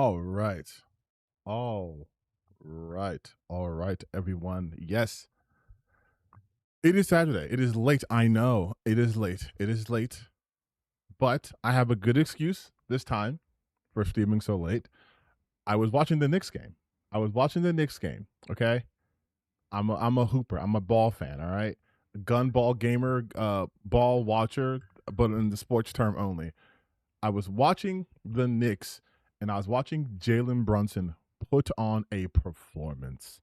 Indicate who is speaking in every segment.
Speaker 1: All right. All right. All right, everyone. Yes, it is Saturday. It is late. I know. It is late. It is late. But I have a good excuse this time for streaming so late. I was watching the Knicks game. Okay. I'm a hooper. I'm a ball fan, all right? Gun ball gamer, ball watcher, but in the sports term only. I was watching the Knicks and I was watching Jalen Brunson put on a performance.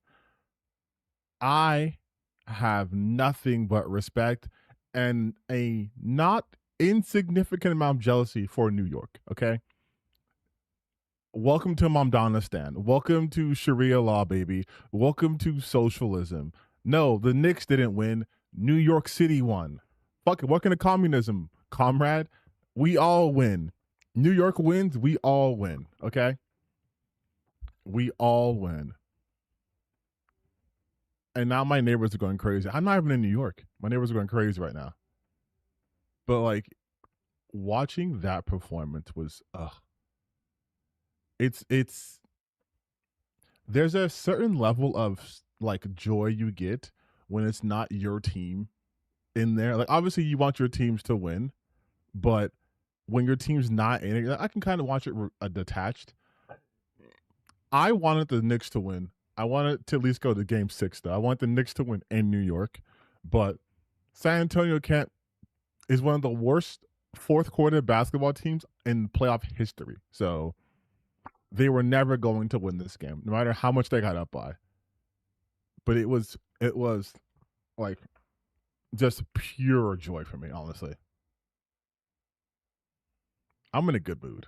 Speaker 1: I have nothing but respect and a not insignificant amount of jealousy for New York. Okay. Welcome to Mamdanistan. Welcome to Sharia law, baby. Welcome to socialism. No, the Knicks didn't win. New York City won. Fuck it. Welcome to communism, comrade. We all win. New York wins. We all win. Okay. We all win. And now my neighbors are going crazy. I'm not even in New York. My neighbors are going crazy right now. But like watching that performance was it's there's a certain level of like joy you get when it's not your team in there. Like obviously you want your teams to win, but when your team's not in it, I can kind of watch it detached. I wanted the Knicks to win. I wanted to at least go to game 6 though. I want the Knicks to win in New York, but San Antonio can't is one of the worst fourth quarter basketball teams in playoff history. So they were never going to win this game, no matter how much they got up by. But it was like just pure joy for me, honestly. I'm in a good mood.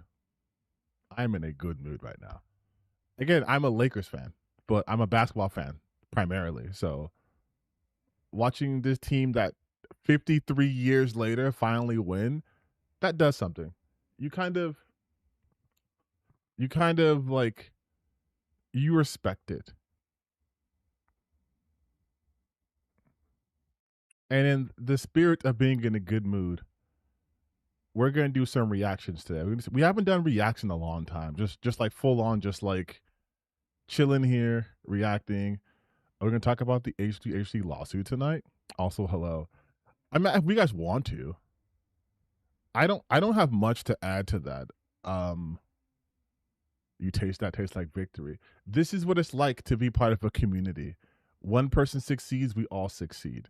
Speaker 1: I'm in a good mood right now. Again, I'm a Lakers fan, but I'm a basketball fan primarily. So watching this team that 53 years later finally win, that does something. You kind of like you respect it. And in the spirit of being in a good mood, we're gonna do some reactions today. We haven't done reaction in a long time. Just like full on, just like chilling here, reacting. We're gonna talk about the HDHC lawsuit tonight. Also, hello. I mean, if you guys want to, I don't have much to add to that. Um, you taste that tastes like victory. This is what it's like to be part of a community. One person succeeds, we all succeed.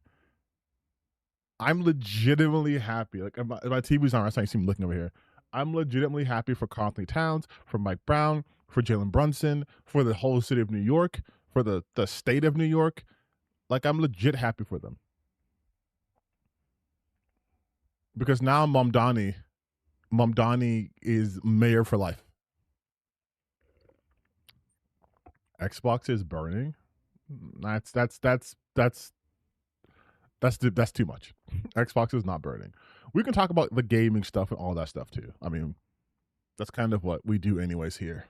Speaker 1: I'm legitimately happy. Like my TV's on. That's why you see me looking over here. I'm legitimately happy for Conley Towns, for Mike Brown, for Jalen Brunson, for the whole city of New York, for the state of New York. Like I'm legit happy for them because now Mamdani is mayor for life. Xbox is burning. That's too much. Xbox is not burning. We can talk about the gaming stuff and all that stuff too. I mean, that's kind of what we do anyways here.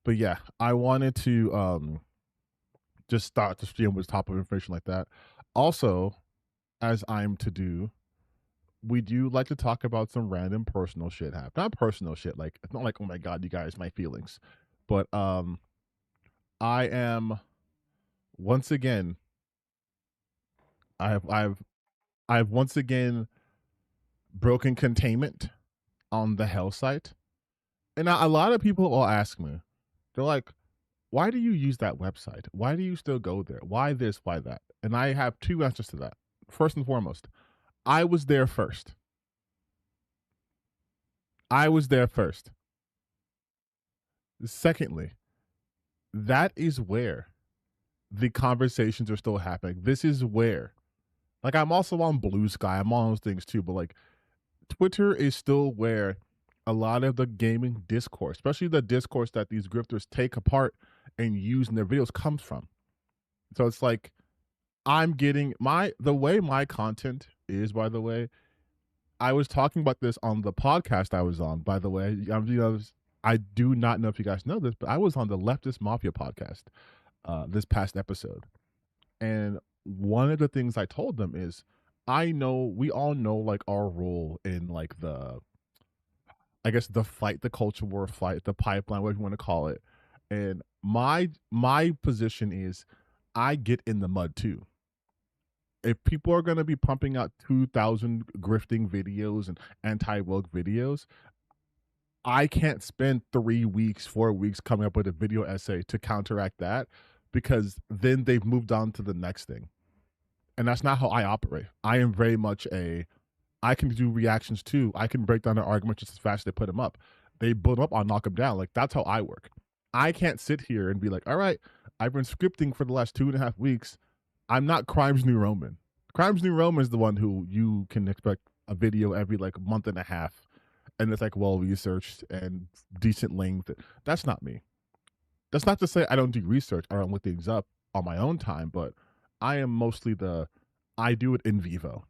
Speaker 1: But yeah, I wanted to just start the stream with top of information like that. Also, as I'm to do, we do like to talk about some random personal shit happen. Not personal shit, like it's not like, oh my god, you guys, my feelings. But I am once again I've once again broken containment on the hell site. And a lot of people will ask me, they're like, why do you use that website? Why do you still go there? Why this? Why that? And I have two answers to that. First and foremost, I was there first. I was there first. Secondly, that is where the conversations are still happening. This is where, like, I'm also on Blue Sky. I'm on those things too, but like, Twitter is still where a lot of the gaming discourse, especially the discourse that these grifters take apart and use in their videos, comes from. So it's like I'm getting the way my content is, by the way. I was talking about this on the podcast I was on, by the way. I do not know if you guys know this, but I was on the Leftist Mafia podcast this past episode. And one of the things I told them is we all know like our role in like I guess the fight, the culture war fight, the pipeline, whatever you want to call it. And my position is I get in the mud too. If people are going to be pumping out 2,000 grifting videos and anti-woke videos, I can't spend 3 weeks, 4 weeks coming up with a video essay to counteract that, because then they've moved on to the next thing. And that's not how I operate. I am very much I can do reactions too. I can break down their argument just as fast as they put them up. They build them up, I'll knock them down. Like, that's how I work. I can't sit here and be like, all right, I've been scripting for the last 2.5 weeks. I'm not Crimes New Roman. Crimes New Roman is the one who you can expect a video every like month and a half, and it's like well researched and decent length. That's not me. That's not to say I don't do research. I don't look things up on my own time, but I am mostly I do it in vivo.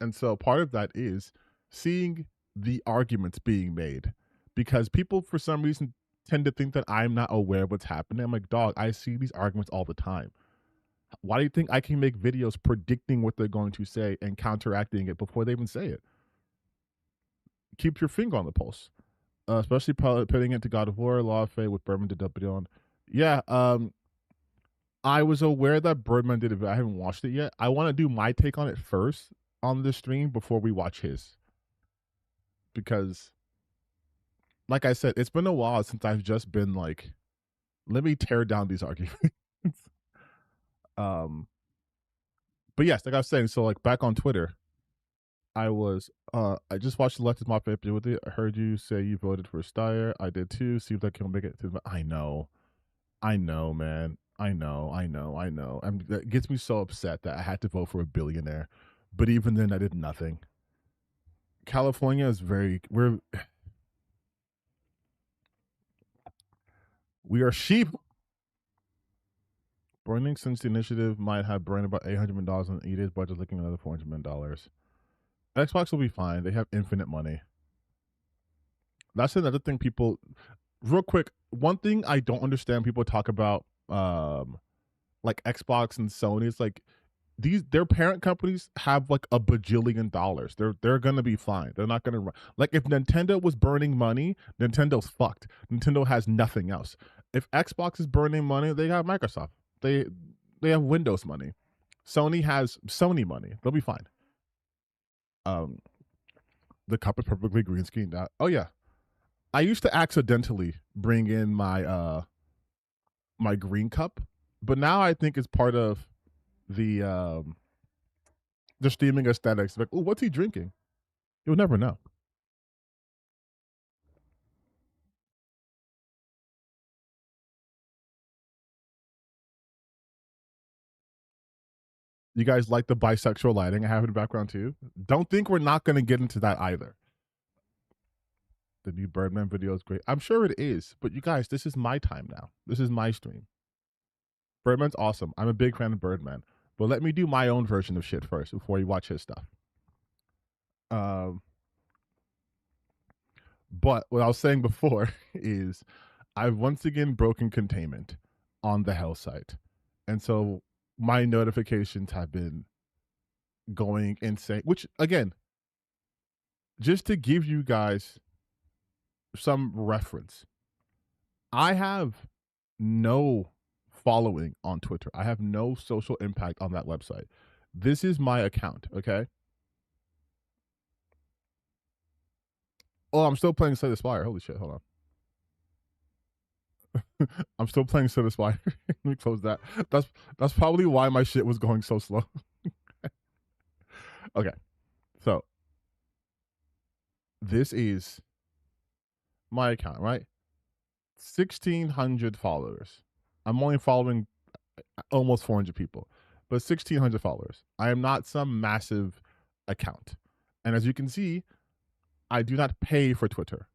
Speaker 1: And so part of that is seeing the arguments being made, because people for some reason tend to think that I'm not aware of what's happening. I'm like, dog, I see these arguments all the time. Why do you think I can make videos predicting what they're going to say and counteracting it before they even say it? Keep your finger on the pulse, especially putting it to God of War, Law of Faith with Birdman did W on. Yeah, I was aware that Birdman did it, but I haven't watched it yet. I want to do my take on it first on the stream before we watch his, because, like I said, it's been a while since I've just been like, let me tear down these arguments. But yes, like I was saying, so like back on Twitter, I just watched the Leftist Mafia episode with it. I heard you say you voted for Steyer. I did too. Seems like he'll make it to the. I know, man. I know. That gets me so upset that I had to vote for a billionaire, but even then, I did nothing. California is we are sheep. Burning, since the initiative might have burned about $800 million on EA's budget, looking at another $400 million. Xbox will be fine. They have infinite money. That's another thing people. Real quick, one thing I don't understand people talk about, like Xbox and Sony, is like their parent companies have like a bajillion dollars. They're gonna be fine. They're not gonna run. Like if Nintendo was burning money, Nintendo's fucked. Nintendo has nothing else. If Xbox is burning money, they have Microsoft. They have Windows money. Sony has Sony money. They'll be fine. The cup is perfectly green screened out. Oh yeah, I used to accidentally bring in my my green cup, but now I think it's part of the streaming aesthetics. Like, oh, what's he drinking? You'll never know. You guys like the bisexual lighting I have in the background too? Don't think we're not going to get into that either. The new Birdman video is great. I'm sure it is, but you guys, this is my time now. This is my stream. Birdman's awesome. I'm a big fan of Birdman, but let me do my own version of shit first before you watch his stuff. But what I was saying before is I've once again broken containment on the Hell site. And so my notifications have been going insane, which again, just to give you guys some reference, I have no following on Twitter. I have no social impact on that website. This is my account, okay? Oh, I'm still playing Slay the Spire. Holy shit, hold on. I'm still playing Slay the Spire. Let me close that. That's probably why my shit was going so slow. Okay. So this is my account, right? 1,600 followers. I'm only following almost 400 people, but 1,600 followers. I am not some massive account. And as you can see, I do not pay for Twitter.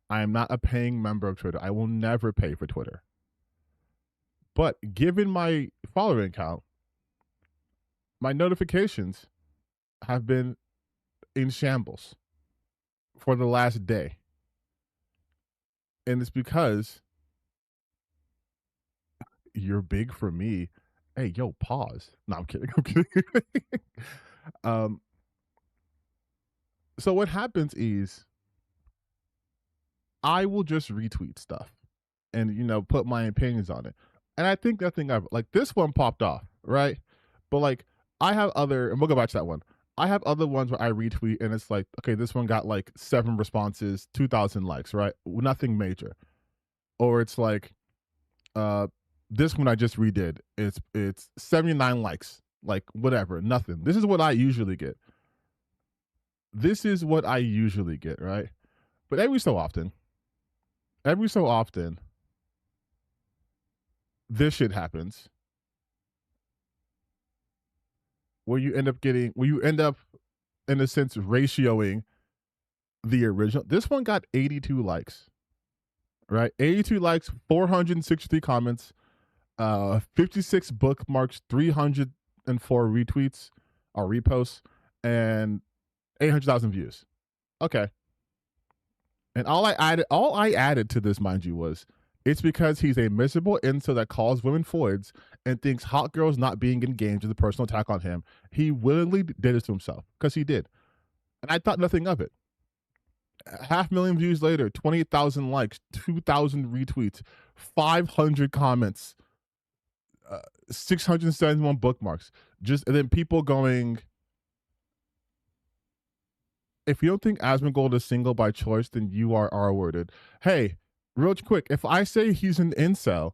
Speaker 1: I am not a paying member of Twitter. I will never pay for Twitter. But given my following count, my notifications have been in shambles for the last day. And it's because you're big for me. Hey, yo, pause. No, I'm kidding. I'm kidding. So what happens is I will just retweet stuff and put my opinions on it. And I think that thing I've like this one popped off, right? But like I have other, and we'll go back to that one. I have other ones where I retweet and it's like, okay, this one got like 7 responses, 2,000 likes, right? Nothing major. Or it's like, this one I just redid. It's 79 likes, like whatever, nothing. This is what I usually get. Right? But every so often, this shit happens where you end up in a sense ratioing the original. This one got 82 likes, right? 82 likes, 463 comments, 56 bookmarks, 304 retweets or reposts, and 800,000 views. Okay. And all I added to this, mind you, was it's because he's a miserable incel that calls women foids and thinks hot girls not being in games is a personal attack on him. He willingly did this to himself because he did. And I thought nothing of it. 500,000 views later, 28,000 likes, 2,000 retweets, 500 comments, 671 bookmarks. And then people going, if you don't think Asmongold is single by choice, then you are R-worded. Hey, real quick, if I say he's an incel,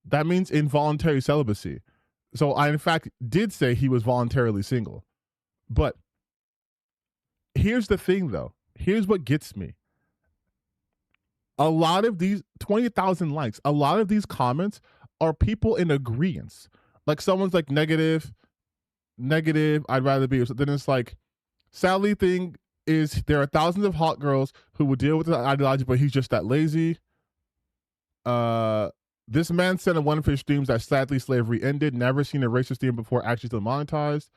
Speaker 1: that means involuntary celibacy. So I, in fact, did say he was voluntarily single. But here's the thing, though. Here's what gets me. A lot of these 20,000 likes, a lot of these comments are people in agreement. Like someone's like negative, I'd rather be. Then it's like, sadly thing is there are thousands of hot girls who would deal with the ideology, but he's just that lazy. This man said in one of his streams that sadly slavery ended. Never seen a racist stream before actually still monetized.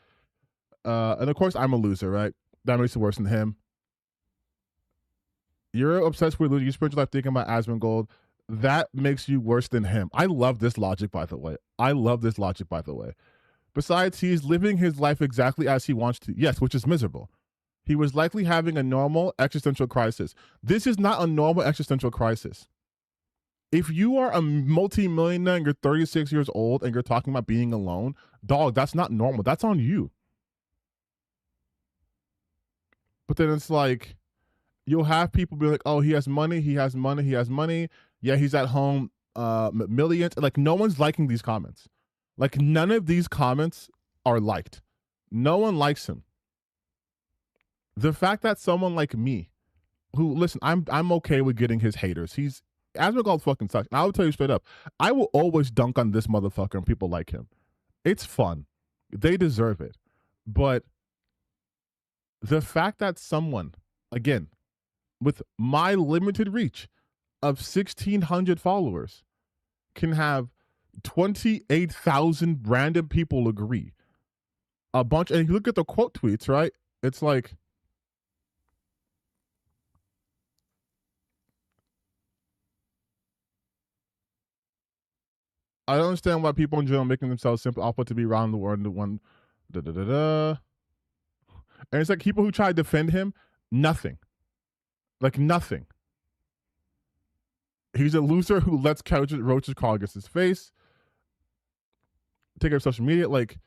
Speaker 1: And of course, I'm a loser, right? That makes it worse than him. You're obsessed with losing. You spend your life thinking about Asmongold. That makes you worse than him. I love this logic, by the way. Besides, he's living his life exactly as he wants to. Yes, which is miserable. He was likely having a normal existential crisis. This is not a normal existential crisis. If you are a multi-millionaire and you're 36 years old and you're talking about being alone, dog, that's not normal. That's on you. But then it's like, you'll have people be like, oh, he has money. Yeah, he's at home, millions. Like, no one's liking these comments. Like, none of these comments are liked. No one likes him. The fact that someone like me, who, listen, I'm okay with getting his haters. Asmongold fucking sucks. And I will tell you straight up, I will always dunk on this motherfucker and people like him. It's fun. They deserve it. But the fact that someone, again, with my limited reach of 1,600 followers, can have 28,000 random people agree. A bunch, and you look at the quote tweets, right? It's like, I don't understand why people in general making themselves simple alpha to be around the world and one And it's like people who try to defend him, nothing. Like nothing. He's a loser who lets roaches crawl against his face. Take up social media, like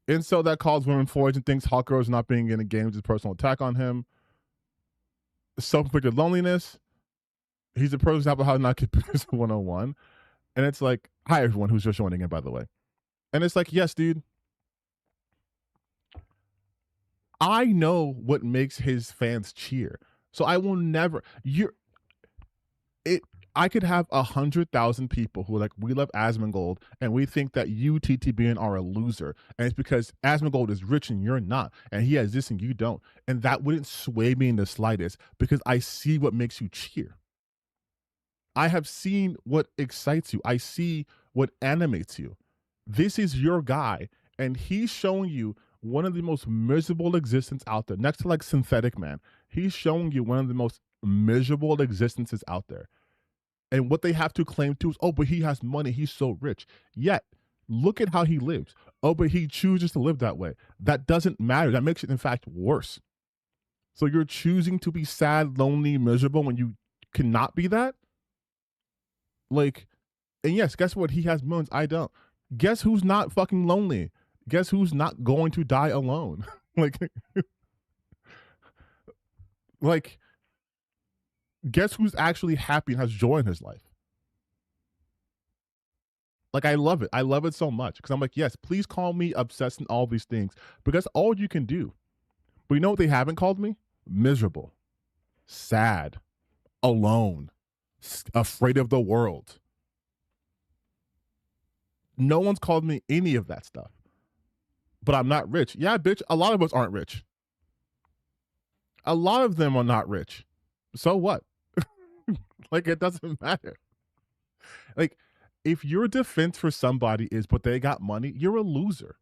Speaker 1: incel that calls women foids and thinks hot girls not being in a game is a personal attack on him. Self-inflicted loneliness. He's a perfect example of how not get business 101. And it's like, hi everyone who's just joining in, by the way. And it's like, yes, dude. I know what makes his fans cheer. So I will never I could have 100,000 people who are like, we love Asmongold and we think that you, TTBN, are a loser. And it's because Asmongold is rich and you're not. And he has this and you don't. And that wouldn't sway me in the slightest because I see what makes you cheer. I have seen what excites you. I see what animates you. This is your guy. And he's showing you one of the most miserable existences out there. Next to like Synthetic Man, he's showing you one of the most miserable existences out there. And what they have to claim to is, oh, but he has money. He's so rich. Yet, look at how he lives. Oh, but he chooses to live that way. That doesn't matter. That makes it, in fact, worse. So you're choosing to be sad, lonely, miserable when you cannot be that? Like, and yes, guess what? He has millions. I don't. Guess who's not fucking lonely? Guess who's not going to die alone? like, like, guess who's actually happy and has joy in his life? Like, I love it. I love it so much because I'm like, yes, please call me obsessed and all these things because that's all you can do. But you know what they haven't called me? Miserable, sad, alone, afraid of the world. No one's called me any of that stuff. But I'm not rich. Yeah, bitch, a lot of us aren't rich. A lot of them are not rich. So what? Like, it doesn't matter. Like, if your defense for somebody is, but they got money, you're a loser.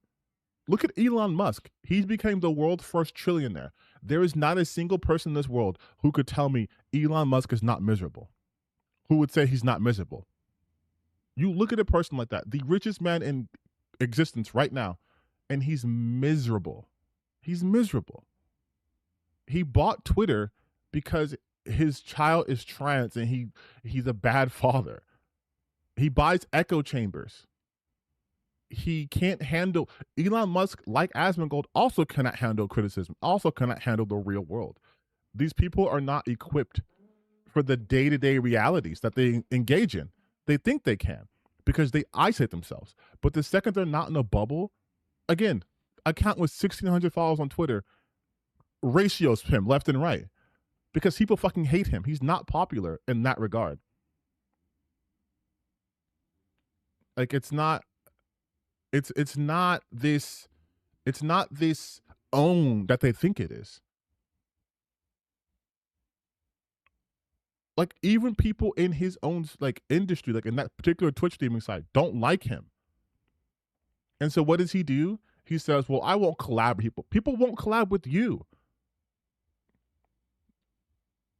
Speaker 1: Look at Elon Musk. He's became the world's first trillionaire. There is not a single person in this world who could tell me Elon Musk is not miserable. Who would say he's not miserable? You look at a person like that, the richest man in existence right now, and he's miserable. He's miserable. He bought Twitter because his child is trans and he's a bad father. He buys echo chambers. He can't handle Elon Musk, like Asmongold, also cannot handle criticism, also cannot handle the real world. These people are not equipped for the day-to-day realities that they engage in. They think they can because they isolate themselves. But the second they're not in a bubble, again, account with 1,600 followers on Twitter, ratios him left and right because people fucking hate him. He's not popular in that regard. Like, it's not this own that they think it is. Like, even people in his own like industry, like in that particular Twitch streaming site, don't like him. And so what does he do? He says, well, I won't collab with people. People won't collab with you.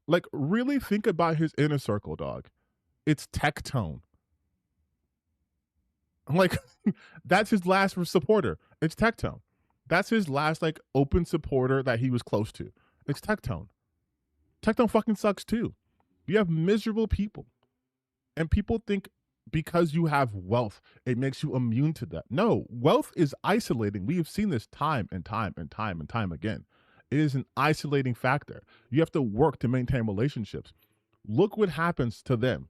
Speaker 1: Like, really think about his inner circle, dog. It's Tectone. Like, that's his last supporter. It's Tectone. That's his last like open supporter that he was close to. It's Tectone. Tectone fucking sucks too. You have miserable people. And people think because you have wealth, it makes you immune to that. No, wealth is isolating. We have seen this time and time and time and time again. It is an isolating factor. You have to work to maintain relationships. Look what happens to them.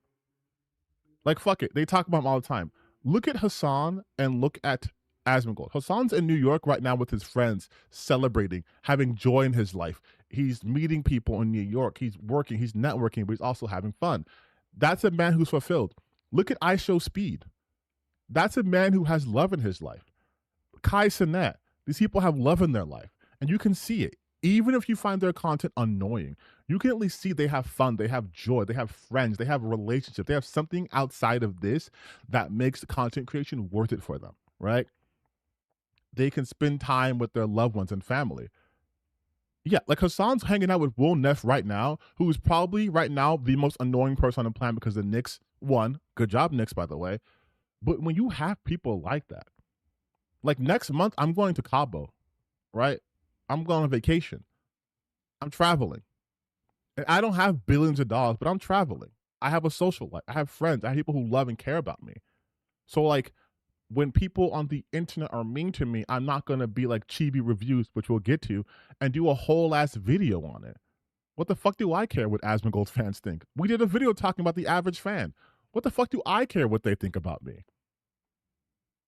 Speaker 1: Like, fuck it. They talk about him all the time. Look at Hassan and look at Asmongold. Hassan's in New York right now with his friends, celebrating, having joy in his life. He's meeting people in New York. He's working, he's networking, but he's also having fun. That's a man who's fulfilled. Look at IShowSpeed. That's a man who has love in his life. Kai Cenat. These people have love in their life. And you can see it. Even if you find their content annoying, you can at least see they have fun, they have joy, they have friends, they have relationships, they have something outside of this that makes the content creation worth it for them, right? They can spend time with their loved ones and family. Yeah, like Hassan's hanging out with Will Neff right now, who's probably right now the most annoying person on the planet because the Knicks won. Good job, Knicks, by the way. But when you have people like that, like next month, I'm going to Cabo, right? I'm going on vacation. I'm traveling. And I don't have billions of dollars, but I'm traveling. I have a social life. I have friends. I have people who love and care about me. So, like, when people on the internet are mean to me, I'm not going to be like Chibi Reviews, which we'll get to, and do a whole ass video on it. What the fuck do I care what Asmongold's fans think? We did a video talking about the average fan. What the fuck do I care what they think about me?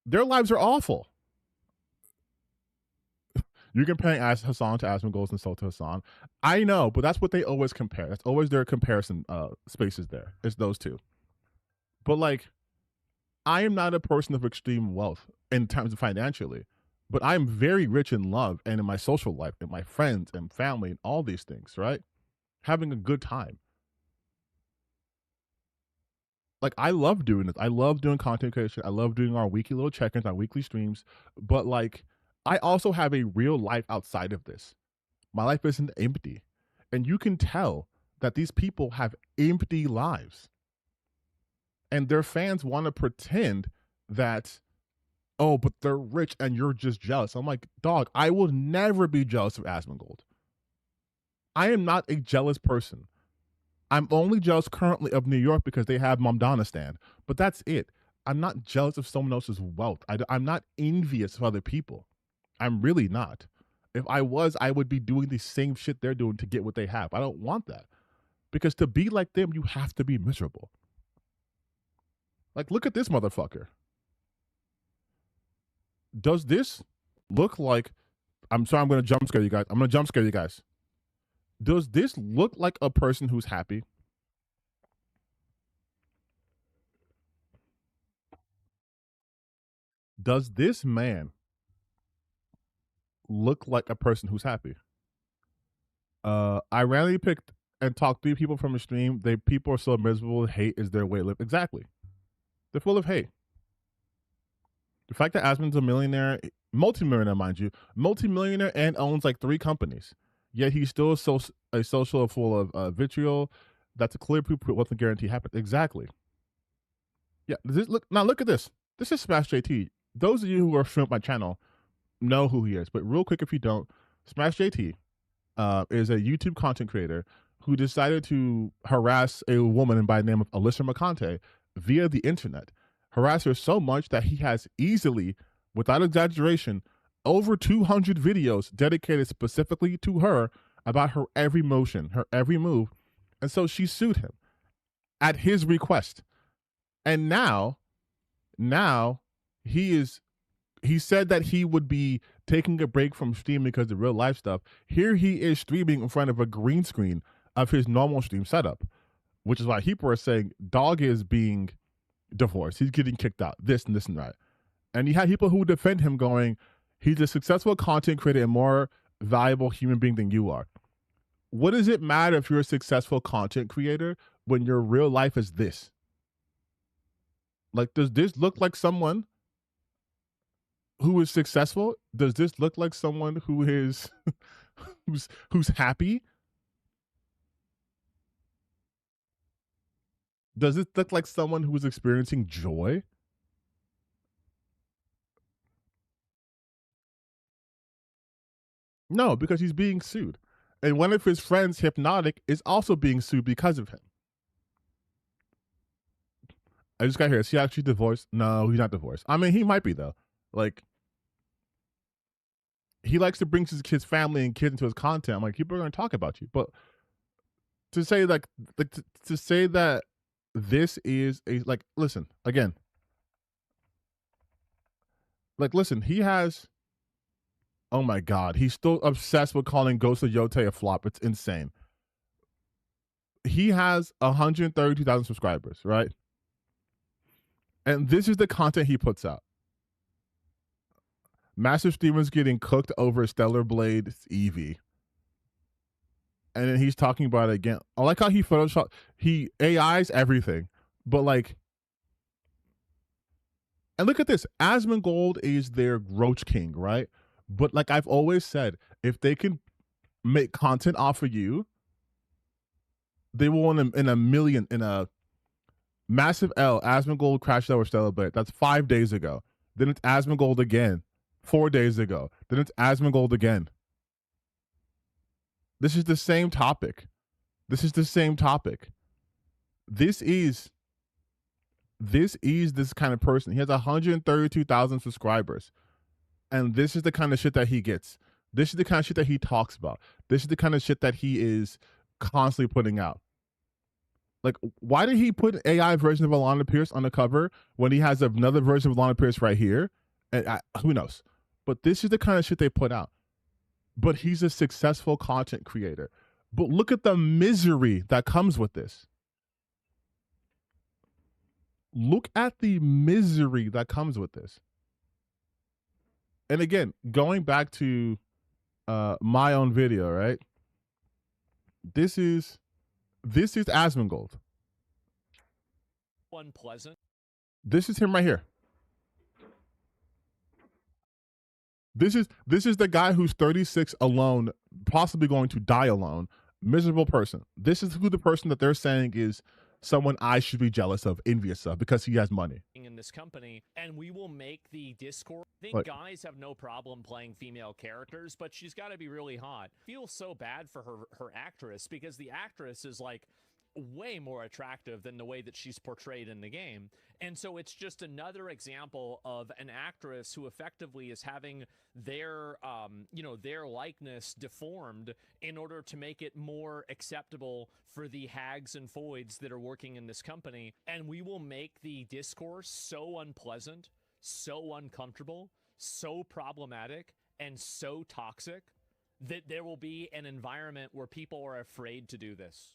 Speaker 1: Their lives are awful. You're comparing Hassan to Asmongold and so to Hassan. I know, but that's what they always compare. That's always their comparison spaces there. It's those two. But like, I am not a person of extreme wealth in terms of financially, but I'm very rich in love and in my social life and my friends and family and all these things, right? Having a good time. Like, I love doing this. I love doing content creation. I love doing our weekly little check-ins, our weekly streams. But like, I also have a real life outside of this. My life isn't empty. And you can tell that these people have empty lives. And their fans want to pretend that, oh, but they're rich and you're just jealous. I'm like, dog, I will never be jealous of Asmongold. I am not a jealous person. I'm only jealous currently of New York because they have Momdanistan, but that's it. I'm not jealous of someone else's wealth. I'm not envious of other people. I'm really not. If I was, I would be doing the same shit they're doing to get what they have. I don't want that. Because to be like them, you have to be miserable. Like, look at this motherfucker. Does this look like... I'm sorry, I'm going to jump scare you guys. I'm going to jump scare you guys. Does this look like a person who's happy? Does this man look like a person who's happy? I randomly picked and talked 3 people from a stream. People are so miserable. Hate is their way to live. Exactly. They're full of hate. The fact that Asmon's a millionaire, multimillionaire, mind you, multimillionaire, and owns like 3 companies, yet he's still a social full of vitriol. That's a clear proof it wasn't guaranteed happen. Exactly. Yeah. Look at this. This is Smash JT. Those of you who are familiar with my channel know who he is, but real quick, if you don't, Smash JT is a YouTube content creator who decided to harass a woman by the name of Alyssa McConte via the internet. Harass her so much that he has easily, without exaggeration, over 200 videos dedicated specifically to her about her every motion, her every move. And so she sued him at his request. And now he said that he would be taking a break from streaming because of real life stuff. Here he is streaming in front of a green screen of his normal stream setup, which is why people are saying Dog is being divorced. He's getting kicked out, this and this and that. And you have people who defend him going, he's a successful content creator and more valuable human being than you are. What does it matter if you're a successful content creator when your real life is this? Like, does this look like someone who is successful? Does this look like someone who is who's happy? Does it look like someone who is experiencing joy? No, because he's being sued. And one of his friends, Hypnotic, is also being sued because of him. I just got here. Is he actually divorced? No, he's not divorced. I mean, he might be, though. Like, he likes to bring his family and kids into his content. I'm like, people are going to talk about you. But to say, to say that this is a, like, listen, again. Like, listen, he has... Oh my God, he's still obsessed with calling Ghost of Yotei a flop. It's insane. He has 132,000 subscribers, right? And this is the content he puts out. Master Steven's getting cooked over Stellar Blade Eevee. And then he's talking about it again. I like how he Photoshop, he AIs everything. But like, and look at this. Asmongold is their Roach King, right? But like I've always said, if they can make content off of you, they will in a massive L. Asmongold crashed over Stellar Blade. That's 5 days ago. Then it's Asmongold again. 4 days ago. Then it's Asmongold again. This is the same topic. This is the same topic. This is this kind of person. He has 132,000 subscribers. And this is the kind of shit that he gets. This is the kind of shit that he talks about. This is the kind of shit that he is constantly putting out. Like, why did he put an AI version of Alana Pierce on the cover when he has another version of Alana Pierce right here? And who knows? But this is the kind of shit they put out. But he's a successful content creator. But look at the misery that comes with this. Look at the misery that comes with this. And again, going back to my own video, right? This is Asmongold.
Speaker 2: Unpleasant.
Speaker 1: This is him right here. This is the guy who's 36 alone, possibly going to die alone, miserable person. This is who the person that they're saying is someone I should be jealous of, envious of, because he has money.
Speaker 2: In this company, and we will make the Discord. I think
Speaker 1: Like,
Speaker 2: guys have no problem playing female characters, but she's got to be really hot. Feels so bad for her actress, because the actress is like way more attractive than the way that she's portrayed in the game. And so it's just another example of an actress who effectively is having their their likeness deformed in order to make it more acceptable for the hags and foids that are working in this company. And we will make the discourse so unpleasant, so uncomfortable, so problematic, and so toxic that there will be an environment where people are afraid to do this.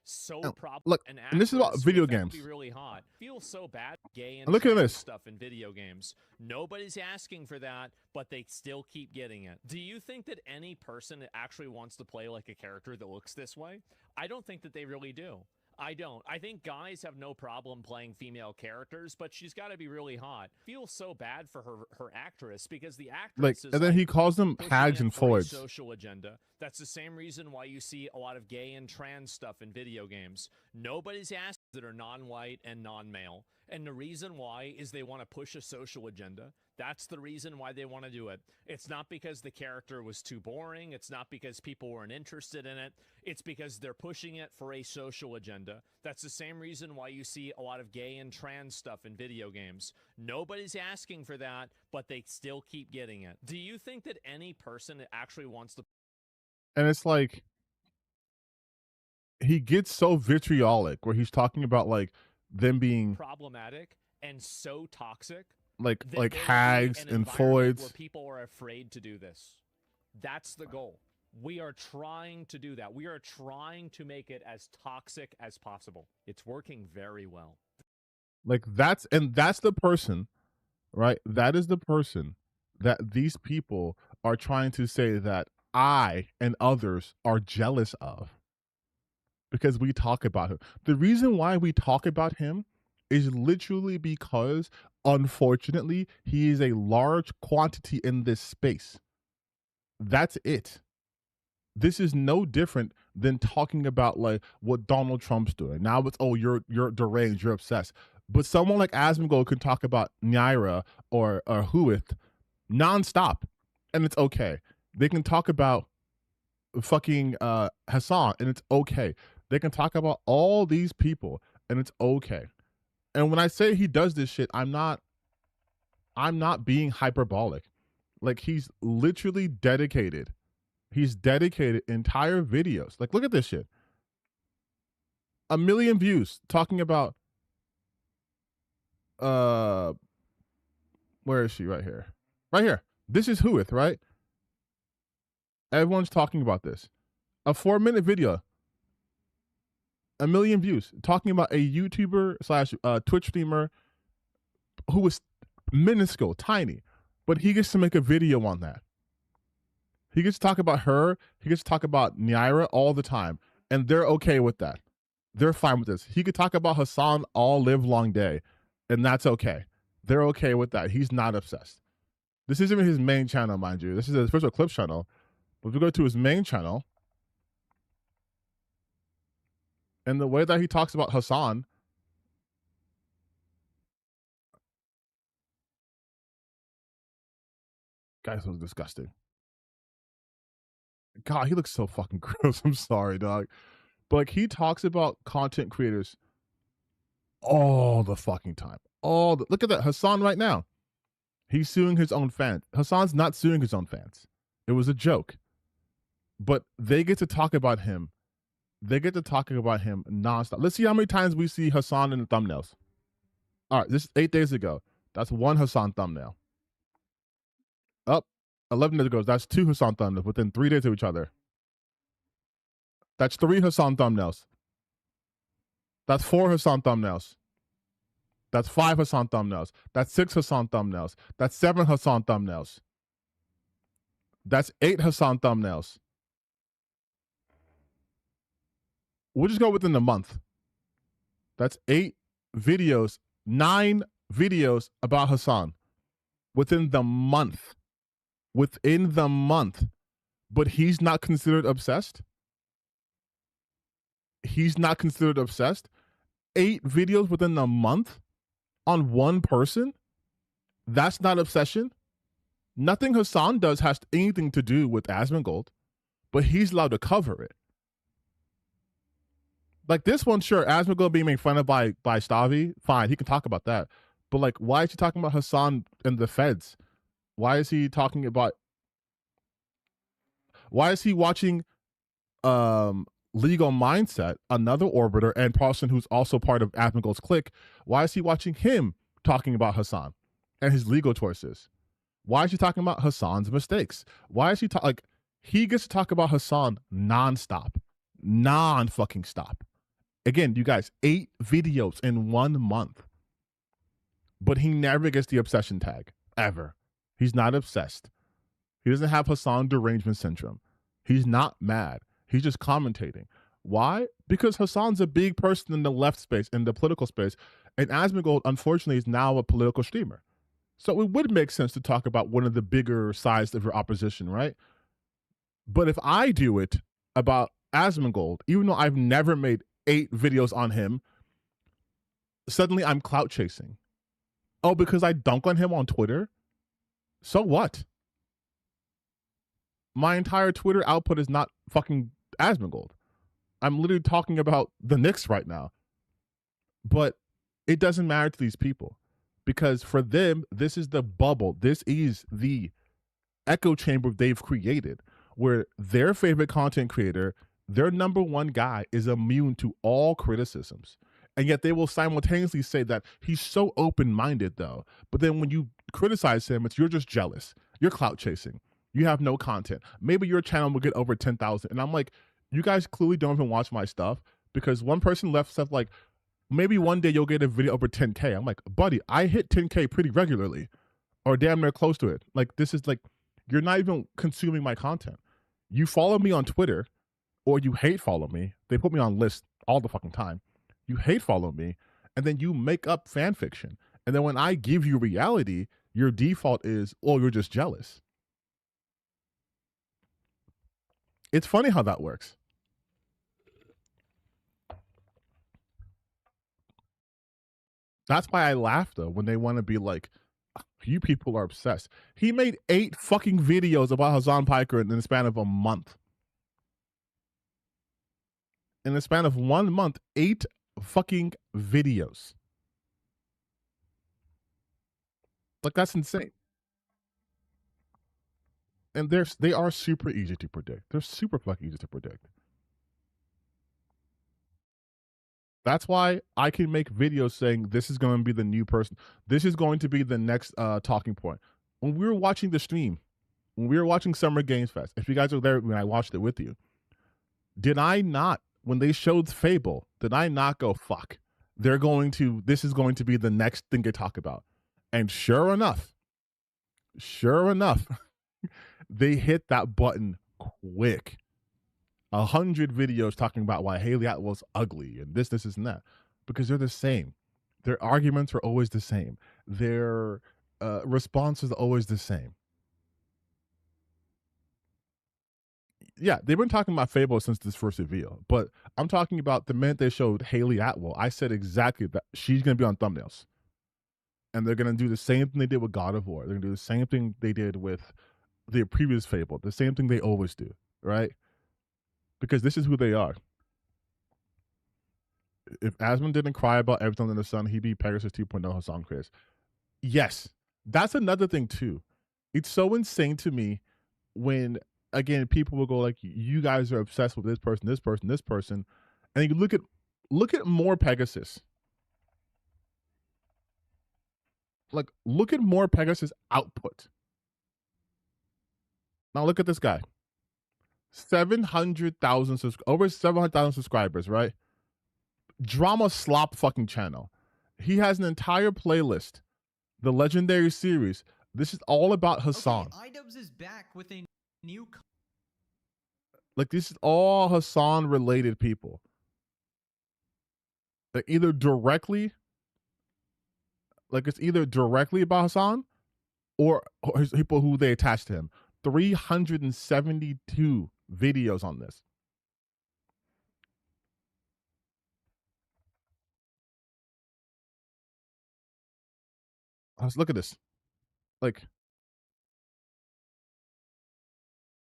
Speaker 2: So
Speaker 1: look, and this is about video games.
Speaker 2: Be really hot. Feels so bad. Gay and
Speaker 1: look at this
Speaker 2: stuff in video games. Nobody's asking for that, but they still keep getting it. Do you think that any person that actually wants to play like a character that looks this way? I don't think that they really do. I don't. I think guys have no problem playing female characters, but she's got to be really hot. Feels so bad for her actress, because the actress is
Speaker 1: and then he calls them hags and foids.
Speaker 2: Social agenda. That's the same reason why you see a lot of gay and trans stuff in video games. Nobody's asked that are non-white and non-male. And the reason why is they want to push a social agenda. That's the reason why they want to do it. It's not because the character was too boring. It's not because people weren't interested in it. It's because they're pushing it for a social agenda. That's the same reason why you see a lot of gay and trans stuff in video games. Nobody's asking for that, but they still keep getting it. Do you think that any person that actually wants to...
Speaker 1: And it's like, he gets so vitriolic where he's talking about like them being
Speaker 2: problematic and so toxic,
Speaker 1: like hags and foids,
Speaker 2: where people are afraid to do this. That's the goal. We are trying to do that. We are trying to make it as toxic as possible. It's working very well.
Speaker 1: Like that's the person, right? That is the person that these people are trying to say that I and others are jealous of, because we talk about him. The reason why we talk about him is literally because, unfortunately, he is a large quantity in this space. That's it. This is no different than talking about like what Donald Trump's doing. Now it's, oh, you're deranged, you're obsessed. But someone like Asmongold can talk about Naira or Huith nonstop, and it's okay. They can talk about fucking Hassan, and it's okay. They can talk about all these people, and it's okay. And when I say he does this shit, I'm not being hyperbolic. Like, he's literally dedicated. He's dedicated entire videos. Like, look at this shit. 1 million views talking about where is she? Right here. Right here. This is Huith, right? Everyone's talking about this. A 4-minute video. 1 million views talking about a YouTuber / Twitch streamer who was minuscule, tiny, but he gets to make a video on that. He gets to talk about her. He gets to talk about Naira all the time, and they're okay with that. They're fine with this. He could talk about Hassan all live long day, and that's okay. They're okay with that. He's not obsessed. This isn't his main channel, mind you. This is his Official Clips channel. But if we go to his main channel, and the way that he talks about Hassan, guys, was disgusting. God, he looks so fucking gross. I'm sorry, dog. But like, he talks about content creators all the fucking time. Look at that. Hassan right now. He's suing his own fans. Hassan's not suing his own fans. It was a joke. But they get to talk about him. They get to talking about him nonstop. Let's see how many times we see Hassan in the thumbnails. All right, this is 8 days ago. That's 1 Hassan thumbnail. Up 11 days ago. That's 2 Hassan thumbnails within 3 days of each other. That's 3 Hassan thumbnails. That's 4 Hassan thumbnails. That's 5 Hassan thumbnails. That's 6 Hassan thumbnails. That's 7 Hassan thumbnails. That's 8 Hassan thumbnails. We'll just go within the month. That's 8 videos, 9 videos about Hassan within the month. Within the month. But he's not considered obsessed? he's not considered obsessed. 8 videos within a month on one person? That's not obsession? Nothing Hasan does has anything to do with Asmongold, but he's allowed to cover it. Like this one, sure, Asmongold being made fun of by Stavi, fine, he can talk about that. But like, why is he talking about Hasan and the feds? Why is he talking about? Why is he watching Legal Mindset, another orbiter and person who's also part of Asmongold's clique? Why is he watching him talking about Hasan and his legal choices? Why is he talking about Hasan's mistakes? Why is he like he gets to talk about Hasan nonstop, non-fucking stop. Again, you guys, 8 videos in 1 month, but he never gets the obsession tag ever. He's not obsessed. He doesn't have Hasan derangement syndrome. He's not mad. He's just commentating. Why? Because Hasan's a big person in the left space, in the political space, and Asmongold, unfortunately, is now a political streamer. So it would make sense to talk about one of the bigger sides of your opposition, right? But if I do it about Asmongold, even though I've never made 8 videos on him, suddenly I'm clout chasing. Oh, because I dunk on him on Twitter? So what? My entire Twitter output is not fucking Asmongold. I'm literally talking about the Knicks right now. But it doesn't matter to these people because for them, this is the bubble. This is the echo chamber they've created where their favorite content creator, their number one guy, is immune to all criticisms. And yet they will simultaneously say that he's so open-minded, though. But then when you criticize him, it's you're just jealous. You're clout chasing. You have no content. Maybe your channel will get over 10,000. And I'm like, you guys clearly don't even watch my stuff because one person left stuff like, maybe one day you'll get a video over 10K. I'm like, buddy, I hit 10K pretty regularly or damn near close to it. Like, this is like, you're not even consuming my content. You follow me on Twitter or you hate follow me. They put me on lists all the fucking time. You hate follow me and then you make up fan fiction. And then when I give you reality, your default is, oh, you're just jealous. It's funny how that works. That's why I laugh though when they want to be like, you people are obsessed. He made 8 fucking videos about Hasan Piker in the span of a month. In the span of 1 month, 8 fucking videos. Like, that's insane. And they are super easy to predict. They're super fucking easy to predict. That's why I can make videos saying this is going to be the new person. This is going to be the next talking point. When we were watching the stream, when we were watching Summer Games Fest, if you guys were there when I watched it with you, did I not, when they showed Fable, did I not go, fuck, this is going to be the next thing they talk about? And sure enough, they hit that button quick. 100 videos talking about why Haley Atwell's ugly and this, and that, because they're the same. Their arguments are always the same. Their responses are always the same. Yeah, they've been talking about Fable since this first reveal, but I'm talking about the minute they showed Haley Atwell, I said exactly that she's going to be on thumbnails. And they're going to do the same thing they did with God of War. They're going to do the same thing they did with the previous Fable, the same thing they always do, right? Because this is who they are. If Asmon didn't cry about everything under the sun, he'd be Pegasus 2.0 Hasan Chris. Yes, that's another thing too. It's so insane to me when, again, people will go like, you guys are obsessed with this person, this person, this person. And you look at more Pegasus. Like, look at more Pegasus output. Now look at this guy. 700,000 over 700,000 subscribers, right? Drama slop fucking channel. He has an entire playlist, the Legendary series. This is all about Hasan.
Speaker 3: Okay, iDubbbz is back with a new.
Speaker 1: Like, this is all Hasan related people. Like, either directly, like it's either directly about Hasan or people who they attach to him. 372 videos on this. Let's look at this. Like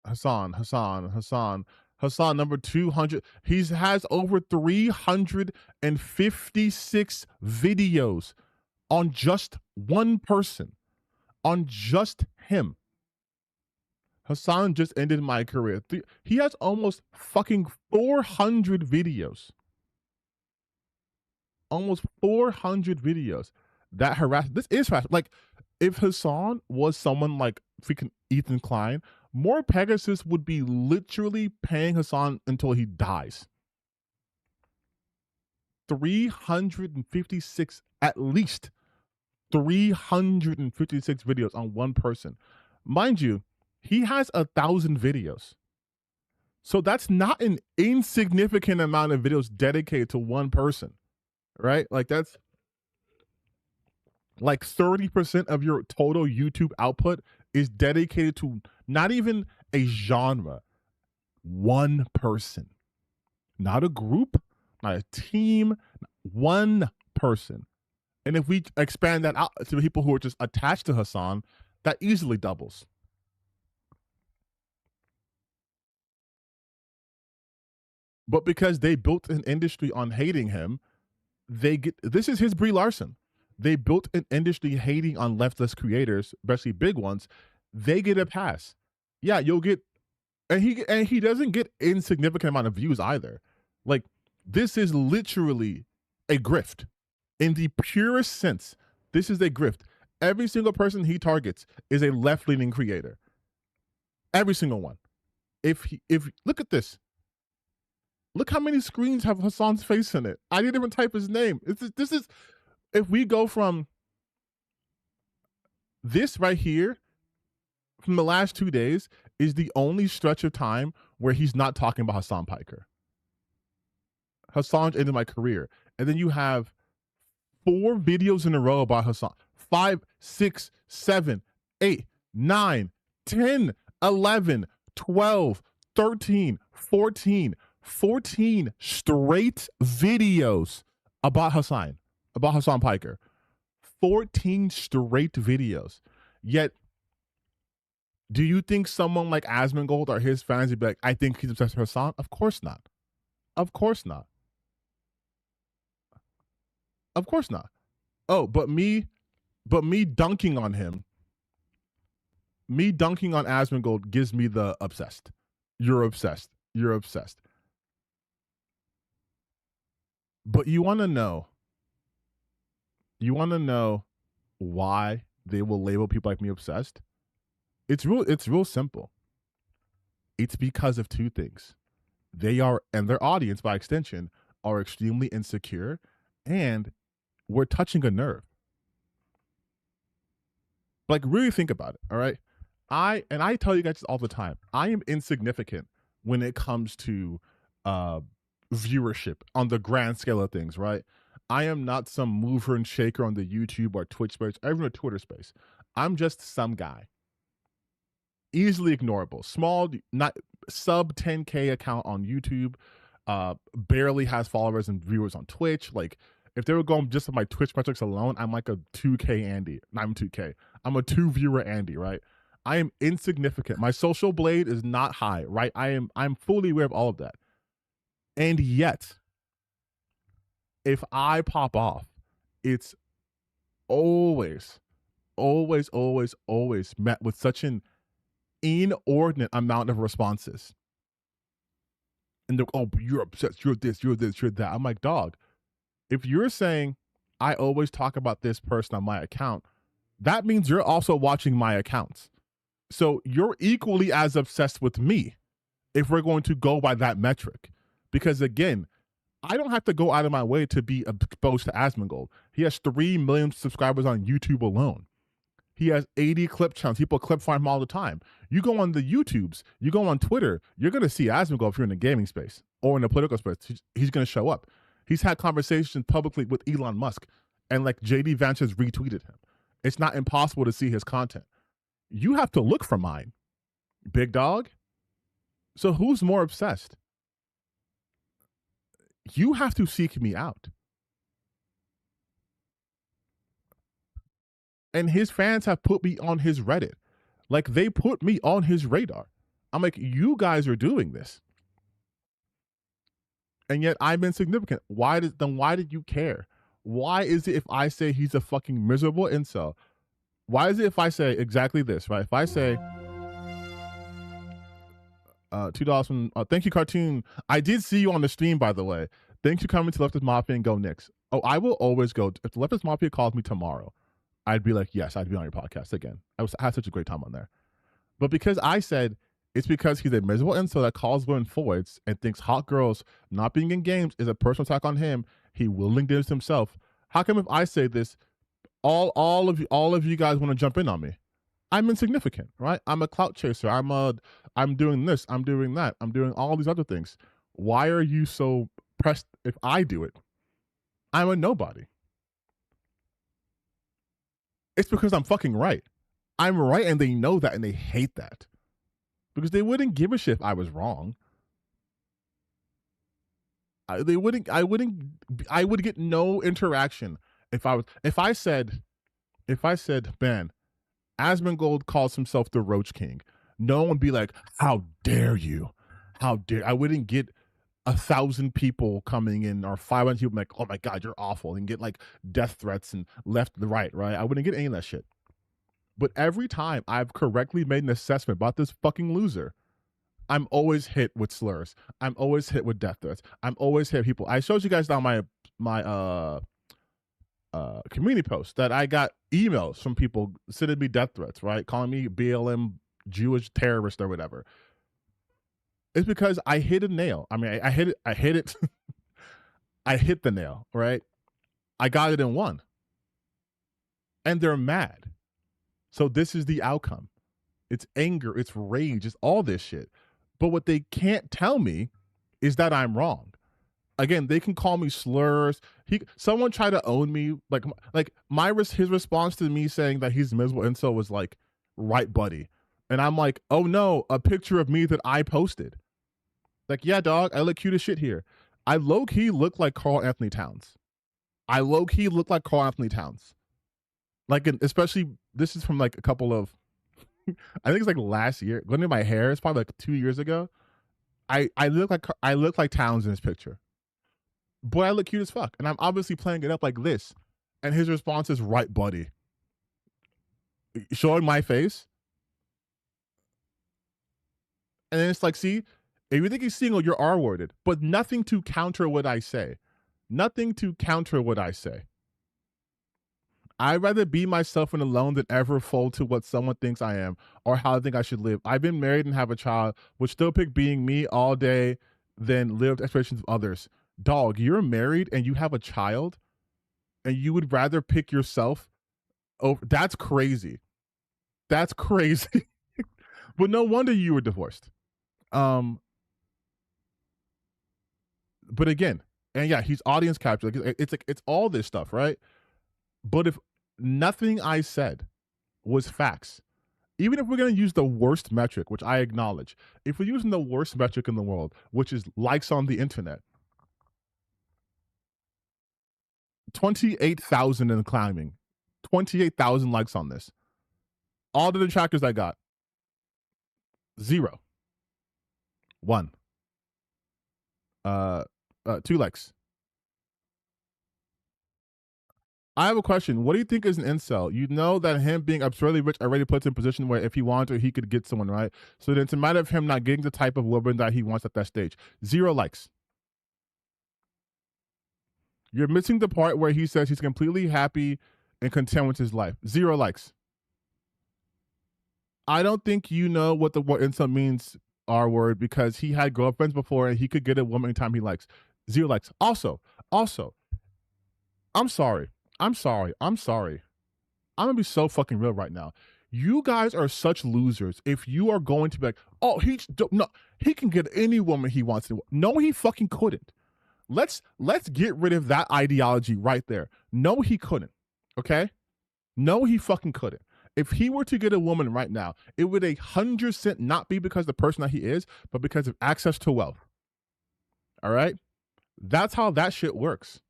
Speaker 1: Hassan number 200. He has over 356 videos on just one person, on just him. Hassan just ended my career. He has almost fucking 400 videos. Almost 400 videos that harass. This is harassment. Like, if Hassan was someone like freaking Ethan Klein, More Pegasus would be literally paying Hassan until he dies. 356, at least 356 videos on one person. Mind you, he has 1,000 videos. So that's not an insignificant amount of videos dedicated to one person, right? Like, that's like 30% of your total YouTube output is dedicated to not even a genre, one person, not a group, not a team, one person. And if we expand that out to people who are just attached to Hassan, that easily doubles. But because they built an industry on hating him, this is his Brie Larson. They built an industry hating on leftist creators, especially big ones. They get a pass. Yeah, you'll get, and he doesn't get insignificant amount of views either. Like, this is literally a grift. In the purest sense, this is a grift. Every single person he targets is a left-leaning creator. Every single one. If look at this. Look how many screens have Hassan's face in it. I didn't even type his name. This is, if we go from this right here, from the last 2 days, is the only stretch of time where he's not talking about Hassan Piker. Hassan's ended my career. And then you have 4 videos in a row about Hassan. 5, 6, 7, 8, 9, 10, 11, 12, 13, 14 straight videos about Hassan Piker. 14 straight videos. Yet, do you think someone like Asmongold or his fans would be like, I think he's obsessed with Hassan? Of course not. Of course not. Of course not. Oh, but me dunking on him, me dunking on Asmongold gives me the obsessed. You're obsessed. You're obsessed. But you want to know why they will label people like me obsessed? It's real simple. It's because of 2 things. They are, and their audience by extension, are extremely insecure, and we're touching a nerve. Like, really think about it, all right? I tell you guys this all the time. I am insignificant when it comes to viewership on the grand scale of things, right? I am not some mover and shaker on the YouTube or Twitch space, or even a Twitter space. I'm just some guy. Easily ignorable. Small, not sub 10K account on YouTube. Barely has followers and viewers on Twitch. Like, if they were going just on my Twitch metrics alone, I'm like a 2K Andy. Not even 2K. I'm a 2 viewer Andy, right? I am insignificant. My social blade is not high, right? I'm fully aware of all of that. And yet, if I pop off, it's always met with such an inordinate amount of responses. And they're, oh, you're obsessed, you're this, you're that. I'm like, dog, if you're saying I always talk about this person on my account, that means you're also watching my accounts. So you're equally as obsessed with me if we're going to go by that metric. Because again, I don't have to go out of my way to be exposed to Asmongold. He has 3 million subscribers on YouTube alone. He has 80 clip channels. People clip farm him all the time. You go on the YouTubes, you go on Twitter, you're going to see Asmongold if you're in the gaming space or in the political space. He's going to show up. He's had conversations publicly with Elon Musk, and like JD Vance has retweeted him. It's not impossible to see his content. You have to look for mine, big dog. So who's more obsessed? You have to seek me out. And his fans have put me on his Reddit. Like, they put me on his radar. I'm like, you guys are doing this. And yet I'm insignificant. Why did you care? Why is it if I say he's a fucking miserable incel? Why is it if I say exactly this, right? If I say $2 from thank you, Cartoon. I did see you on the stream, by the way. Thanks for coming to Leftist Mafia and go Knicks. Oh, I will always go. If the Leftist Mafia calls me tomorrow, I'd be like, yes, I'd be on your podcast again. I had such a great time on there. But because I said it's because he's a miserable incel that calls women forwards and thinks hot girls not being in games is a personal attack on him, he will link this himself. How come if I say this, all of you guys want to jump in on me? I'm insignificant, right? I'm a clout chaser. I'm doing this. I'm doing that. I'm doing all these other things. Why are you so pressed if I do it? I'm a nobody. It's because I'm fucking right. I'm right, and they know that, and they hate that. Because they wouldn't give a shit if I was wrong. I would get no interaction if I said, man, Asmongold calls himself the Roach King. No one would be like, how dare you? How dare I wouldn't get 1,000 people coming in or 500 people like, oh my God, you're awful, and get like death threats and left to the right? I wouldn't get any of that shit. But every time I've correctly made an assessment about this fucking loser, I'm always hit with slurs. I'm always hit with death threats. I'm always hit people. I showed you guys down my community post that I got emails from people sending me death threats, right? Calling me BLM Jewish terrorist or whatever. It's because I hit a nail. I mean, I hit it. I hit the nail, right? I got it in one. And they're mad. So this is the outcome. It's anger, it's rage, it's all this shit. But what they can't tell me is that I'm wrong. Again, they can call me slurs. Someone tried to own me. His response to me saying that he's miserable incel was like, right, buddy. And I'm like, oh no, a picture of me that I posted. Like, yeah, dog, I look cute as shit here. I low-key look like Karl Anthony Towns. Like, especially, this is from like a couple of, I think it's like last year. Going to my hair, it's probably like 2 years ago. I look like Towns in this picture. Boy, I look cute as fuck. And I'm obviously playing it up like this. And his response is, right, buddy. Showing my face. And then it's like, see, if you think he's single, you're R-worded. But nothing to counter what I say. I'd rather be myself and alone than ever fold to what someone thinks I am or how I think I should live. I've been married and have a child, would still pick being me all day than lived expectations of others. Dog, you're married and you have a child and you would rather pick yourself over. That's crazy. But no wonder you were divorced. But again, and yeah, he's audience capture. It's all this stuff, right? But if nothing I said was facts, even if we're going to use the worst metric, which I acknowledge, if we're using the worst metric in the world, which is likes on the internet, 28,000 and climbing, 28,000 likes on this. All the detractors I got, 0, 1, 2 likes. I have a question. What do you think is an incel? You know that him being absurdly rich already puts him in a position where if he wanted to, he could get someone, right? So then it's a matter of him not getting the type of woman that he wants at that stage. 0 likes. You're missing the part where he says he's completely happy and content with his life. 0 likes. I don't think you know what the word incel means, R-word, because he had girlfriends before and he could get a woman anytime he likes. 0 likes. Also, I'm sorry. I'm gonna be so fucking real right now. You guys are such losers if you are going to be like, oh, he can get any woman he wants to. No, he fucking couldn't. Let's get rid of that ideology right there. No, he couldn't. Okay? No, he fucking couldn't. If he were to get a woman right now, it would 100% not be because of the person that he is, but because of access to wealth. All right? That's how that shit works.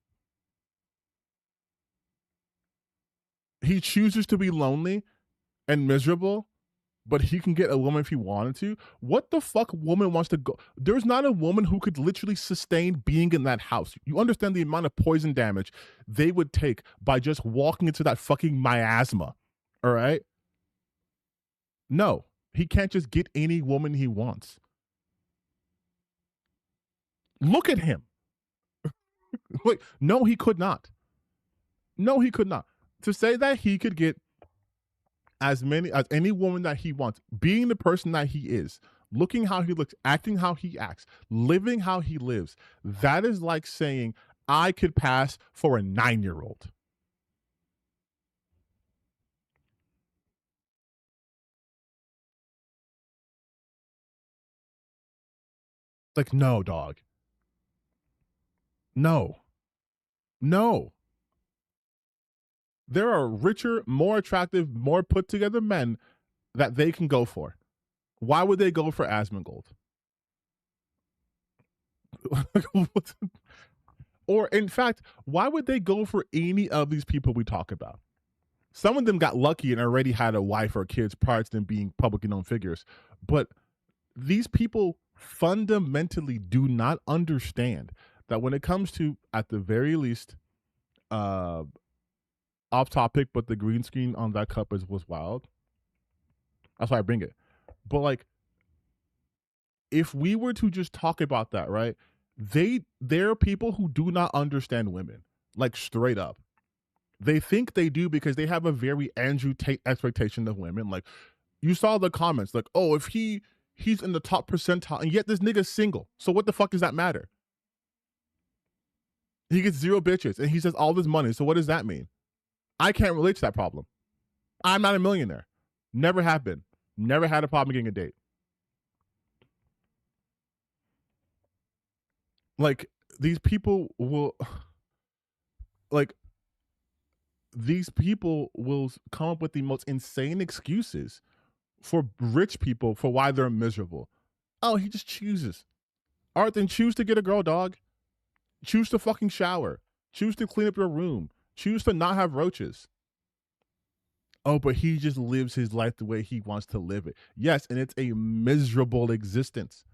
Speaker 1: He chooses to be lonely and miserable, but he can get a woman if he wanted to. What the fuck woman wants to go? There's not a woman who could literally sustain being in that house. You understand the amount of poison damage they would take by just walking into that fucking miasma, all right? No, he can't just get any woman he wants. Look at him. Like, no, he could not. No, he could not. To say that he could get as any woman that he wants, being the person that he is, looking how he looks, acting how he acts, living how he lives, that is like saying I could pass for a 9-year-old. Like, no, dog. No. There are richer, more attractive, more put together men that they can go for. Why would they go for Asmongold? Or, in fact, why would they go for any of these people we talk about? Some of them got lucky and already had a wife or kids prior to them being publicly known figures. But these people fundamentally do not understand that when it comes to, at the very least, off topic, but the green screen on that cup was wild. That's why I bring it. But like, if we were to just talk about that, right? There are people who do not understand women, like straight up. They think they do because they have a very Andrew Tate expectation of women. Like, you saw the comments, like, oh, if he's in the top percentile, and yet this nigga's single. So what the fuck does that matter? He gets 0 bitches, and he says all this money. So what does that mean? I can't relate to that problem. I'm not a millionaire. Never have been. Never had a problem getting a date. Like, these people will come up with the most insane excuses for rich people for why they're miserable. Oh, he just chooses. All right, then choose to get a girl, dog. Choose to fucking shower. Choose to clean up your room. Choose to not have roaches. Oh, but he just lives his life the way he wants to live it. Yes, and it's a miserable existence.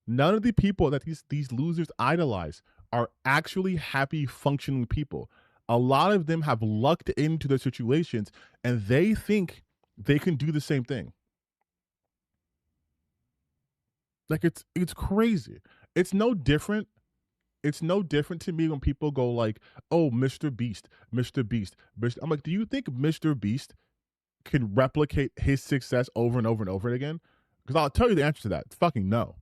Speaker 1: None of the people that these losers idolize are actually happy, functioning people. A lot of them have lucked into their situations, and they think they can do the same thing. Like, it's crazy. It's no different. It's no different to me when people go like, oh, Mr. Beast. I'm like, do you think Mr. Beast can replicate his success over and over and over again? Because I'll tell you the answer to that. It's fucking no.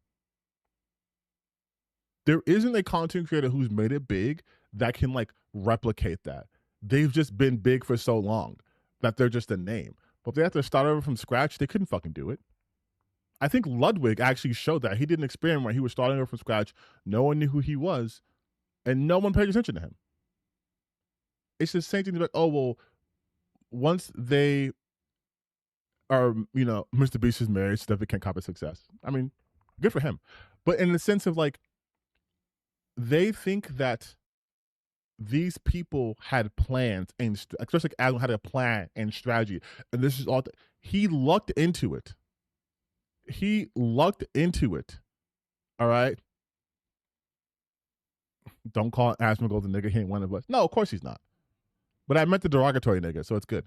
Speaker 1: There isn't a content creator who's made it big that can like replicate that. They've just been big for so long that they're just a name. But if they have to start over from scratch, they couldn't fucking do it. I think Ludwig actually showed that. He did an experiment where he was starting over from scratch. No one knew who he was, and no one paid attention to him. It's the same thing. Like, oh, well, once they are, Mr. Beast is married, so they can't copy success. I mean, good for him. But in the sense of like, they think that these people had plans, and especially like Adam had a plan and strategy, and this is all. He lucked into it. All right. Don't call Asmongold the nigga. He ain't one of us. No, of course he's not. But I meant the derogatory nigga, so it's good.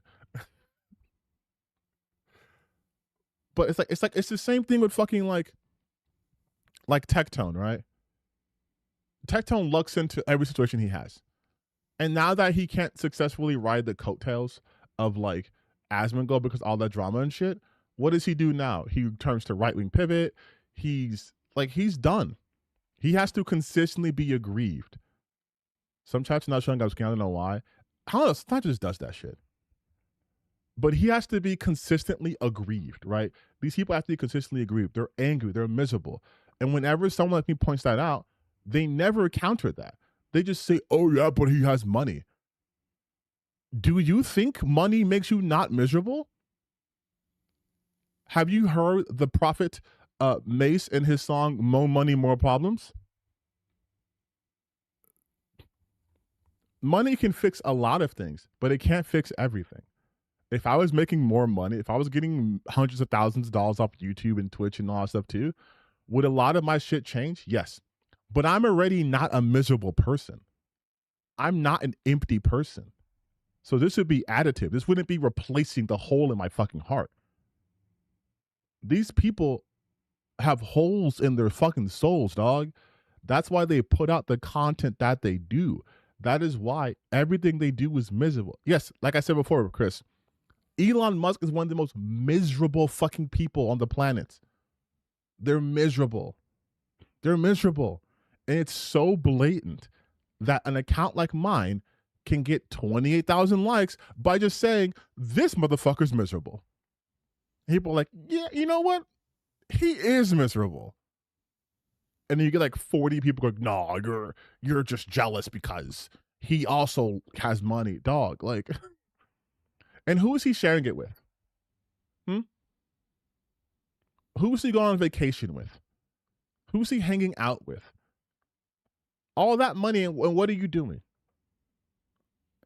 Speaker 1: But it's the same thing with fucking like Tectone, right? Tectone lucks into every situation he has. And now that he can't successfully ride the coattails of like Asmongold because all that drama and shit, what does he do now? He turns to right-wing pivot. He's done. He has to consistently be aggrieved. Some chats not showing up. I don't know why. I don't know. Sometimes just does that shit. But he has to be consistently aggrieved, right? These people have to be consistently aggrieved. They're angry. They're miserable. And whenever someone like me points that out, they never counter that. They just say, oh, yeah, but he has money. Do you think money makes you not miserable? Have you heard the prophet Mace in his song More Money, More Problems? money can fix a lot of things, but it can't fix everything. If I was making more money, if I was getting hundreds of thousands of dollars off YouTube and Twitch and all that stuff too, would a lot of my shit change? Yes. But I'm already not a miserable person. I'm not an empty person. So this would be additive. This wouldn't be replacing the hole in my fucking heart. These people have holes in their fucking souls, dog. That's why they put out the content that they do. That is why everything they do is miserable. Yes, like I said before, Chris, Elon Musk is one of the most miserable fucking people on the planet. They're miserable. They're miserable. And it's so blatant that an account like mine can get 28,000 likes by just saying, this motherfucker's miserable. People are like, yeah, you know what? He is miserable. And then you get like 40 people going, no, you're just jealous because he also has money. Dog, like, and who is he sharing it with? Who is he going on vacation with? Who's he hanging out with? All that money, and what are you doing?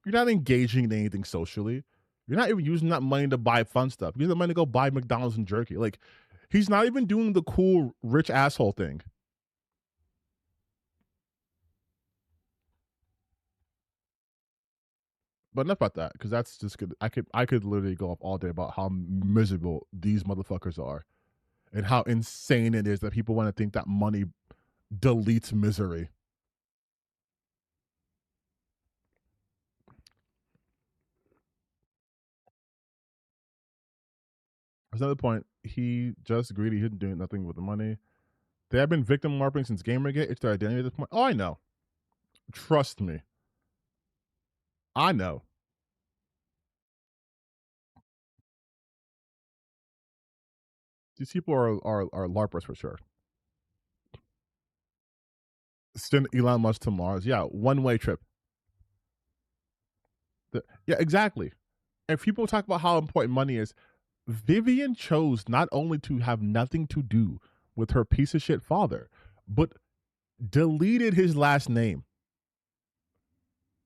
Speaker 1: You're not engaging in anything socially. You're not even using that money to buy fun stuff. You're using the money to go buy McDonald's and jerky. Like, he's not even doing the cool rich asshole thing. But enough about that, because that's just good. I could literally go off all day about how miserable these motherfuckers are, and how insane it is that people want to think that money deletes misery. There's another point. He just greedy. He didn't do nothing with the money. They have been victim LARPing since Gamergate. It's their identity at this point. Oh, I know. Trust me. I know. These people are LARPers for sure. Send Elon Musk to Mars. Yeah, one-way trip. Yeah, exactly. And people talk about how important money is. Vivian chose not only to have nothing to do with her piece of shit father, but deleted his last name.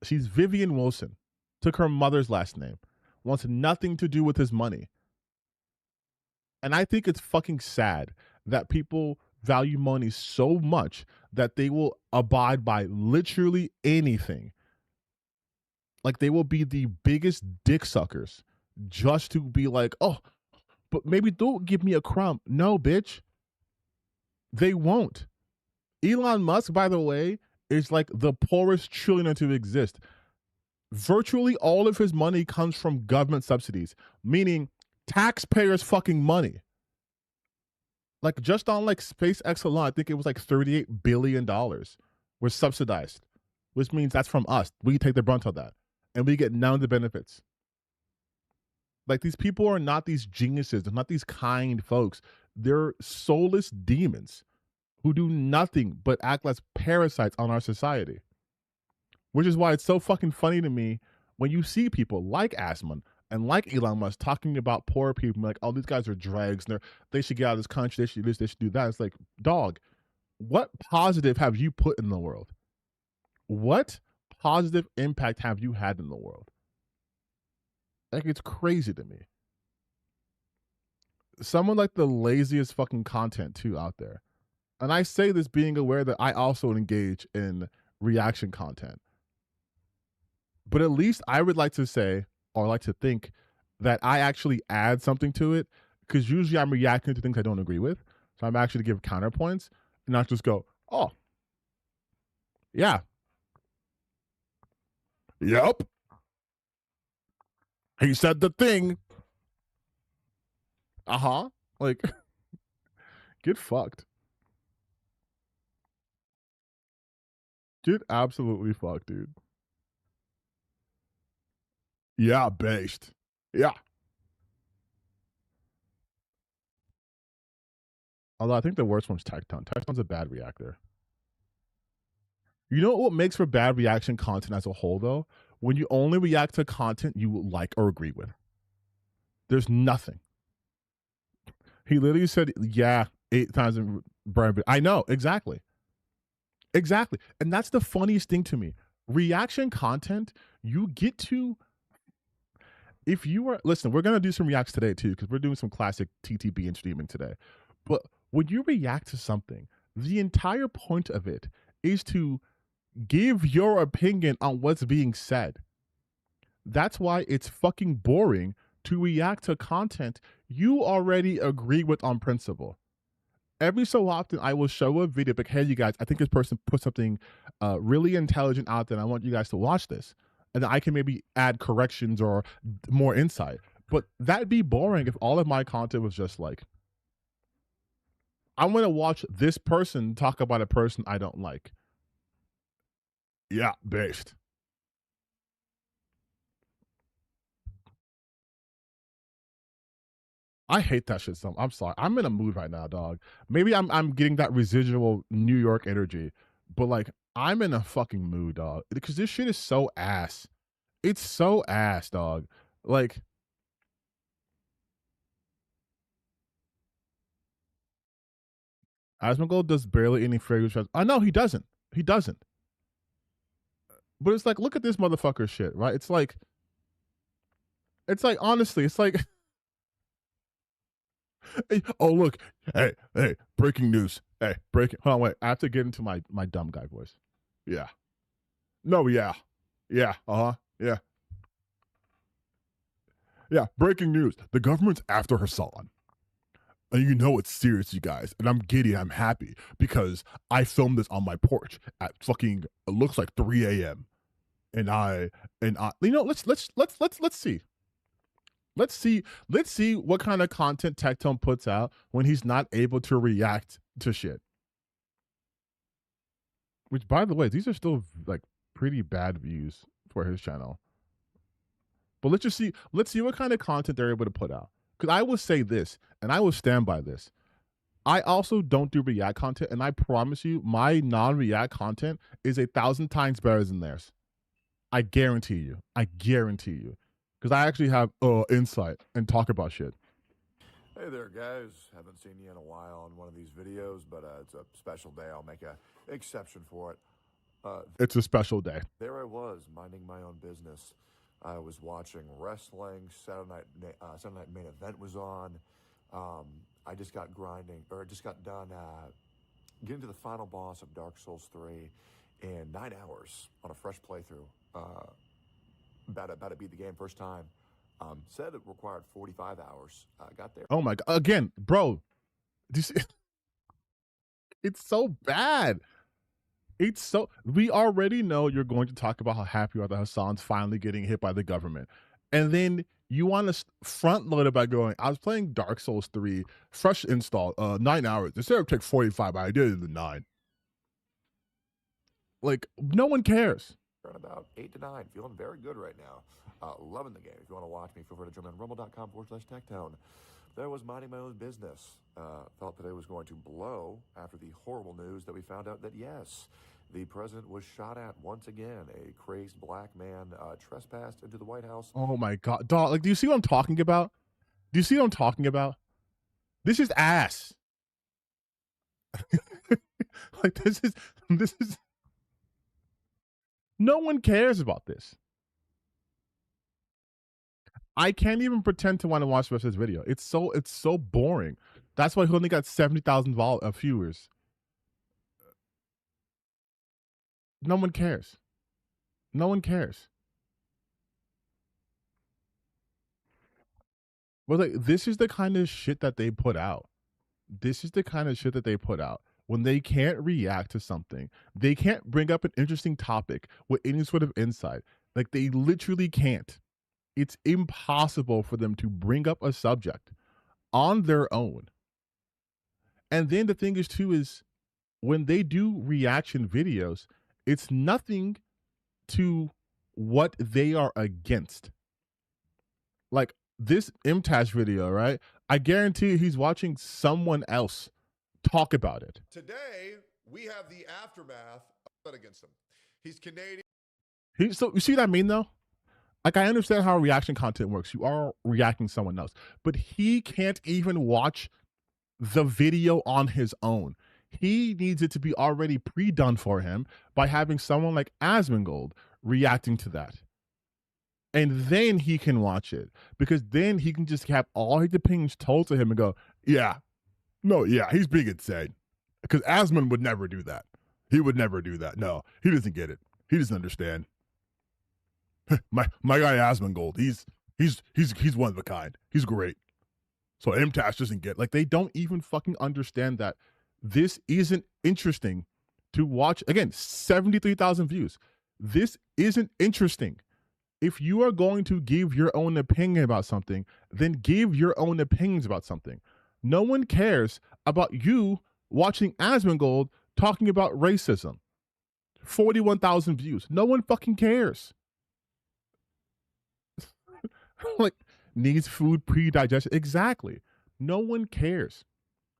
Speaker 1: She's Vivian Wilson. Took her mother's last name. Wants nothing to do with his money. And I think it's fucking sad that people value money so much that they will abide by literally anything. Like, they will be the biggest dick suckers just to be like, oh, but maybe don't give me a crumb. No, bitch. They won't. Elon Musk, by the way, is like the poorest trillionaire to exist. Virtually all of his money comes from government subsidies, meaning taxpayers' fucking money. Like, just on like SpaceX alone, I think it was like $38 billion was subsidized, which means that's from us. We take the brunt of that, and we get none of the benefits. Like, these people are not these geniuses. They're not these kind folks. They're soulless demons who do nothing but act like parasites on our society. Which is why it's so fucking funny to me when you see people like Asmon and like Elon Musk talking about poor people, like, oh, these guys are dregs, and they should get out of this country, they should do this, they should do that. It's like, dog, what positive have you put in the world? What positive impact have you had in the world? Like, it's crazy to me. Someone like the laziest fucking content too out there. And I say this being aware that I also engage in reaction content. But at least I would like to say, or like to think, that I actually add something to it, because usually I'm reacting to things I don't agree with. So I'm actually to give counterpoints and not just go, oh, yeah. Yep. He said the thing. Uh-huh. Like, get fucked. Get absolutely fucked, dude. Yeah, based. Yeah. Although I think the worst one's Tecton. Tecton's a bad reactor. You know what makes for bad reaction content as a whole, though? When you only react to content you like or agree with. There's nothing. He literally said, yeah, 8 times in Brian. I know, exactly. Exactly. And that's the funniest thing to me. reaction content, you get to, if you are, listen, we're going to do some reacts today too, because we're doing some classic TTB and streaming today. But when you react to something, the entire point of it is to give your opinion on what's being said. That's why it's fucking boring to react to content you already agree with on principle. Every so often, I will show a video, like, hey, you guys, I think this person put something really intelligent out there, and I want you guys to watch this. And then I can maybe add corrections or more insight. But that'd be boring if all of my content was just like, I'm going to watch this person talk about a person I don't like. Yeah, based. I hate that shit so. I'm sorry. I'm in a mood right now, dog. Maybe I'm getting that residual New York energy, but like I'm in a fucking mood, dog. Because this shit is so ass. It's so ass, dog. Like Asmongold does barely any fragrance. I know he doesn't. He doesn't. But it's like, look at this motherfucker shit, right? It's like honestly, it's like oh look, hey, breaking news. Hey, breaking. Hold on, wait. I have to get into my dumb guy voice. Yeah. No, yeah. Yeah. Yeah. Yeah. Breaking news. The government's after Hassan. And you know it's serious, you guys. And I'm giddy. I'm happy because I filmed this on my porch at fucking, it looks like 3 a.m. And I, you know, let's see. Let's see what kind of content Tectone puts out when he's not able to react to shit. Which, by the way, these are still like pretty bad views for his channel. But let's see what kind of content they're able to put out. Because I will say this, and I will stand by this. I also don't do react content, and I promise you, my non-react content is 1,000 times better than theirs. I guarantee you. Because I actually have insight and talk about shit.
Speaker 4: Hey there, guys. Haven't seen you in a while on one of these videos, but it's a special day. I'll make an exception for it.
Speaker 1: It's a special day.
Speaker 4: There I was, minding my own business. I was watching wrestling. Saturday night main event was on. I just got done getting to the final boss of Dark Souls 3 in 9 hours on a fresh playthrough. About to beat the game first time. Said it required 45 hours. Got there.
Speaker 1: Oh my god! Again, bro, do you see? It's so bad. It's so. We already know you're going to talk about how happy you are that Hassan's finally getting hit by the government, and then you want to front load it by going, "I was playing Dark Souls 3, fresh install, 9 hours. It said it took 45, but I did it in the 9." Like, no one cares.
Speaker 4: About 8 to 9, feeling very good right now. Loving the game. If you want to watch me, feel free to join me on rumble.com/Tectone. There was minding my own business. Thought today was going to blow after the horrible news that we found out that, yes, the president was shot at once again. A crazed black man trespassed into the White House.
Speaker 1: Oh my god, dog! Like, do you see what I'm talking about? This is ass. Like, this is. No one cares about this. I can't even pretend to want to watch the rest of this video. It's so boring. That's why he only got 70,000 viewers. No one cares. No one cares. But like, this is the kind of shit that they put out. When they can't react to something, they can't bring up an interesting topic with any sort of insight. Like, they literally can't. It's impossible for them to bring up a subject on their own. And then the thing is too is when they do reaction videos, it's nothing to what they are against. Like this MTash video, right? I guarantee he's watching someone else talk about it.
Speaker 4: Today, we have the aftermath of against him. He's Canadian.
Speaker 1: So you see what I mean though? Like, I understand how reaction content works. You are reacting to someone else, but he can't even watch the video on his own. He needs it to be already pre-done for him by having someone like Asmongold reacting to that. And then he can watch it, because then he can just have all his opinions told to him and go, yeah, no, yeah, he's being insane. Because Asmon would never do that. He would never do that. No, he doesn't get it. He doesn't understand. my guy Asmongold, he's one of a kind. He's great. So MTash doesn't get, like, they don't even fucking understand that this isn't interesting to watch. Again, 73,000 views. This isn't interesting. If you are going to give your own opinion about something, then give your own opinions about something. No one cares about you watching Asmongold talking about racism. 41,000 views. No one fucking cares. Like, needs food pre-digestion. Exactly. No one cares.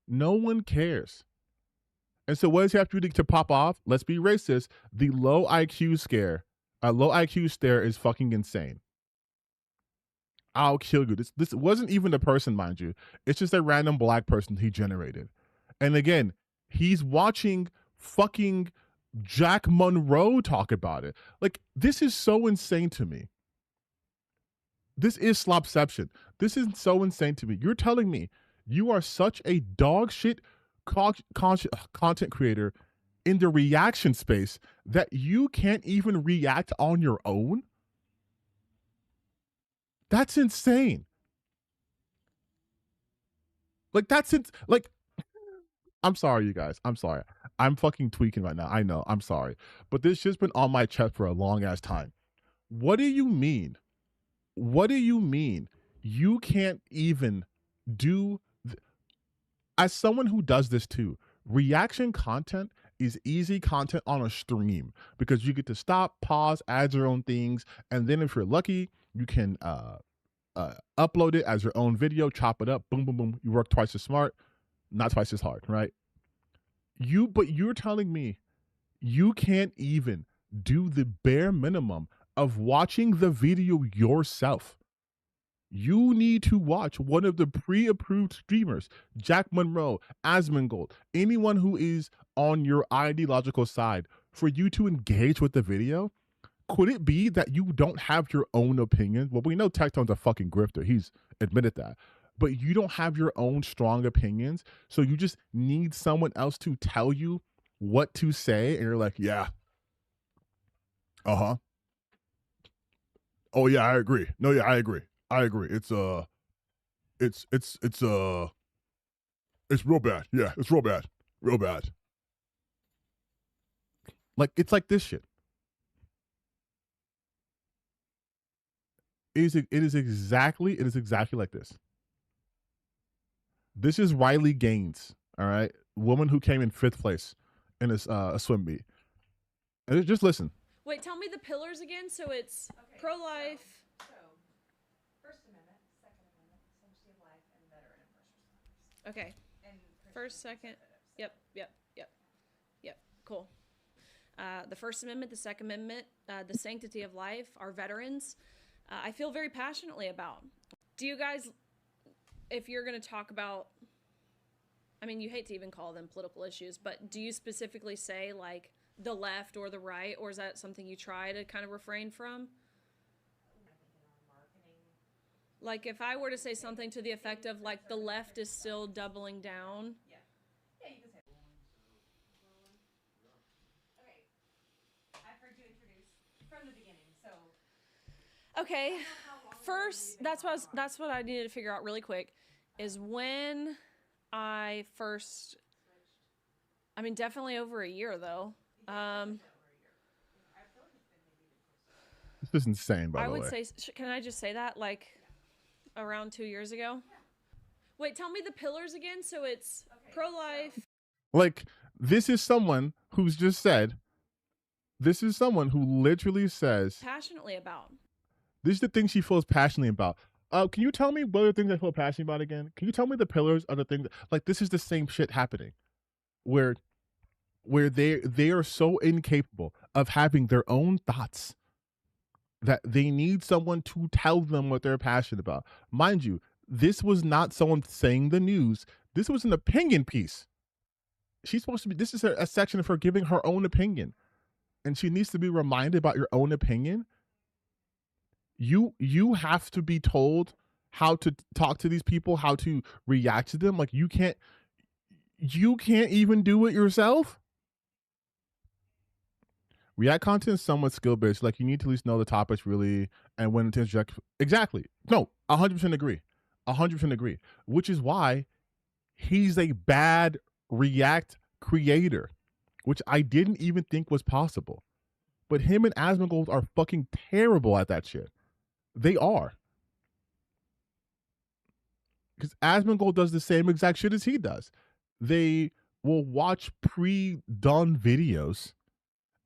Speaker 1: No one cares. And so what does he have to do to pop off? Let's be racist. The low IQ scare. A low IQ stare is fucking insane. I'll kill you. This wasn't even a person, mind you. It's just a random black person he generated. And again, he's watching fucking Jack Monroe talk about it. Like, this is so insane to me. This is slopception. This is so insane to me. You're telling me you are such a dog shit content creator in the reaction space that you can't even react on your own? That's insane. Like, that's it. Like, I'm sorry, you guys. I'm sorry. I'm fucking tweaking right now. I know. I'm sorry. But this shit's been on my chest for a long ass time. What do you mean? What do you mean you can't even do as someone who does this too? Reaction content is easy content on a stream because you get to stop, pause, add your own things, and then if you're lucky, you can upload it as your own video, chop it up, boom, boom, boom. You work twice as smart, not twice as hard, right? But you're telling me you can't even do the bare minimum of watching the video yourself. You need to watch one of the pre-approved streamers, Jack Monroe, Asmongold, anyone who is on your ideological side for you to engage with the video. Could it be that you don't have your own opinion? Well, we know Tectone's a fucking grifter. He's admitted that. But you don't have your own strong opinions, so you just need someone else to tell you what to say, and you're like, yeah. Uh-huh. Oh yeah, I agree. No, yeah, I agree. I agree. It's real bad. Yeah, it's real bad. Real bad. Like, it's like this shit. It is exactly like this. This is Riley Gaines, all right? Woman who came in 5th place in a swim meet. And just listen.
Speaker 5: Wait, tell me the pillars again. So it's pro-life.
Speaker 6: First Amendment, Second Amendment, sanctity of life, and veteran and first responders.
Speaker 5: Okay.
Speaker 6: And
Speaker 5: First, second. Yep. Cool. The First Amendment, the Second Amendment, the sanctity of life, our veterans, I feel very passionately about. Do you guys, if you're going to talk about, I mean, you hate to even call them political issues, but do you specifically say like the left or the right, or is that something you try to kind of refrain from? Like, if I were to say something to the effect of, like, the left is still doubling down.
Speaker 6: Yeah, you can say that. Okay. I've heard you introduce from the beginning, so.
Speaker 5: Okay. First, that's what I needed to figure out really quick, is when I first, I mean, definitely over a year, though.
Speaker 1: This is insane, by the way.
Speaker 5: I would say, can I just say that? Like, around 2 years ago? Yeah. Wait, tell me the pillars again. So it's pro-life.
Speaker 1: Like, this is someone who's just said, this is someone who literally says,
Speaker 5: passionately about.
Speaker 1: This is the thing she feels passionately about. Can you tell me what are the things I feel passionate about again? Can you tell me the pillars of the things? Like, this is the same shit happening where they are so incapable of having their own thoughts that they need someone to tell them what they're passionate about. Mind you, this was not someone saying the news. This was an opinion piece. She's supposed to be. This is a section of her giving her own opinion, and she needs to be reminded about your own opinion. You have to be told how to talk to these people, how to react to them. Like you can't even do it yourself. React content is somewhat skill based. Like you need to at least know the topics really and when to interject. Exactly. No, 100% agree. 100% agree. Which is why he's a bad React creator, which I didn't even think was possible. But him and Asmongold are fucking terrible at that shit. They are. Because Asmongold does the same exact shit as he does. They will watch pre-done videos,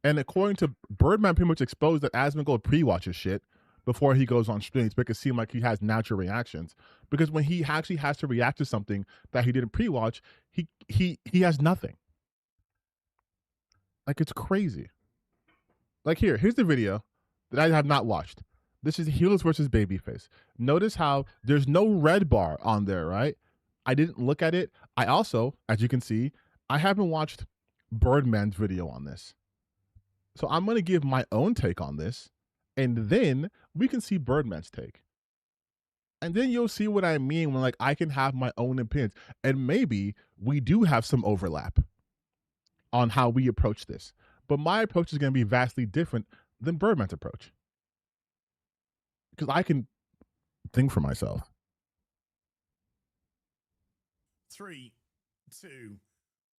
Speaker 1: and according to Birdman, pretty much exposed that Asmongold pre-watches shit before he goes on stream to make it seem like he has natural reactions. Because when he actually has to react to something that he didn't pre-watch, he has nothing. Like, it's crazy. Like, here's the video that I have not watched. This is Heelers versus Babyface. Notice how there's no red bar on there, right? I didn't look at it. I also, as you can see, I haven't watched Birdman's video on this. So I'm going to give my own take on this, and then we can see Birdman's take. And then you'll see what I mean when, like, I can have my own opinions. And maybe we do have some overlap on how we approach this. But my approach is going to be vastly different than Birdman's approach. Because I can think for myself.
Speaker 7: 3, 2,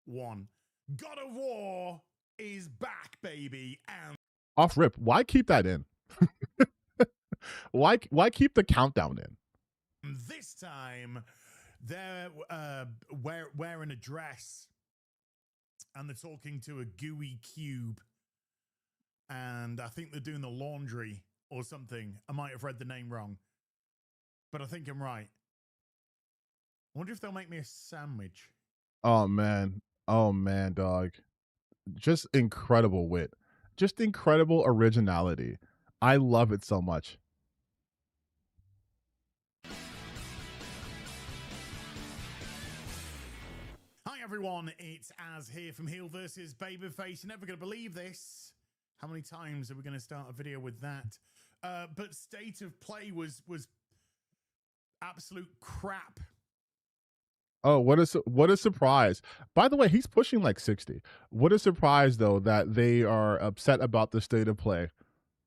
Speaker 7: 1. God of War is back, baby. And
Speaker 1: Off rip, why keep that in? Why keep the countdown in?
Speaker 7: this time, they're wearing a dress, and they're talking to a gooey cube, and I think they're doing the laundry or something. I might have read the name wrong, but I think I'm right. I wonder if they'll make me a sandwich.
Speaker 1: Oh man, dog. Just incredible wit. Just incredible originality. I love it so much.
Speaker 7: Hi everyone, it's Az here from Heel vs. Babyface. You're never going to believe this. How many times are we going to start a video with that? But State of Play was absolute crap.
Speaker 1: Oh, what a surprise. By the way, he's pushing like 60. What a surprise, though, that they are upset about the State of Play.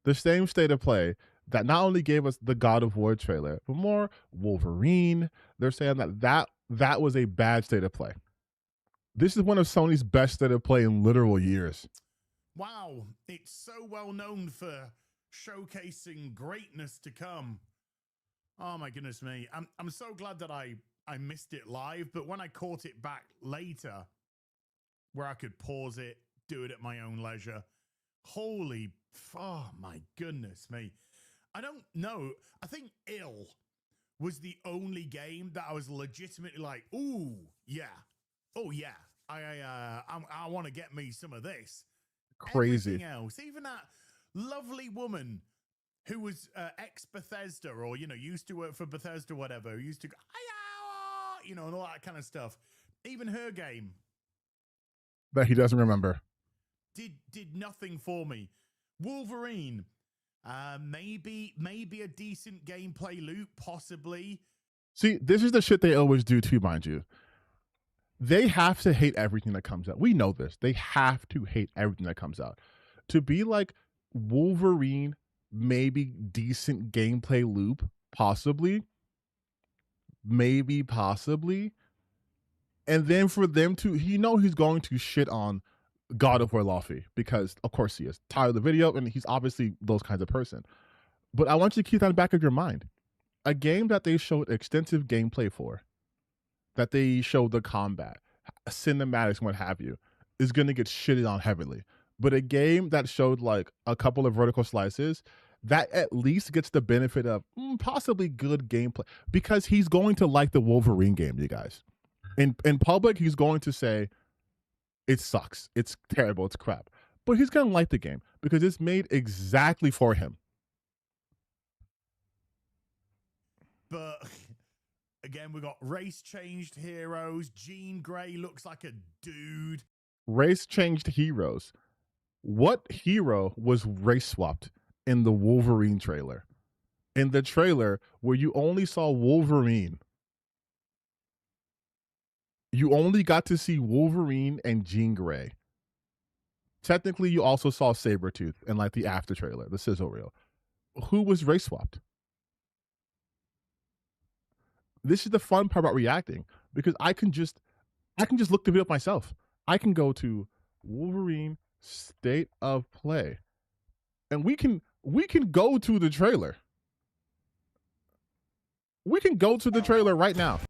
Speaker 1: The same State of Play that not only gave us the God of War trailer, but more Wolverine. They're saying that was a bad State of Play. This is one of Sony's best State of Play in literal years.
Speaker 7: Wow, it's so well known for showcasing greatness to come. Oh my goodness me. I'm so glad that I missed it live, but when I caught it back later, where I could pause it, do it at my own leisure, oh my goodness me. I don't know. I think Ill was the only game that I was legitimately like, ooh, yeah. Oh yeah. I want to get me some of this.
Speaker 1: Crazy.
Speaker 7: Everything else, even that lovely woman who was ex-Bethesda, or, used to work for Bethesda, whatever, who used to go, and all that kind of stuff. Even her game
Speaker 1: That he doesn't remember.
Speaker 7: did nothing for me. Wolverine, maybe a decent gameplay loop, possibly.
Speaker 1: See, this is the shit they always do too, mind you. They have to hate everything that comes out. We know this. They have to hate everything that comes out. To be like Wolverine, maybe decent gameplay loop, possibly. Maybe, possibly. And then for them to, he's going to shit on God of War Laufey, because of course he is. Tired of the video, and he's obviously those kinds of person. But I want you to keep that in the back of your mind. A game that they showed extensive gameplay for, that they showed the combat, cinematics, and what have you, is going to get shitted on heavily. But a game that showed like a couple of vertical slices, that at least gets the benefit of possibly good gameplay, because he's going to like the Wolverine game, you guys. In public, he's going to say, it sucks, it's terrible, it's crap. But he's going to like the game because it's made exactly for him.
Speaker 7: But Again, we got race changed heroes. Jean Grey looks like a dude.
Speaker 1: Race changed heroes. What hero was race swapped in the Wolverine trailer? In the trailer where you only saw Wolverine. You only got to see Wolverine and Jean Grey. Technically, you also saw Sabretooth in like the after trailer, the sizzle reel. Who was race swapped? This is the fun part about reacting, because I can just look the video up myself. I can go to Wolverine State of Play, and we can go to the trailer. We can go to the trailer right now.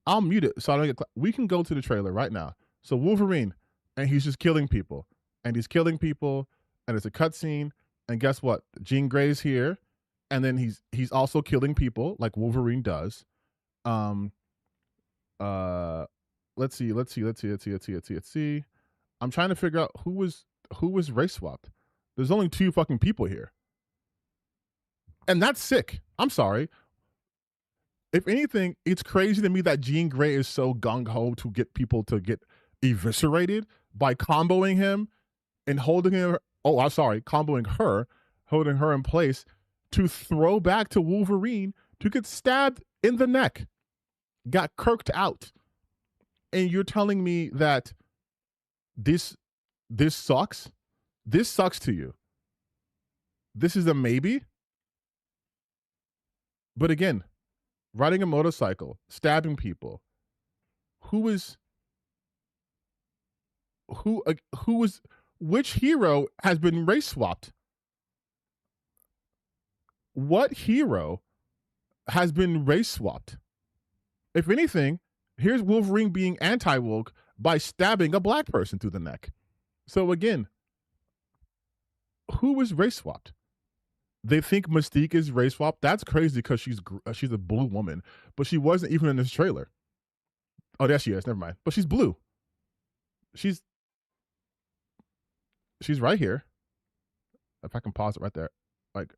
Speaker 1: I'll mute it so I don't get. We can go to the trailer right now. So Wolverine, and he's just killing people, and he's killing people, and it's a cutscene. And guess what? Jean Grey's here, and then he's also killing people like Wolverine does. Let's see. I'm trying to figure out who was race swapped. There's only 2 fucking people here, and that's sick. I'm sorry. If anything, it's crazy to me that Jean Grey is so gung-ho to get people to get eviscerated by comboing him and holding him. Oh, I'm sorry, comboing her, holding her in place to throw back to Wolverine to get stabbed in the neck, got kirked out. And you're telling me that this sucks? This sucks to you. This is a maybe? But again, riding a motorcycle, stabbing people. Which hero has been race swapped? What hero has been race swapped? If anything, here's Wolverine being anti-woke by stabbing a black person through the neck. So again, who was race swapped? They think Mystique is race swapped. That's crazy because she's a blue woman, but she wasn't even in this trailer. Oh, there she is. Never mind. But she's blue. She's right here. If I can pause it right there. Like,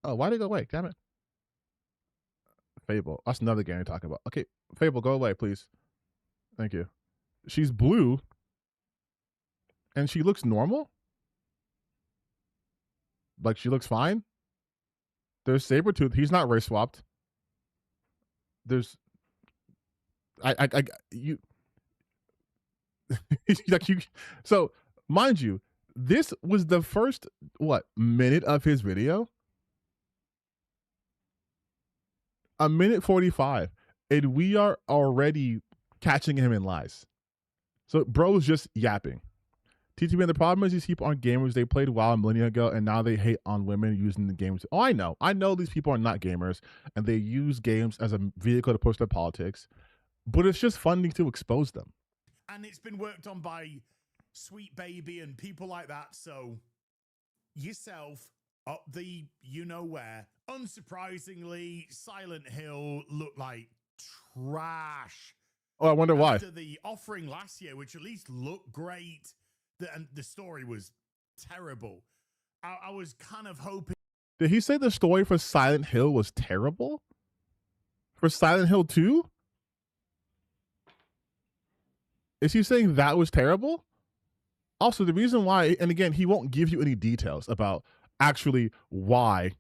Speaker 1: oh, why did it go away? Damn it. Fable. That's another game you're talking about. Okay, Fable, go away, please. Thank you. She's blue, and she looks normal. Like, she looks fine. There's Sabretooth. He's not race swapped. There's you like you. So mind you, this was the first minute of his video. A minute 45, and we are already catching him in lies. So bro's just yapping. TTB, the problem is these people aren't gamers. They played WoW a millennia ago, and now they hate on women using the games. Oh, I know these people are not gamers, and they use games as a vehicle to push their politics, but it's just funny to expose them.
Speaker 7: And it's been worked on by Sweet Baby and people like that, so yourself up the you-know-where. Unsurprisingly, Silent Hill looked like trash.
Speaker 1: Oh, I wonder why.
Speaker 7: After the offering last year, which at least looked great, and the story was terrible. I was kind of hoping.
Speaker 1: Did he say the story for Silent Hill was terrible? For Silent Hill 2? Is he saying that was terrible? Also, the reason why, and again, he won't give you any details about actually why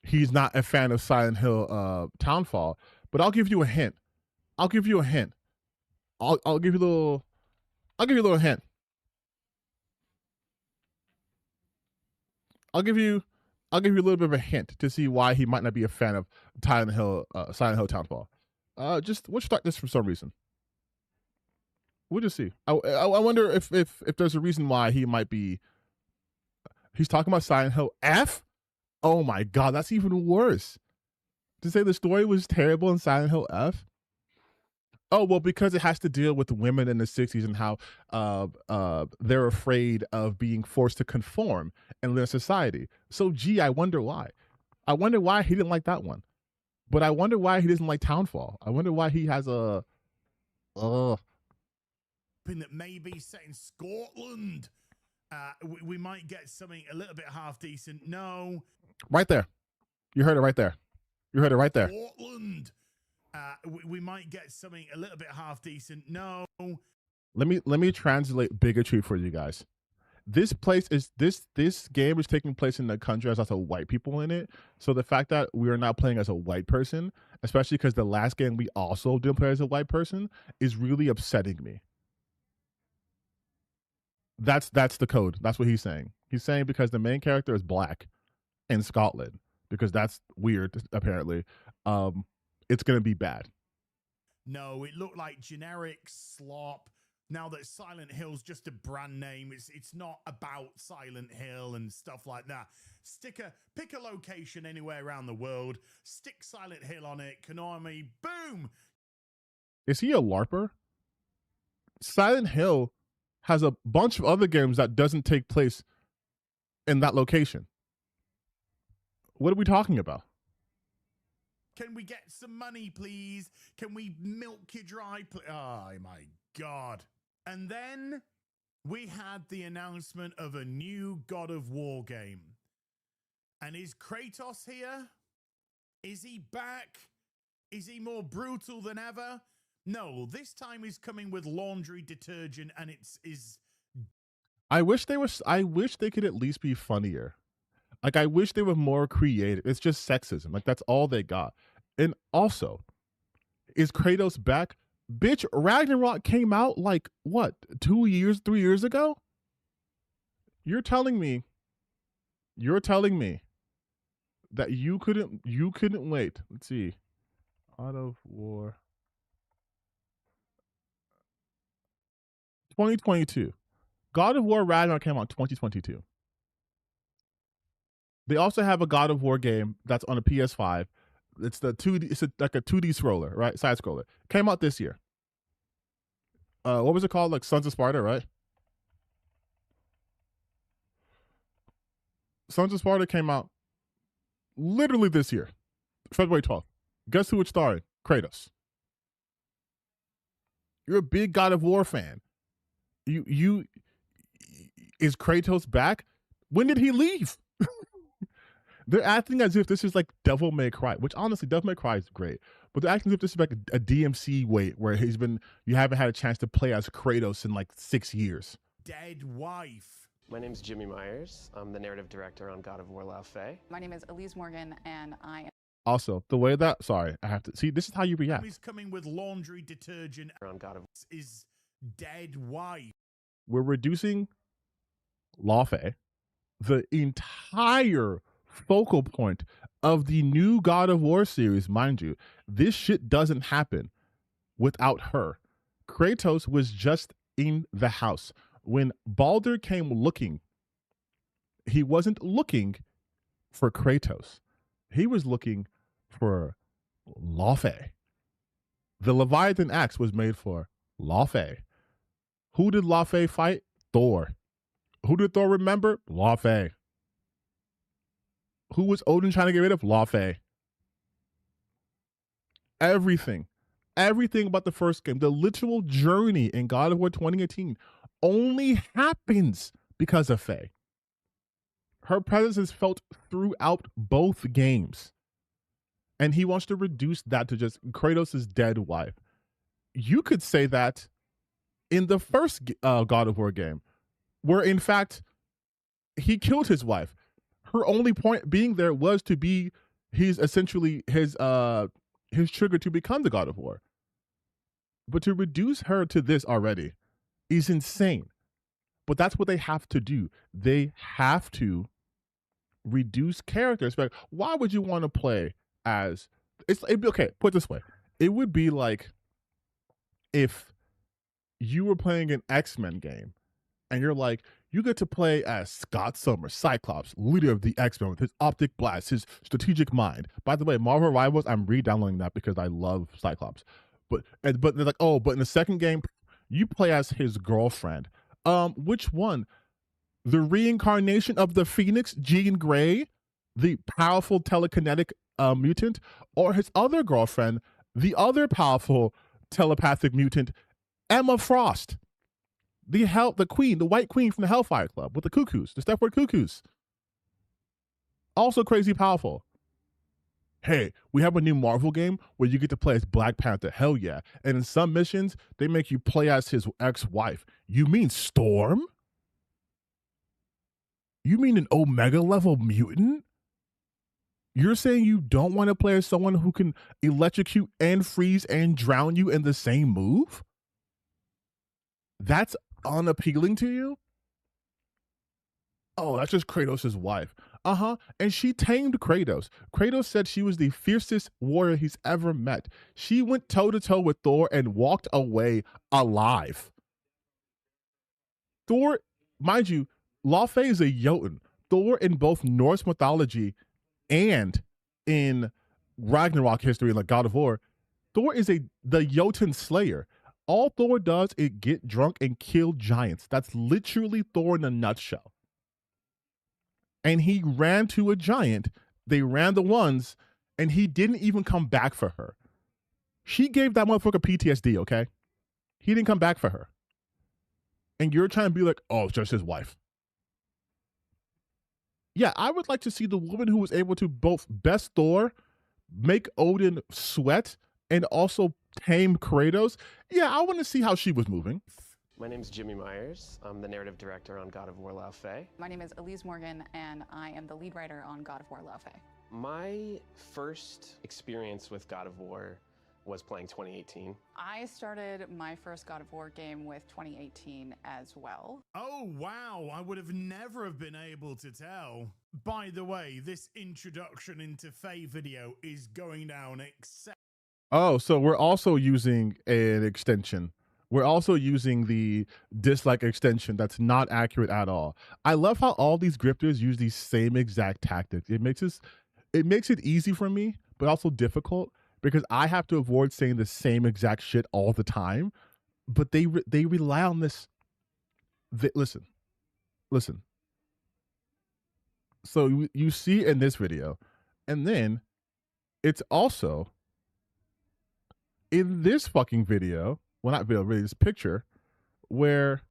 Speaker 1: he's not a fan of Silent Hill Townfall, but I'll give you a hint. I'll give you a hint. I'll give you a little hint. I'll give you a little bit of a hint to see why he might not be a fan of Silent Hill Townfall. We'll start this for some reason. We'll just see. I wonder if there's a reason why he might be. He's talking about Silent Hill F. Oh my God, that's even worse. To say the story was terrible in Silent Hill F. Oh, well, because it has to deal with women in the 60s and how they're afraid of being forced to conform in their society. So, gee, I wonder why. I wonder why he didn't like that one. But I wonder why he doesn't like Townfall. I wonder why he has a...
Speaker 7: that maybe set in Scotland, we might get something a little bit half decent. No.
Speaker 1: Right there. You heard it right there. You heard it right there.
Speaker 7: Portland. We might get something a little bit half decent. No.
Speaker 1: Let me translate bigotry for you guys. This game is taking place in the country as lots of white people in it. So the fact that we are not playing as a white person, especially because the last game we also didn't play as a white person, is really upsetting me. That's the code. That's what he's saying. He's saying because the main character is black in Scotland, because that's weird apparently. It's gonna be bad.
Speaker 7: No, it looked like generic slop. Now that Silent Hill's just a brand name, it's not about Silent Hill and stuff like that. Pick a location anywhere around the world, stick Silent Hill on it, Konami, boom.
Speaker 1: Is he a LARPer? Silent Hill has a bunch of other games that doesn't take place in that location. What are we talking about?
Speaker 7: Can we get some money, please? Can we milk you dry? Oh, my God. And then we had the announcement of a new God of War game. And is Kratos here? Is he back? Is he more brutal than ever? No, this time he's coming with laundry detergent, and
Speaker 1: I wish they could at least be funnier. Like, I wish they were more creative. It's just sexism. Like, that's all they got. And also, is Kratos back? Bitch, Ragnarok came out like, what, 3 years ago? You're telling me that you couldn't wait. Let's see. God of War 2022. God of War Ragnarok came out 2022. They also have a God of War game that's on a PS5. It's the 2D. It's like a 2D scroller, right? Side scroller. Came out this year. What was it called? Like Sons of Sparta, right? Sons of Sparta came out literally this year, February 12th. Guess who it's starring? Kratos. You're a big God of War fan. You is Kratos back? When did he leave? They're acting as if this is like Devil May Cry, which honestly, Devil May Cry is great. But they're acting as if this is like a DMC wait where you haven't had a chance to play as Kratos in like 6 years.
Speaker 7: Dead wife.
Speaker 8: My name is Jimmy Myers. I'm the narrative director on God of War La Fey.
Speaker 6: My name is Elise Morgan, and I am.
Speaker 1: Also, the way that, sorry, I have to see, this is how you react.
Speaker 7: He's coming with laundry detergent.
Speaker 8: On God of
Speaker 7: is dead wife.
Speaker 1: We're reducing La Fey, the entire focal point of the new God of War series, mind you. This shit doesn't happen without her. Kratos was just in the house. When Baldur came looking, he wasn't looking for Kratos. He was looking for La Fey. The Leviathan axe was made for La Fey. Who did La Fey fight? Thor. Who did Thor remember? La Fey. Who was Odin trying to get rid of? La Fey. Everything about the first game, the literal journey in God of War 2018 only happens because of Faye. Her presence is felt throughout both games. And he wants to reduce that to just Kratos' dead wife. You could say that in the first God of War game, where in fact, he killed his wife. Her only point being there was to be his trigger to become the God of War. But to reduce her to this already is insane. But that's what they have to do. They have to reduce characters. But why would you want to play as it'd be okay, put it this way. It would be like if you were playing an X-Men game and you're like, you get to play as Scott Summers, Cyclops, leader of the X-Men with his optic blast, his strategic mind. By the way, Marvel Rivals, I'm re-downloading that because I love Cyclops. But they're like, oh, but in the second game, you play as his girlfriend. Which one? The reincarnation of the Phoenix, Jean Grey, the powerful telekinetic mutant, or his other girlfriend, the other powerful telepathic mutant, Emma Frost, the queen, the white queen from the Hellfire Club with the cuckoos, the Stepford Cuckoos. Also crazy powerful. hey, we have a new Marvel game where you get to play as Black Panther. Hell yeah. And in some missions, they make you play as his ex-wife. You mean Storm? You mean an Omega level mutant? You're saying you don't want to play as someone who can electrocute and freeze and drown you in the same move? That's unappealing to you? Oh, that's just Kratos' wife. And she tamed Kratos. Kratos said she was the fiercest warrior he's ever met. She went toe-to-toe with Thor and walked away alive. Thor, mind you, Laufey is a Jotun. Thor in both Norse mythology and in Ragnarok history, like God of War, Thor is the Jotun slayer. All Thor does is get drunk and kill giants. That's literally Thor in a nutshell. And he ran to a giant. They ran the ones, and he didn't even come back for her. She gave that motherfucker PTSD, okay? He didn't come back for her. And you're trying to be like, oh, it's just his wife. Yeah, I would like to see the woman who was able to both best Thor, make Odin sweat, and also tame Kratos. Yeah, I want to see how she was moving.
Speaker 8: My name's Jimmy Myers. I'm the narrative director on God of War Laufey.
Speaker 9: My name is Elise Morgan, and I am the lead writer on God of War Laufey.
Speaker 8: My first experience with God of War was playing 2018.
Speaker 9: I started my first God of War game with 2018 as well.
Speaker 7: Oh, wow. I would have never have been able to tell. By the way, this introduction into Faye video is going down
Speaker 1: Oh, so we're also using an extension. We're also using the dislike extension that's not accurate at all. I love how all these grifters use these same exact tactics. It makes it easy for me, but also difficult, because I have to avoid saying the same exact shit all the time. But they rely on this. Listen. So you see in this video, and then it's also in this fucking video. Well, not video, really, this picture where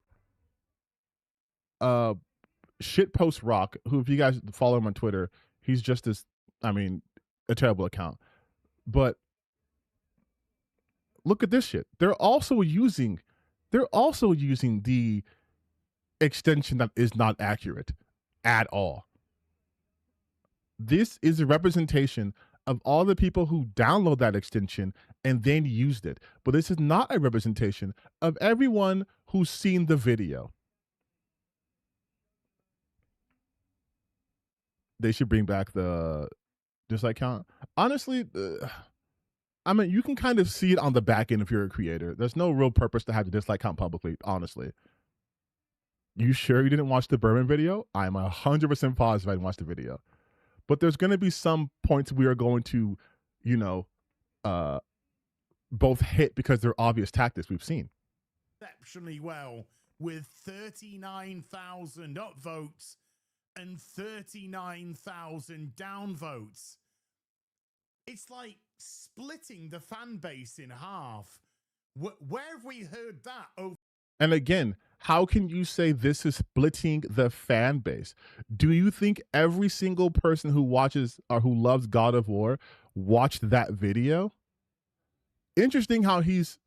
Speaker 1: Shitpost Rock, who, if you guys follow him on Twitter, he's just this, a terrible account. But look at this shit. They're also using the extension that is not accurate at all. This is a representation of all the people who download that extension and then used it. But this is not a representation of everyone who's seen the video. They should bring back the dislike count. Honestly, you can kind of see it on the back end if you're a creator. There's no real purpose to have the dislike count publicly, honestly. You sure you didn't watch the Berman video? I'm 100% positive I didn't watch the video. But there's going to be some points we are going to, both hit because they're obvious tactics we've seen.
Speaker 7: Exceptionally well, with 39,000 upvotes and 39,000 downvotes. It's like splitting the fan base in half. Where have we heard that over?
Speaker 1: And again, how can you say this is splitting the fan base? Do you think every single person who watches or who loves God of War watched that video? Interesting how he's,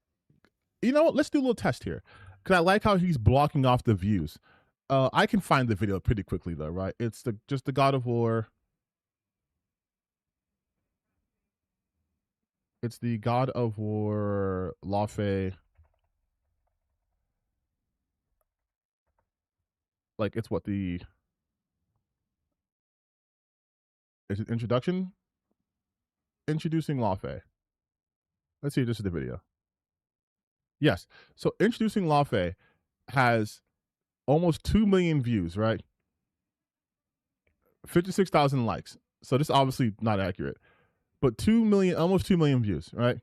Speaker 1: let's do a little test here. Because I like how he's blocking off the views. I can find the video pretty quickly though, right? It's just the God of War. It's the God of War Laufey. Like, it's what is it introduction? Introducing Laufey. Let's see if this is the video. Yes. So Introducing Laufey has almost 2 million views, right? 56,000 likes. So this is obviously not accurate. But almost 2 million views, right?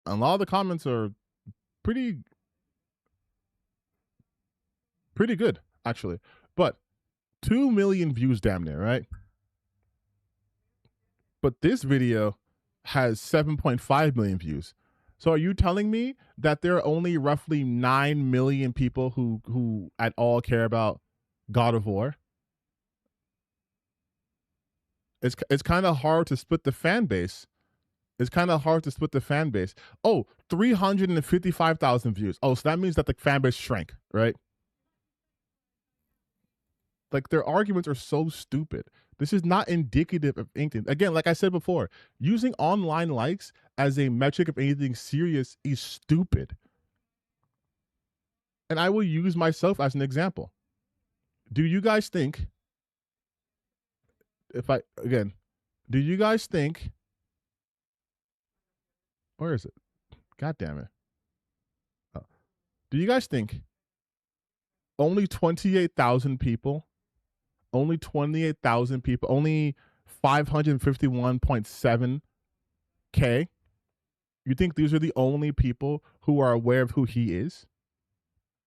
Speaker 1: A lot of the comments are pretty good, actually. But 2 million views damn near, right? But this video has 7.5 million views. So are you telling me that there are only roughly 9 million people who at all care about God of War. It's kind of hard to split the fan base. Oh, 355,000 views. Oh, so that means that the fan base shrank, right? Like, their arguments are so stupid. This is not indicative of anything. Again, like I said before, using online likes as a metric of anything serious is stupid. And I will use myself as an example. Do you guys think, do you guys think, where is it? God damn it. Oh. Do you guys think only 28,000 people, only 551.7K, you think these are the only people who are aware of who he is?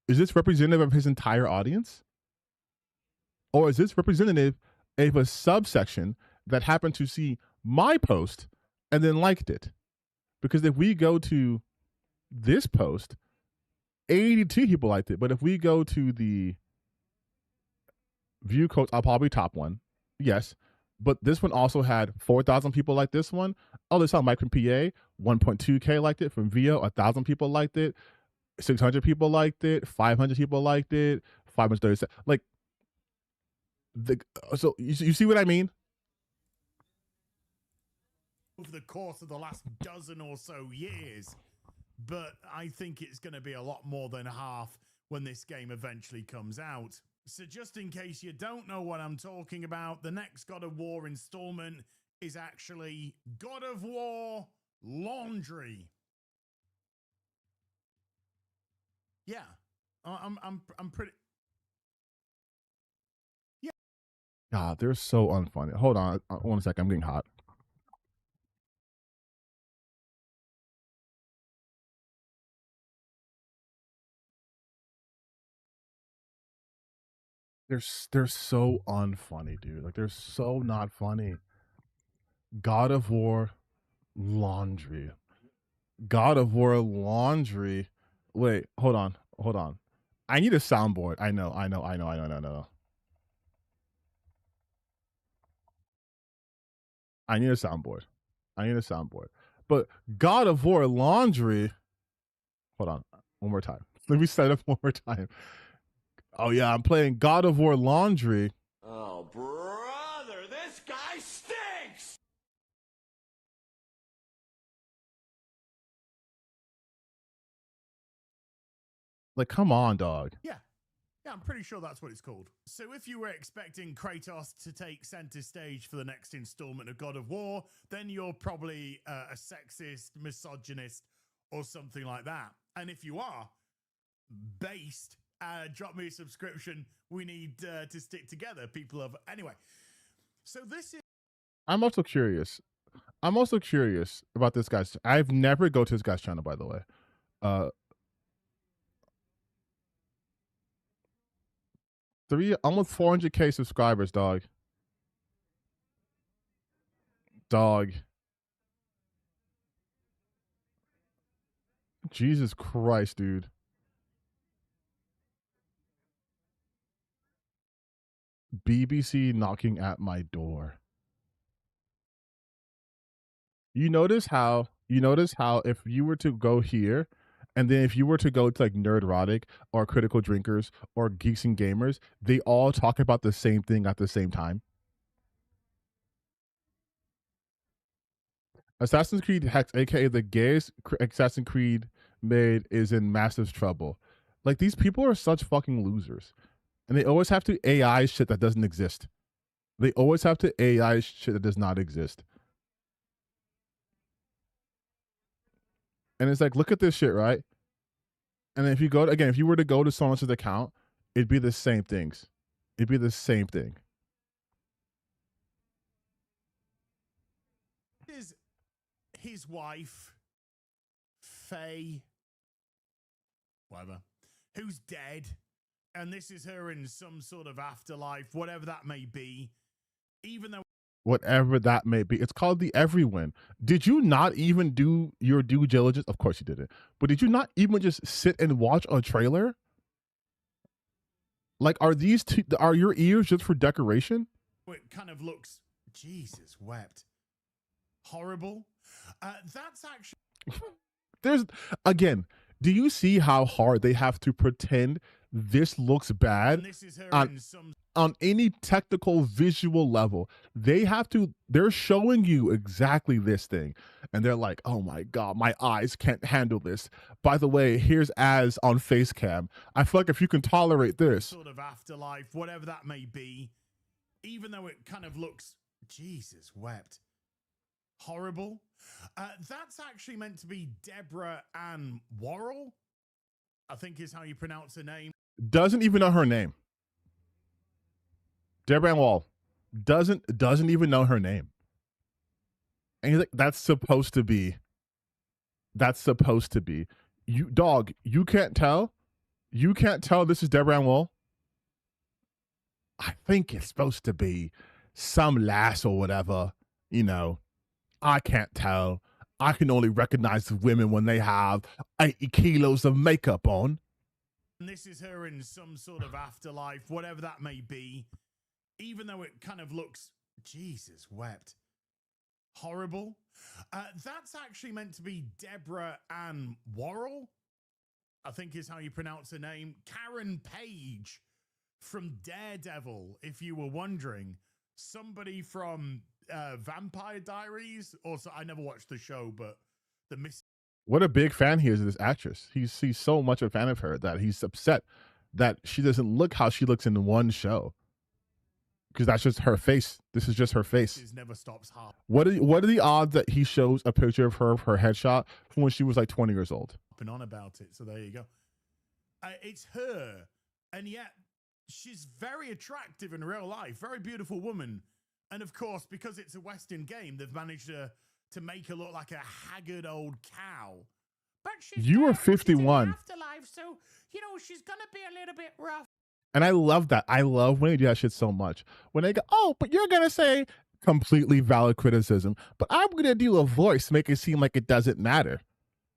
Speaker 1: Is this representative of his entire audience? Or is this representative of a subsection that happened to see my post and then liked it? Because if we go to this post, 82 people liked it. But if we go to the view quotes, I'll probably top one. Yes. But this one also had 4,000 people like this one. Oh, this on Mike from PA, 1.2K liked it. From VO, 1,000 people liked it. 600 people liked it. 500 people liked it. 537. Like, so you see what I mean?
Speaker 7: Over the course of the last dozen or so years, but I think it's going to be a lot more than half when this game eventually comes out. So just in case you don't know what I'm talking about, the next God of War installment is actually God of War Laundry. Yeah, I'm pretty. Yeah.
Speaker 1: God, they're so unfunny. Hold on, 1 second. I'm getting hot. They're so unfunny, dude. Like, they're so not funny. God of War Laundry. God of War Laundry. Wait, hold on. I need a soundboard. I know. I need a soundboard. But God of War Laundry. Hold on. One more time. Let me set up one more time. Oh, yeah, I'm playing God of War Laundry.
Speaker 4: Oh, brother, this guy stinks!
Speaker 1: Like, come on, dog.
Speaker 7: Yeah, I'm pretty sure that's what it's called. So if you were expecting Kratos to take center stage for the next installment of God of War, then you're probably a sexist, misogynist, or something like that. And if you are, based, drop me a subscription. We need to stick together, people of... Anyway, so this is...
Speaker 1: I'm also curious about this guy's... I've never go to this guy's channel, by the way. Almost 400K subscribers, dog. Jesus Christ, dude. BBC knocking at my door. You notice how if you were to go here, and then if you were to go to like Nerdrotic or Critical Drinkers or Geeks and Gamers, they all talk about the same thing at the same time. Assassin's Creed Hex, aka the gayest Assassin's Creed made, is in massive trouble. Like, these people are such fucking losers. And they always have to AI shit that doesn't exist. They always have to AI shit that does not exist. And it's like, look at this shit, right? And then if you go to, again, if you were to go to someone else's account, it'd be the same things. It'd be the same thing.
Speaker 7: Is his wife, Faye, whatever, who's dead, and this is her in some sort of afterlife, whatever that may be, even though...
Speaker 1: Whatever that may be. It's called the Everyone. Did you not even do your due diligence? Of course you didn't. But did you not even just sit and watch a trailer? Like, are your ears just for decoration?
Speaker 7: It kind of looks, Jesus wept, horrible. That's actually
Speaker 1: There's, again, do you see how hard they have to pretend this looks bad
Speaker 7: this is her
Speaker 1: on,
Speaker 7: in some
Speaker 1: on any technical visual level? They're showing you exactly this thing. And they're like, oh my God, my eyes can't handle this. By the way, here's Az on face cam. I feel like if you can tolerate this.
Speaker 7: sort of afterlife, whatever that may be, even though it kind of looks, Jesus wept, horrible. That's actually meant to be Deborah Ann Worrell, I think is how you pronounce her name.
Speaker 1: Doesn't even know her name. Deborah Ann Wall doesn't even know her name. And he's like, that's supposed to be. You dog, you can't tell? You can't tell this is Deborah Ann Wall? I think it's supposed to be some lass or whatever. You know, I can't tell. I can only recognize the women when they have 80 kilos of makeup on.
Speaker 7: And this is her in some sort of afterlife, whatever that may be, even though it kind of looks, Jesus wept, horrible. That's actually meant to be Deborah Ann Worrell, I think is how you pronounce her name. Karen Page from Daredevil, if you were wondering. Somebody from Vampire Diaries. Also, I never watched the show, but the
Speaker 1: What a big fan he is of this actress. He's so much a fan of her that he's upset that she doesn't look how she looks in one show. Because that's just her face. This is just her face.
Speaker 7: Never stops half.
Speaker 1: What are the odds that he shows a picture of her headshot from when she was like 20 years old?
Speaker 7: Been on about it, so there you go. It's her, and yet she's very attractive in real life, very beautiful woman. And of course, because it's a Western game, they've managed to make her look like a haggard old cow. But
Speaker 1: You are 51.
Speaker 7: Afterlife, so you know she's gonna be a little bit rough.
Speaker 1: And I love that. I love when they do that shit so much. When they go, oh, but you're going to say completely valid criticism, but I'm going to do a voice to make it seem like it doesn't matter.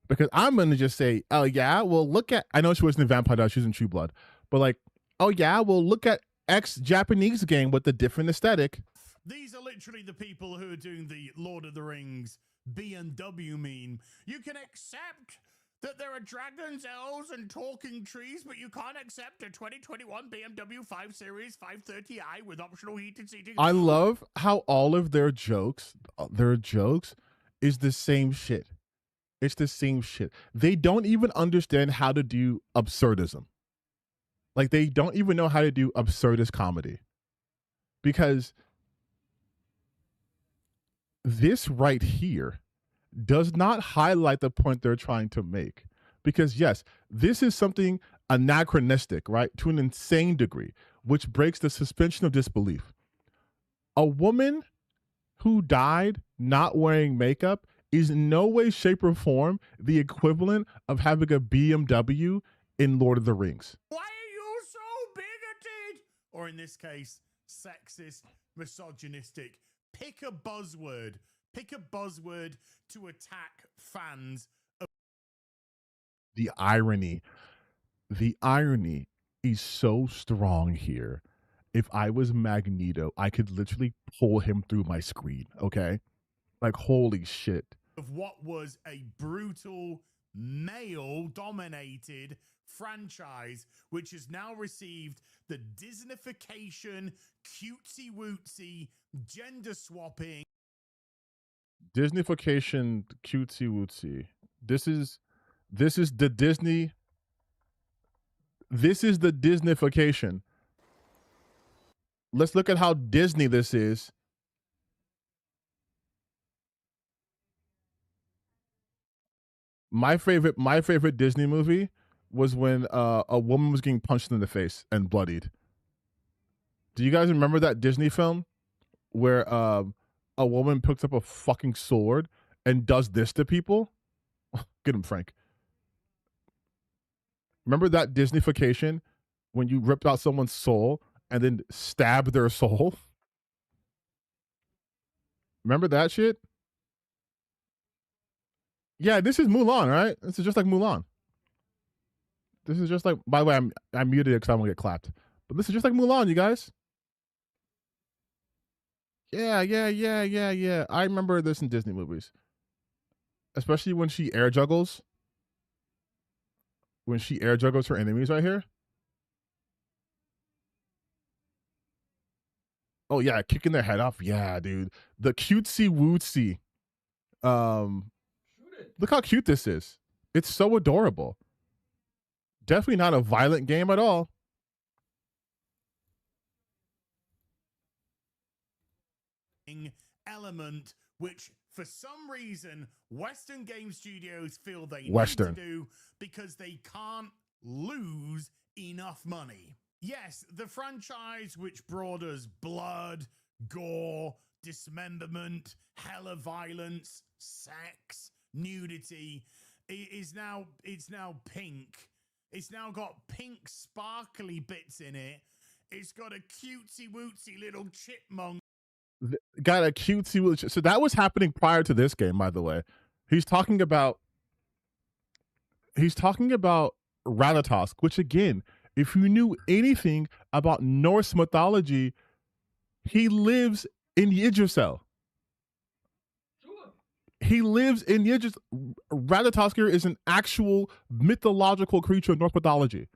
Speaker 1: Because I'm going to just say, oh, yeah, well, look at, I know she wasn't in Vampire Diaries, she was in True Blood, but like, oh, yeah, well, look at X Japanese game with a different aesthetic.
Speaker 7: These are literally the people who are doing the Lord of the Rings B&W meme. You can accept that there are dragons, elves, and talking trees, but you can't accept a 2021 BMW 5 Series 530i with optional heated seating.
Speaker 1: I love how all of their jokes is the same shit. It's the same shit. They don't even understand how to do absurdism. Like, they don't even know how to do absurdist comedy. Because this right here does not highlight the point they're trying to make. Because yes, this is something anachronistic, right? To an insane degree, which breaks the suspension of disbelief. A woman who died not wearing makeup is in no way, shape, or form the equivalent of having a BMW in Lord of the Rings.
Speaker 7: Why are you so bigoted? Or in this case, sexist, misogynistic. Pick a buzzword. Pick a buzzword to attack fans.
Speaker 1: The irony is so strong here. If I was Magneto, I could literally pull him through my screen, okay? Like, holy shit.
Speaker 7: Of what was a brutal, male-dominated franchise, which has now received the Disneyfication, cutesy-wootsy, gender-swapping.
Speaker 1: Disneyfication, cutesy-wootsy. This is the Disney. This is the Disneyfication. Let's look at how Disney this is. My favorite Disney movie was when a woman was getting punched in the face and bloodied. Do you guys remember that Disney film where a woman picks up a fucking sword and does this to people? Get him, Frank. Remember that Disneyfication when you ripped out someone's soul and then stabbed their soul? Remember that shit? Yeah, this is Mulan, right? This is just like Mulan. This is just like, by the way, I muted it because I won't get clapped. But listen, just like Mulan, you guys. Yeah. I remember this in Disney movies, especially when she air juggles. When she air juggles her enemies right here. Oh yeah, kicking their head off. Yeah, dude. The cutesy wootsy. Look how cute this is. It's so adorable. Definitely not a violent game at all.
Speaker 7: Element which for some reason Western game studios feel they
Speaker 1: Western.
Speaker 7: need to do because they can't lose enough money. Yes, the franchise which brought us blood, gore, dismemberment, hella violence, sex, nudity, it's now pink. It's now got pink sparkly bits in it. It's got a cutesy wootsy little chipmunk.
Speaker 1: Got a cutesy. So that was happening prior to this game, by the way. He's talking about Ratatosk, which again, if you knew anything about Norse mythology, he lives in Yggdrasil. He lives in Yggdrasil. Ratatoskr is an actual mythological creature of Norse mythology.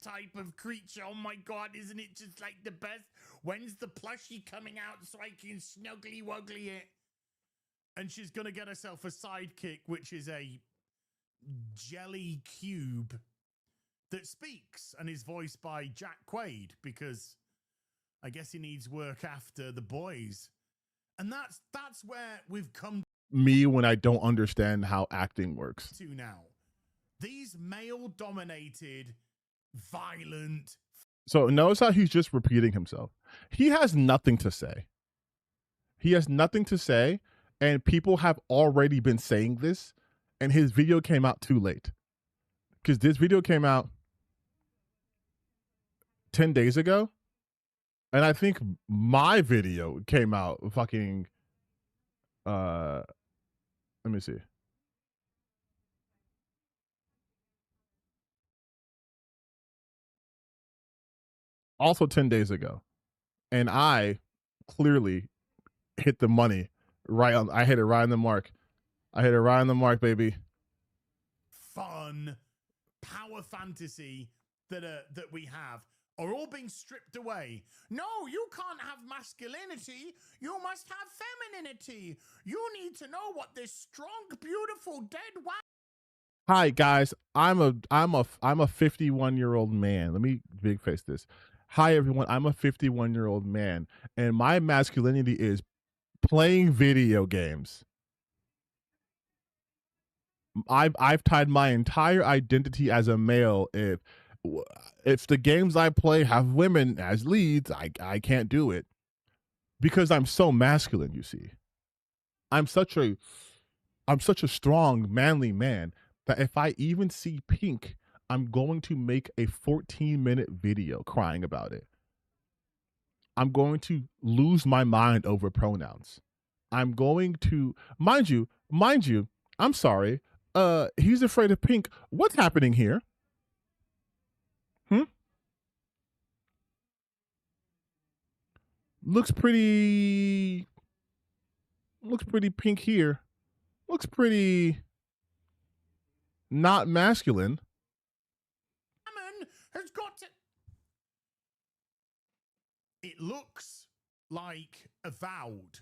Speaker 7: Type of creature. Oh my god, isn't it just like the best? When's the plushie coming out so I can snuggly wuggly it? And she's gonna get herself a sidekick, which is a jelly cube that speaks and is voiced by Jack Quaid, because I guess he needs work after the boys. And that's where we've come
Speaker 1: Me when I don't understand how acting works.
Speaker 7: to now. These male-dominated, violent.
Speaker 1: So notice how he's just repeating himself. He has nothing to say. He has nothing to say, and people have already been saying this, and his video came out too late. Because this video came out 10 days ago, and I think my video came out fucking let me see. Also 10 days ago. And I clearly hit the money right on. I hit it right on the mark. I hit it right on the mark, baby.
Speaker 7: Fun, power fantasy that we have are all being stripped away. No, you can't have masculinity. You must have femininity. You need to know what this strong, beautiful, dead wow.
Speaker 1: Hi guys, I'm a 51-year-old man. Let me big face this. Hi everyone, I'm a 51-year-old man, and my masculinity is playing video games. I've tied my entire identity as a male. If the games I play have women as leads, I can't do it because I'm so masculine. You see, I'm such a strong, manly man that if I even see pink, I'm going to make a 14-minute video crying about it. I'm going to lose my mind over pronouns. I'm going to, mind you, I'm sorry. He's afraid of pink. What's happening here? Looks pretty pink here. Looks pretty not masculine.
Speaker 7: Has got to. It looks like Avowed,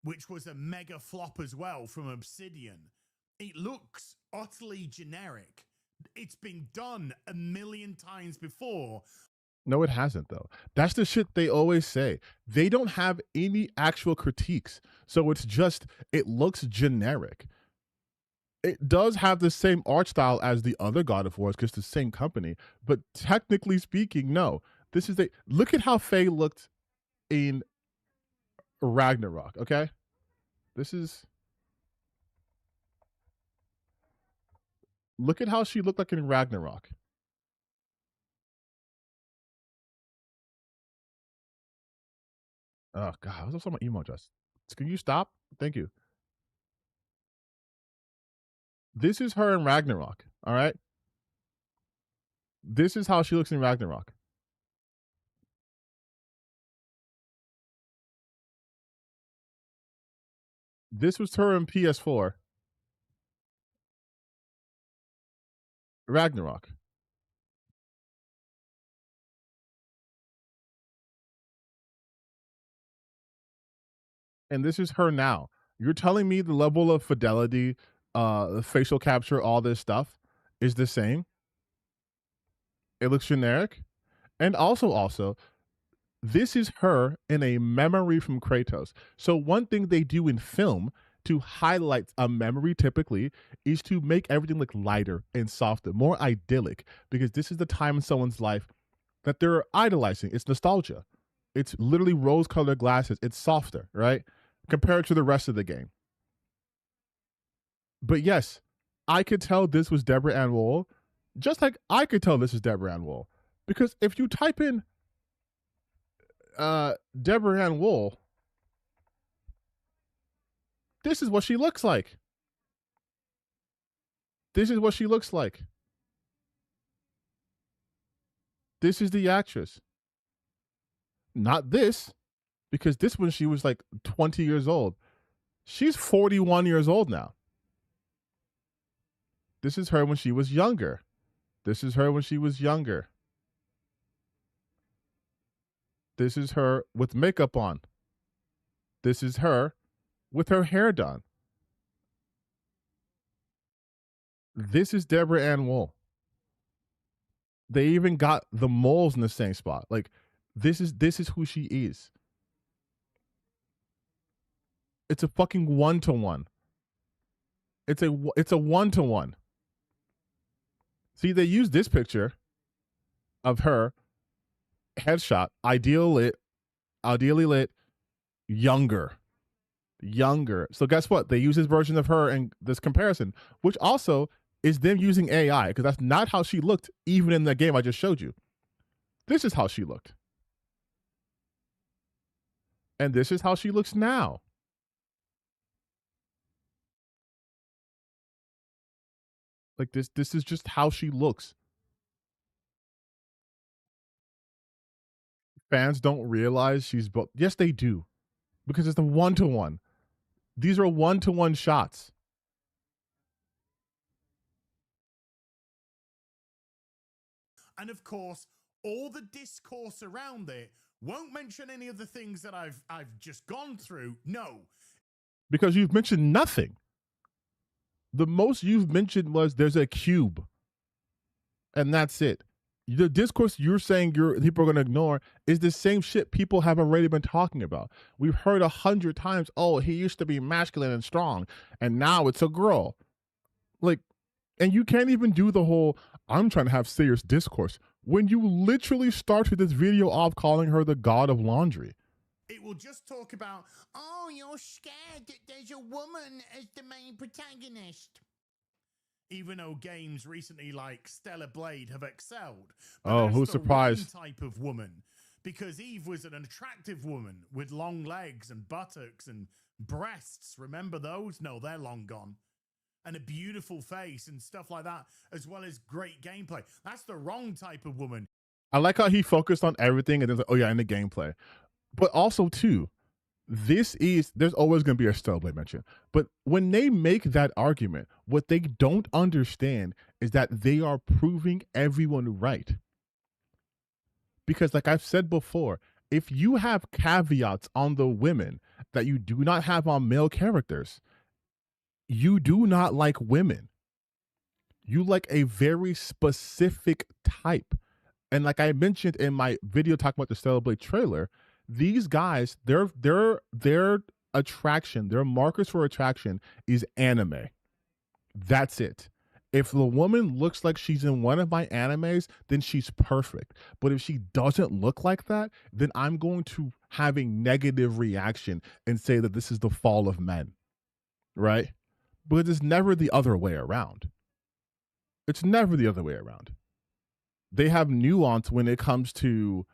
Speaker 7: which was a mega flop as well from Obsidian. It looks utterly generic. It's been done a million times before.
Speaker 1: No, it hasn't, though. That's the shit they always say. They don't have any actual critiques. So it's just, it looks generic. It does have the same art style as the other God of Wars because it's the same company. But technically speaking, no. This is look at how Faye looked in Ragnarok, okay? Look at how she looked like in Ragnarok. Oh God, I was also my email address. Can you stop? Thank you. This is her in Ragnarok, all right? This is how she looks in Ragnarok. This was her in PS4. Ragnarok. And this is her now. You're telling me the level of fidelity, the facial capture, all this stuff is the same? It looks generic? And also, this is her in a memory from Kratos. So one thing they do in film to highlight a memory typically is to make everything look lighter and softer, more idyllic, because this is the time in someone's life that they're idolizing. It's nostalgia. It's literally rose-colored glasses. It's softer, right? Compared to the rest of the game. But yes, I could tell this was Deborah Ann Woll, just like I could tell this is Deborah Ann Woll. Because if you type in Deborah Ann Woll, this is what she looks like. This is what she looks like. This is the actress. Not this, because this one she was like 20 years old. She's 41 years old now. This is her when she was younger. This is her when she was younger. This is her with makeup on. This is her with her hair done. This is Deborah Ann Woll. They even got the moles in the same spot. Like, this is who she is. It's a fucking 1-to-1. It's a 1-to-1. See, they used this picture of her headshot, ideally lit, younger. So guess what? They use this version of her in this comparison, which also is them using AI, because that's not how she looked even in the game I just showed you. This is how she looked. And this is how she looks now. Like this is just how she looks. Fans don't realize she's both. Yes, they do. Because it's a 1-to-1. These are 1-to-1 shots.
Speaker 7: And of course, all the discourse around it won't mention any of the things that I've just gone through. No.
Speaker 1: Because you've mentioned nothing. The most you've mentioned was there's a cube. And that's it. The discourse you're saying people are going to ignore is the same shit people have already been talking about. We've heard 100 times, oh, he used to be masculine and strong, and now it's a girl. Like, and you can't even do the whole, I'm trying to have serious discourse, when you literally started this video off calling her the god of laundry.
Speaker 7: It will just talk about, oh, you're scared that there's a woman as the main protagonist. Even though games recently like Stellar Blade have excelled.
Speaker 1: Oh, who's surprised?
Speaker 7: Type of woman, because Eve was an attractive woman with long legs and buttocks and breasts. Remember those? No, they're long gone. And a beautiful face and stuff like that, as well as great gameplay. That's the wrong type of woman.
Speaker 1: I like how he focused on everything and then like, oh yeah, in the gameplay. But also too, there's always going to be a Stellar Blade mention. But when they make that argument, what they don't understand is that they are proving everyone right. Because like I've said before, if you have caveats on the women that you do not have on male characters, you do not like women. You like a very specific type. And like I mentioned in my video talking about the Stellar Blade trailer, these guys, their attraction, their markers for attraction is anime. That's it. If the woman looks like she's in one of my animes, then she's perfect. But if she doesn't look like that, then I'm going to have a negative reaction and say that this is the fall of men. Right? Because it's never the other way around. It's never the other way around. They have nuance when it comes to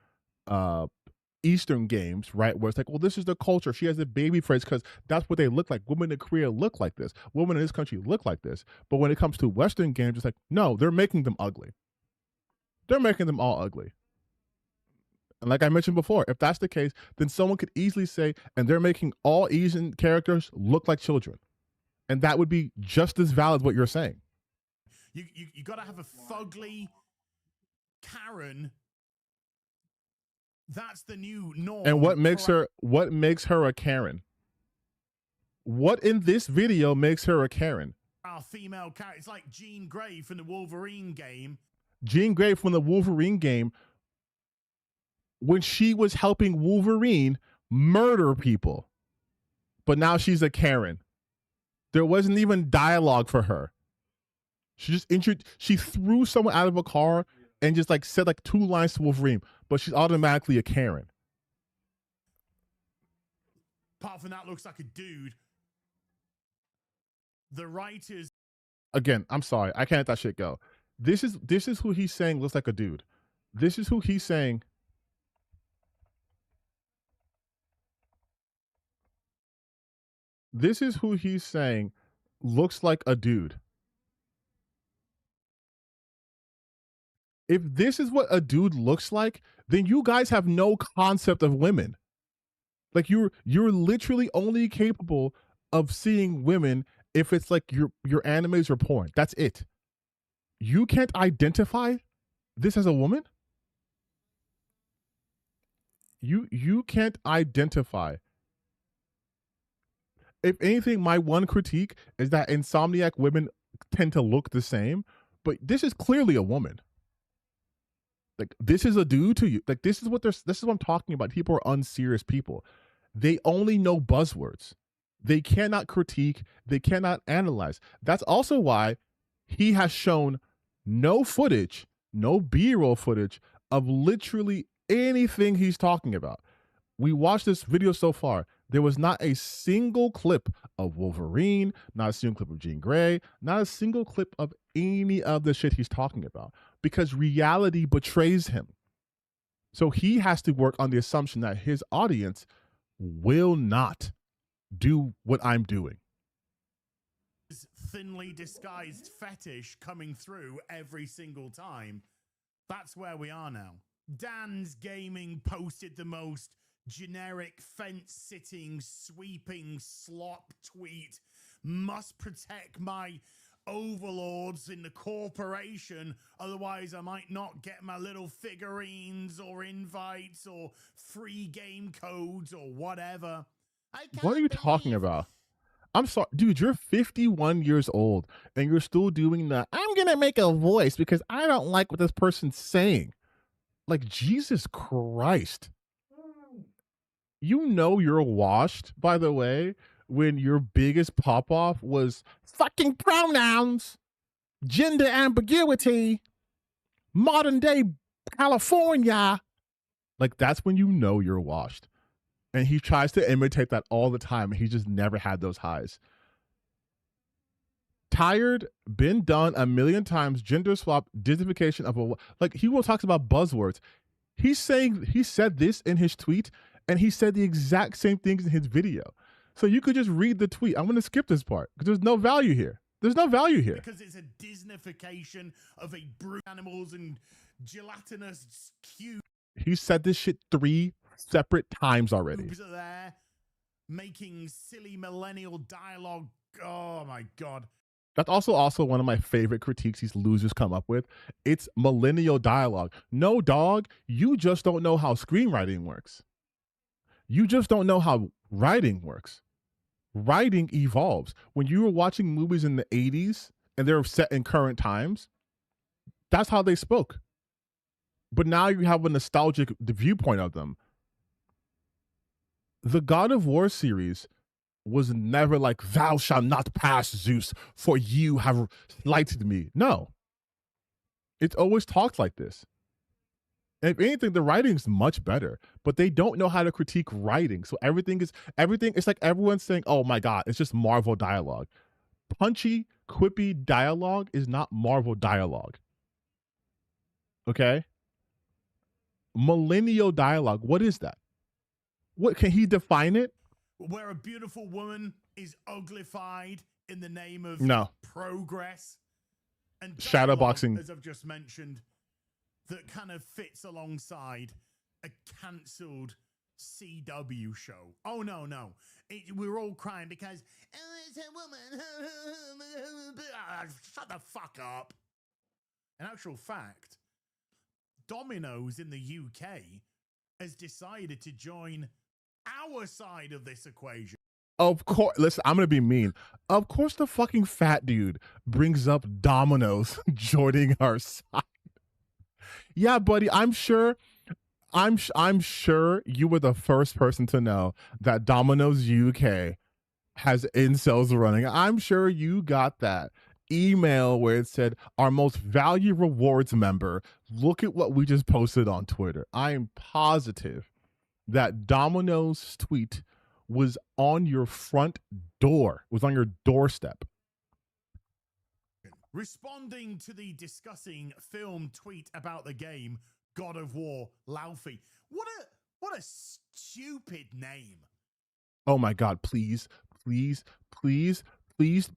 Speaker 1: Eastern games, right? Where it's like, well, this is the culture. She has a baby face because that's what they look like. Women in Korea look like this. Women in this country look like this. But when it comes to Western games, it's like, no, they're making them ugly. They're making them all ugly. And like I mentioned before, if that's the case, then someone could easily say, and they're making all Asian characters look like children. And that would be just as valid what you're saying.
Speaker 7: You got to have a fugly Karen. That's the new norm.
Speaker 1: And what makes her a Karen? What in this video makes her a Karen?
Speaker 7: Our female character. It's like Jean Grey from the Wolverine game.
Speaker 1: Jean Grey from the Wolverine game, when she was helping Wolverine murder people. But now she's a Karen. There wasn't even dialogue for her. She just she threw someone out of a car and just like said like 2 lines to Wolverine, but she's automatically a Karen.
Speaker 7: Apart from that, looks like a dude. The writers.
Speaker 1: Again, I'm sorry, I can't let that shit go. This is who he's saying looks like a dude. This is who he's saying. This is who he's saying looks like a dude. If this is what a dude looks like, then you guys have no concept of women. Like you're literally only capable of seeing women if it's like your animes or porn. That's it. You can't identify this as a woman? You can't identify. If anything, my one critique is that Insomniac women tend to look the same, but this is clearly a woman. Like this is a dude to you. Like this is what I'm talking about. People are unserious people. They only know buzzwords. They cannot critique. They cannot analyze. That's also why he has shown no footage, no B-roll footage of literally anything he's talking about. We watched this video so far. There was not a single clip of Wolverine, not a single clip of Jean Grey, not a single clip of any of the shit he's talking about, because reality betrays him. So he has to work on the assumption that his audience will not do what I'm doing.
Speaker 7: Thinly disguised fetish coming through every single time. That's where we are now. Dan's Gaming posted the most generic fence-sitting, sweeping slop tweet. Must protect my overlords in the corporation, otherwise I might not get my little figurines or invites or free game codes or whatever.
Speaker 1: What are you talking about? I'm sorry, dude, you're 51 years old and you're still doing the, I'm going to make a voice because I don't like what this person's saying. Like, Jesus Christ. You know you're washed, by the way, when your biggest pop-off was fucking pronouns, gender ambiguity, modern day California. Like, that's when you know you're washed. And he tries to imitate that all the time, and he just never had those highs. Tired, been done a million times, gender swap, Disneyfication of a, like, he will talks about buzzwords. He said this in his tweet, and he said the exact same things in his video. So you could just read the tweet. I'm going to skip this part because there's no value here. There's no value here.
Speaker 7: Because it's a Disneyfication of a brute animals and gelatinous cube.
Speaker 1: He said this shit 3 separate times already.
Speaker 7: Are there making silly millennial dialogue. Oh my God.
Speaker 1: That's also one of my favorite critiques these losers come up with. It's millennial dialogue. No, dog, you just don't know how screenwriting works. You just don't know how writing works. Writing evolves. When you were watching movies in the 80s and they're set in current times, that's how they spoke. But now you have a nostalgic viewpoint of them. The God of War series was never like, thou shalt not pass, Zeus, for you have slighted me. No. It's always talked like this. And if anything, the writing's much better, but they don't know how to critique writing. So everything, it's like everyone's saying, oh my God, it's just Marvel dialogue. Punchy, quippy dialogue is not Marvel dialogue. Okay? Millennial dialogue, what is that? What, can he define it?
Speaker 7: Where a beautiful woman is uglified in the name of progress. And
Speaker 1: shadowboxing,
Speaker 7: as I've just mentioned, that kind of fits alongside a cancelled CW show. Oh, no. We're all crying because, oh, it's a woman. Shut the fuck up. In actual fact, Domino's in the UK has decided to join our side of this equation.
Speaker 1: Of course, listen, I'm going to be mean. Of course, the fucking fat dude brings up Domino's joining our side. Yeah, buddy, I'm sure you were the first person to know that Domino's UK has incels running. I'm sure you got that email where it said, our most valued rewards member, look at what we just posted on Twitter. I am positive that Domino's tweet was on your front door, was on your doorstep.
Speaker 7: Responding to the discussing film tweet about the game, God of War, Laufey. What a stupid name.
Speaker 1: Oh my God, please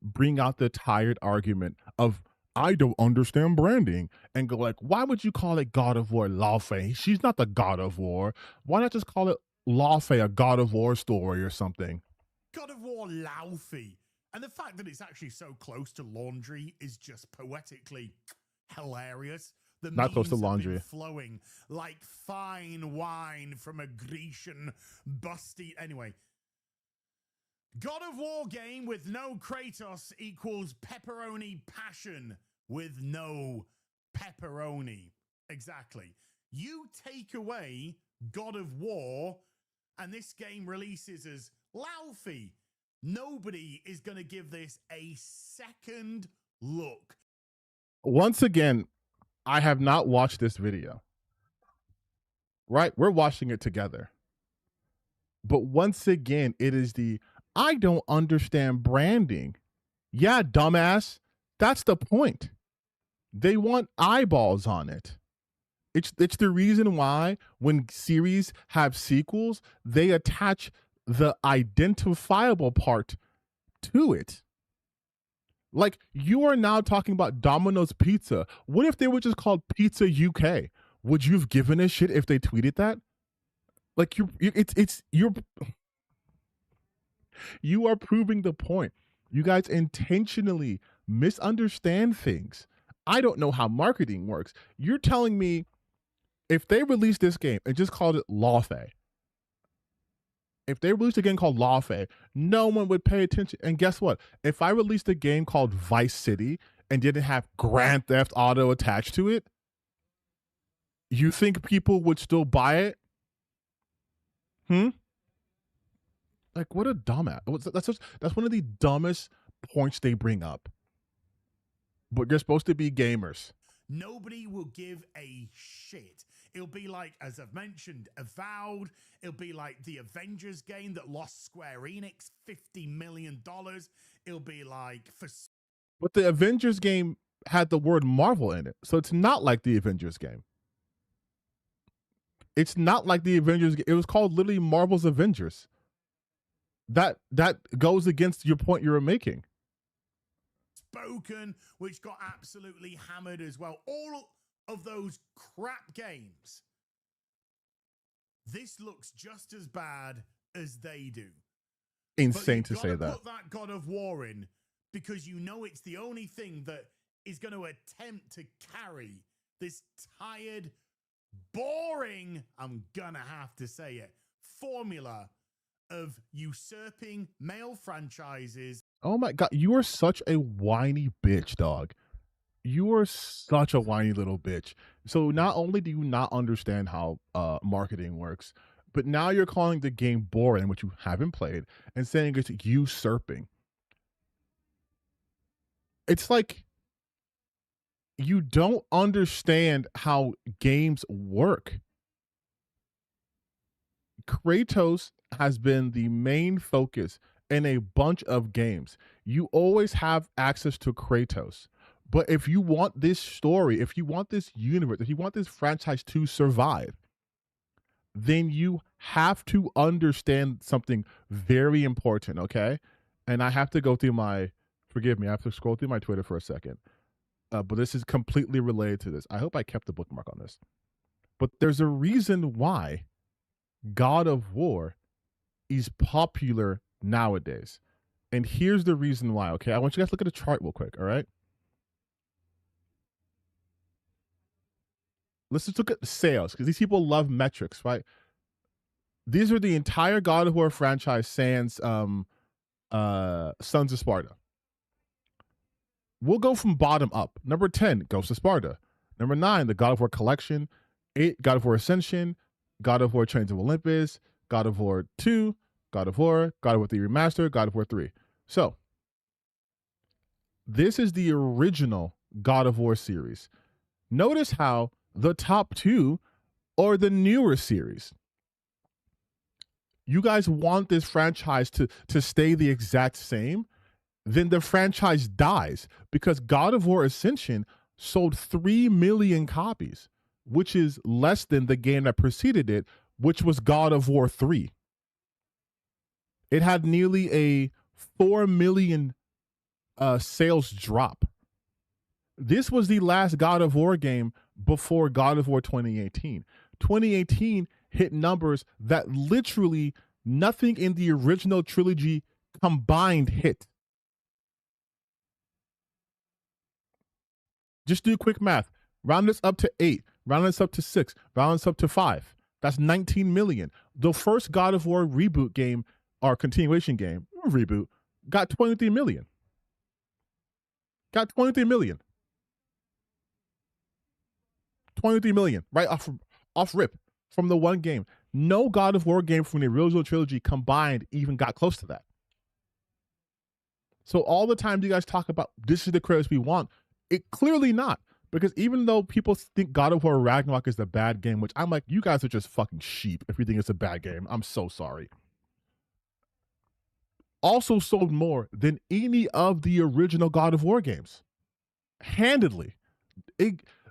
Speaker 1: bring out the tired argument of, I don't understand branding, and go like, why would you call it God of War Laufey? She's not the God of War. Why not just call it Laufey, a God of War story or something?
Speaker 7: God of War Laufey. And the fact that it's actually so close to laundry is just poetically hilarious. The
Speaker 1: not close to
Speaker 7: memes have
Speaker 1: laundry.
Speaker 7: been flowing like fine wine from a Grecian busty. Anyway, God of War game with no Kratos equals pepperoni passion with no pepperoni. Exactly. You take away God of War and this game releases as Laufey. Nobody is going to give this a second look.
Speaker 1: Once again, I have not watched this video. Right? We're watching it together. But once again, it is the, I don't understand branding. Yeah, dumbass. That's the point. They want eyeballs on it. It's the reason why when series have sequels, they attach the identifiable part to it. Like, you are now talking about Domino's Pizza. What if they were just called Pizza UK? Would you have given a shit if they tweeted that? Like, you are proving the point. You guys intentionally misunderstand things. I don't know how marketing works. You're telling me if they released this game and just called it Laufey, if they released a game called Laufey, no one would pay attention. And guess what? If I released a game called Vice City and didn't have Grand Theft Auto attached to it, you think people would still buy it? Like, what a dumbass. That's one of the dumbest points they bring up. But they're supposed to be gamers.
Speaker 7: Nobody will give a shit. It'll be like, as I've mentioned, Avowed. It'll be like the Avengers game that lost Square Enix $50 million. It'll be like...
Speaker 1: But the Avengers game had the word Marvel in it. So it's not like the Avengers game. It's not like the Avengers. It was called literally Marvel's Avengers. That goes against your point you were making.
Speaker 7: Spoken, which got absolutely hammered as well. All of those crap games. This looks just as bad as they do.
Speaker 1: Insane to say that.
Speaker 7: Put that God of War in because you know it's the only thing that is going to attempt to carry this tired, boring, I'm gonna have to say it, formula of usurping male franchises.
Speaker 1: Oh my God, you are such a whiny bitch, dog. You are such a whiny little bitch. So not only do you not understand how marketing works, but now you're calling the game boring, which you haven't played, and saying it's usurping. It's like you don't understand how games work. Kratos has been the main focus in a bunch of games. You always have access to Kratos. But if you want this story, if you want this universe, if you want this franchise to survive, then you have to understand something very important, okay? And I have to go through forgive me, I have to scroll through my Twitter for a second. But this is completely related to this. I hope I kept the bookmark on this. But there's a reason why God of War is popular nowadays. And here's the reason why, okay? I want you guys to look at the chart real quick, all right? Let's just look at the sales, because these people love metrics, right? These are the entire God of War franchise sans Sons of Sparta. We'll go from bottom up. Number 10, Ghost of Sparta. Number 9, the God of War Collection. 8, God of War Ascension. God of War Chains of Olympus. God of War 2. God of War 3 Remastered, God of War 3. So, this is the original God of War series. Notice how the top 2 are the newer series. You guys want this franchise to stay the exact same? Then the franchise dies, because God of War Ascension sold 3 million copies, which is less than the game that preceded it, which was God of War 3. It had nearly a 4 million sales drop. This was the last God of War game before God of War 2018. 2018 hit numbers that literally nothing in the original trilogy combined hit. Just do quick math. Round this up to 8. Round this up to 6. Round this up to 5. That's 19 million. The first God of War reboot game or continuation game, reboot, got 23 million. Got 23 million. 23 million, right off rip from the one game. No God of War game from the original trilogy combined even got close to that. So all the time you guys talk about this is the Kratos we want, it clearly not. Because even though people think God of War Ragnarok is the bad game, which I'm like, you guys are just fucking sheep if you think it's a bad game. I'm so sorry. Also sold more than any of the original God of War games. Handedly.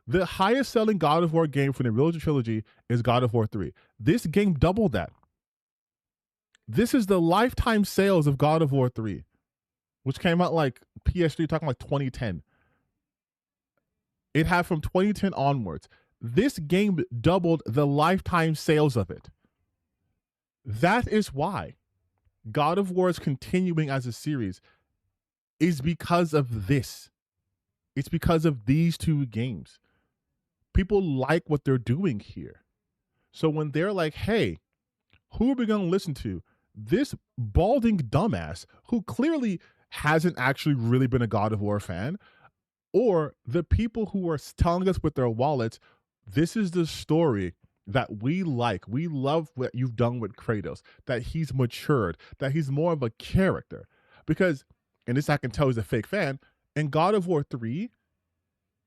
Speaker 1: The highest selling God of War game from the original trilogy is God of War 3. This game doubled that. This is the lifetime sales of God of War 3, which came out like PS3, talking like 2010. It had from 2010 onwards. This game doubled the lifetime sales of it. That is why God of War is continuing as a series, is because of this. It's because of these two games. People like what they're doing here. So when they're like, hey, who are we going to listen to? This balding dumbass who clearly hasn't actually really been a God of War fan, or the people who are telling us with their wallets, this is the story that we like. We love what you've done with Kratos, that he's matured, that he's more of a character. Because, and this I can tell he's a fake fan, in God of War 3,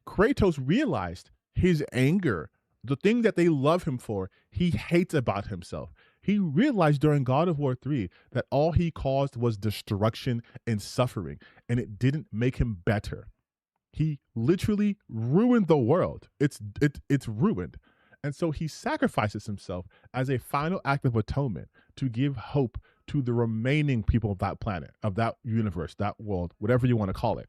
Speaker 1: Kratos realized his anger, the thing that they love him for, he hates about himself. He realized during God of War 3 that all he caused was destruction and suffering, and it didn't make him better. He literally ruined the world. It's ruined. And so he sacrifices himself as a final act of atonement to give hope to the remaining people of that planet, of that universe, that world, whatever you want to call it.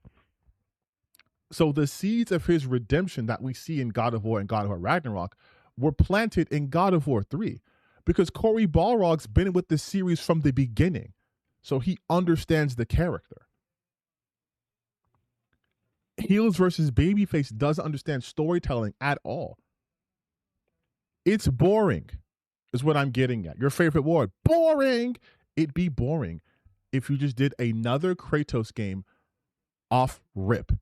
Speaker 1: So the seeds of his redemption that we see in God of War and God of War Ragnarok were planted in God of War 3, because Cory Balrog's been with the series from the beginning. So he understands the character. Heels versus Babyface doesn't understand storytelling at all. It's boring, is what I'm getting at. Your favorite word, boring. It'd be boring if you just did another Kratos game off rip.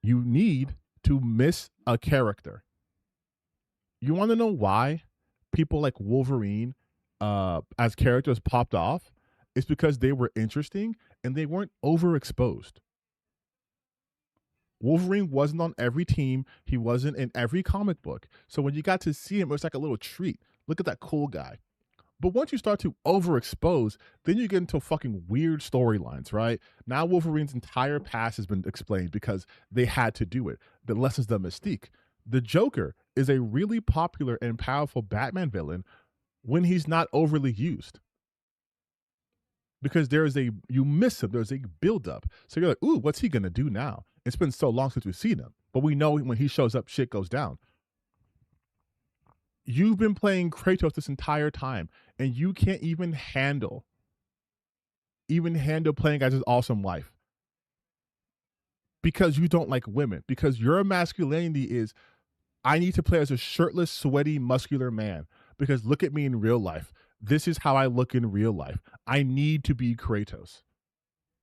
Speaker 1: You need to miss a character. You want to know why people like Wolverine as characters popped off? It's because they were interesting and they weren't overexposed. Wolverine wasn't on every team. He wasn't in every comic book. So when you got to see him, it was like a little treat. Look at that cool guy. But once you start to overexpose, then you get into fucking weird storylines, right? Now Wolverine's entire past has been explained because they had to do it. That lessens the mystique. The Joker is a really popular and powerful Batman villain when he's not overly used. Because you miss him, there's a buildup. So you're like, ooh, what's he gonna do now? It's been so long since we've seen him. But we know when he shows up, shit goes down. You've been playing Kratos this entire time, and you can't even handle playing as his awesome wife because you don't like women. Because your masculinity is, I need to play as a shirtless, sweaty, muscular man. Because look at me in real life. This is how I look in real life. I need to be Kratos.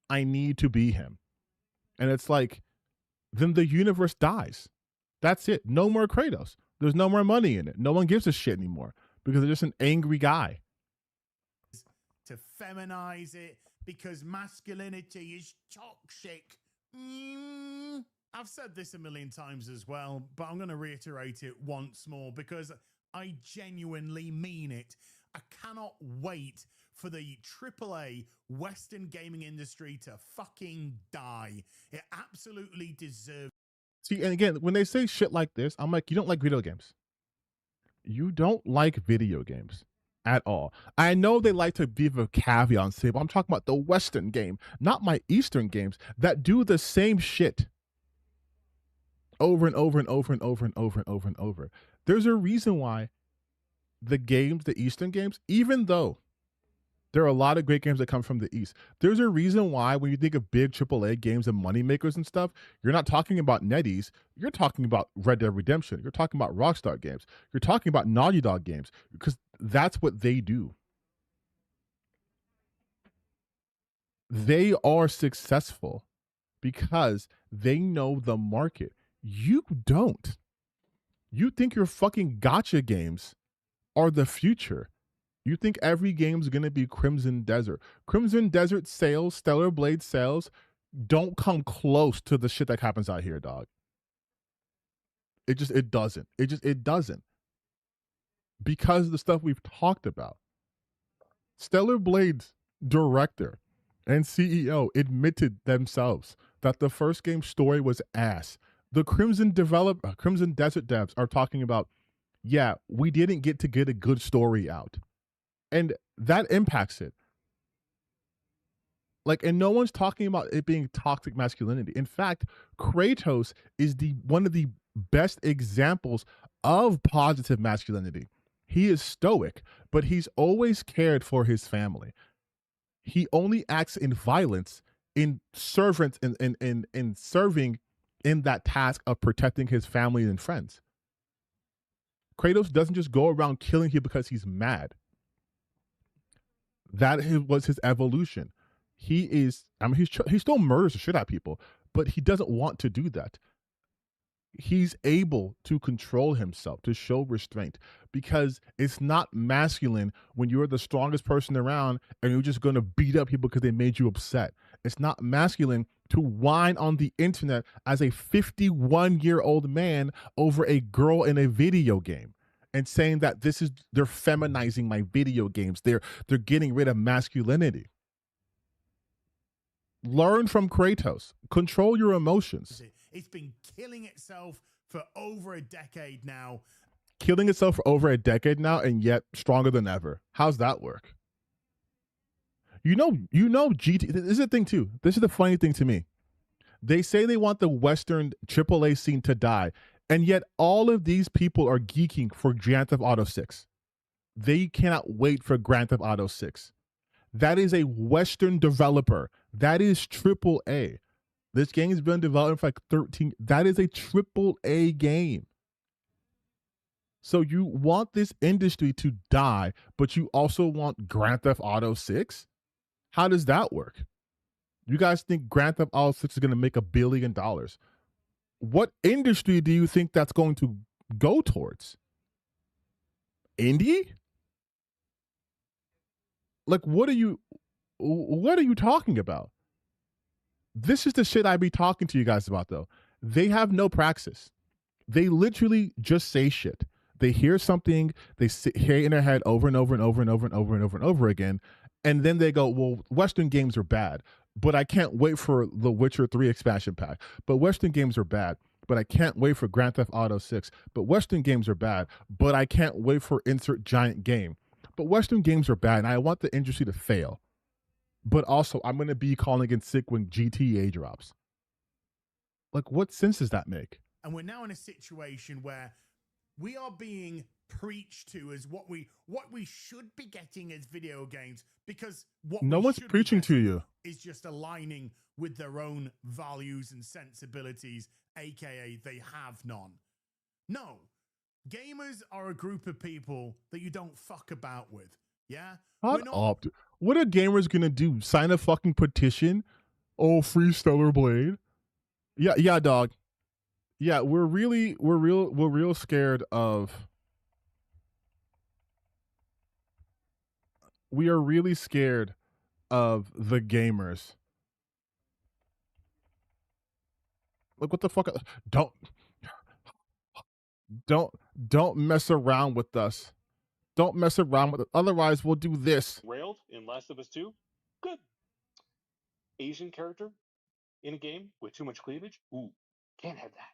Speaker 1: I need to be him. And it's like, then the universe dies. That's it. No more Kratos. There's no more money in it. No one gives a shit anymore because they're just an angry guy.
Speaker 7: To feminize it because masculinity is toxic. I've said this a million times as well, but I'm going to reiterate it once more because I genuinely mean it. I cannot wait for the AAA Western gaming industry to fucking die. It absolutely deserves.
Speaker 1: See, and again, when they say shit like this, I'm like, you don't like video games. You don't like video games at all. I know they like to give a caveat and say, but I'm talking about the Western game, not my Eastern games that do the same shit over and over and over and over and over and over and over. There's a reason why the games, the Eastern games, even though there are a lot of great games that come from the East, there's a reason why when you think of big AAA games and moneymakers and stuff, you're not talking about NetEase, you're talking about Red Dead Redemption, you're talking about Rockstar games, you're talking about Naughty Dog games, because that's what they do. They are successful because they know the market. You don't. You think your fucking gacha games are the future. You think every game's going to be Crimson Desert. Crimson Desert sales, Stellar Blade sales, don't come close to the shit that happens out here, dog. It doesn't. Because of the stuff we've talked about. Stellar Blade's director and CEO admitted themselves that the first game's story was ass. The Crimson Desert devs are talking about, yeah, we didn't get a good story out. And that impacts it. Like, and no one's talking about it being toxic masculinity. In fact, Kratos is one of the best examples of positive masculinity. He is stoic, but he's always cared for his family. He only acts in violence in servants in serving in that task of protecting his family and friends. Kratos doesn't just go around killing people because he's mad. That was his evolution. He still murders the shit out of people, but he doesn't want to do that. He's able to control himself, to show restraint, because it's not masculine when you're the strongest person around and you're just going to beat up people because they made you upset. It's not masculine to whine on the internet as a 51-year-old man over a girl in a video game and saying that they're feminizing my video games. They're getting rid of masculinity. Learn from Kratos. Control your emotions.
Speaker 7: It's been killing itself for over a decade now.
Speaker 1: Killing itself for over a decade now, and yet stronger than ever. How's that work? You know, GT. This is the thing too. This is the funny thing to me. They say they want the Western AAA scene to die, and yet all of these people are geeking for Grand Theft Auto 6. They cannot wait for Grand Theft Auto 6. That is a Western developer. That is AAA. This game has been developed for like 13. That is a AAA game. So you want this industry to die, but you also want Grand Theft Auto 6? How does that work? You guys think Grand Theft Auto 6 is going to make $1 billion? What industry do you think that's going to go towards? Indie? Like, what are you talking about? This is the shit I be talking to you guys about, though. They have no praxis. They literally just say shit. They hear something, they hear it in their head over and over and over and over and over and over and over again, and then they go, well, Western games are bad, but I can't wait for the Witcher 3 expansion pack. But Western games are bad, but I can't wait for Grand Theft Auto 6. But Western games are bad, but I can't wait for insert giant game. But Western games are bad, and I want the industry to fail. But also, I'm going to be calling in sick when GTA drops. Like, what sense does that make?
Speaker 7: And we're now in a situation where we are being preach to as what we should be getting as video games, because what
Speaker 1: No
Speaker 7: we
Speaker 1: one's
Speaker 7: should be
Speaker 1: preaching to
Speaker 7: getting
Speaker 1: you.
Speaker 7: is just aligning with their own values and sensibilities, aka they have none. No, gamers are a group of people that you don't fuck about with. Yeah,
Speaker 1: Shut up. Dude. What are gamers gonna do? Sign a fucking petition? Oh, free Stellar Blade. Yeah, dog. Yeah, we're real scared of. We are really scared of the gamers. Like, what the fuck? Don't mess around with us. Don't mess around with it. Otherwise, we'll do this.
Speaker 10: Railed in Last of Us 2? Good. Asian character in a game with too much cleavage? Ooh, can't have that.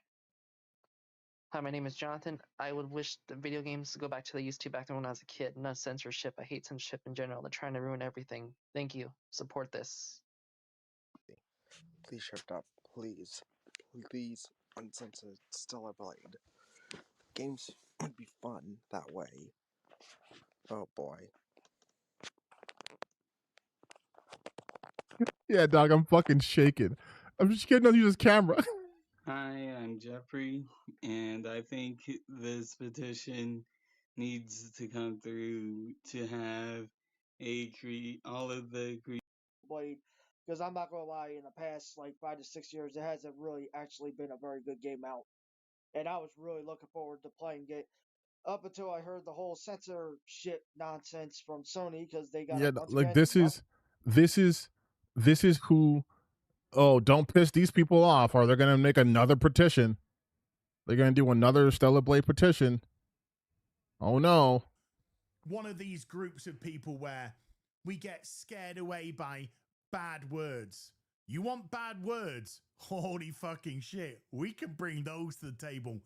Speaker 11: Hi, my name is Jonathan. I would wish the video games to go back to they used to back when I was a kid. No censorship. I hate censorship in general. They're trying to ruin everything. Thank you. Support this.
Speaker 12: Please shift up. Please. Please uncensor Stellar Blade. Games would be fun that way. Oh boy.
Speaker 1: Yeah, dog, I'm fucking shaking. I'm just kidding on you this camera.
Speaker 13: Hi, I'm Jeffrey, and I think this petition needs to come through to have all of the
Speaker 14: Blade, because I'm not gonna lie, in the past like 5 to 6 years, it hasn't really actually been a very good game out, and I was really looking forward to playing it up until I heard the whole censorship nonsense from Sony, because they got
Speaker 1: Yeah,
Speaker 14: a bunch
Speaker 1: like
Speaker 14: of
Speaker 1: this is who. Oh, don't piss these people off, or they're gonna make another petition. They're gonna do another Stellar Blade petition. Oh no.
Speaker 7: One of these groups of people where we get scared away by bad words. You want bad words? Holy fucking shit. We can bring those to the table.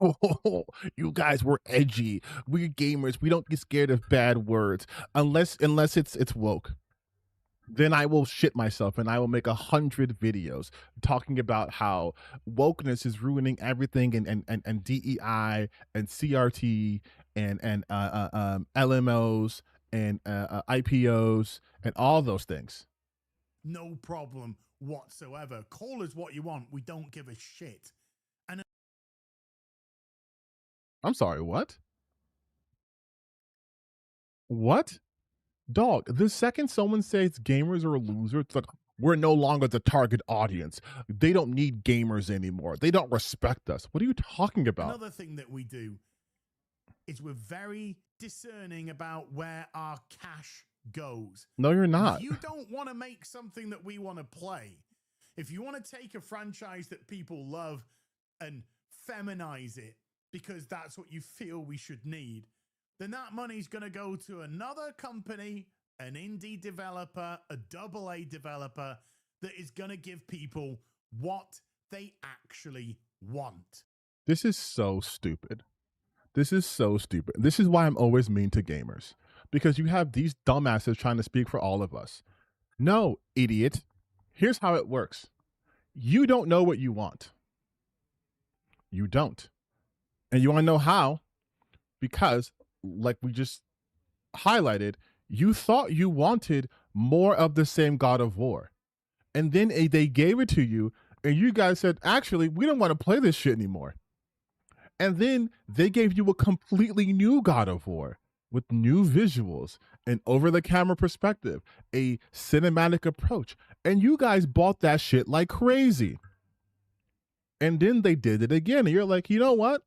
Speaker 1: Oh, you guys were edgy. We're gamers. We don't get scared of bad words unless it's woke. Then I will shit myself and I will make 100 videos talking about how wokeness is ruining everything and DEI and CRT and LMOs and IPOs and all those things.
Speaker 7: No problem whatsoever. Call us what you want. We don't give a shit. And
Speaker 1: I'm sorry, what? What? Dog, the second someone says gamers are a loser, it's like, we're no longer the target audience. They don't need gamers anymore. They don't respect us. What are you talking about?
Speaker 7: Another thing that we do is we're very discerning about where our cash goes.
Speaker 1: No, you're not.
Speaker 7: If you don't want to make something that we want to play, if you want to take a franchise that people love and feminize it because that's what you feel we should need, then that money's going to go to another company, an indie developer, a AA developer that is going to give people what they actually want.
Speaker 1: This is so stupid. This is so stupid. This is why I'm always mean to gamers. Because you have these dumbasses trying to speak for all of us. No, idiot. Here's how it works. You don't know what you want. You don't. And you want to know how? Because, like we just highlighted, you thought you wanted more of the same God of War. And then they gave it to you, and you guys said, actually, we don't want to play this shit anymore. And then they gave you a completely new God of War with new visuals, an over-the-camera perspective, a cinematic approach. And you guys bought that shit like crazy. And then they did it again. And you're like, you know what?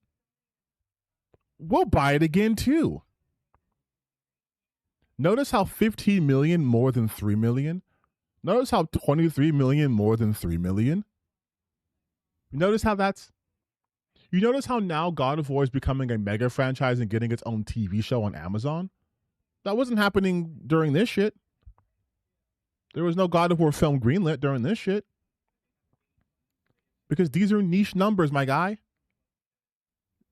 Speaker 1: We'll buy it again too. Notice how 15 million more than 3 million? Notice how 23 million more than 3 million? You notice how you notice how now God of War is becoming a mega franchise and getting its own TV show on Amazon? That wasn't happening during this shit. There was no God of War film greenlit during this shit. Because these are niche numbers, my guy.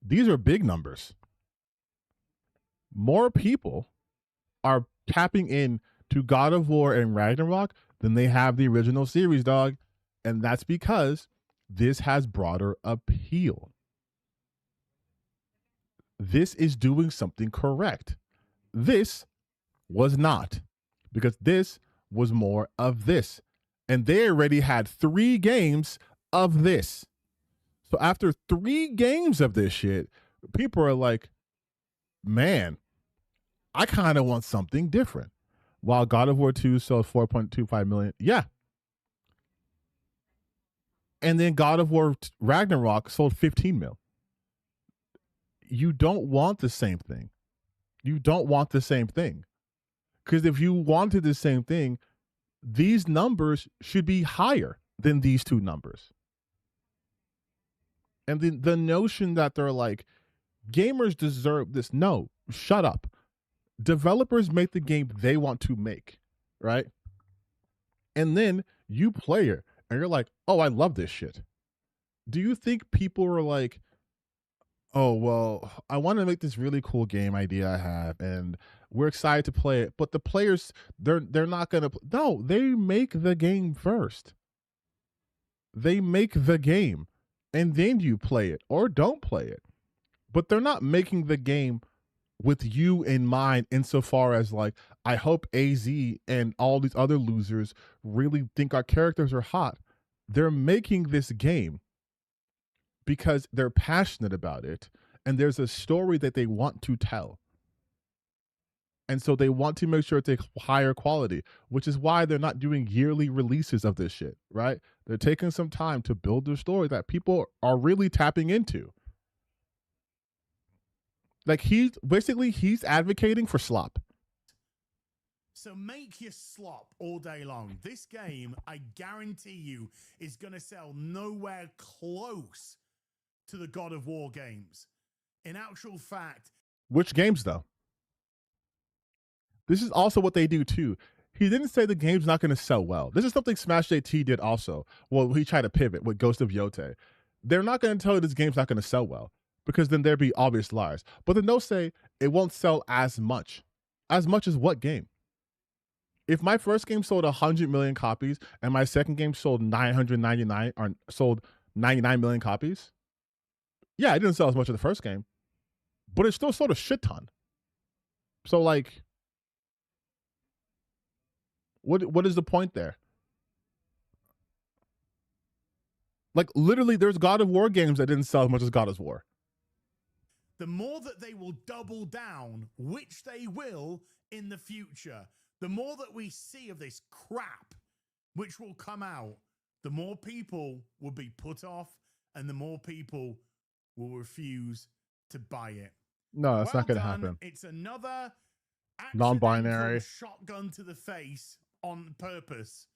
Speaker 1: These are big numbers. More people are tapping in to God of War and Ragnarok than they have the original series, dog. And that's because this has broader appeal. this is doing something correct. This was not, because this was more of this. And they already had 3 games of this. So after 3 games of this shit, people are like, man, I kind of want something different. While God of War 2 sold 4.25 million. Yeah. And then God of War Ragnarok sold 15 mil. You don't want the same thing. You don't want the same thing. Because if you wanted the same thing, these numbers should be higher than these 2 numbers. And the notion that they're like, gamers deserve this. No, shut up. Developers make the game they want to make, right? And then you play it and you're like, oh, I love this shit. Do you think people are like, oh, well, I want to make this really cool game idea I have, and we're excited to play it, but the players, they're not going to, no, they make the game first. They make the game, and then you play it or don't play it. But they're not making the game with you in mind, insofar as like, I hope AZ and all these other losers really think our characters are hot. They're making this game because they're passionate about it, and there's a story that they want to tell. And so they want to make sure it's a higher quality, which is why they're not doing yearly releases of this shit, right? They're taking some time to build a story that people are really tapping into. Like, he's advocating for slop.
Speaker 7: So make your slop all day long. This game, I guarantee you, is going to sell nowhere close to the God of War games. In actual fact...
Speaker 1: Which games, though? This is also what they do, too. He didn't say the game's not going to sell well. This is something Smash JT did also. Well, he tried to pivot with Ghost of Yote. They're not going to tell you this game's not going to sell well, because then there'd be obvious lies. But then they'll say it won't sell as much. As much as what game? If my first game sold 100 million copies and my second game sold 999 or sold 99 million copies, yeah, it didn't sell as much as the first game, but it still sold a shit ton. So, like, what is the point there? Like, literally, there's God of War games that didn't sell as much as God of War.
Speaker 7: The more that they will double down, which they will in the future, the more that we see of this crap, which will come out, the more people will be put off and the more people will refuse to buy it.
Speaker 1: No, that's not going to happen.
Speaker 7: It's another
Speaker 1: non-binary
Speaker 7: shotgun to the face on purpose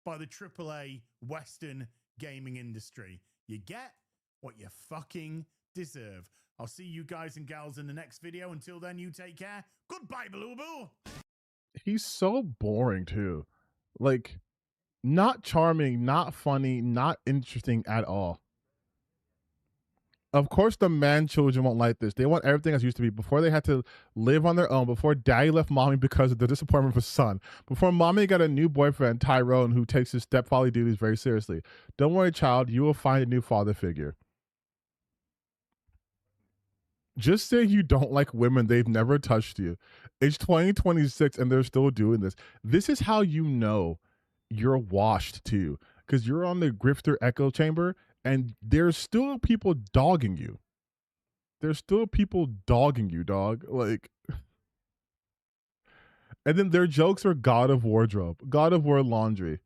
Speaker 7: by the AAA Western gaming industry. You get what you fucking deserve. I'll see you guys and gals in the next video. Until then, you take care. Goodbye, Baloo Boo.
Speaker 1: He's so boring, too. Like, not charming, not funny, not interesting at all. Of course, the man children won't like this. They want everything as used to be. Before they had to live on their own. Before daddy left mommy because of the disappointment of his son. Before mommy got a new boyfriend, Tyrone, who takes his stepfatherly duties very seriously. Don't worry, child. You will find a new father figure. Just say you don't like women. They've never touched you. It's 2026 and they're still doing this. This is how you know you're washed, too. Because you're on the grifter echo chamber and there's still people dogging you. There's still people dogging you, dog. Like, and then their jokes are God of Wardrobe, God of War laundry.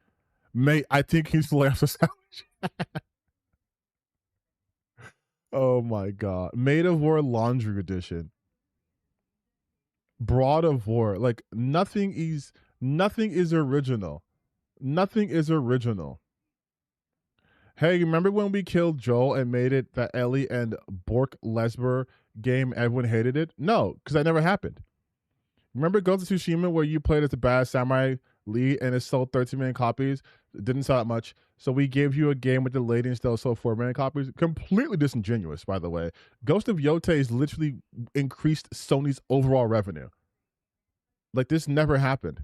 Speaker 1: Mate, I think he's left a sandwich. Oh my God. Maid of War Laundry Edition. Broad of War. Like, nothing is original. Nothing is original. Hey, remember when we killed Joel and made it that Ellie and Bork Lesber game, everyone hated it? No, because that never happened. Remember Ghost of Tsushima where you played as a bad samurai lead and it sold 13 million copies? It didn't sell that much. So we gave you a game with the lady and still sold 4 million copies. Completely disingenuous, by the way. Ghost of Yote has literally increased Sony's overall revenue. Like, this never happened.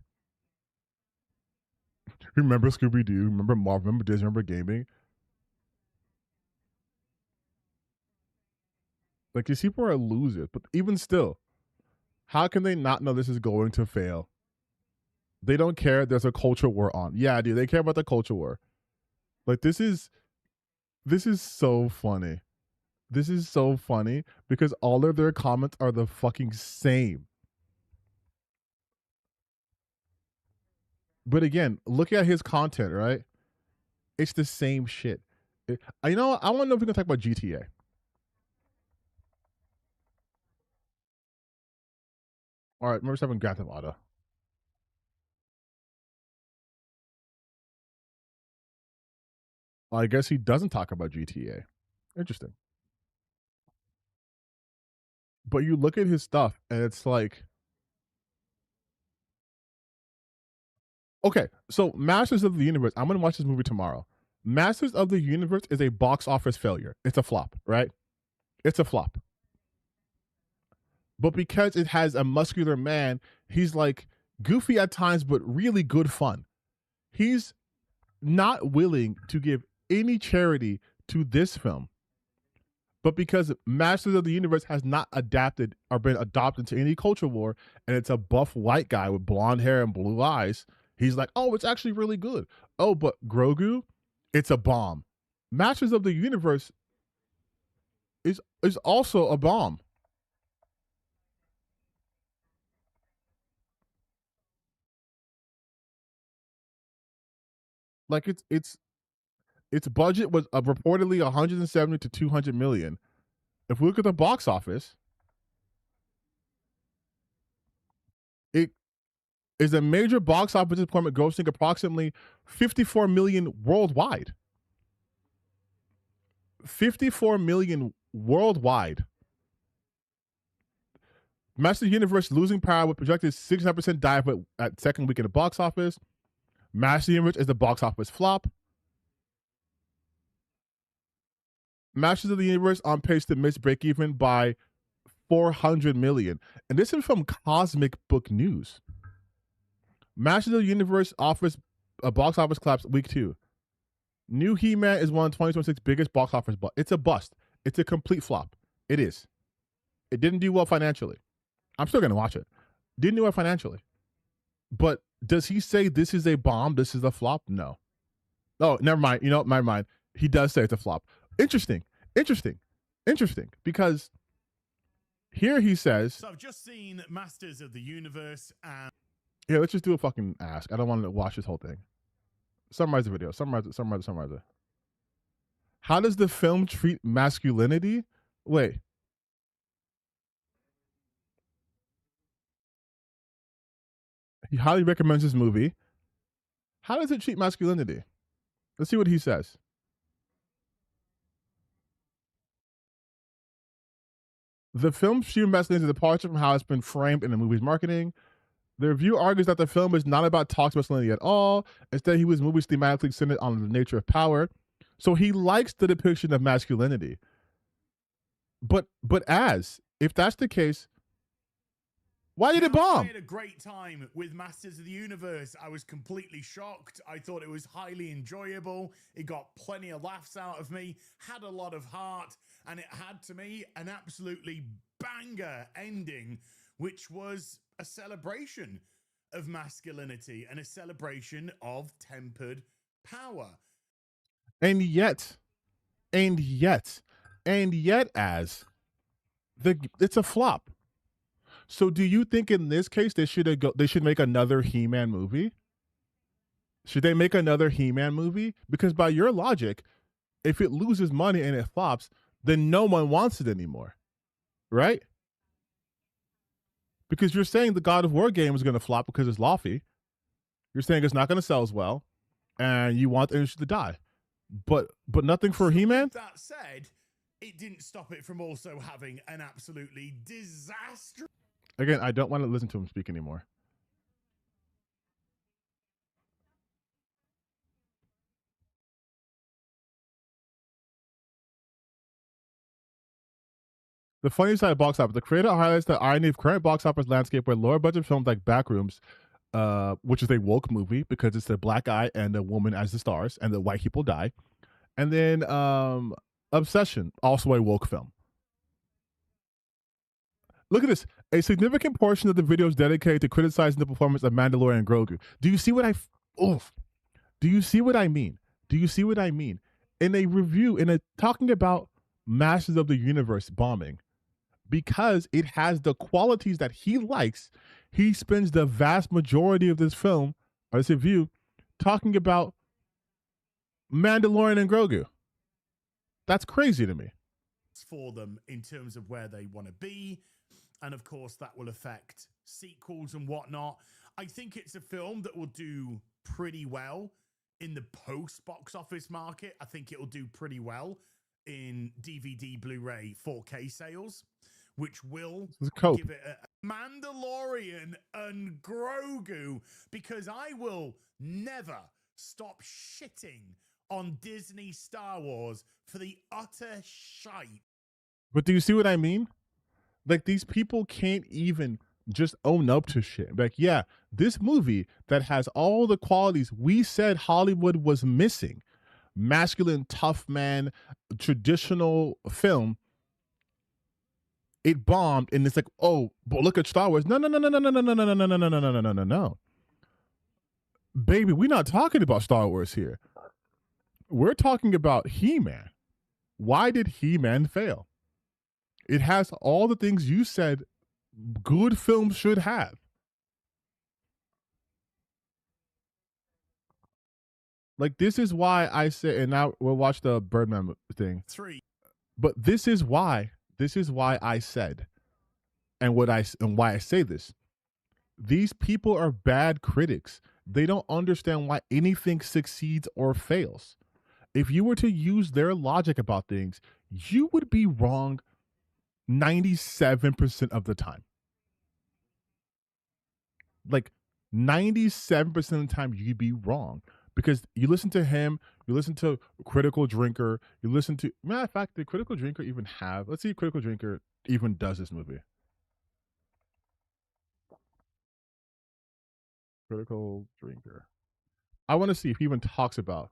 Speaker 1: Remember Scooby-Doo? Remember Marvel? Remember Disney? Remember gaming? Like these people are losers, but even still, how can they not know this is going to fail? They don't care. There's a culture war on. Yeah, dude, they care about the culture war. Like this is so funny. This is so funny because all of their comments are the fucking same. But again, look at his content, right? It's the same shit. I want to know if we can talk about GTA. All right, remember having Grand Theft Auto. Well, I guess he doesn't talk about GTA. Interesting. But you look at his stuff and it's like, okay, so Masters of the Universe, I'm going to watch this movie tomorrow. Masters of the Universe is a box office failure. It's a flop, right? It's a flop. But because it has a muscular man, he's like goofy at times, but really good fun. He's not willing to give any charity to this film. But because Masters of the Universe has not adapted or been adopted to any culture war, and it's a buff white guy with blonde hair and blue eyes, he's like, oh, it's actually really good. Oh, but Grogu, it's a bomb. Masters of the Universe is also a bomb. Like its budget was reportedly 170 to 200 million. If we look at the box office, it is a major box office disappointment, grossing approximately 54 million worldwide. 54 million worldwide. Master Universe losing power with projected 69% dive at second week in the box office. Master Universe is the box office flop. Masters of the Universe on pace to miss break even by 400 million. And this is from Cosmic Book News. Masters of the Universe offers a box office collapse week 2. New He-Man is one of 2026 biggest box office, but it's a bust. It's a complete flop. It is. It didn't do well financially. I'm still going to watch it. Didn't do well financially. But does he say this is a bomb? This is a flop? No. Oh, never mind. Never mind. He does say it's a flop. Interesting. Because here he says.
Speaker 7: So I've just seen Masters of the Universe and.
Speaker 1: Yeah, let's just do a fucking ask. I don't want to watch this whole thing. Summarize the video. Summarize it. How does the film treat masculinity? Wait. He highly recommends this movie. How does it treat masculinity? Let's see what he says. The film treats masculinity as a departure from how it's been framed in the movie's marketing. The review argues that the film is not about toxic masculinity at all. Instead, he was movies thematically centered on the nature of power. So he likes the depiction of masculinity. But if that's the case, why did it bomb?
Speaker 7: I had a great time with Masters of the Universe. I was completely shocked. I thought it was highly enjoyable. It got plenty of laughs out of me, had a lot of heart, and it had, to me, an absolutely banger ending, which was a celebration of masculinity and a celebration of tempered power.
Speaker 1: And yet, as it's a flop. So do you think in this case they should make another He-Man movie? Should they make another He-Man movie? Because by your logic, if it loses money and it flops, then no one wants it anymore. Right? Because you're saying the God of War game is going to flop because it's Laufey. You're saying it's not going to sell as well, and you want the industry to die. But nothing for He-Man?
Speaker 7: That said, it didn't stop it from also having an absolutely disastrous.
Speaker 1: Again, I don't want to listen to him speak anymore. The funny side of box office. The creator highlights the irony of current box office landscape where lower budget films like Backrooms, which is a woke movie because it's a black guy and a woman as the stars and the white people die. And then Obsession, also a woke film. Look at this. A significant portion of the video is dedicated to criticizing the performance of Mandalorian and Grogu. Do you see what Do you see what I mean? Do you see what I mean? In a review, talking about Masters of the Universe bombing, because it has the qualities that he likes, he spends the vast majority of this film, or this review, talking about Mandalorian and Grogu. That's crazy to me.
Speaker 7: For them in terms of where they want to be. And of course, that will affect sequels and whatnot. I think it's a film that will do pretty well in the post box office market. I think it will do pretty well in DVD, Blu-ray, 4K sales, which will give it a Mandalorian and Grogu, because I will never stop shitting on Disney Star Wars for the utter shite.
Speaker 1: But do you see what I mean? Like, these people can't even just own up to shit. Like, yeah, this movie that has all the qualities we said Hollywood was missing, masculine, tough man, traditional film, it bombed, and it's like, oh, but look at Star Wars. No. Baby, we're not talking about Star Wars here. We're talking about He-Man. Why did He-Man fail? It has all the things you said good films should have. Like, this is why I say, and now we'll watch the Birdman thing.
Speaker 7: 3.
Speaker 1: But this is why I said, and why I say this. These people are bad critics. They don't understand why anything succeeds or fails. If you were to use their logic about things, you would be wrong 97% of the time. Like, 97% of the time you'd be wrong, because you listen to him, you listen to Critical Drinker, you listen to, matter of fact, did Critical Drinker even have, let's see if Critical Drinker even does this movie. Critical Drinker. I want to see if he even talks about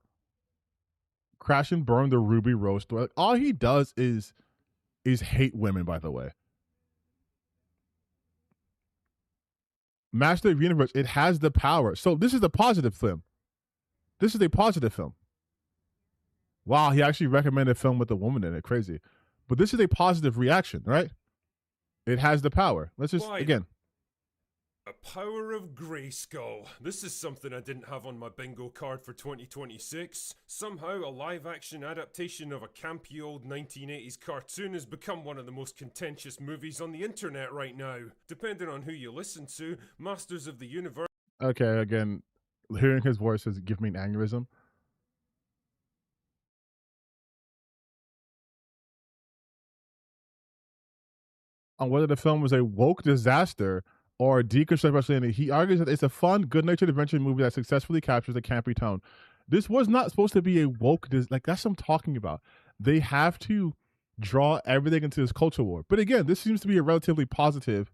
Speaker 1: Crash and Burn, the Ruby Rose story. Like, all he does is hate women, by the way. Master of the Universe, it has the power. So this is a positive film. This is a positive film. Wow, he actually recommended a film with a woman in it. Crazy. But this is a positive reaction, right? It has the power. Let's just, again.
Speaker 15: A power of Grayskull. This is something I didn't have on my bingo card for 2026. Somehow, a live-action adaptation of a campy old 1980s cartoon has become one of the most contentious movies on the internet right now. Depending on who you listen to, Masters of the Universe...
Speaker 1: Okay, again, hearing his voice has given me an aneurysm. On whether the film was a woke disaster or deconstruct masculinity, he argues that it's a fun, good-natured adventure movie that successfully captures the campy tone. This was not supposed to be a woke, like, that's what I'm talking about. They have to draw everything into this culture war. But again, this seems to be a relatively positive.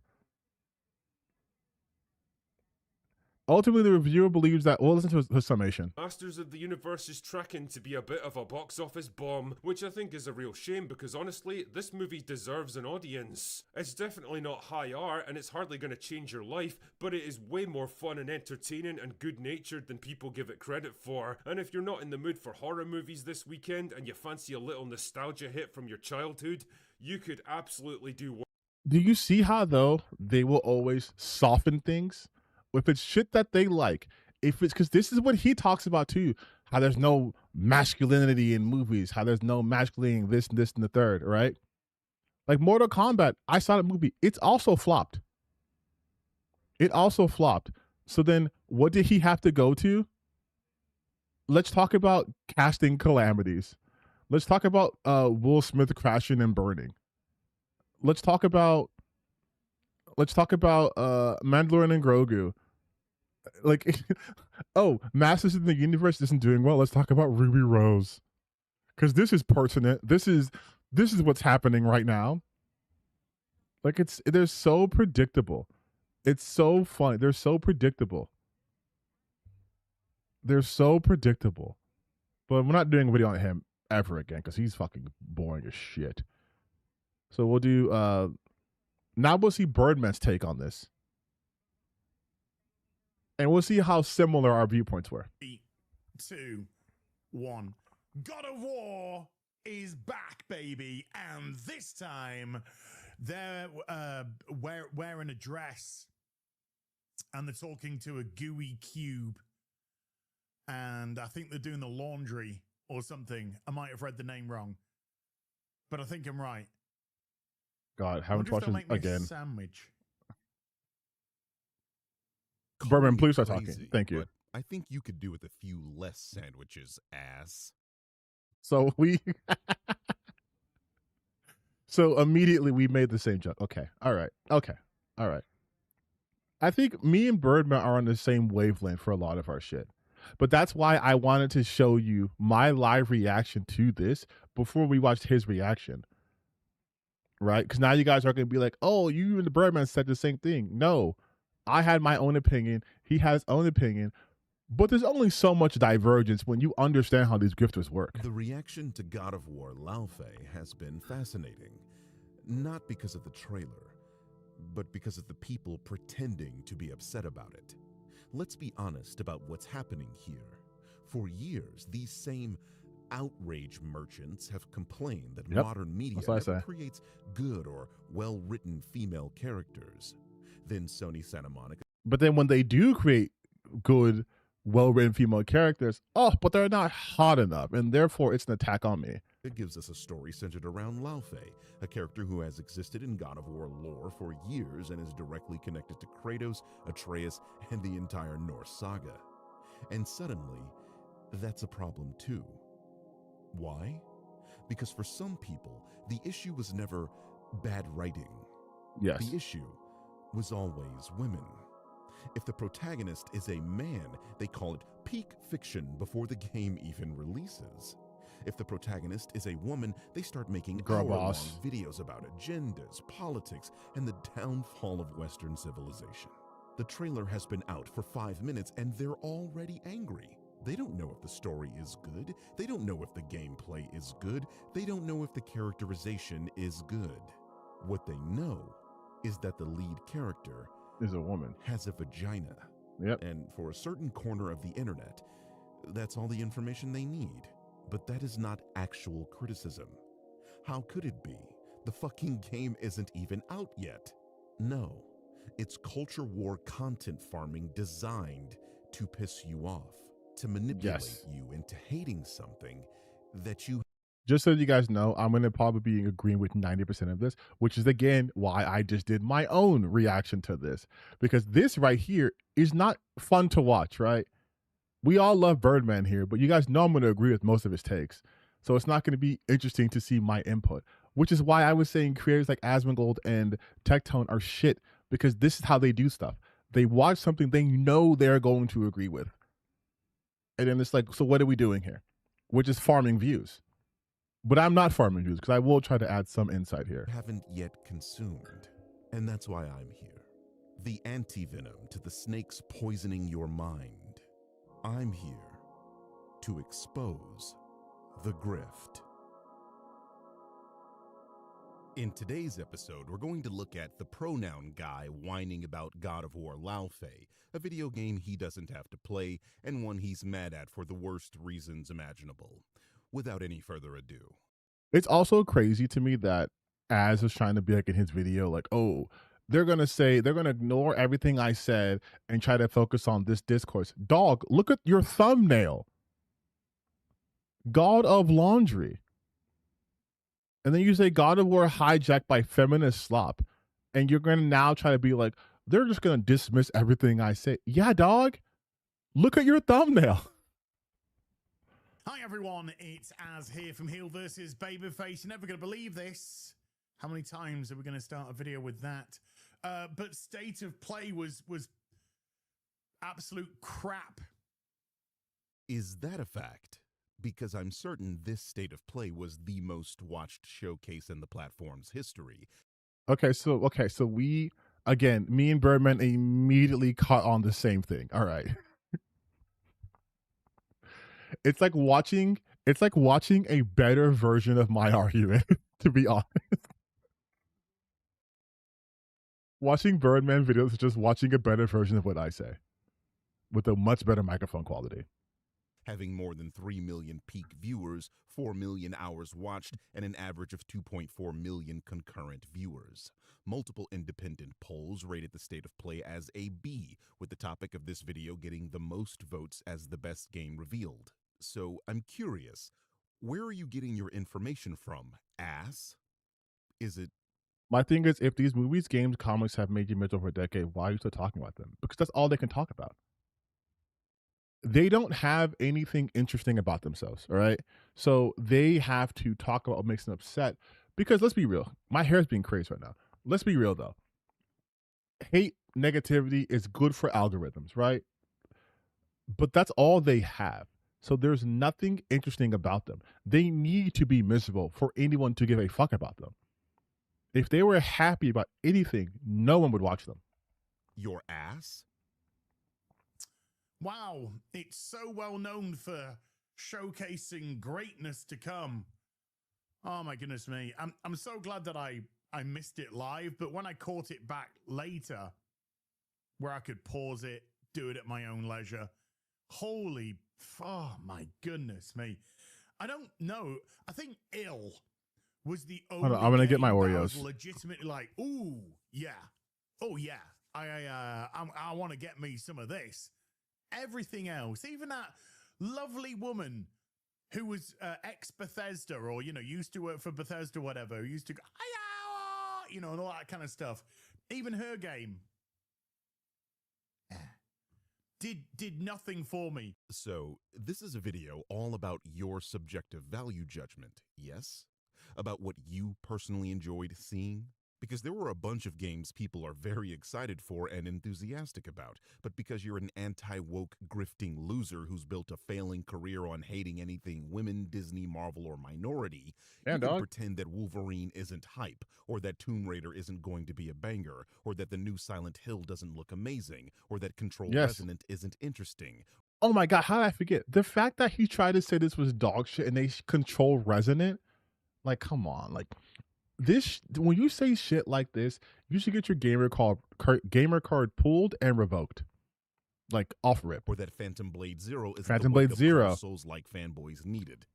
Speaker 1: Ultimately, the reviewer believes that, well, listen to his summation.
Speaker 15: Masters of the Universe is tracking to be a bit of a box office bomb, which I think is a real shame because honestly, this movie deserves an audience. It's definitely not high art and it's hardly going to change your life, but it is way more fun and entertaining and good-natured than people give it credit for. And if you're not in the mood for horror movies this weekend and you fancy a little nostalgia hit from your childhood, you could absolutely do.
Speaker 1: Do you see how, though, they will always soften things? If it's shit that they like, if it's, because this is what he talks about too, how there's no masculinity in movies, how there's no masculine this, and the third, right? Like Mortal Kombat, I saw the movie. It's also flopped. It also flopped. So then what did he have to go to? Let's talk about casting calamities. Let's talk about Will Smith crashing and burning. Let's talk about Mandalorian and Grogu. Like, oh, Masters of the Universe isn't doing well. Let's talk about Ruby Rose, because this is pertinent. This is what's happening right now. Like, they're so predictable. It's so funny. They're so predictable. They're so predictable. But we're not doing a video on him ever again because he's fucking boring as shit. So we'll do Now we'll see Birdman's take on this. And we'll see how similar our viewpoints were.
Speaker 7: 3, 2, 1. God of War is back, baby. And this time, they're wearing a dress. And they're talking to a gooey cube. And I think they're doing the laundry or something. I might have read the name wrong. But I think I'm right.
Speaker 1: God, haven't watched it again.
Speaker 7: Sandwich.
Speaker 1: Birdman, please start
Speaker 16: Crazy,
Speaker 1: talking. Thank you.
Speaker 16: but I think you could do with a few less sandwiches, ass.
Speaker 1: So so immediately we made the same joke. Okay. All right. Okay. All right. I think me and Birdman are on the same wavelength for a lot of our shit. But that's why I wanted to show you my live reaction to this before we watched his reaction. Right? Because now you guys are going to be like, oh, you and the Birdman said the same thing. No, I had my own opinion. He has his own opinion. But there's only so much divergence when you understand how these grifters work.
Speaker 16: The reaction to God of War Laufey has been fascinating. Not because of the trailer, but because of the people pretending to be upset about it. Let's be honest about what's happening here. For years, these same outrage merchants have complained that modern media never creates good or well-written female characters. Then Sony Santa Monica.
Speaker 1: But then when they do create good, well-written female characters, but they're not hot enough, and therefore it's an attack on me.
Speaker 16: It gives us a story centered around Laufey, a character who has existed in God of War lore for years and is directly connected to Kratos, Atreus, and the entire Norse saga. And suddenly, that's a problem too. Why? Because for some people, the issue was never bad writing.
Speaker 1: Yes.
Speaker 16: The issue was always women. If the protagonist is a man, they call it peak fiction before the game even releases. If the protagonist is a woman, they start making hour-long videos about agendas, politics, and the downfall of Western civilization. The trailer has been out for 5 minutes and they're already angry. They don't know if the story is good. They don't know if the gameplay is good. They don't know if the characterization is good. What they know is that the lead character
Speaker 1: is a woman,
Speaker 16: has a vagina.
Speaker 1: Yep.
Speaker 16: And for a certain corner of the internet, that's all the information they need. But that is not actual criticism. How could it be? The fucking game isn't even out yet. No, it's culture war content farming designed to piss you off, to manipulate you into hating something that you.
Speaker 1: Just so you guys know, I'm going to probably be agreeing with 90% of this, which is, again, why I just did my own reaction to this. Because this right here is not fun to watch, right? We all love Birdman here, but you guys know I'm going to agree with most of his takes. So it's not going to be interesting to see my input, which is why I was saying creators like Asmongold and Tectone are shit, because this is how they do stuff. They watch something they know they're going to agree with. And then it's like, so what are we doing here? We're just farming views. But I'm not farming views because I will try to add some insight here.
Speaker 16: Haven't yet consumed. And that's why I'm here. The antivenom to the snakes poisoning your mind. I'm here to expose the grift. In today's episode, we're going to look at the pronoun guy whining about God of War Laufey, a video game he doesn't have to play and one he's mad at for the worst reasons imaginable. Without any further ado.
Speaker 1: It's also crazy to me that Az was trying to be like in his video, like, oh, they're going to ignore everything I said and try to focus on this discourse. Dog, look at your thumbnail. God of Laundry. And then you say God of War hijacked by feminist slop. And you're going to now try to be like, they're just going to dismiss everything I say. Yeah, dog. Look at your thumbnail.
Speaker 7: Hi everyone, it's Az here from Heel vs. Babyface. You're never going to believe this. How many times are we going to start a video with that? But State of Play was absolute crap.
Speaker 16: Is that a fact? Because I'm certain this State of Play was the most watched showcase in the platform's history.
Speaker 1: Okay, so we, again, me and Birdman immediately caught on the same thing. All right. It's like watching a better version of my argument, to be honest. Watching Birdman videos is just watching a better version of what I say, with a much better microphone quality.
Speaker 16: Having more than 3 million peak viewers, 4 million hours watched, and an average of 2.4 million concurrent viewers. Multiple independent polls rated the state of play as a B, with the topic of this video getting the most votes as the best game revealed. So I'm curious, where are you getting your information from? Ass? Is it?
Speaker 1: My thing is, if these movies, games, comics have made you miserable for a decade, why are you still talking about them? Because that's all they can talk about. They don't have anything interesting about themselves, all right? So they have to talk about what makes them upset. Because let's be real, my hair's being crazy right now. Let's be real though. Hate, negativity is good for algorithms, right? But that's all they have. So there's nothing interesting about them. They need to be miserable for anyone to give a fuck about them. If they were happy about anything, no one would watch them.
Speaker 16: Your ass?
Speaker 7: Wow, it's so well known for showcasing greatness to come. Oh my goodness me. I'm so glad that I missed it live, but when I caught it back later, where I could pause it, do it at my own leisure, holy, oh my goodness me. I don't know. I think Ill was the only
Speaker 1: Hold on, I'm gonna get my
Speaker 7: game that I
Speaker 1: Oreos.
Speaker 7: was legitimately like, ooh, yeah. Oh yeah. I want to get me some of this. Everything else, even that lovely woman who was ex-Bethesda, or, you know, used to work for Bethesda, whatever, who used to go, you know, and all that kind of stuff. Even her game did nothing for me.
Speaker 16: So, this is a video all about your subjective value judgment, yes? About what you personally enjoyed seeing? Because there were a bunch of games people are very excited for and enthusiastic about, but because you're an anti-woke grifting loser who's built a failing career on hating anything women, Disney, Marvel, or minority, you can pretend that Wolverine isn't hype, or that Tomb Raider isn't going to be a banger, or that the new Silent Hill doesn't look amazing, or that Control Resonant isn't interesting.
Speaker 1: Oh my God, how did I forget? The fact that he tried to say this was dog shit and they Control Resonant, like, come on, like, this, when you say shit like this, you should get your gamer card pulled and revoked, like off rip.
Speaker 16: Or that Phantom Blade Zero is
Speaker 1: Phantom Blade Zero.
Speaker 16: Souls-like fanboys needed.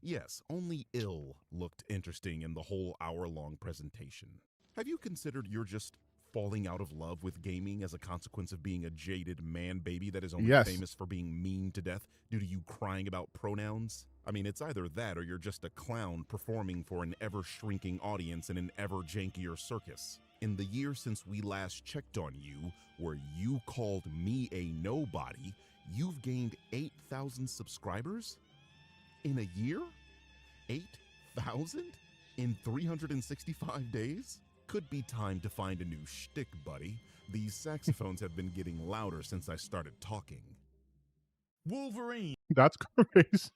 Speaker 16: Yes, only Ill looked interesting in the whole hour-long presentation. Have you considered you're just falling out of love with gaming as a consequence of being a jaded man baby that is only famous for being mean to death due to you crying about pronouns? I mean, it's either that or you're just a clown performing for an ever-shrinking audience in an ever-jankier circus. In the year since we last checked on you, where you called me a nobody, you've gained 8,000 subscribers? In a year? 8,000? In 365 days? Could be time to find a new shtick, buddy. These saxophones have been getting louder since I started talking.
Speaker 7: Wolverine.
Speaker 1: That's crazy.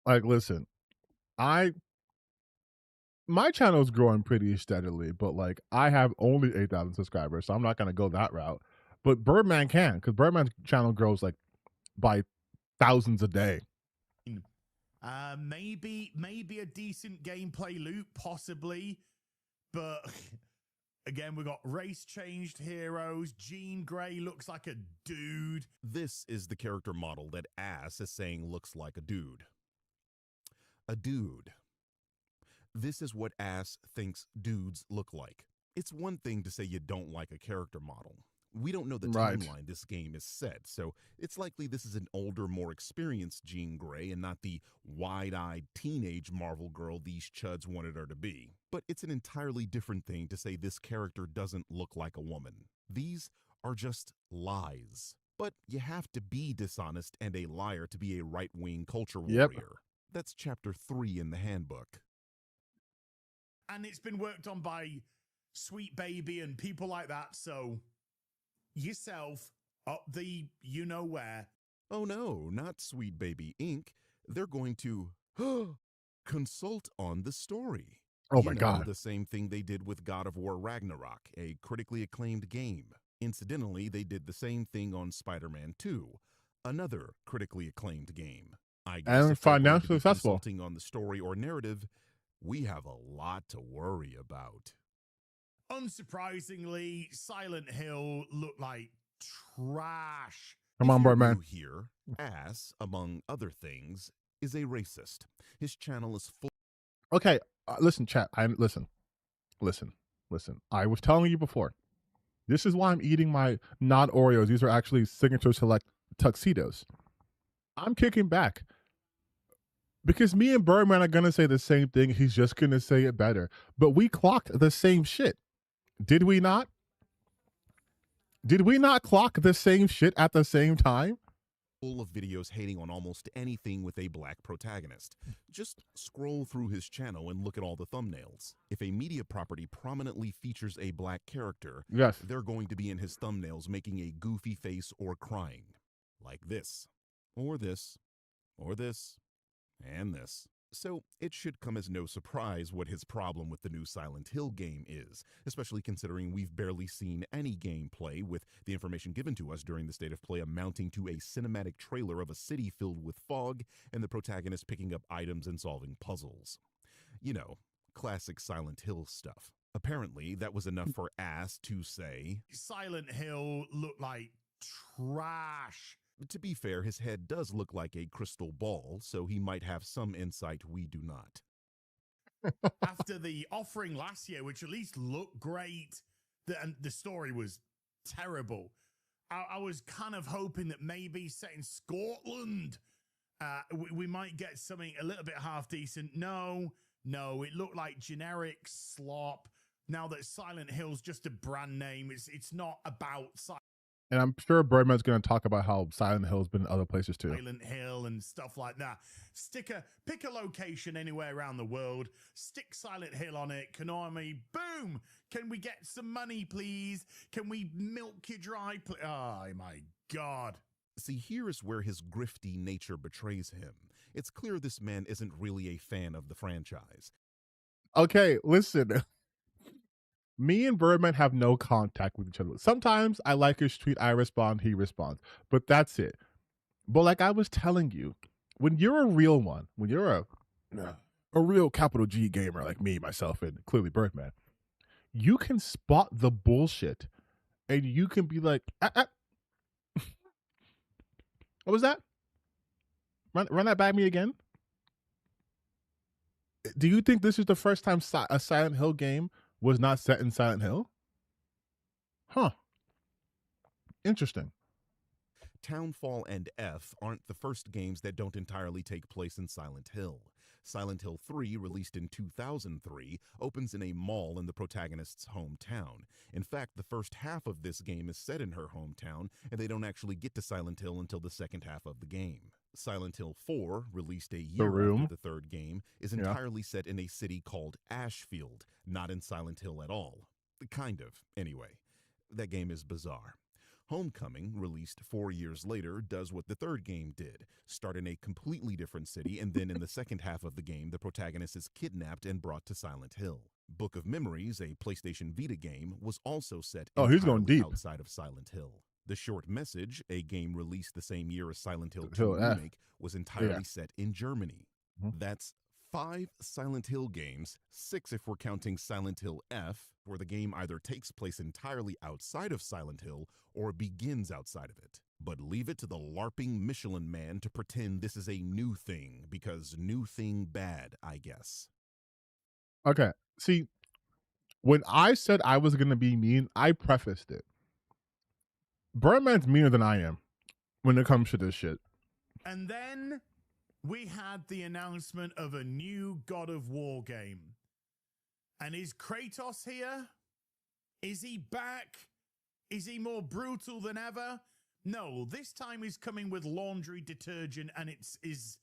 Speaker 1: Like, listen, my channel's growing pretty steadily, but like, I have only 8,000 subscribers, so I'm not gonna go that route. But Birdman can, because Birdman's channel grows like by thousands a day.
Speaker 7: Maybe a decent gameplay loop, possibly, but again, we got race-changed heroes. Jean Grey looks like a dude.
Speaker 16: This is the character model that Ass is saying looks like a dude. A dude. This is what Ass thinks dudes look like. It's one thing to say you don't like a character model. We don't know the timeline this game is set, so it's likely this is an older, more experienced Jean Grey and not the wide-eyed teenage Marvel girl these chuds wanted her to be. But it's an entirely different thing to say this character doesn't look like a woman. These are just lies. But you have to be dishonest and a liar to be a right-wing culture warrior. That's chapter 3 in the handbook.
Speaker 7: And it's been worked on by Sweet Baby and people like that, so yourself up the you-know-where.
Speaker 16: Oh no, not Sweet Baby Inc. They're going to consult on the story.
Speaker 1: Oh my God.
Speaker 16: The same thing they did with God of War Ragnarok, a critically acclaimed game. Incidentally, they did the same thing on Spider-Man 2, another critically acclaimed game. I guess
Speaker 1: and financially successful.
Speaker 16: Consulting on the story or narrative, we have a lot to worry about.
Speaker 7: Unsurprisingly, Silent Hill looked like trash.
Speaker 1: Come on, Birdman.
Speaker 16: New here, Ass, among other things, is a racist. His channel is full.
Speaker 1: Okay, listen, chat. Listen. I was telling you before. This is why I'm eating my not Oreos. These are actually Signature Select tuxedos. I'm kicking back because me and Birdman are gonna say the same thing. He's just gonna say it better. But we clocked the same shit. Did we not? Did we not clock the same shit at the same time?
Speaker 16: Full of videos hating on almost anything with a black protagonist. Just scroll through his channel and look at all the thumbnails. If a media property prominently features a black character,
Speaker 1: yes,
Speaker 16: they're going to be in his thumbnails making a goofy face or crying. Like this, or this, or this, and this. So it should come as no surprise what his problem with the new Silent Hill game is, especially considering we've barely seen any gameplay, with the information given to us during the state of play amounting to a cinematic trailer of a city filled with fog and the protagonist picking up items and solving puzzles. You know, classic Silent Hill stuff. Apparently, that was enough for Ass to say,
Speaker 7: Silent Hill looked like trash.
Speaker 16: To be fair, his head does look like a crystal ball, so he might have some insight we do not.
Speaker 7: After the offering last year, which at least looked great, and the story was terrible. I was kind of hoping that maybe set in Scotland, we might get something a little bit half decent. No, it looked like generic slop. Now that Silent Hill's just a brand name, it's not about
Speaker 1: And I'm sure Birdman's going to talk about how Silent Hill's been in other places too.
Speaker 7: Silent Hill and stuff like that. Pick a location anywhere around the world, stick Silent Hill on it, Konami, boom! Can we get some money, please? Can we milk you dry? Oh my God.
Speaker 16: See, here is where his grifty nature betrays him. It's clear this man isn't really a fan of the franchise.
Speaker 1: Okay, listen. Me and Birdman have no contact with each other. Sometimes I like his tweet, I respond, he responds. But that's it. But like I was telling you, when you're a real one, when you're a real capital G gamer like me, myself, and clearly Birdman, you can spot the bullshit and you can be like, What was that? Run that by me again? Do you think this is the first time a Silent Hill game was not set in Silent Hill? Huh. Interesting.
Speaker 16: Townfall and F aren't the first games that don't entirely take place in Silent Hill. Silent Hill 3, released in 2003, opens in a mall in the protagonist's hometown. In fact, the first half of this game is set in her hometown, and they don't actually get to Silent Hill until the second half of the game. Silent Hill 4, released a year after the third game, is entirely set in a city called Ashfield, not in Silent Hill at all. Kind of, anyway. That game is bizarre. Homecoming, released 4 years later, does what the third game did, start in a completely different city, and then in the second half of the game, the protagonist is kidnapped and brought to Silent Hill. Book of Memories, a PlayStation Vita game, was also set
Speaker 1: he's going deep
Speaker 16: outside of Silent Hill. The Short Message, a game released the same year as Silent Hill 2 Remake, was entirely set in Germany. That's 5 Silent Hill games, 6 if we're counting Silent Hill F, where the game either takes place entirely outside of Silent Hill or begins outside of it. But leave it to the LARPing Michelin Man to pretend this is a new thing, because new thing bad, I guess.
Speaker 1: Okay, see, when I said I was going to be mean, I prefaced it. Birdman's meaner than I am when it comes to this shit.
Speaker 7: And then we had the announcement of a new God of War game. And is Kratos here? Is he back? Is he more brutal than ever? No, this time he's coming with laundry detergent and it's his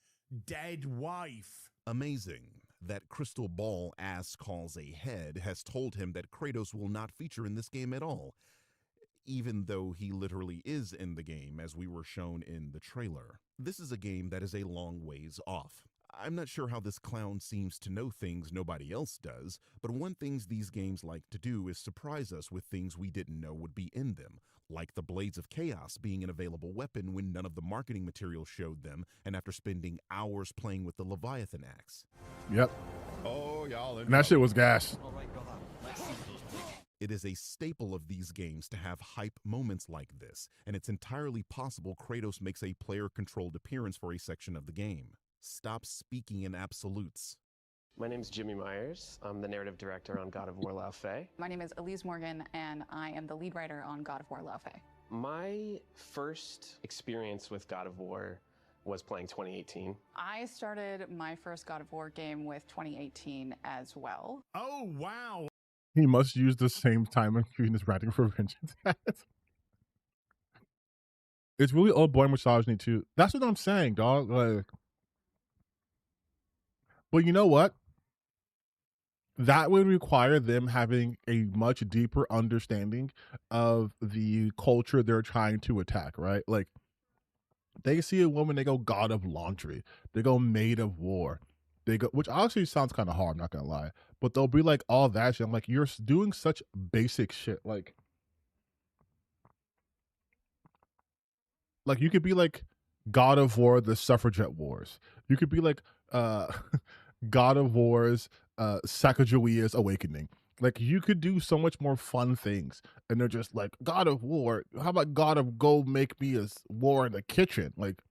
Speaker 7: dead wife.
Speaker 16: Amazing. That crystal ball Ass calls a head has told him that Kratos will not feature in this game at all, even though he literally is in the game, as we were shown in the trailer. This is a game that is a long ways off. I'm not sure how this clown seems to know things nobody else does, but one thing these games like to do is surprise us with things we didn't know would be in them, like the Blades of Chaos being an available weapon when none of the marketing material showed them, and after spending hours playing with the Leviathan axe.
Speaker 1: Yep.
Speaker 16: Oh, y'all.
Speaker 1: And that shit was gas.
Speaker 16: It is a staple of these games to have hype moments like this, and it's entirely possible Kratos makes a player-controlled appearance for a section of the game. Stop speaking in absolutes.
Speaker 8: My name is Jimmy Myers. I'm the narrative director on God of War Lao Fei.
Speaker 9: My name is Elise Morgan, and I am the lead writer on God of War Lao Fei.
Speaker 8: My first experience with God of War was playing 2018.
Speaker 9: I started my first God of War game with 2018 as well.
Speaker 7: Oh, wow.
Speaker 1: He must use the same time including his writing for vengeance. It's really old boy misogyny too. That's what I'm saying, dog. Like, but you know what? That would require them having a much deeper understanding of the culture they're trying to attack, right? Like, they see a woman, they go god of laundry, they go maid of war, they go, which honestly sounds kind of hard, I'm not gonna lie, but they'll be like all that shit. I'm like, you're doing such basic shit. Like you could be like God of War, the Suffragette Wars. You could be like God of War's Sacagawea's Awakening. Like, you could do so much more fun things, and they're just like, God of War. How about God of Go make me a war in the kitchen? Like,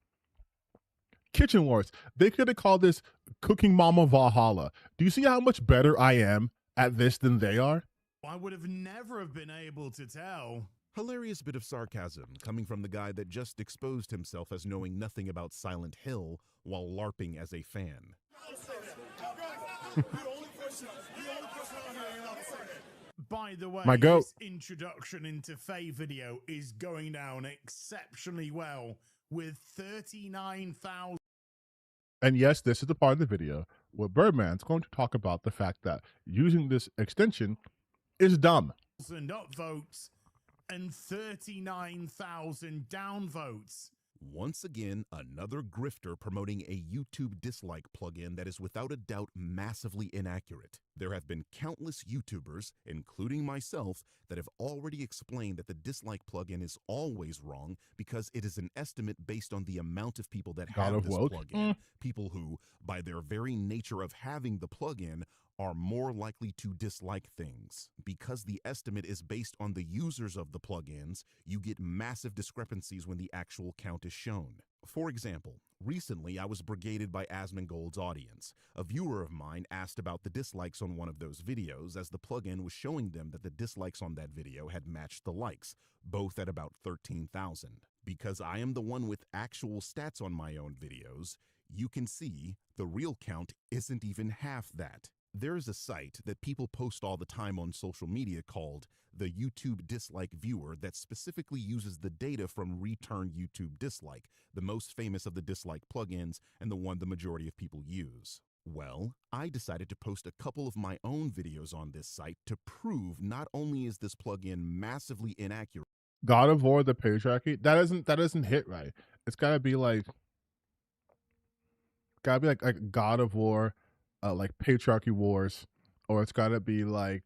Speaker 1: Kitchen Wars. They could have called this Cooking Mama Valhalla. Do you see how much better I am at this than they are?
Speaker 7: I would have never have been able to tell.
Speaker 16: Hilarious bit of sarcasm coming from the guy that just exposed himself as knowing nothing about Silent Hill while LARPing as a fan.
Speaker 7: By the way,
Speaker 1: My goat.
Speaker 7: this introduction into Faye video is going down exceptionally well with 39,000.
Speaker 1: And yes, this is the part of the video where Birdman's going to talk about the fact that using this extension is dumb.
Speaker 7: Upvotes and 39,000 downvotes.
Speaker 16: Once again, another grifter promoting a YouTube dislike plugin that is without a doubt massively inaccurate. There have been countless YouTubers, including myself, that have already explained that the dislike plugin is always wrong because it is an estimate based on the amount of people that have this plugin. People who, by their very nature of having the plugin, are more likely to dislike things. Because the estimate is based on the users of the plugins, you get massive discrepancies when the actual count is shown. For example, recently I was brigaded by Asmongold's audience. A viewer of mine asked about the dislikes on one of those videos, as the plugin was showing them that the dislikes on that video had matched the likes, both at about 13,000. Because I am the one with actual stats on my own videos, you can see the real count isn't even half that. There is a site that people post all the time on social media called the YouTube Dislike Viewer that specifically uses the data from Return YouTube Dislike, the most famous of the dislike plugins and the one the majority of people use. Well, I decided to post a couple of my own videos on this site to prove not only is this plugin massively inaccurate.
Speaker 1: God of War, the patriarchy, that doesn't hit right. It's gotta be like God of War, like Patriarchy Wars, or it's gotta be like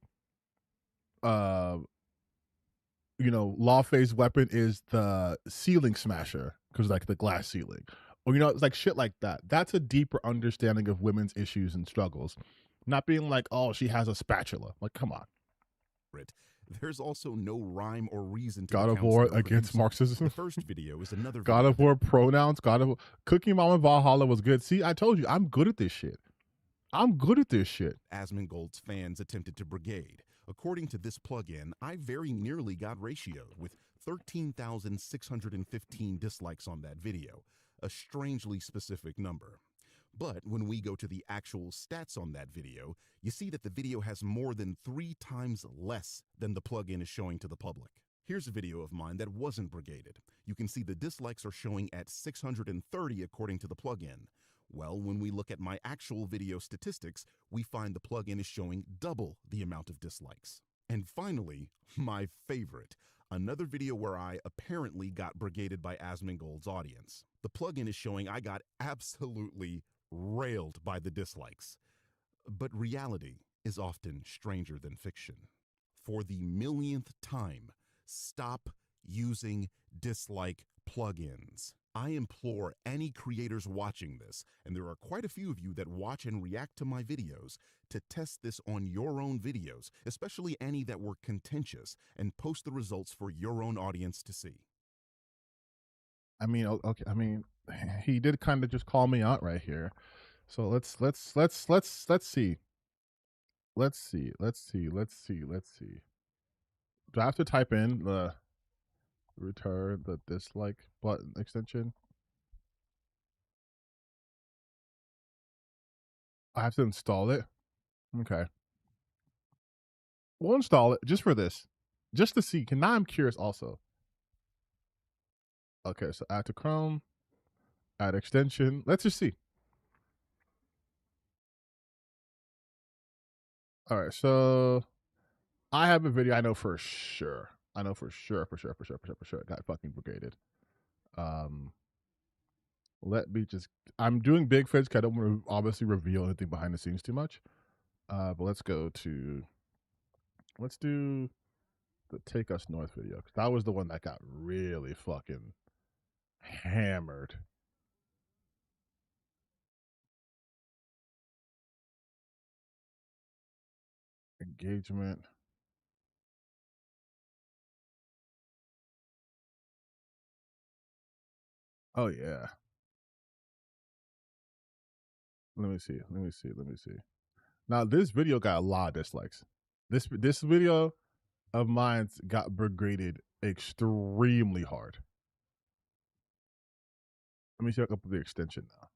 Speaker 1: Lawface's weapon is the ceiling smasher, because like the glass ceiling. Or it's like shit like that. That's a deeper understanding of women's issues and struggles. Not being like, oh, she has a spatula. Like, come on.
Speaker 16: There's also no rhyme or reason to
Speaker 1: God of War against Marxism.
Speaker 16: The first video is another
Speaker 1: God of War pronouns. God of Cooking Mama Valhalla was good. See, I told you, I'm good at this shit.
Speaker 16: Asmongold's fans attempted to brigade. According to this plugin, I very nearly got ratioed with 13,615 dislikes on that video, a strangely specific number. But when we go to the actual stats on that video, you see that the video has more than 3 times less than the plugin is showing to the public. Here's a video of mine that wasn't brigaded. You can see the dislikes are showing at 630 according to the plugin. Well, when we look at my actual video statistics, we find the plugin is showing double the amount of dislikes. And finally, my favorite, another video where I apparently got brigaded by Asmongold's audience. The plugin is showing I got absolutely railed by the dislikes. But reality is often stranger than fiction. For the millionth time, stop using dislike plugins. I implore any creators watching this, and there are quite a few of you that watch and react to my videos, to test this on your own videos, especially any that were contentious, and post the results for your own audience to see.
Speaker 1: I mean, okay. I mean, he did kind of just call me out right here. So let's see. Let's see. Do I have to type in the return the dislike button extension? I have to install it. Okay. We'll install it just for this, just to see. Now I'm curious also. Okay, so add to Chrome, add extension. Let's just see. All right, so I have a video I know for sure. For sure. Got fucking brigaded. Let me just. I'm doing big fids because I don't want to obviously reveal anything behind the scenes too much. But let's go to. Let's do the Take Us North video, because that was the one that got really fucking hammered. Engagement. Oh yeah. Let me see. Now this video got a lot of dislikes. This video of mine got brigaded extremely hard. Let me check up the extension now.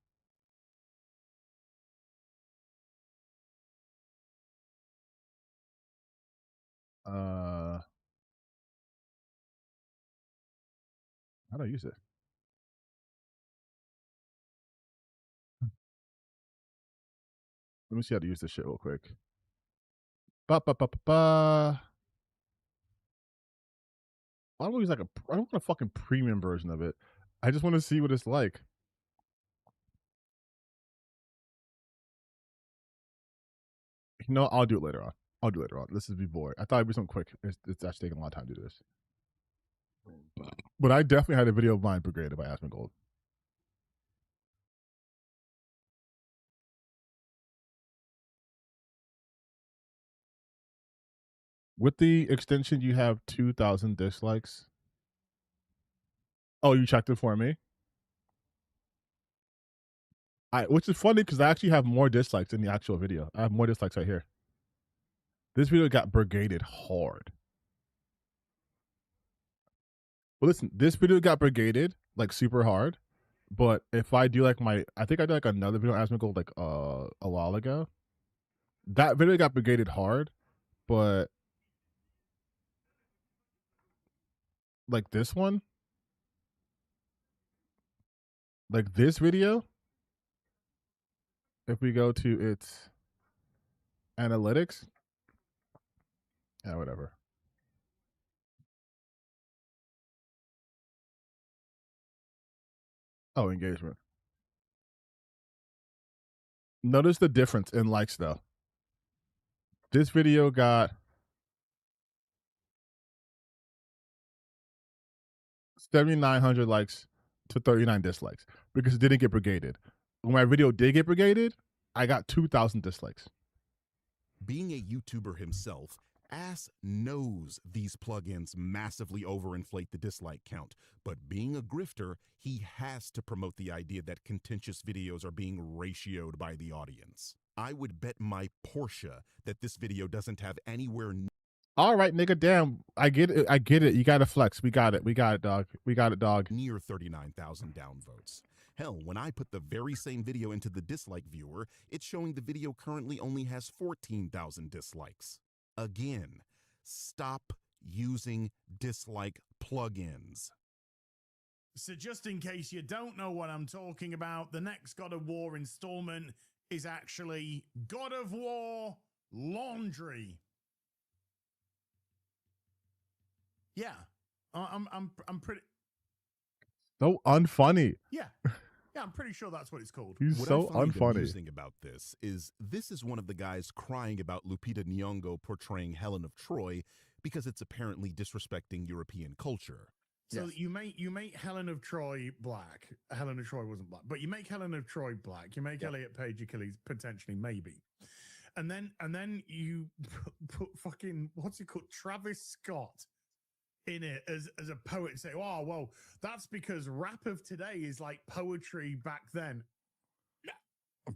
Speaker 1: How do I use it? Let me see how to use this shit real quick. I don't use I don't want a fucking premium version of it. I just want to see what it's like. You know, I'll do it later on. This is be bored. I thought it'd be something quick. It's actually taking a lot of time to do this. But I definitely had a video of mine brigaded by Asmongold. With the extension, you have 2,000 dislikes. Oh, you checked it for me? Which is funny because I actually have more dislikes in the actual video. I have more dislikes right here. This video got brigaded hard. Well, listen, this video got brigaded like super hard. But if I do like I think I did like another video on Asmongold like a while ago. That video got brigaded hard, but like this one, like this video, if we go to its analytics, yeah, whatever. Oh, engagement. Notice the difference in likes though. This video got 7,900 likes to 39 dislikes because it didn't get brigaded. When my video did get brigaded, I got 2,000 dislikes.
Speaker 16: Being a YouTuber himself, Ass knows these plugins massively overinflate the dislike count, but being a grifter, he has to promote the idea that contentious videos are being ratioed by the audience. I would bet my Porsche that this video doesn't have anywhere near.
Speaker 1: All right, nigga, damn. I get it. You got to flex. We got it, dog.
Speaker 16: Near 39,000 downvotes. Hell, when I put the very same video into the dislike viewer, it's showing the video currently only has 14,000 dislikes. Again, stop using dislike plugins.
Speaker 7: So just in case you don't know what I'm talking about, the next God of War installment is actually God of War Laundry. Yeah, I'm pretty.
Speaker 1: So unfunny.
Speaker 7: Yeah, I'm pretty sure that's what it's called.
Speaker 1: He's
Speaker 16: what
Speaker 1: so
Speaker 16: I find
Speaker 1: unfunny.
Speaker 16: amusing about this is one of the guys crying about Lupita Nyong'o portraying Helen of Troy because it's apparently disrespecting European culture.
Speaker 7: So
Speaker 1: Yes.
Speaker 7: you make Helen of Troy black. Helen of Troy wasn't black, but you make Helen of Troy black. You make Elliot Page Achilles potentially, maybe, and then you put fucking what's it called, Travis Scott in it as a poet. Say, oh well, that's because rap of today is like poetry back then.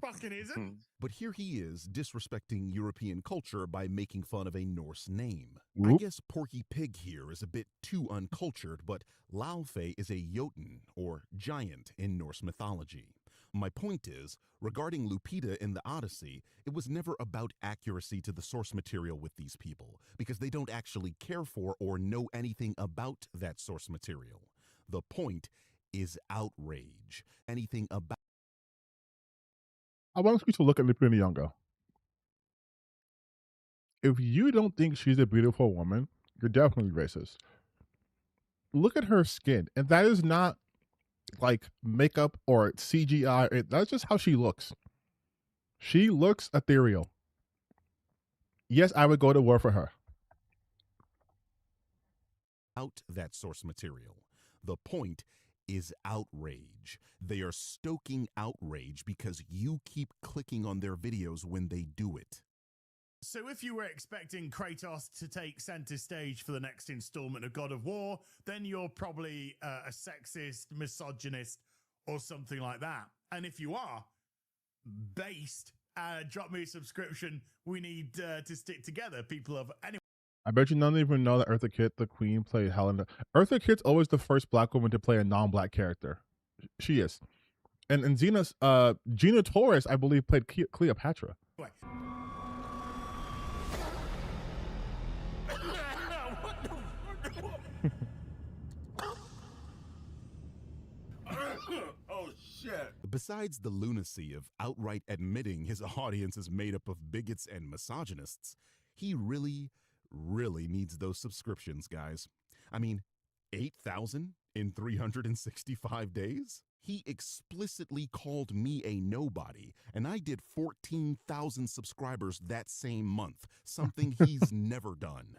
Speaker 7: Fucking isn't.
Speaker 16: But here he is disrespecting European culture by making fun of a Norse name. I
Speaker 1: Whoop.
Speaker 16: guess Porky Pig here is a bit too uncultured, but Laufey is a Jotun, or giant, in Norse mythology. My point is, regarding Lupita in the Odyssey, it was never about accuracy to the source material with these people, because they don't actually care for or know anything about that source material. The point is outrage. Anything about
Speaker 1: I want you to look at Lupita Nyong'o. If you don't think she's a beautiful woman, you're definitely racist. Look at her skin, and that is not like makeup or CGI. That's just how she looks. She looks ethereal. Yes, I would go to war for her.
Speaker 16: out that source material. The point is outrage. They are stoking outrage because you keep clicking on their videos when they do it.
Speaker 7: So if you were expecting Kratos to take center stage for the next installment of God of War, then you're probably a sexist, misogynist, or something like that. And if you are, based, drop me a subscription. We need to stick together, people of any.
Speaker 1: I bet you none even know that Eartha Kitt, the queen, played Helen. Eartha Kitt's always the first black woman to play a non-black character. She is. And Gina Torres, I believe, played Cleopatra.
Speaker 16: Oh, shit. Besides the lunacy of outright admitting his audience is made up of bigots and misogynists, he really needs those subscriptions, guys. I mean, 8,000 in 365 days? He explicitly called me a nobody, and I did 14,000 subscribers that same month, something he's never done.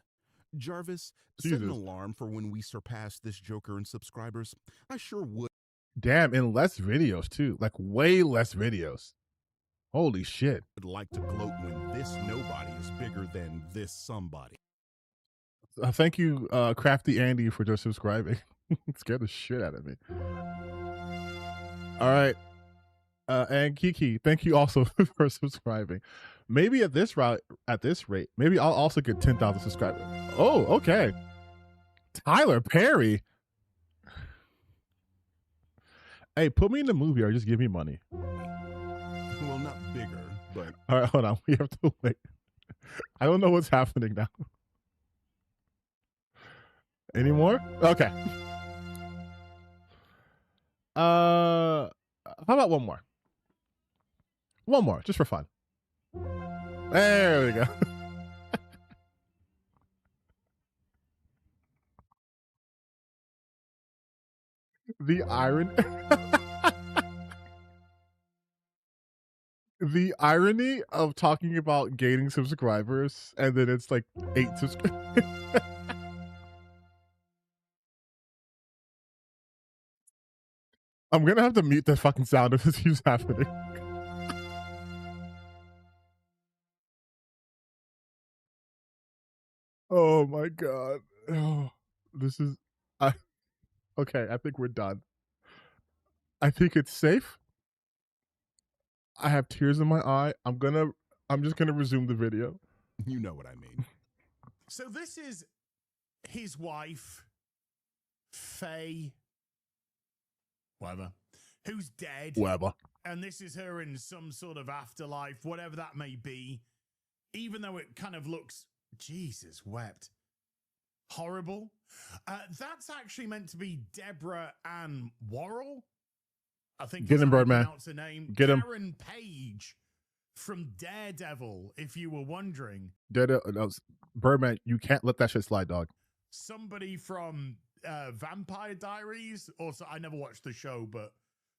Speaker 16: Jarvis, set an alarm for when we surpass this Joker in subscribers. I sure would.
Speaker 1: Damn, and less videos too. Like way less videos. Holy shit.
Speaker 16: Would like to gloat when this nobody is bigger than this somebody.
Speaker 1: Thank you, Crafty Andy, for just subscribing. It scared the shit out of me. All right. And Kiki, thank you also for subscribing. Maybe at this rate, maybe I'll also get 10,000 subscribers. Oh, okay. Tyler Perry. Hey, put me in the movie or just give me money.
Speaker 16: Well, not bigger, but...
Speaker 1: All right, hold on. We have to wait. I don't know what's happening now. Any more? Okay. How about one more? One more, just for fun. There we go. The irony. The irony of talking about gaining subscribers and then it's like 8 subscribers. I'm gonna have to mute the fucking sound if this keeps happening. Oh my god. Oh, this is okay, I think we're done. I think it's safe. I have tears in my eye. I'm just gonna resume the video.
Speaker 16: You know what I mean.
Speaker 7: So this is his wife, Faye, whatever, who's dead.
Speaker 1: Whatever.
Speaker 7: And this is her in some sort of afterlife, whatever that may be. Even though it kind of looks, Jesus wept, horrible. That's actually meant to be Deborah Ann Worrell. I think
Speaker 1: Get him, Birdman.
Speaker 7: Her name.
Speaker 1: Get him.
Speaker 7: Karen Page from Daredevil, if you were wondering.
Speaker 1: Birdman, you can't let that shit slide, dog.
Speaker 7: Somebody from Vampire Diaries. Also, I never watched the show, but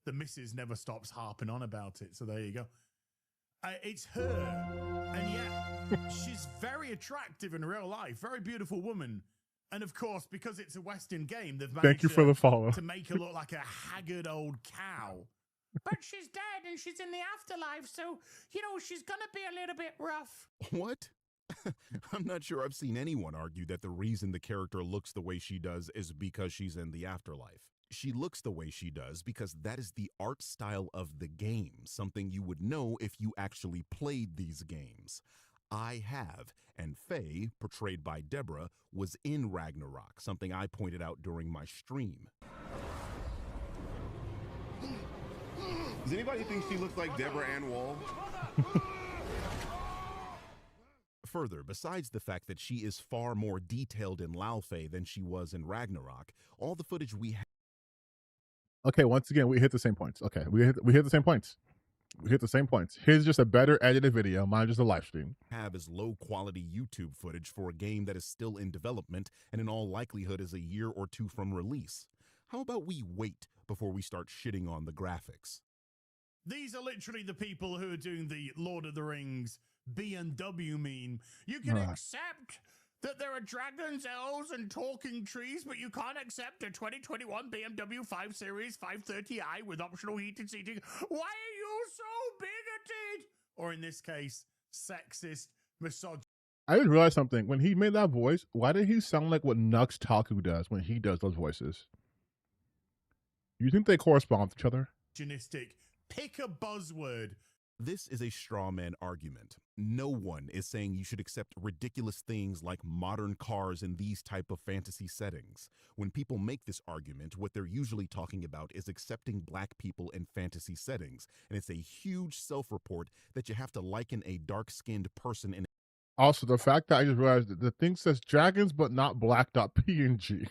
Speaker 7: the missus never stops harping on about it. So there you go. It's her. And yet, she's very attractive in real life. Very beautiful woman. And of course, because it's a Western game, they've
Speaker 1: Thank you for the follow.
Speaker 7: to make her look like a haggard old cow. But she's dead and she's in the afterlife, so, you know, she's gonna be a little bit rough.
Speaker 16: What? I'm not sure I've seen anyone argue that the reason the character looks the way she does is because she's in the afterlife. She looks the way she does because that is the art style of the game, something you would know if you actually played these games. I have, and Faye, portrayed by Deborah, was in Ragnarok, something I pointed out during my stream.
Speaker 17: Does anybody think she looks like Deborah Ann Wall?
Speaker 16: Further, besides the fact that she is far more detailed in Laufey than she was in Ragnarok, all the footage we have.
Speaker 1: Okay, once again, we hit the same points. Okay, we hit the same points. We hit the same points. Here's just a better edited video. Mine just a live stream.
Speaker 16: Have is low quality YouTube footage for a game that is still in development and in all likelihood is a year or two from release. How about we wait before we start shitting on the graphics?
Speaker 7: These are literally the people who are doing the Lord of the Rings B&W meme. You can accept that there are dragons, elves, and talking trees, but you can't accept a 2021 BMW 5 Series 530i with optional heated seating. Why are you so bigoted? Or in this case, sexist, misogynist.
Speaker 1: I didn't realize something. When he made that voice, why did he sound like what Nux Taku does when he does those voices? You think they correspond with each other?
Speaker 7: Pick a buzzword.
Speaker 16: This is a straw man argument. No one is saying you should accept ridiculous things like modern cars in these type of fantasy settings. When people make this argument, what they're usually talking about is accepting black people in fantasy settings. And it's a huge self-report that you have to liken a dark-skinned person in.
Speaker 1: Also, the fact that I just realized that the thing says dragons but not black.png.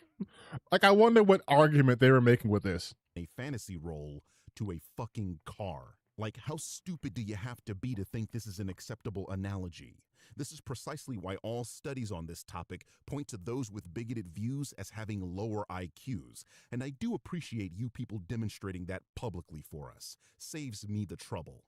Speaker 1: Like, I wonder what argument they were making with this.
Speaker 16: A fantasy role to a fucking car. Like, how stupid do you have to be to think this is an acceptable analogy? This is precisely why all studies on this topic point to those with bigoted views as having lower IQs. And I do appreciate you people demonstrating that publicly for us. Saves me the trouble.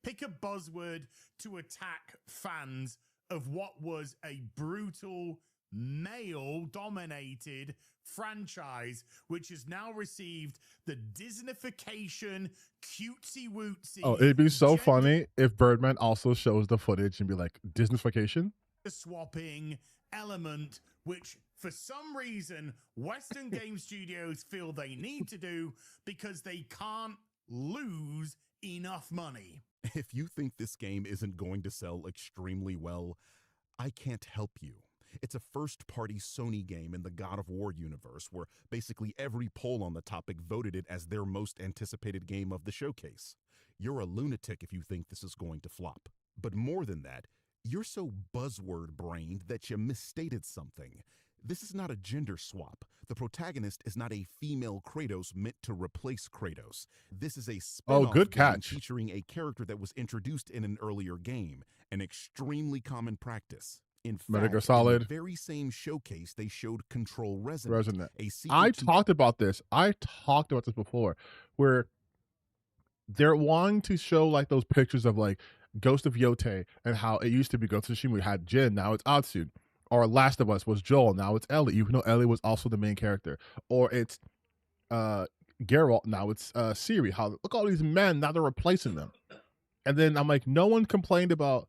Speaker 7: Pick a buzzword to attack fans of what was a brutal, male-dominated franchise, which has now received the Disneyfication, cutesy-wootsy.
Speaker 1: Oh, it'd be so funny if Birdman also shows the footage and be like, Disneyfication?
Speaker 7: Swapping element, which for some reason Western game studios feel they need to do because they can't lose enough money.
Speaker 16: If you think this game isn't going to sell extremely well, I can't help you. It's a first-party Sony game in the God of War universe where basically every poll on the topic voted it as their most anticipated game of the showcase. You're a lunatic if you think this is going to flop. But more than that, you're so buzzword-brained that you misstated something. This is not a gender swap. The protagonist is not a female Kratos meant to replace Kratos. This is a spin-off
Speaker 1: good
Speaker 16: game
Speaker 1: catch.
Speaker 16: featuring a character that was introduced in an earlier game, an extremely common practice. In
Speaker 1: Metal Gear
Speaker 16: fact,
Speaker 1: Solid.
Speaker 16: in the very same showcase, they showed Control Resonant. A sequel
Speaker 1: I
Speaker 16: to
Speaker 1: talked about this. I talked about this before, where they're wanting to show like those pictures of like Ghost of Yote and how it used to be Ghost of Tsushima. We had Jin, now it's Atsu. Or Last of Us was Joel, now it's Ellie, even though Ellie was also the main character. Or it's Geralt, now it's Ciri. How look all these men, now they're replacing them. And then I'm like, no one complained about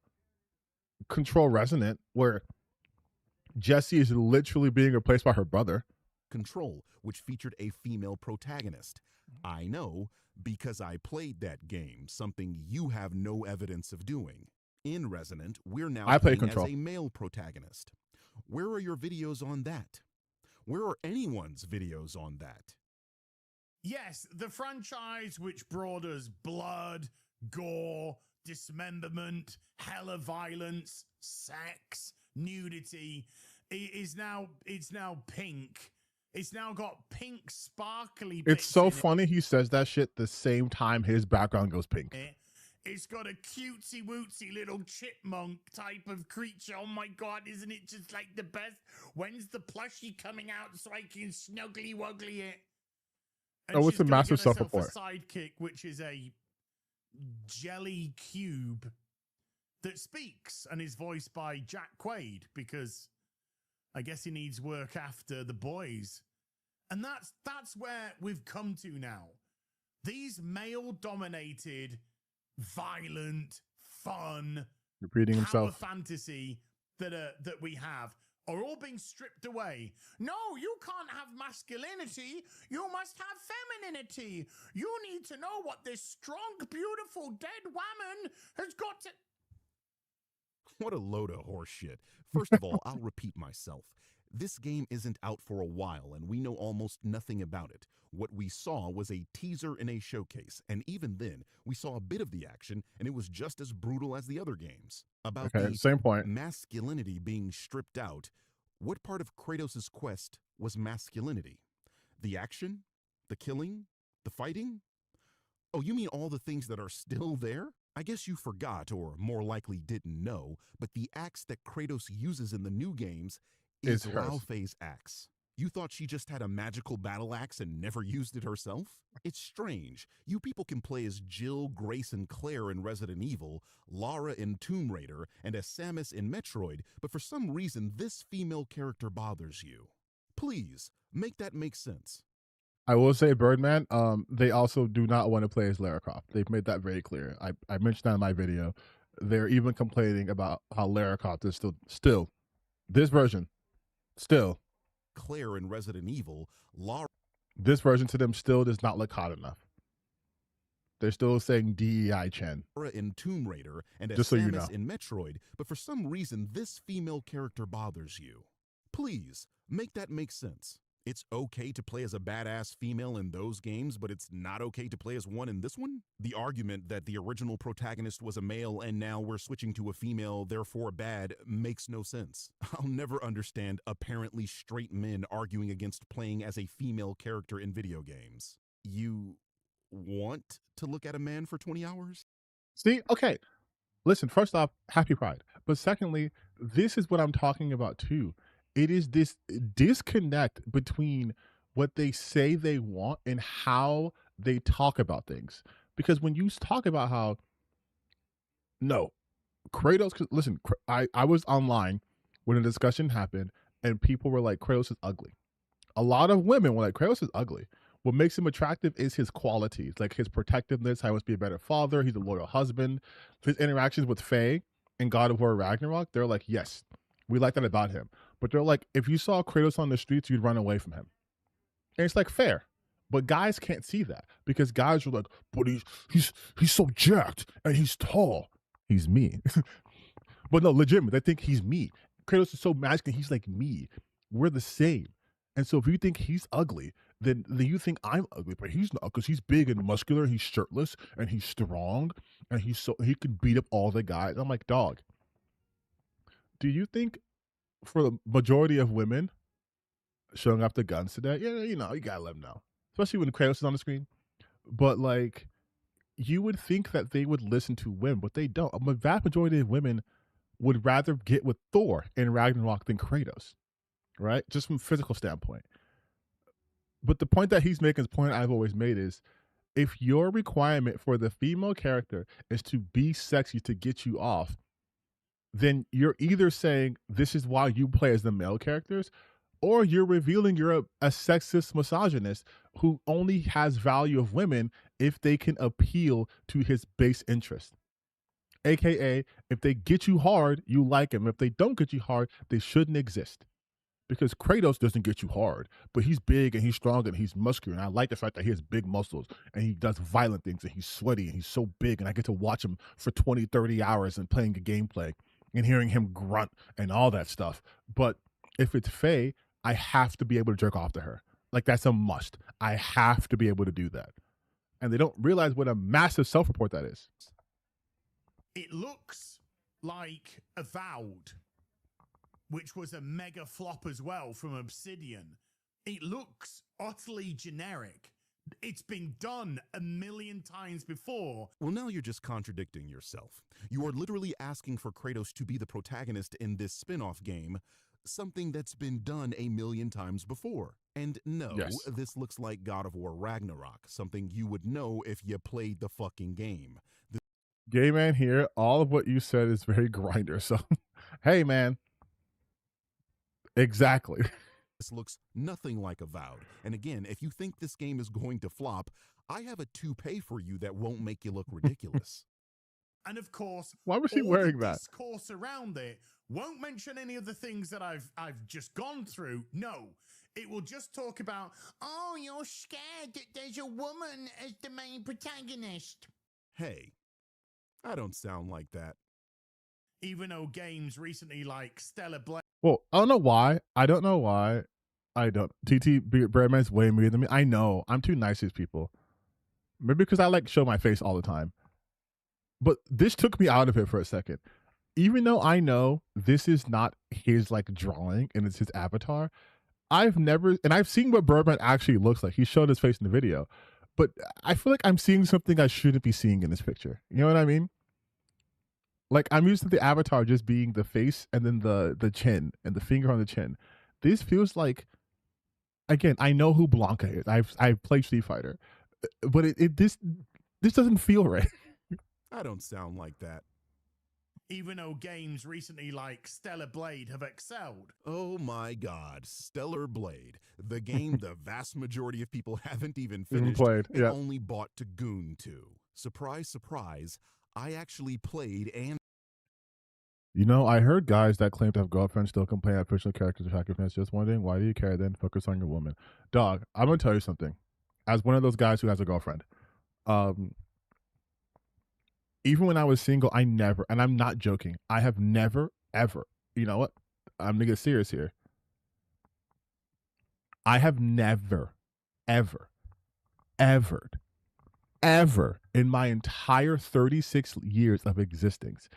Speaker 1: Control Resonant, where Jessie is literally being replaced by her brother.
Speaker 16: Control, which featured a female protagonist. I know because I played that game, something you have no evidence of doing. In Resonant, we're now
Speaker 1: I played
Speaker 16: playing
Speaker 1: Control.
Speaker 16: as a male protagonist. Where are your videos on that? Where are anyone's videos on that?
Speaker 7: Yes, the franchise which brought us blood, gore, dismemberment, hella violence, sex, nudity, it's now pink. It's now got pink sparkly bits.
Speaker 1: It's so
Speaker 7: in
Speaker 1: funny he says that shit the same time his background goes pink.
Speaker 7: It's got a cutesy wootsy little chipmunk type of creature. Oh my god, isn't it just like the best? When's the plushie coming out so I can snuggly wuggly it? And
Speaker 1: Oh, it's
Speaker 7: she's
Speaker 1: a
Speaker 7: gonna
Speaker 1: massive
Speaker 7: get herself
Speaker 1: self-report.
Speaker 7: a sidekick, which is a jelly cube that speaks and is voiced by Jack Quaid, because I guess he needs work after the boys. And that's where we've come to now. These male-dominated, violent, fun,
Speaker 1: Repeating
Speaker 7: power
Speaker 1: himself.
Speaker 7: fantasy that we have are all being stripped away. No, you can't have masculinity. You must have femininity. You need to know what this strong, beautiful, dead woman has got to...
Speaker 16: What a load of horse shit. First of all, I'll repeat myself. This game isn't out for a while, and we know almost nothing about it. What we saw was a teaser in a showcase, and even then, we saw a bit of the action, and it was just as brutal as the other games. About the
Speaker 1: same point.
Speaker 16: Masculinity being stripped out, what part of Kratos' quest was masculinity? The action? The killing? The fighting? Oh, you mean all the things that are still there? I guess you forgot, or more likely didn't know, but the axe that Kratos uses in the new games is Lao Fei's axe. You thought she just had a magical battle axe and never used it herself? It's strange. You people can play as Jill, Grace, and Claire in Resident Evil, Lara in Tomb Raider, and as Samus in Metroid, but for some reason this female character bothers you. Please, make that make sense.
Speaker 1: I will say, Birdman, they also do not want to play as Lara Croft. They've made that very clear. I mentioned that in my video. They're even complaining about how Lara Croft is still this version, still.
Speaker 16: Claire in Resident Evil, Lara.
Speaker 1: This version to them still does not look hot enough. They're still saying DEI Chen.
Speaker 16: In Tomb Raider and as
Speaker 1: Just so
Speaker 16: Samus
Speaker 1: you know.
Speaker 16: in Metroid, but for some reason this female character bothers you. Please, make that make sense. It's okay to play as a badass female in those games, but it's not okay to play as one in this one? The argument that the original protagonist was a male and now we're switching to a female, therefore bad, makes no sense. I'll never understand apparently straight men arguing against playing as a female character in video games. You want to look at a man for 20 hours?
Speaker 1: See, okay. Listen, first off, happy Pride. But secondly, this is what I'm talking about too. It is this disconnect between what they say they want and how they talk about things. Because when you talk about how, no, Kratos, listen, I was online when a discussion happened and people were like, Kratos is ugly. A lot of women were like, Kratos is ugly. What makes him attractive is his qualities, like his protectiveness, how he must be a better father, he's a loyal husband. His interactions with Faye and God of War Ragnarok, they're like, yes, we like that about him. But they're like, if you saw Kratos on the streets, you'd run away from him. And it's like fair. But guys can't see that because guys are like, but he's so jacked and he's tall. He's me. But no, legitimate, they think he's me. Kratos is so masculine, he's like me. We're the same. And so if you think he's ugly, then you think I'm ugly, but he's not, because he's big and muscular, he's shirtless, and he's strong, and he could beat up all the guys. I'm like, dog, do you think for the majority of women showing off the guns today, yeah, you know, you gotta let them know, especially when Kratos is on the screen. But like, you would think that they would listen to women, but they don't. A vast majority of women would rather get with Thor in Ragnarok than Kratos, right? Just from a physical standpoint. But the point that he's making, the point I've always made is, if your requirement for the female character is to be sexy to get you off, then you're either saying this is why you play as the male characters, or you're revealing you're a sexist misogynist who only has value of women if they can appeal to his base interest. AKA, if they get you hard, you like them. If they don't get you hard, they shouldn't exist. Because Kratos doesn't get you hard, but he's big and he's strong and he's muscular. And I like the fact that he has big muscles and he does violent things and he's sweaty and he's so big. And I get to watch him for 20, 30 hours and playing a gameplay and hearing him grunt and all that stuff. But if it's Faye, I have to be able to jerk off to her. Like, that's a must. I have to be able to do that. And they don't realize what a massive self-report that is.
Speaker 7: It looks like Avowed, which was a mega flop as well from Obsidian. It looks utterly generic. It's been done a million times before.
Speaker 16: Well, now you're just contradicting yourself. You are literally asking for Kratos to be the protagonist in this spin-off game, something that's been done a million times before. And no,
Speaker 1: Yes.
Speaker 16: This looks like God of War Ragnarok, something you would know if you played the fucking game.
Speaker 1: Gay man here, all of what you said is very grinder. So, hey man, Exactly.
Speaker 16: This looks nothing like Avowed. And again, if you think this game is going to flop, I have a toupee for you that won't make you look ridiculous.
Speaker 7: And of course,
Speaker 1: Why was he
Speaker 7: all
Speaker 1: wearing
Speaker 7: the
Speaker 1: that?
Speaker 7: discourse around it won't mention any of the things that I've just gone through. No, it will just talk about, oh, you're scared that there's a woman as the main protagonist.
Speaker 16: Hey, I don't sound like that.
Speaker 7: Even though games recently like Stellar Blade.
Speaker 1: Well, I don't know why. I don't know why. I don't. TT Breadman's way meaner than me. I know. I'm too nice to these people. Maybe because I like show my face all the time. But this took me out of it for a second. Even though I know this is not his like drawing and it's his avatar, I've seen what Birdman actually looks like. He showed his face in the video. But I feel like I'm seeing something I shouldn't be seeing in this picture. You know what I mean? Like, I'm used to the avatar just being the face and then the chin and the finger on the chin. This feels like, again, I know who Blanca is. I've played Street Fighter, but this doesn't feel right.
Speaker 16: I don't sound like that.
Speaker 7: Even though games recently like Stellar Blade have excelled.
Speaker 16: Oh my God, Stellar Blade, the game the vast majority of people haven't even finished
Speaker 1: played,
Speaker 16: and
Speaker 1: yeah.
Speaker 16: only bought to goon to. Surprise, surprise, I actually played and
Speaker 1: You know, I heard guys that claim to have girlfriends still complain that fictional characters are sacrificed. Just wondering, why do you care then? Focus on your woman. Dog, I'm going to tell you something. As one of those guys who has a girlfriend, even when I was single, I never, and I'm not joking, I have never, ever, you know what? I'm going to get serious here. I have never, ever in my entire 36 years of existence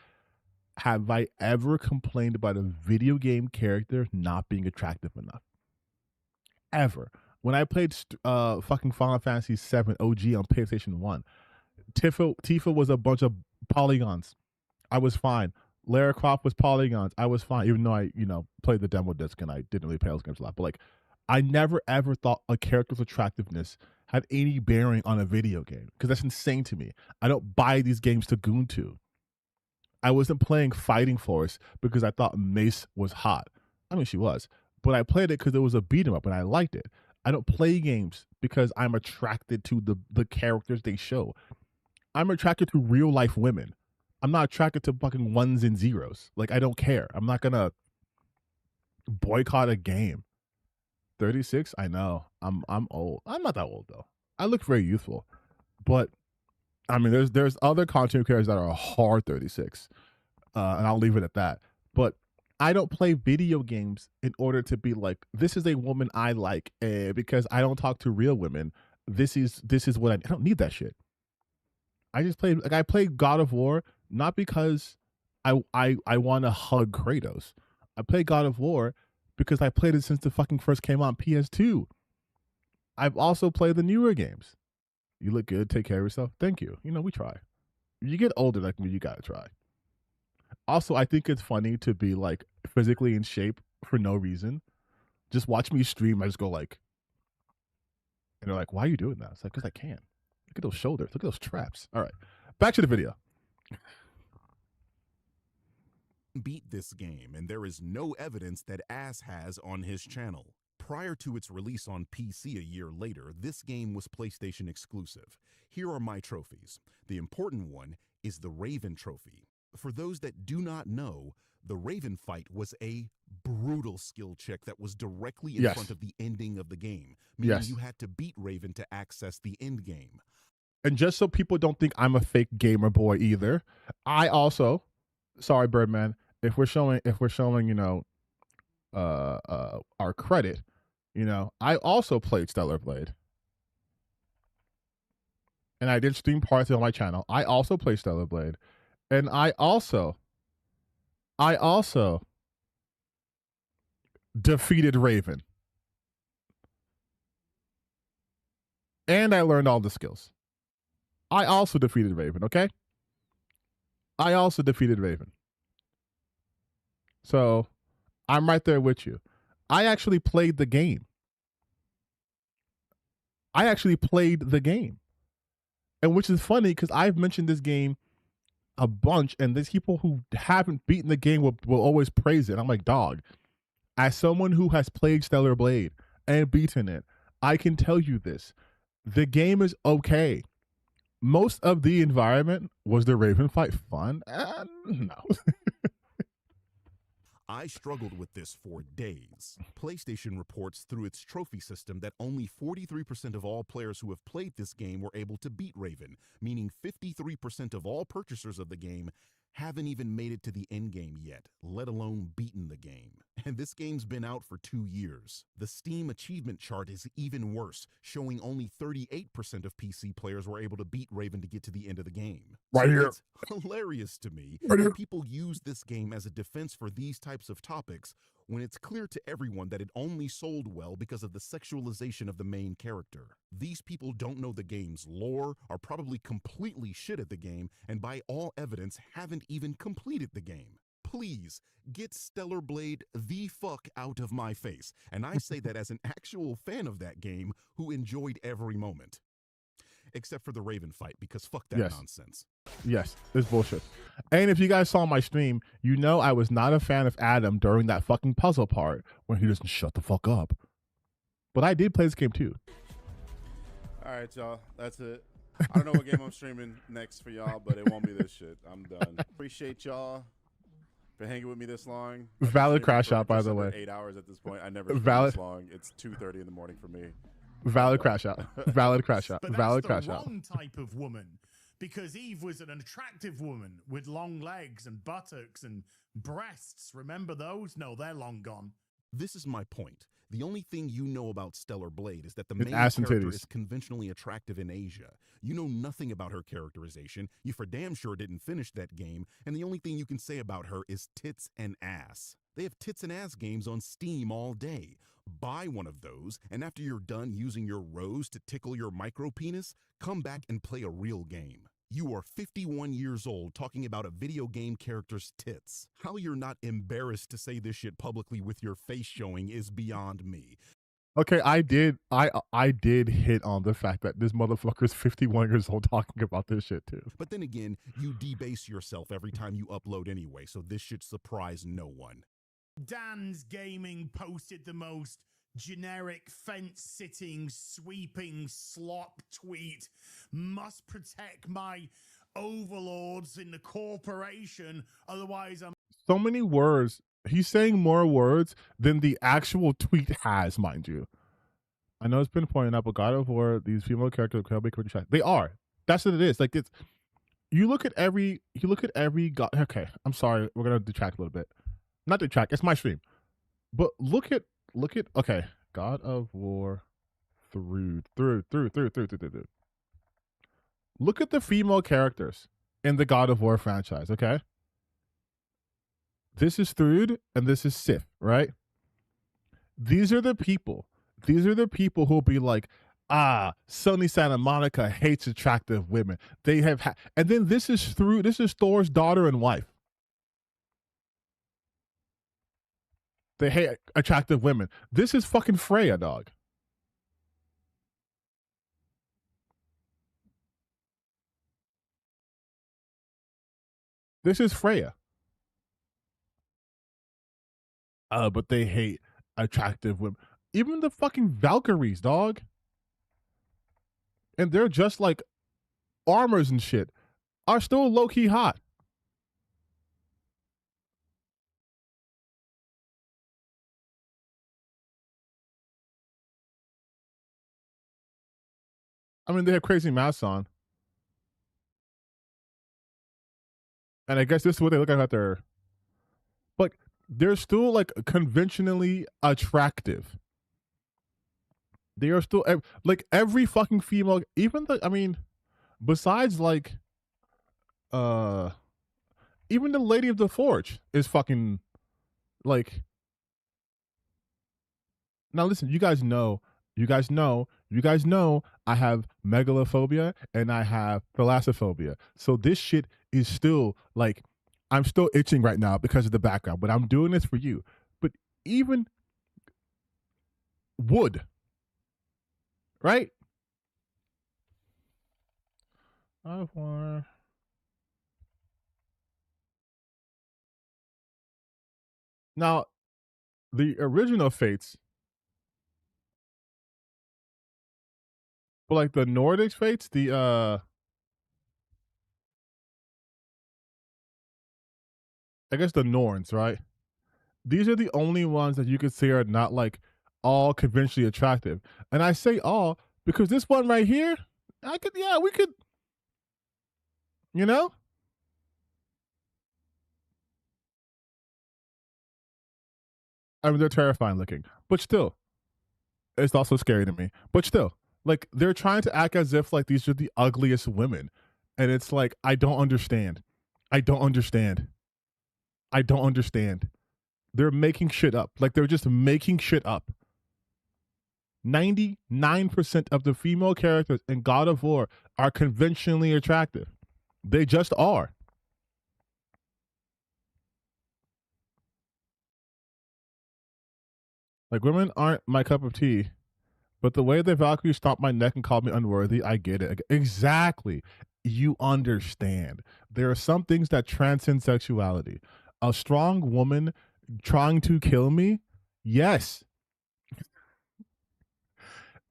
Speaker 1: have I ever complained about a video game character not being attractive enough. Ever. When I played fucking Final Fantasy VII OG on PlayStation 1, Tifa was a bunch of polygons. I was fine. Lara Croft was polygons. I was fine, even though I, played the demo disc and I didn't really play those games a lot. But like, I never ever thought a character's attractiveness had any bearing on a video game, because that's insane to me. I don't buy these games to goon to. I wasn't playing Fighting Force because I thought Mace was hot. I mean, she was. But I played it because it was a beat 'em up and I liked it. I don't play games because I'm attracted to the characters they show. I'm attracted to real life women. I'm not attracted to fucking ones and zeros. Like, I don't care. I'm not gonna boycott a game. 36? I know. I'm old. I'm not that old though. I look very youthful. But I mean, there's other content creators that are hard 36, and I'll leave it at that. But I don't play video games in order to be like, this is a woman I like, because I don't talk to real women. This is what I don't need that shit. I just play, like, I played God of War not because I want to hug Kratos. I play God of War because I played it since the fucking first came out on PS2. I've also played the newer games. You look good. Take care of yourself. Thank you. We try. You get older like me, you gotta try. Also, I think it's funny to be like physically in shape for no reason. Just watch me stream. I just go like, and they're like, "Why are you doing that?" It's like, because I can. Look at those shoulders. Look at those traps. All right, back to the video.
Speaker 16: beat this game, and there is no evidence that Ass has on his channel. Prior to its release on PC a year later, this game was PlayStation exclusive. Here are my trophies. The important one is the Raven trophy. For those that do not know, the Raven fight was a brutal skill check that was directly in front of the ending of the game, meaning you had to beat Raven to access the end game.
Speaker 1: And just so people don't think I'm a fake gamer boy either, I also, sorry Birdman, if we're showing, you know, our credit, you know, I also played Stellar Blade. And I did stream parts on my channel. I also played Stellar Blade. And I also defeated Raven. And I learned all the skills. I also defeated Raven, okay? I also defeated Raven. So, I'm right there with you. I actually played the game. And which is funny because I've mentioned this game a bunch, and there's people who haven't beaten the game will always praise it. I'm like, dog, As someone who has played Stellar Blade and beaten it, I can tell you this. The game is okay. Most of the environment was the Raven fight fun? No.
Speaker 16: I struggled with this for days. PlayStation reports through its trophy system that only 43% of all players who have played this game were able to beat Raven, meaning 53% of all purchasers of the game haven't even made it to the end game yet, let alone beaten the game. And this game's been out for 2 years. The Steam achievement chart is even worse, showing only 38% of PC players were able to beat Raven to get to the end of the game.
Speaker 1: Right here.
Speaker 16: It's hilarious to me
Speaker 1: Right here.
Speaker 16: that people use this game as a defense for these types of topics when it's clear to everyone that it only sold well because of the sexualization of the main character. These people don't know the game's lore, are probably completely shit at the game, and by all evidence haven't even completed the game. Please, get Stellar Blade the fuck out of my face. And I say that as an actual fan of that game who enjoyed every moment. Except for the Raven fight, because fuck that nonsense.
Speaker 1: Yes, it's bullshit. And if you guys saw my stream, you know I was not a fan of Adam during that fucking puzzle part when he doesn't shut the fuck up. But I did play this game too.
Speaker 17: All right, y'all. That's it. I don't know what game I'm streaming next for y'all, but it won't be this shit. I'm done. Appreciate y'all for hanging with me this long.
Speaker 1: Valid crash out, by the way.
Speaker 17: 8 hours at this point. I never streamed
Speaker 1: Valid
Speaker 17: this long. It's 2:30 in the morning for me.
Speaker 1: Valid crash out. Valid crash out.
Speaker 7: But that's
Speaker 1: Valid
Speaker 7: the
Speaker 1: crash out.
Speaker 7: wrong type of woman, because Eve was an attractive woman with long legs and buttocks and breasts. Remember those? No, they're long gone.
Speaker 16: This is my point. The only thing you know about Stellar Blade is that the
Speaker 1: It's
Speaker 16: main
Speaker 1: ass and
Speaker 16: character
Speaker 1: titties.
Speaker 16: is conventionally attractive in Asia. You know nothing about her characterization. You for damn sure didn't finish that game, and the only thing you can say about her is tits and ass. They have tits and ass games on Steam all day. Buy one of those, and after you're done using your rose to tickle your micro penis, come back and play a real game. You are 51 years old talking about a video game character's tits. How you're not embarrassed to say this shit publicly with your face showing is beyond me.
Speaker 1: Okay, I did hit on the fact that this motherfucker's 51 years old talking about this shit too.
Speaker 16: But then again, you debase yourself every time you upload anyway, so this should surprise no one.
Speaker 7: Dan's Gaming posted the most generic fence-sitting, sweeping slop tweet. Must protect my overlords in the corporation, otherwise I'm...
Speaker 1: So many words. He's saying more words than the actual tweet has, mind you. I know it's been pointed out, but God of War, these female characters can be pretty shy. They are. That's what it is. Like it's. You look at every God. Okay, I'm sorry. We're gonna detract a little bit. Not detract. It's my stream. But look at. Okay, God of War, through. Look at the female characters in the God of War franchise. Okay. This is Thrud and this is Sif, right? These are the people who will be like, Sony Santa Monica hates attractive women. They have, and then this is Thor's daughter and wife. They hate attractive women. This is fucking Freya, dog. This is Freya. But they hate attractive women. Even the fucking Valkyries, dog. And they're just like armors and shit, are still low-key hot. I mean, they have crazy masks on. And I guess this is what they look like at their... But they're still like conventionally attractive. They are still like every fucking female, even the, I mean, besides like, even the Lady of the Forge is fucking like. Now listen, you guys know, I have megalophobia and I have thalassophobia. So this shit is still like, I'm still itching right now because of the background, but I'm doing this for you. But even wood, right? Now, the original Fates, but like the Nordic Fates, I guess the Norns, right? These are the only ones that you could say are not like all conventionally attractive. And I say all because this one right here, we could, you know? I mean, they're terrifying looking, but still, it's also scary to me. But still, like, they're trying to act as if like these are the ugliest women. And it's like, I don't understand. I don't understand. I don't understand. They're making shit up. Like, they're just making shit up. 99% of the female characters in God of War are conventionally attractive. They just are. Like, women aren't my cup of tea, but the way the Valkyrie stomped my neck and called me unworthy, I get it. Exactly. You understand. There are some things that transcend sexuality. A strong woman trying to kill me? Yes.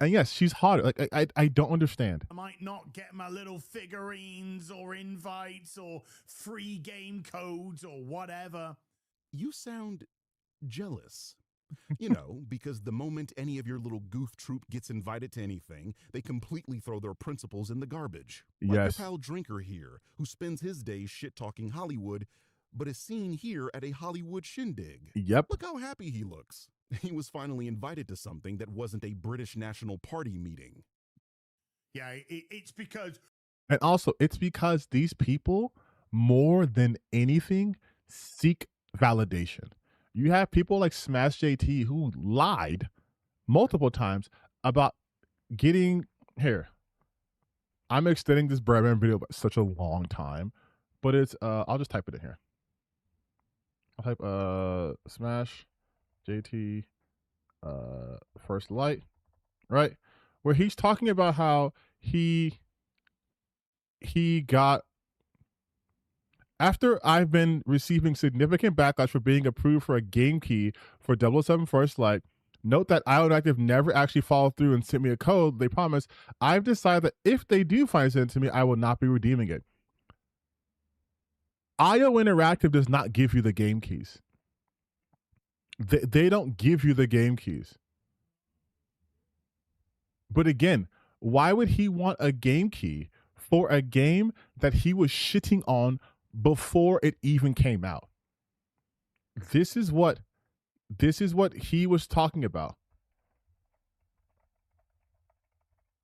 Speaker 1: And yes, she's hot. Like, I don't understand.
Speaker 7: I might not get my little figurines or invites or free game codes or whatever.
Speaker 16: You sound jealous. You know, because the moment any of your little goof troop gets invited to anything, they completely throw their principles in the garbage. Like
Speaker 1: Yes.
Speaker 16: your pal Drinker here, who spends his days shit-talking Hollywood, but is seen here at a Hollywood shindig.
Speaker 1: Yep.
Speaker 16: Look how happy he looks. He was finally invited to something that wasn't a British National Party meeting.
Speaker 7: Yeah, it's because...
Speaker 1: And also, it's because these people, more than anything, seek validation. You have people like Smash JT who lied multiple times about getting here. I'm extending this Birdman video by such a long time, but it's I'll just type it in here. I'll type Smash JT First Light, right? Where he's talking about how he got, after I've been receiving significant backlash for being approved for a game key for 007 First Light, note that IO Interactive never actually followed through and sent me a code they promised. I've decided that if they do find it to me, I will not be redeeming it. IO Interactive does not give you the game keys. They don't give you the game keys. But again, why would he want a game key for a game that he was shitting on before it even came out? This is what he was talking about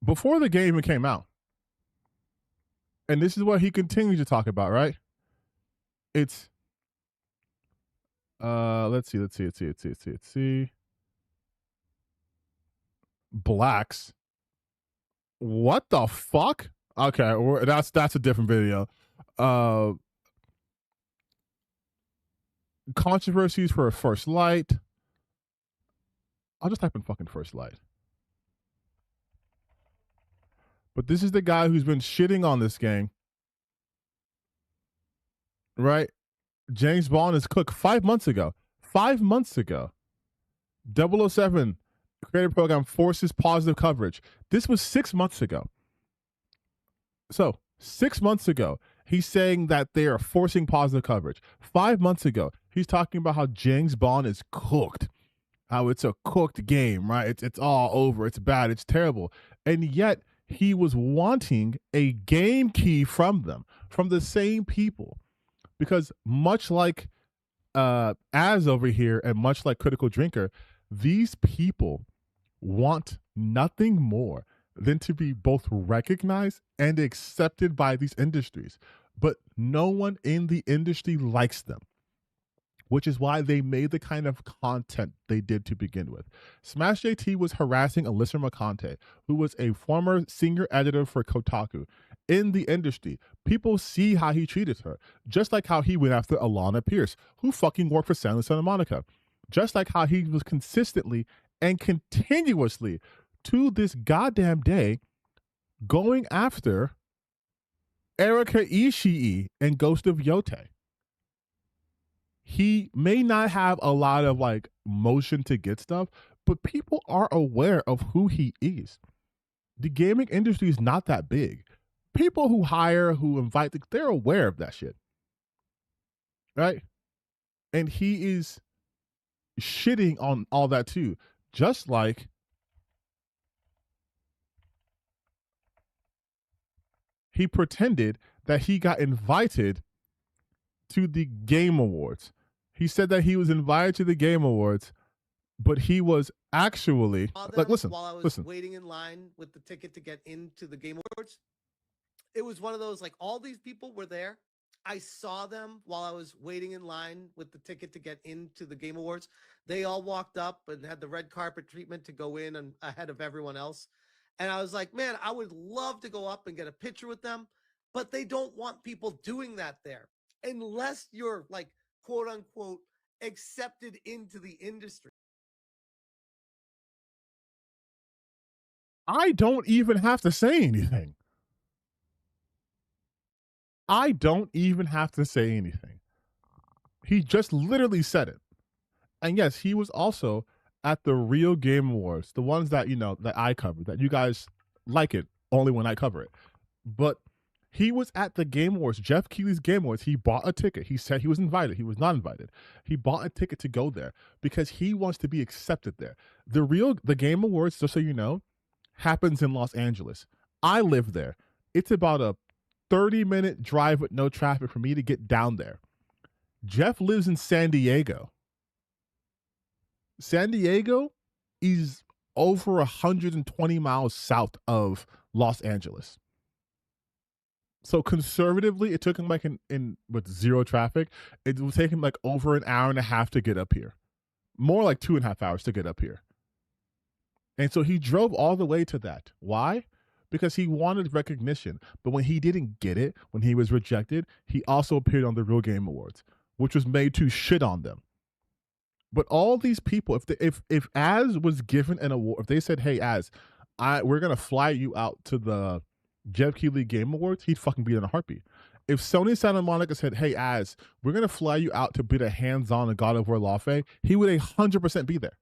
Speaker 1: before the game even came out. And this is what he continues to talk about, right? It's let's see. Blacks. What the fuck? Okay, that's a different video. Controversies for a First Light. I'll just type in fucking First Light. But this is the guy who's been shitting on this game. Right? James Bond is cooked 5 months ago. 5 months ago. 007 creative program forces positive coverage. This was 6 months ago. So 6 months ago, he's saying that they are forcing positive coverage. 5 months ago, he's talking about how James Bond is cooked. How it's a cooked game, right? It's all over. It's bad. It's terrible. And yet he was wanting a game key from them, from the same people. Because much like Az over here and much like Critical Drinker, these people want nothing more than to be both recognized and accepted by these industries. But no one in the industry likes them, which is why they made the kind of content they did to begin with. Smash JT was harassing Alyssa Mercante, who was a former senior editor for Kotaku. In the industry, people see how he treated her, just like how he went after Alana Pierce, who fucking worked for Santa Monica. Just like how he was consistently and continuously, to this goddamn day, going after Erika Ishii and Ghost of Yote. He may not have a lot of like motion to get stuff, but people are aware of who he is. The gaming industry is not that big. People who hire, who invite, they're aware of that shit. Right? And he is shitting on all that too. Just like he pretended that he got invited to the Game Awards. He said that he was invited to the Game Awards, but he was actually like, listen,
Speaker 18: while I was
Speaker 1: listen.
Speaker 18: waiting in line with the ticket to get into the Game Awards, it was one of those, like, all these people were there. I saw them while I was waiting in line with the ticket to get into the Game Awards. They all walked up and had the red carpet treatment to go in and ahead of everyone else. And I was like, man, I would love to go up and get a picture with them, but they don't want people doing that there unless you're, like, quote unquote, accepted into the industry.
Speaker 1: I don't even have to say anything. I don't even have to say anything. He just literally said it. And yes, he was also at the real Game Awards, the ones that, you know, that I covered, that you guys like it only when I cover it. But he was at the Game Awards, Jeff Keighley's Game Awards. He bought a ticket. He said he was invited. He was not invited. He bought a ticket to go there because he wants to be accepted there. The Game Awards, just so you know, happens in Los Angeles. I live there. It's about a 30-minute drive with no traffic for me to get down there. Jeff lives in San Diego. San Diego is over 120 miles south of Los Angeles. So conservatively, it took him like in with zero traffic, it would take him like over an hour and a half to get up here. More like 2.5 hours to get up here. And so he drove all the way to that. Why? Because he wanted recognition. But when he didn't get it, when he was rejected, he also appeared on the Real Game Awards, which was made to shit on them. But all these people, if Az was given an award, if they said, "Hey, Az, we're gonna fly you out to the Jeff Keighley Game Awards," he'd fucking be in a heartbeat. If Sony Santa Monica said, "Hey, Az, we're gonna fly you out to be the hands-on in God of War Lawfare," he would 100% be there.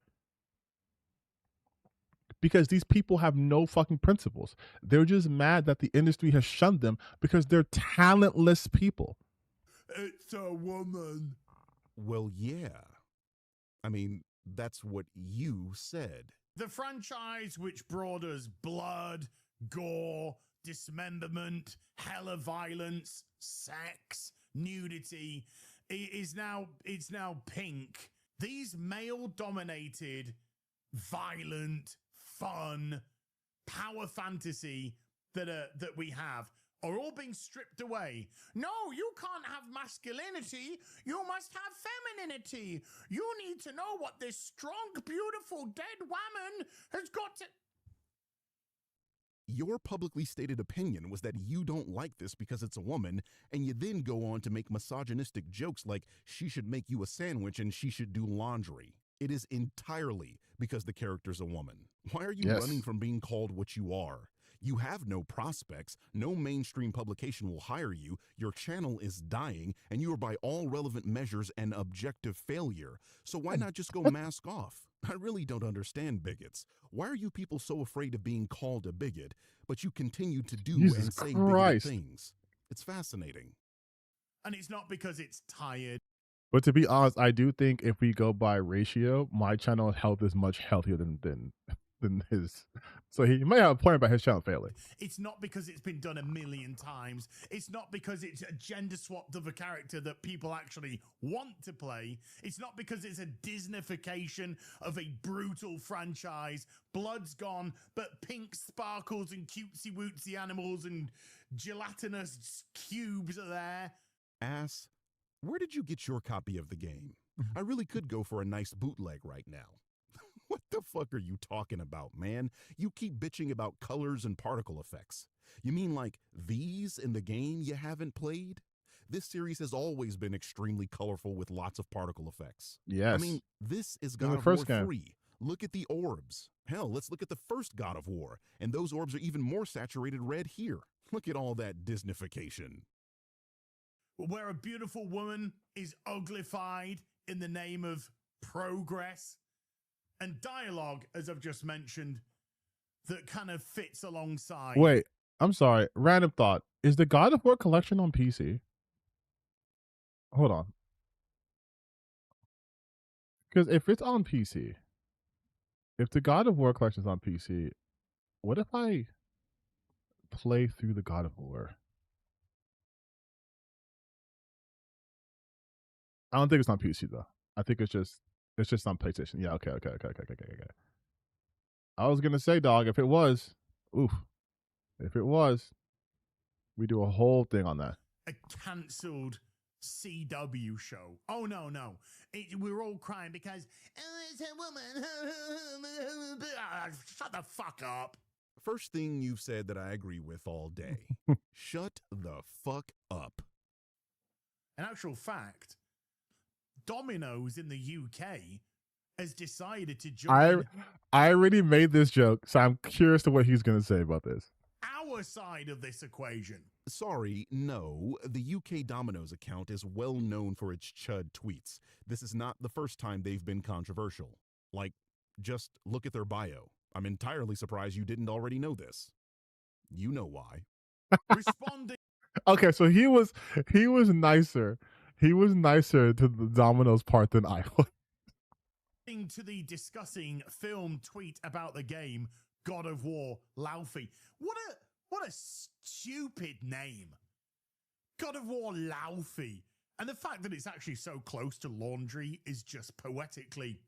Speaker 1: Because these people have no fucking principles. They're just mad that the industry has shunned them because they're talentless people.
Speaker 7: It's a woman.
Speaker 16: Well, yeah. I mean, that's what you said.
Speaker 7: The franchise which brought us blood, gore, dismemberment, hella violence, sex, nudity, it's now pink. These male-dominated, violent, fun, power fantasy that we have are all being stripped away. No, you can't have masculinity. You must have femininity. You need to know what this strong, beautiful, dead woman has got to...
Speaker 16: Your publicly stated opinion was that you don't like this because it's a woman, and you then go on to make misogynistic jokes like she should make you a sandwich and she should do laundry. It is entirely because the character's a woman. Why are you running from being called what you are? You have no prospects, no mainstream publication will hire you, your channel is dying, and you are by all relevant measures an objective failure. So why not just go mask off? I really don't understand bigots. Why are you people so afraid of being called a bigot, but you continue to do and say bigoted things? It's fascinating.
Speaker 7: And it's not because it's tired.
Speaker 1: But to be honest, I do think if we go by ratio, my channel health is much healthier than his. So he may have a point about his channel failing.
Speaker 7: It's not because it's been done 1,000,000 times. It's not because it's a gender swapped of a character that people actually want to play. It's not because it's a Disneyfication of a brutal franchise. Blood's gone, but pink sparkles and cutesy wootsy animals and gelatinous cubes are there.
Speaker 16: Ass, where did you get your copy of the game? I really could go for a nice bootleg right now. What the fuck are you talking about, man? You keep bitching about colors and particle effects. You mean like these in the game you haven't played? This series has always been extremely colorful with lots of particle effects.
Speaker 1: Yes.
Speaker 16: I mean, this is God of War 3. Look at the orbs. Hell, let's look at the first God of War. And those orbs are even more saturated red here. Look at all that Disneyfication.
Speaker 7: Where a beautiful woman is uglified in the name of progress, and dialogue, as I've just mentioned, that kind of fits alongside.
Speaker 1: Wait, I'm sorry. Random thought. Is the God of War collection on PC? Hold on. Because if it's on PC, if the God of War collection is on PC, what if I play through the God of War? I don't think it's on PC though. I think it's just on PlayStation. Yeah, okay. I was gonna say, dog, if it was, if it was, we do a whole thing on that.
Speaker 7: A cancelled CW show. Oh no. We're all crying because it's a woman. Shut the fuck up.
Speaker 16: First thing you've said that I agree with all day. Shut the fuck up.
Speaker 7: In actual fact, Domino's in the UK has decided to join
Speaker 1: I already made this joke, so I'm curious to what he's gonna say about this.
Speaker 7: our side of this equation.
Speaker 16: Sorry, no. The UK Domino's account is well known for its chud tweets. This is not the first time they've been controversial. Like, just look at their bio. I'm entirely surprised you didn't already know this. You know why.
Speaker 7: Responding.
Speaker 1: Okay, so he was nicer. He was nicer to the Domino's part than I was.
Speaker 7: To the discussing film tweet about the game God of War Laufey. What a stupid name. God of War Laufey. And the fact that it's actually so close to laundry is just poetically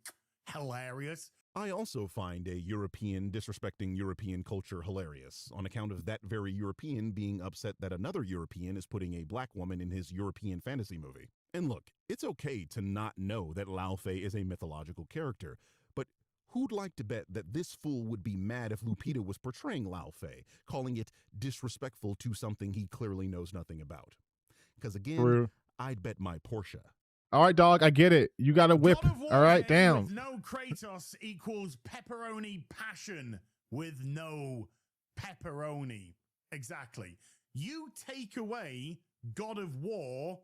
Speaker 7: hilarious.
Speaker 16: I also find a European disrespecting European culture hilarious, on account of that very European being upset that another European is putting a black woman in his European fantasy movie. And look, it's okay to not know that Laufey is a mythological character, but who'd like to bet that this fool would be mad if Lupita was portraying Laufey, calling it disrespectful to something he clearly knows nothing about? Because again,
Speaker 1: True.
Speaker 16: I'd bet my Porsche.
Speaker 1: All right, dog, I get it. You got a whip. All right, damn.
Speaker 7: With no Kratos equals pepperoni passion with no pepperoni. Exactly. You take away God of War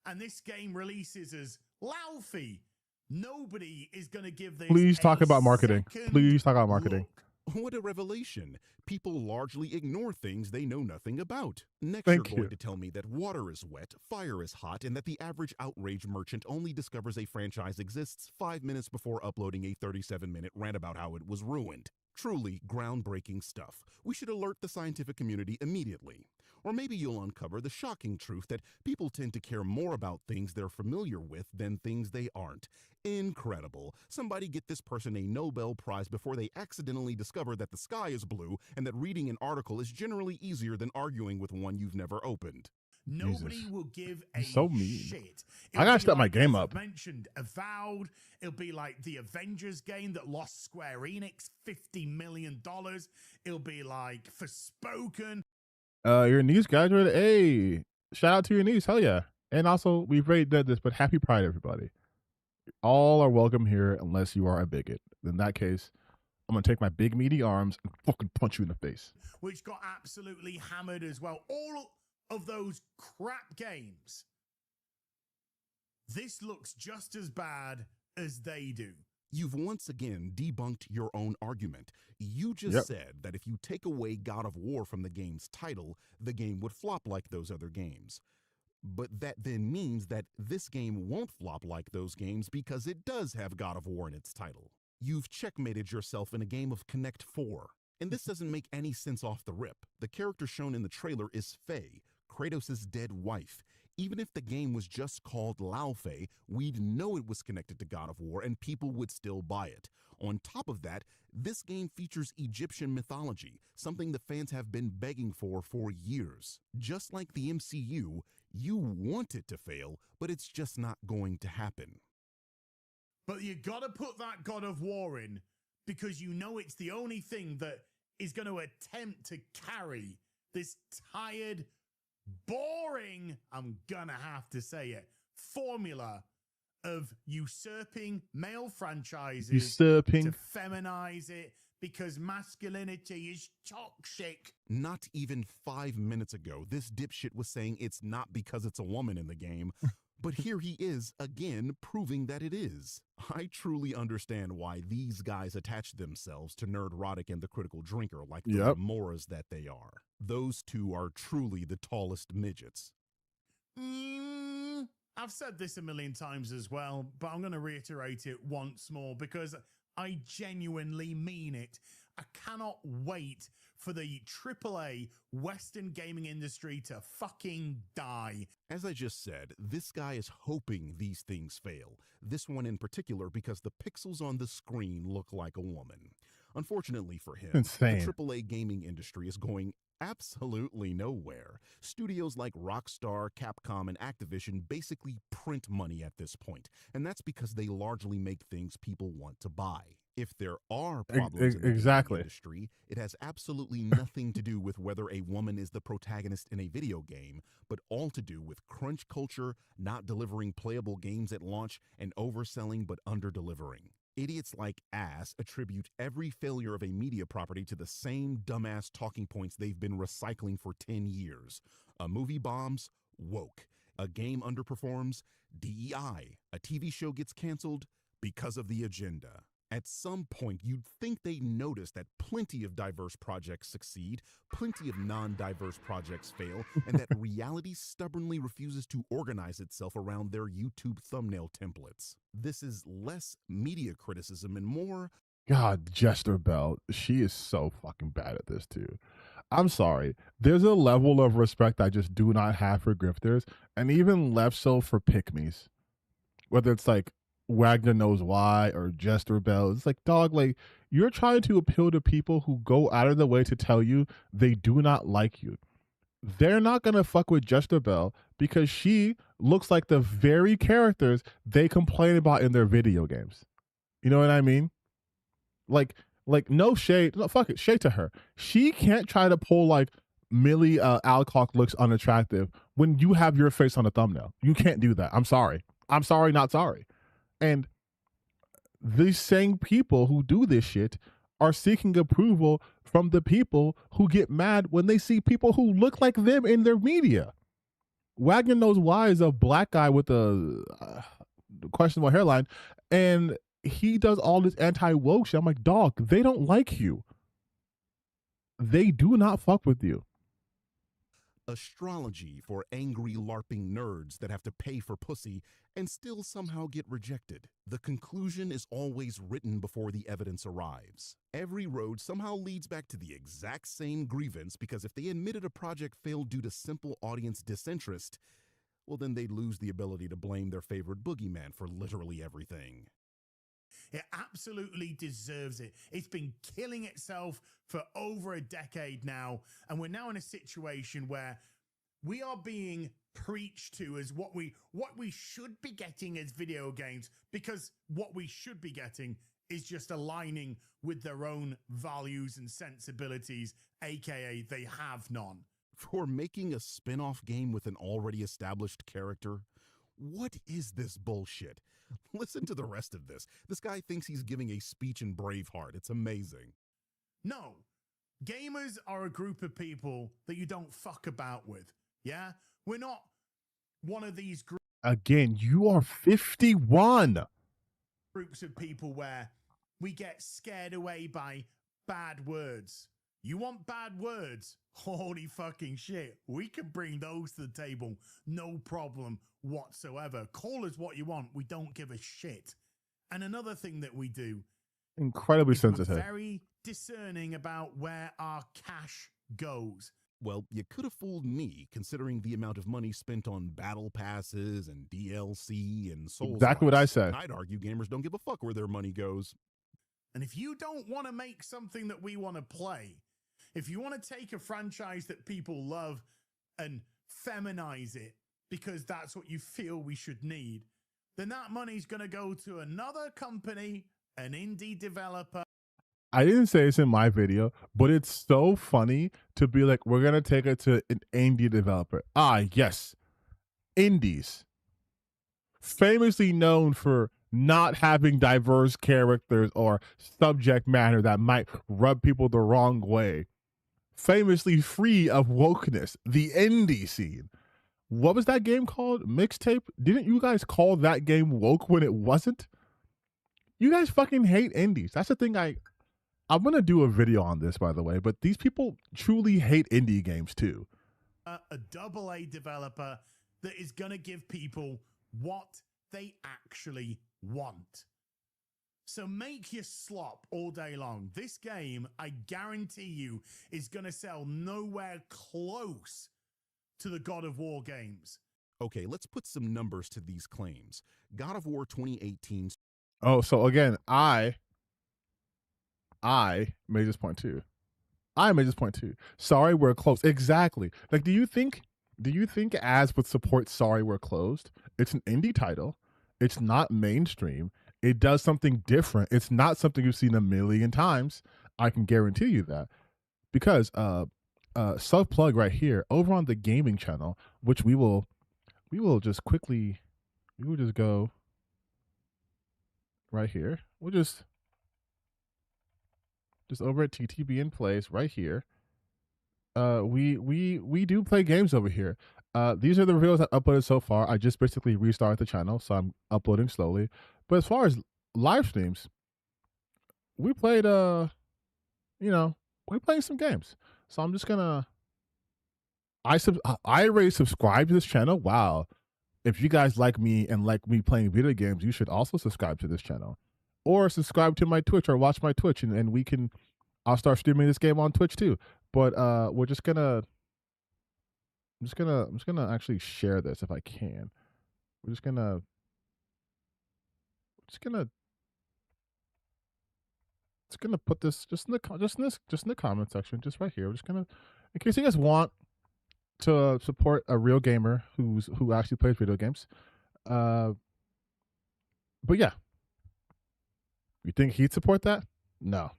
Speaker 7: and this game releases as Laufey. Nobody is going to give this.
Speaker 1: Please talk about marketing. Please talk about marketing.
Speaker 16: What a revelation. People largely ignore things they know nothing about. Next,
Speaker 1: Thank
Speaker 16: you're going
Speaker 1: you.
Speaker 16: to tell me that water is wet, fire is hot, and that the average outrage merchant only discovers a franchise exists 5 minutes before uploading a 37-minute rant about how it was ruined. Truly groundbreaking stuff. We should alert the scientific community immediately. Or maybe you'll uncover the shocking truth that people tend to care more about things they're familiar with than things they aren't. Incredible. Somebody get this person a Nobel Prize before they accidentally discover that the sky is blue and that reading an article is generally easier than arguing with one you've never opened.
Speaker 7: Nobody
Speaker 1: Jesus.
Speaker 7: will give a
Speaker 1: He's so mean.
Speaker 7: shit.
Speaker 1: I gotta
Speaker 7: It'll be
Speaker 1: step my
Speaker 7: like,
Speaker 1: game
Speaker 7: as
Speaker 1: up.
Speaker 7: I've mentioned Avowed. It'll be like the Avengers game that lost Square Enix $50 million. It'll be like Forspoken.
Speaker 1: Your niece graduated. Hey, shout out to your niece. Hell yeah. And also, we've already done this, but happy Pride, everybody. All are welcome here unless you are a bigot. In that case, I'm going to take my big, meaty arms and fucking punch you in the face.
Speaker 7: Which got absolutely hammered as well. All of those crap games. This looks just as bad as they do.
Speaker 16: You've once again debunked your own argument. You just said that if you take away God of War from the game's title, the game would flop like those other games. But that then means that this game won't flop like those games because it does have God of War in its title. You've checkmated yourself in a game of Connect 4. And this doesn't make any sense off the rip. The character shown in the trailer is Faye, Kratos' dead wife. Even if the game was just called Laufey, we'd know it was connected to God of War and people would still buy it. On top of that, this game features Egyptian mythology, something the fans have been begging for years. Just like the MCU, you want it to fail, but it's just not going to happen.
Speaker 7: But you gotta put that God of War in because you know it's the only thing that is going to attempt to carry this tired, boring, I'm gonna have to say it, formula of usurping male franchises to feminize it because masculinity is toxic.
Speaker 16: Not even 5 minutes ago, this dipshit was saying it's not because it's a woman in the game, But here he is again proving that it is. I truly understand why these guys attach themselves to Nerdrotic and the Critical Drinker like the
Speaker 1: Yep.
Speaker 16: remoras that they are. Those two are truly the tallest midgets.
Speaker 7: I've said this a million times as well, but I'm going to reiterate it once more because I genuinely mean it. I cannot wait for the AAA Western gaming industry to fucking die.
Speaker 16: As I just said, this guy is hoping these things fail. This one in particular because the pixels on the screen look like a woman. Unfortunately for him,
Speaker 1: Insane.
Speaker 16: the AAA gaming industry is going absolutely nowhere. Studios like Rockstar, Capcom, and Activision basically print money at this point, and that's because they largely make things people want to buy. If there are problems in the
Speaker 1: exactly.
Speaker 16: gaming industry, it has absolutely nothing to do with whether a woman is the protagonist in a video game, but all to do with crunch culture, not delivering playable games at launch, and overselling but under-delivering. Idiots like Ass attribute every failure of a media property to the same dumbass talking points they've been recycling for 10 years. A movie bombs? Woke. A game underperforms? DEI. A TV show gets canceled? Because of the agenda. At some point, you'd think they'd notice that plenty of diverse projects succeed, plenty of non-diverse projects fail, and that reality stubbornly refuses to organize itself around their YouTube thumbnail templates. This is less media criticism and more...
Speaker 1: God, Jester Bell, she is so fucking bad at this too. I'm sorry. There's a level of respect I just do not have for grifters, and even less so for pick-me's. Whether it's like Wagner Knows Why or Jester Bell. It's like, dog, like, you're trying to appeal to people who go out of the way to tell you they do not like you. They're not going to fuck with Jester Bell because she looks like the very characters they complain about in their video games. You know what I mean? Like no shade. No, fuck it. Shade to her. She can't try to pull like Millie Alcock looks unattractive when you have your face on a thumbnail. You can't do that. I'm sorry. I'm sorry, not sorry. And these same people who do this shit are seeking approval from the people who get mad when they see people who look like them in their media. Wagner Knows Why is a black guy with a questionable hairline, and he does all this anti-woke shit. I'm like, dog, they don't like you. They do not fuck with you.
Speaker 16: Astrology for angry LARPing nerds that have to pay for pussy and still somehow get rejected. The conclusion is always written before the evidence arrives. Every road somehow leads back to the exact same grievance because if they admitted a project failed due to simple audience disinterest, well, then they'd lose the ability to blame their favorite boogeyman for literally everything.
Speaker 7: It absolutely deserves it. It's been killing itself for over a decade now, and we're now in a situation where we are being preached to as what we should be getting as video games, because what we should be getting is just aligning with their own values and sensibilities, aka they have none.
Speaker 16: For making a spin-off game with an already established character? What is this bullshit? Listen to the rest of this. This guy thinks he's giving a speech in Braveheart. It's amazing.
Speaker 7: No. Gamers are a group of people that you don't fuck about with. Yeah? We're not one of these
Speaker 1: Again, you are 51.
Speaker 7: Groups of people where we get scared away by bad words. You want bad words? Holy fucking shit. We can bring those to the table. No problem whatsoever. Call us what you want. We don't give a shit. And another thing that we do,
Speaker 1: Incredibly
Speaker 7: is we're
Speaker 1: sensitive.
Speaker 7: very discerning about where our cash goes.
Speaker 16: Well, you could have fooled me, considering the amount of money spent on battle passes and DLC and Souls.
Speaker 1: Exactly what I said.
Speaker 16: I'd argue gamers don't give a fuck where their money goes.
Speaker 7: And if you don't want to make something that we want to play, if you want to take a franchise that people love and feminize it because that's what you feel we should need, then that money's going to go to another company, an indie developer.
Speaker 1: I didn't say this in my video, but it's so funny to be like, we're going to take it to an indie developer. Ah, yes. Indies. Famously known for not having diverse characters or subject matter that might rub people the wrong way. Famously free of wokeness, the indie scene. What was that game called? Mixtape? Didn't you guys call that game woke when it wasn't? You guys fucking hate indies. That's the thing. I'm gonna do a video on this, by the way, but these people truly hate indie games too.
Speaker 7: A AA developer that is going to give people what they actually want. So make your slop all day long. This game, I guarantee you, is going to sell nowhere close to the God of War games.
Speaker 16: Okay, let's put some numbers to these claims. God of War 2018.
Speaker 1: Oh, so again, I made this point too. Sorry, we're closed. Exactly. Like, do you think As would support Sorry, We're Closed? It's an indie title. It's not mainstream. It does something different. It's not something you've seen a million times. I can guarantee you that. Because self plug right here over on the gaming channel, which we will just go right here. We'll just over at TTBN Plays right here. We do play games over here. These are the videos I uploaded so far. I just basically restarted the channel, so I'm uploading slowly. But as far as live streams, we played we're playing some games. So I'm just gonna I already subscribed to this channel. Wow. If you guys like me and like me playing video games, you should also subscribe to this channel. Or subscribe to my Twitch or watch my Twitch and I'll start streaming this game on Twitch too. But I'm just gonna actually share this if I can. We're just gonna put this just in the comment section, just right here. We're just gonna, in case you guys want to support a real gamer who actually plays video games. But yeah. You think he'd support that? No.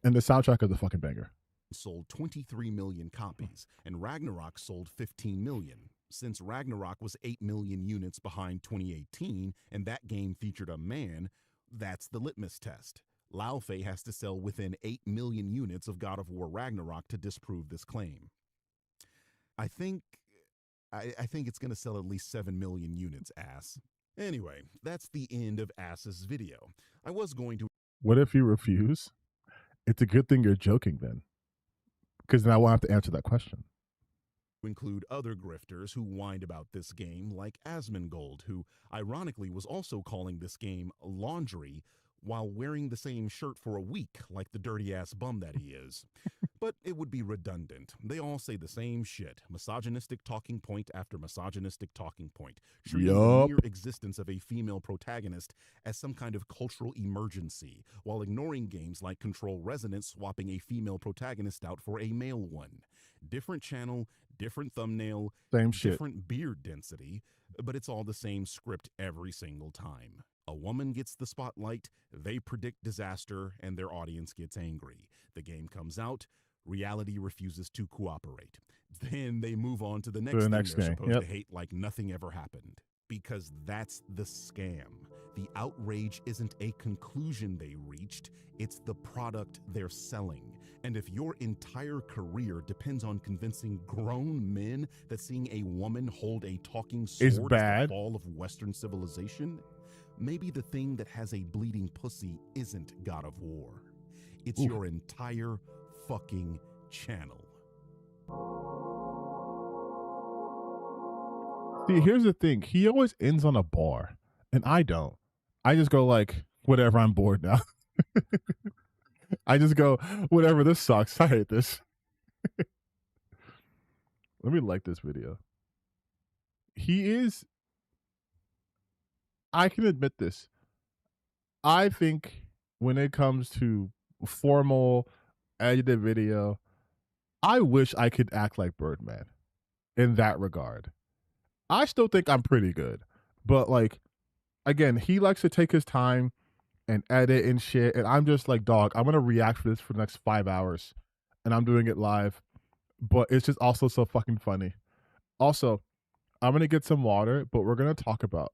Speaker 1: And the soundtrack of the fucking banger.
Speaker 16: Sold 23 million copies, and Ragnarok sold 15 million. Since Ragnarok was 8 million units behind 2018, and that game featured a man, that's the litmus test. Laufey has to sell within 8 million units of God of War Ragnarok to disprove this claim. I think it's going to sell at least 7 million units, Ass. Anyway, that's the end of Ass's video. I was going to...
Speaker 1: What if you refuse? It's a good thing you're joking then. Because then I won't have to answer that question.
Speaker 16: Include other grifters who whined about this game, like Asmongold, who ironically was also calling this game laundry while wearing the same shirt for a week, like the dirty-ass bum that he is. But it would be redundant. They all say the same shit. Misogynistic talking point after misogynistic talking point. Treating the mere existence of a female protagonist as some kind of cultural emergency, while ignoring games like Control Resonance swapping a female protagonist out for a male one. Different channel, different thumbnail,
Speaker 1: same shit.
Speaker 16: Different beard density, but it's all the same script every single time. A woman gets the spotlight, they predict disaster, and their audience gets angry. The game comes out, reality refuses to cooperate. Then they move on to the next thing they're supposed to hate like nothing ever happened. Because that's the scam. The outrage isn't a conclusion they reached, it's the product they're selling. And if your entire career depends on convincing grown men that seeing a woman hold a talking sword is the fall of Western civilization, maybe the thing that has a bleeding pussy isn't God of War. It's your entire fucking channel.
Speaker 1: See, here's the thing. He always ends on a bar, and I don't. I just go like, whatever, I'm bored now. I just go, whatever, this sucks. I hate this. Let me like this video. I can admit this. I think when it comes to formal edited video, I wish I could act like Birdman in that regard. I still think I'm pretty good, but like, again, he likes to take his time and edit and shit, and I'm just like, dog, I'm gonna react for this for the next 5 hours, and I'm doing it live, but it's just also so fucking funny. Also, I'm gonna get some water, but we're gonna talk about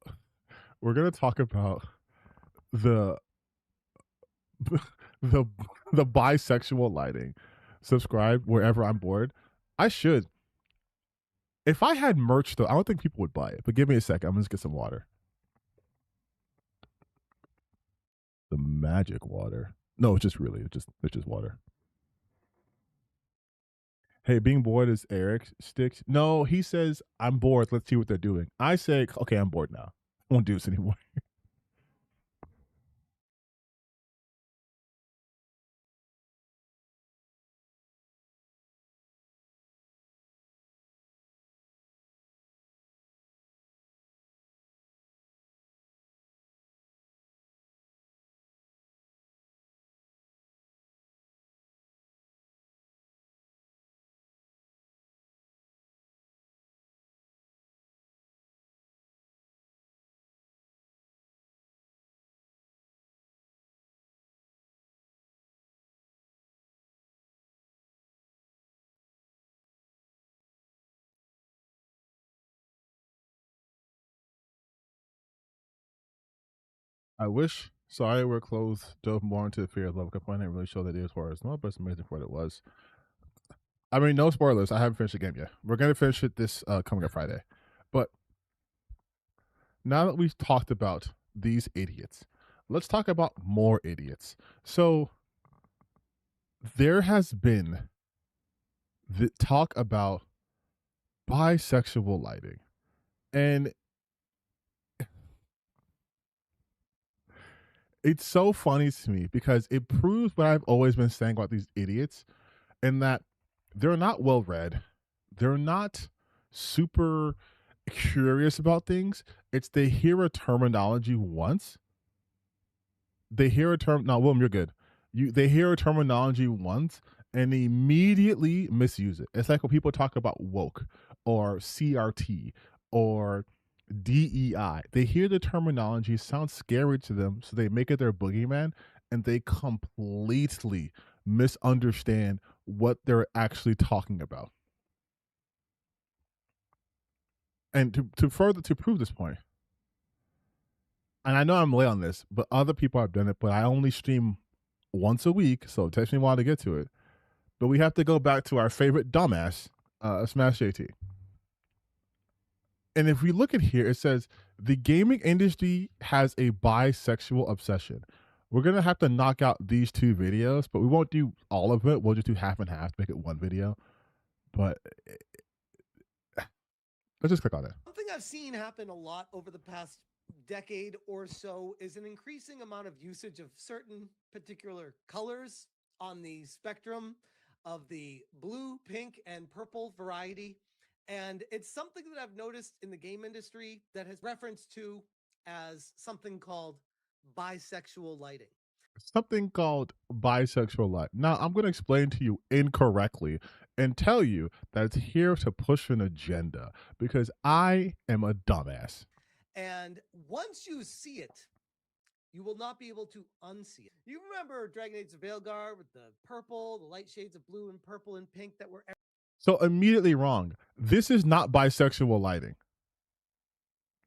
Speaker 1: the bisexual lighting. Subscribe wherever I'm bored. I should. If I had merch though, I don't think people would buy it. But give me a second. I'm gonna just get some water. The magic water. No, it's just water. Hey, being bored is Eric Sticks. No, he says, I'm bored. Let's see what they're doing. I say, okay, I'm bored now. I won't do this anymore. I wish Sorry We're Clothed dove more into the fear of love. I didn't really show that it was horror. No, but it's amazing for what it was. I mean, no spoilers. I haven't finished the game yet. We're gonna finish it this coming up Friday. But now that we've talked about these idiots, let's talk about more idiots. So there has been the talk about bisexual lighting, and it's so funny to me because it proves what I've always been saying about these idiots, in that they're not well read, they're not super curious about things. It's they hear a terminology once, they hear a term. No, William, you're good. They hear a terminology once and they immediately misuse it. It's like when people talk about woke or CRT or DEI. They hear the terminology, sounds scary to them, so they make it their boogeyman, and they completely misunderstand what they're actually talking about. And to prove this point, and I know I'm late on this, but other people have done it, but I only stream once a week, so it takes me a while to get to it. But we have to go back to our favorite dumbass, Smash JT. And if we look at here, it says the gaming industry has a bisexual obsession. We're going to have to knock out these two videos, but we won't do all of it. We'll just do half and half, make it one video. But let's just click on it.
Speaker 18: Something I've seen happen a lot over the past decade or so is an increasing amount of usage of certain particular colors on the spectrum of the blue, pink, and purple variety. And it's something that I've noticed in the game industry that has reference to as something called bisexual lighting.
Speaker 1: Something called bisexual light. Now, I'm going to explain to you incorrectly and tell you that it's here to push an agenda because I am a dumbass.
Speaker 18: And once you see it, you will not be able to unsee it. You remember Dragon Age of Veilguard with the purple, the light shades of blue and purple and pink that were...
Speaker 1: So immediately wrong. This is not bisexual lighting.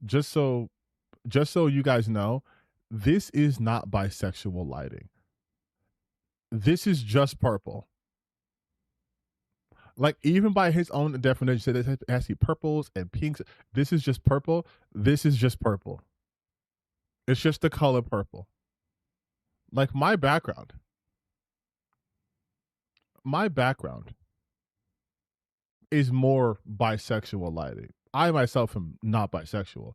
Speaker 1: Just so you guys know, this is not bisexual lighting. This is just purple. Like, even by his own definition, it has to be purples and pinks. This is just purple. This is just purple. It's just the color purple. Like, my background is more bisexual lighting. I myself am not bisexual,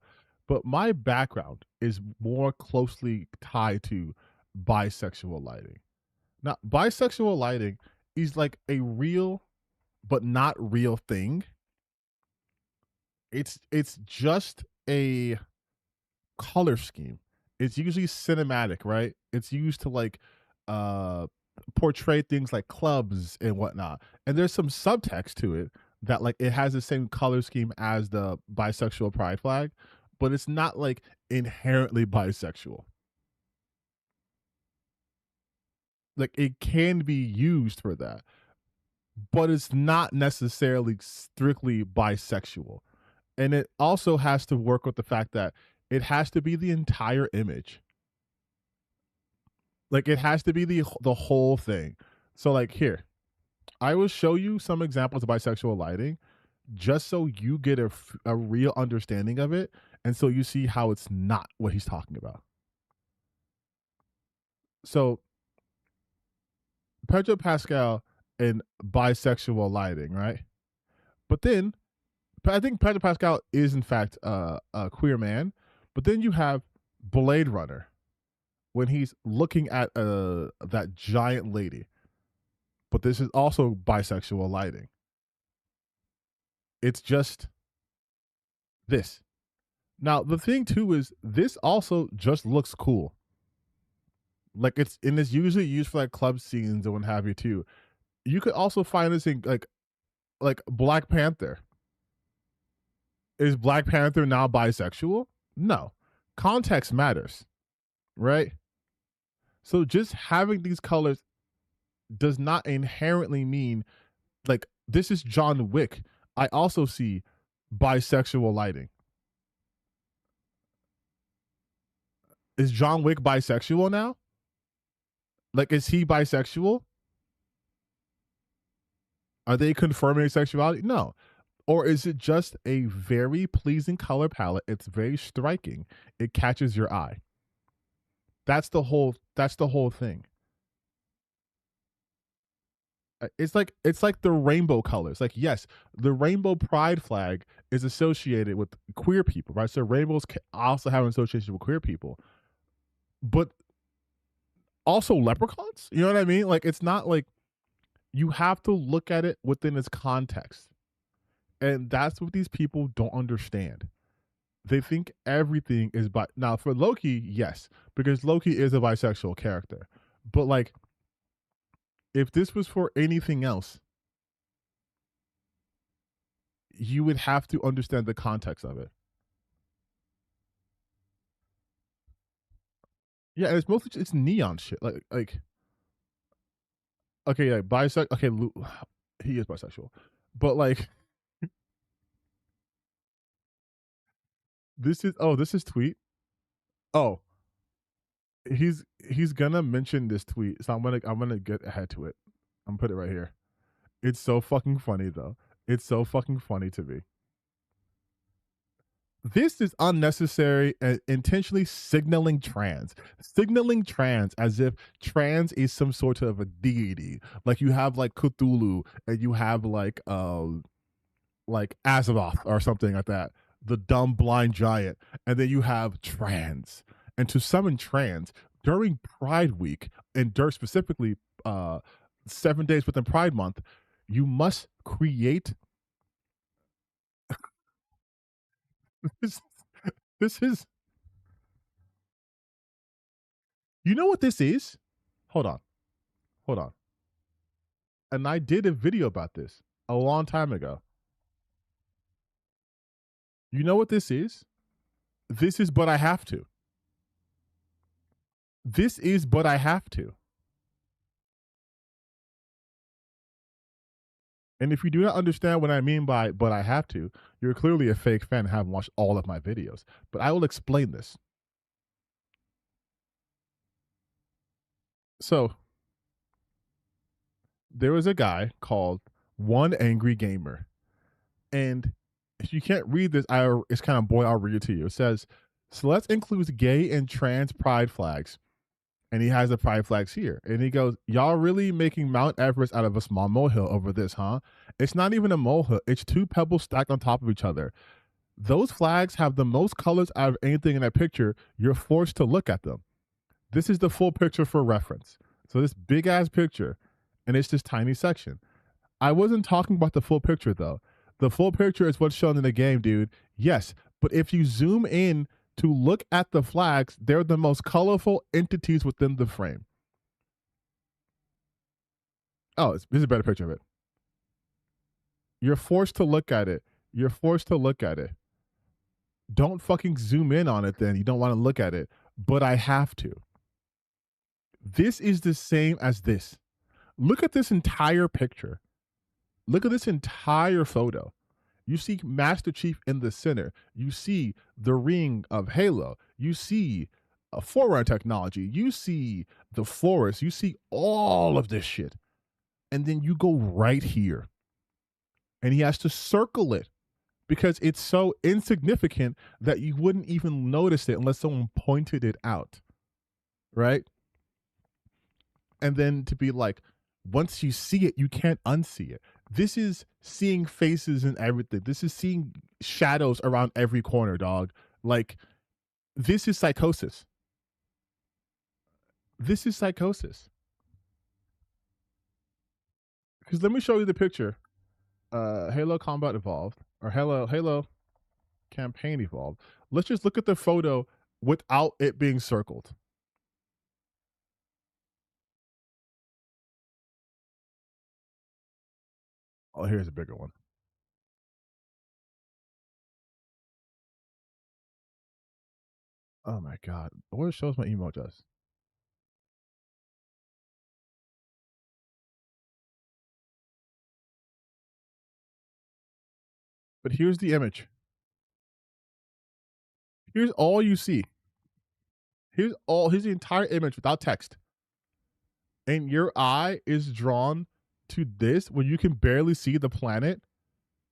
Speaker 1: but my background is more closely tied to bisexual lighting. Now, bisexual lighting is like a real but not real thing. It's just a color scheme. It's usually cinematic, right? It's used to like portray things like clubs and whatnot. And there's some subtext to it that like it has the same color scheme as the bisexual pride flag, but it's not like inherently bisexual. Like, it can be used for that, but it's not necessarily strictly bisexual. And it also has to work with the fact that it has to be the entire image. Like, it has to be the whole thing. So like, here, I will show you some examples of bisexual lighting just so you get a real understanding of it, and so you see how it's not what he's talking about. So Pedro Pascal and bisexual lighting, right? But then I think Pedro Pascal is in fact a queer man. But then you have Blade Runner when he's looking at that giant lady. But this is also bisexual lighting. It's just this. Now the thing too is this also just looks cool. Like it's usually used for like club scenes and what have you too. You could also find this in like Black Panther. Is Black Panther now bisexual? No. Context matters, right? So just having these colors does not inherently mean like this is John Wick. I also see bisexual lighting. Is John Wick bisexual now? Like, is he bisexual? Are they confirming sexuality? No. Or is it just a very pleasing color palette? It's very striking. It catches your eye. That's the whole thing. It's like the rainbow colors. Like, yes, the rainbow pride flag is associated with queer people, right? So rainbows also have an association with queer people. But also leprechauns? You know what I mean? Like, it's not like you have to look at it within its context. And that's what these people don't understand. They think everything is now for Loki, yes, because Loki is a bisexual character. But like, if this was for anything else, you would have to understand the context of it. Yeah, it's mostly it's neon shit. Like okay, yeah, bisexual. Okay, he is bisexual, but like this is tweet. Oh, he's gonna mention this tweet, so I'm gonna get ahead to it. I'm gonna put it right here. It's so fucking funny though. It's so fucking funny to me. This is unnecessary and intentionally signaling trans as if trans is some sort of a deity. Like you have like Cthulhu and you have like Azeroth or something like that, the dumb blind giant, and then you have trans. And to summon trans during Pride Week and specifically 7 days within Pride Month, you must create this is, you know what this is? Hold on. And I did a video about this a long time ago. You know what this is? This is but I have to. This is but I have to. And if you do not understand what I mean by but I have to, you're clearly a fake fan and haven't watched all of my videos. But I will explain this. So, there was a guy called One Angry Gamer. And if you can't read this, it's kind of boy, I'll read it to you. It says, so let's include gay and trans pride flags. And he has the pride flags here. And he goes, y'all really making Mount Everest out of a small molehill over this, huh? It's not even a molehill. It's 2 pebbles stacked on top of each other. Those flags have the most colors out of anything in that picture. You're forced to look at them. This is the full picture for reference. So this big ass picture, and it's this tiny section. I wasn't talking about the full picture though. The full picture is what's shown in the game, dude. Yes, but if you zoom in to look at the flags, they're the most colorful entities within the frame. Oh, this is a better picture of it. You're forced to look at it. You're forced to look at it. Don't fucking zoom in on it then. You don't want to look at it. But I have to. This is the same as this. Look at this entire picture. Look at this entire photo. You see Master Chief in the center. You see the ring of Halo. You see a Forerunner technology. You see the forest. You see all of this shit. And then you go right here. and he has to circle it because it's so insignificant that you wouldn't even notice it unless someone pointed it out, right? And then to be like, once you see it, you can't unsee it. This is seeing faces and everything. This is seeing shadows around every corner, dog. Like, this is psychosis. This is psychosis. Because let me show you the picture. Halo Combat Evolved, or Halo Campaign Evolved. Let's just look at the photo without it being circled. Oh, here's a bigger one. Oh my God. What shows my email address? But here's the image. Here's all you see. Here's the entire image without text. And your eye is drawn to this when you can barely see the planet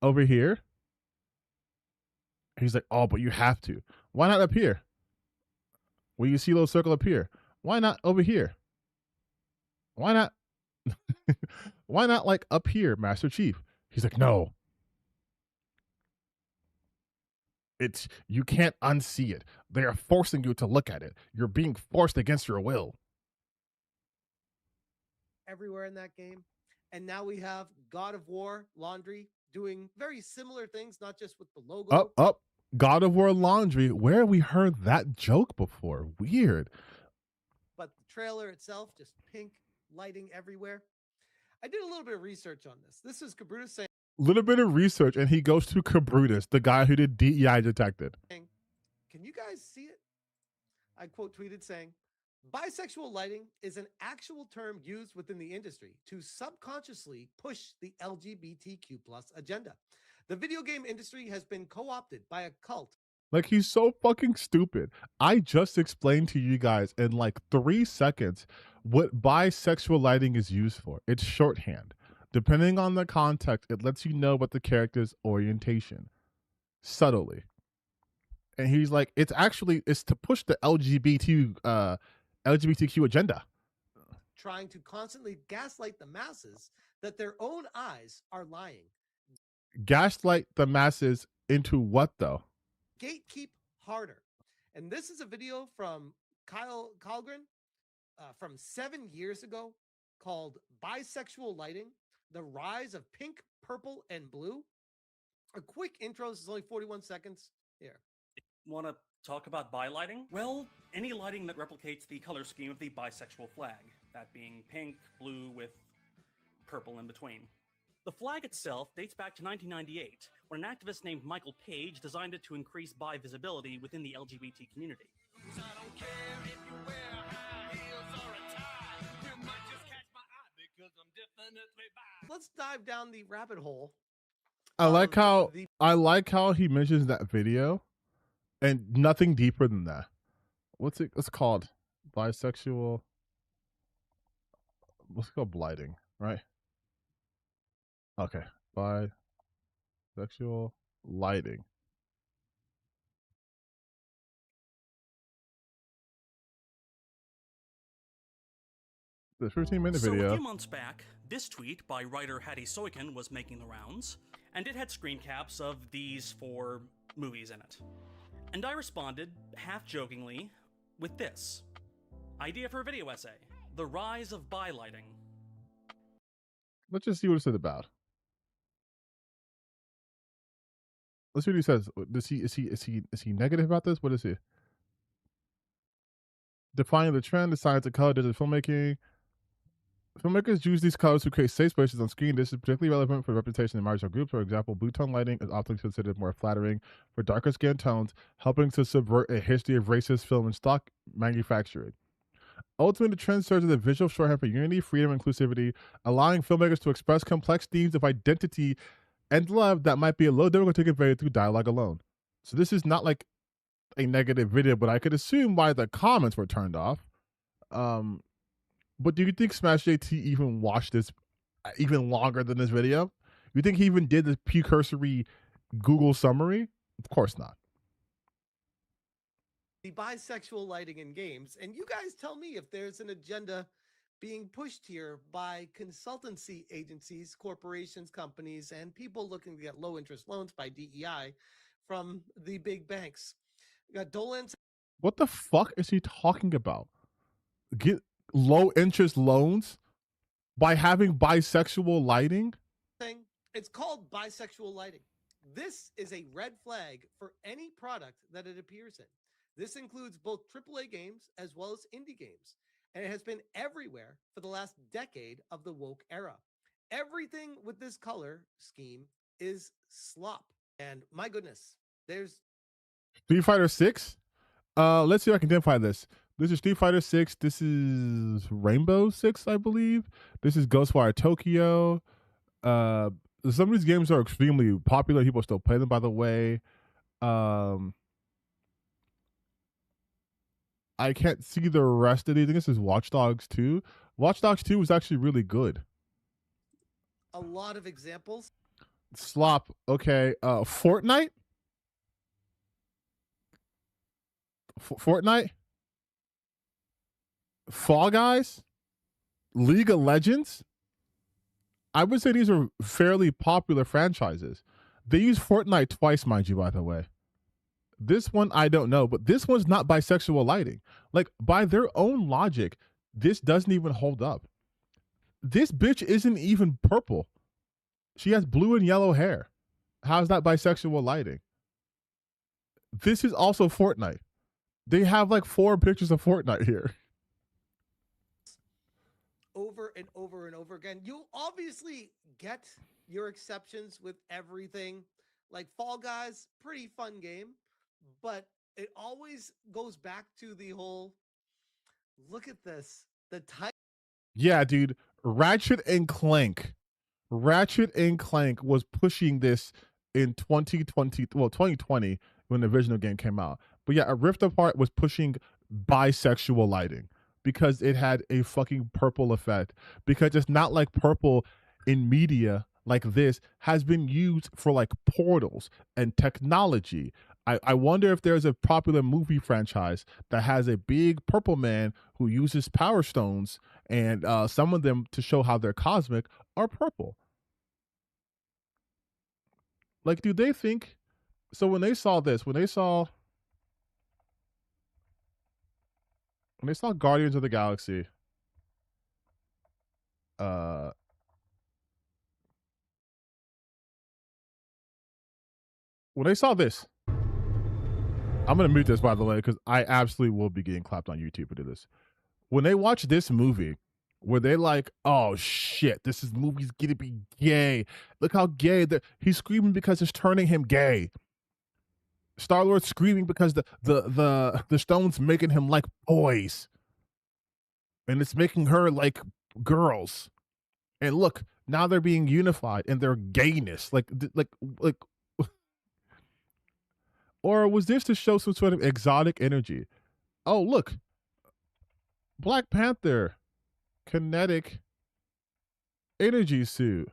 Speaker 1: over here. He's like, oh, but you have to. Why not up here? Well, you see a little circle up here. Why not over here? Why not? Why not like up here, Master Chief? He's like, no. You can't unsee it. They are forcing you to look at it. You're being forced against your will.
Speaker 18: Everywhere in that game. And now we have God of War Laundry doing very similar things, not just with the logo.
Speaker 1: Up. God of War Laundry. Where have we heard that joke before? Weird.
Speaker 18: But the trailer itself, just pink lighting everywhere. I did a little bit of research on this. This is Kabrutus saying,
Speaker 1: Little bit of research, and he goes to Kabrutus, the guy who did DEI Detected.
Speaker 18: can you guys see it? I quote tweeted saying, bisexual lighting is an actual term used within the industry to subconsciously push the LGBTQ plus agenda. The video game industry has been co-opted by a cult.
Speaker 1: Like, he's so fucking stupid. I just explained to you guys in like 3 seconds what bisexual lighting is used for. It's shorthand. Depending on the context, it lets you know about the character's orientation subtly. And he's like, it's to push the LGBTQ agenda.
Speaker 18: Trying to constantly gaslight the masses that their own eyes are lying.
Speaker 1: Gaslight the masses into what, though?
Speaker 18: Gatekeep harder. And this is a video from Kyle Kalgren from 7 years ago called Bisexual Lighting, the Rise of Pink, Purple, and Blue. A quick intro. This is only 41 seconds. Here.
Speaker 19: Want to talk about bi-lighting? Well, any lighting that replicates the color scheme of the bisexual flag, that being pink, blue with purple in between. The flag itself dates back to 1998, when an activist named Michael Page designed it to increase bi visibility within the LGBT community.
Speaker 18: Let's dive down the rabbit hole.
Speaker 1: I like how he mentions that video and nothing deeper than that. What's it called? Bisexual. What's it called? Blighting, right? Okay. Bisexual lighting. The 15-minute
Speaker 19: So
Speaker 1: video.
Speaker 19: a few months back, this tweet by writer Hattie Soiken was making the rounds, and it had screen caps of these 4 movies in it. And I responded, half-jokingly, with this. Idea for a video essay. The Rise of Bi-Lighting.
Speaker 1: Let's just see what it's about. Let's see what he says. Is he negative about this? What is he? Defining the trend, the science of color, digital filmmaking. Filmmakers use these colors to create safe spaces on screen. This is particularly relevant for representation in marginal groups. For example, blue tone lighting is often considered more flattering for darker skin tones, helping to subvert a history of racist film and stock manufacturing. Ultimately, the trend serves as a visual shorthand for unity, freedom, and inclusivity, allowing filmmakers to express complex themes of identity and love that might be a little difficult to convey through dialogue alone. So this is not like a negative video, but I could assume why the comments were turned off. But do you think Smash JT even watched this even longer than this video? You think he even did the precursory Google summary? Of course not.
Speaker 18: The bisexual lighting in games, and you guys tell me if there's an agenda being pushed here by consultancy agencies, corporations, companies, and people looking to get low interest loans by DEI from the big banks. We got Dolan.
Speaker 1: What the fuck is he talking about? Get low interest loans by having bisexual lighting?
Speaker 18: Thing. It's called bisexual lighting. This is a red flag for any product that it appears in. This includes both AAA games as well as indie games, and it has been everywhere for the last decade of the woke era. Everything with this color scheme is slop. And my goodness, there's
Speaker 1: Street Fighter 6? Let's see if I can identify this. This is Street Fighter 6. This is Rainbow 6, I believe. This is Ghostwire Tokyo. Some of these games are extremely popular. People still play them, by the way. I can't see the rest of these. I think this is Watch Dogs 2. Watch Dogs 2 was actually really good.
Speaker 18: a lot of examples.
Speaker 1: Slop. Okay. Fortnite? Fortnite? Fall Guys? League of Legends? I would say these are fairly popular franchises. They use Fortnite twice, mind you, by the way. This one, I don't know, but this one's not bisexual lighting. Like, by their own logic, this doesn't even hold up. This bitch isn't even purple. She has blue and yellow hair. How's that bisexual lighting? This is also Fortnite. They have like 4 pictures of Fortnite here.
Speaker 18: Over and over and over again. You'll obviously get your exceptions with everything. Like Fall Guys, pretty fun game, but it always goes back to the whole, look at this, the type.
Speaker 1: Yeah, dude. Ratchet and Clank was pushing this in 2020 when the original game came out. But yeah, A Rift Apart was pushing bisexual lighting because it had a fucking purple effect. Because it's not like purple in media like this has been used for like portals and technology. I wonder if there's a popular movie franchise that has a big purple man who uses power stones, and some of them, to show how they're cosmic, are purple. Like, do they think, so when they saw this, when they saw Guardians of the Galaxy, when they saw this, I'm going to mute this, by the way, because I absolutely will be getting clapped on YouTube for this. When they watch this movie, were they like, oh shit, this movie's going to be gay. Look how gay. He's screaming because it's turning him gay. Star-Lord's screaming because the stone's making him like boys. And it's making her like girls. And look, now they're being unified in their gayness. Like. Or was this to show some sort of exotic energy? Oh, look. Black Panther. Kinetic energy suit.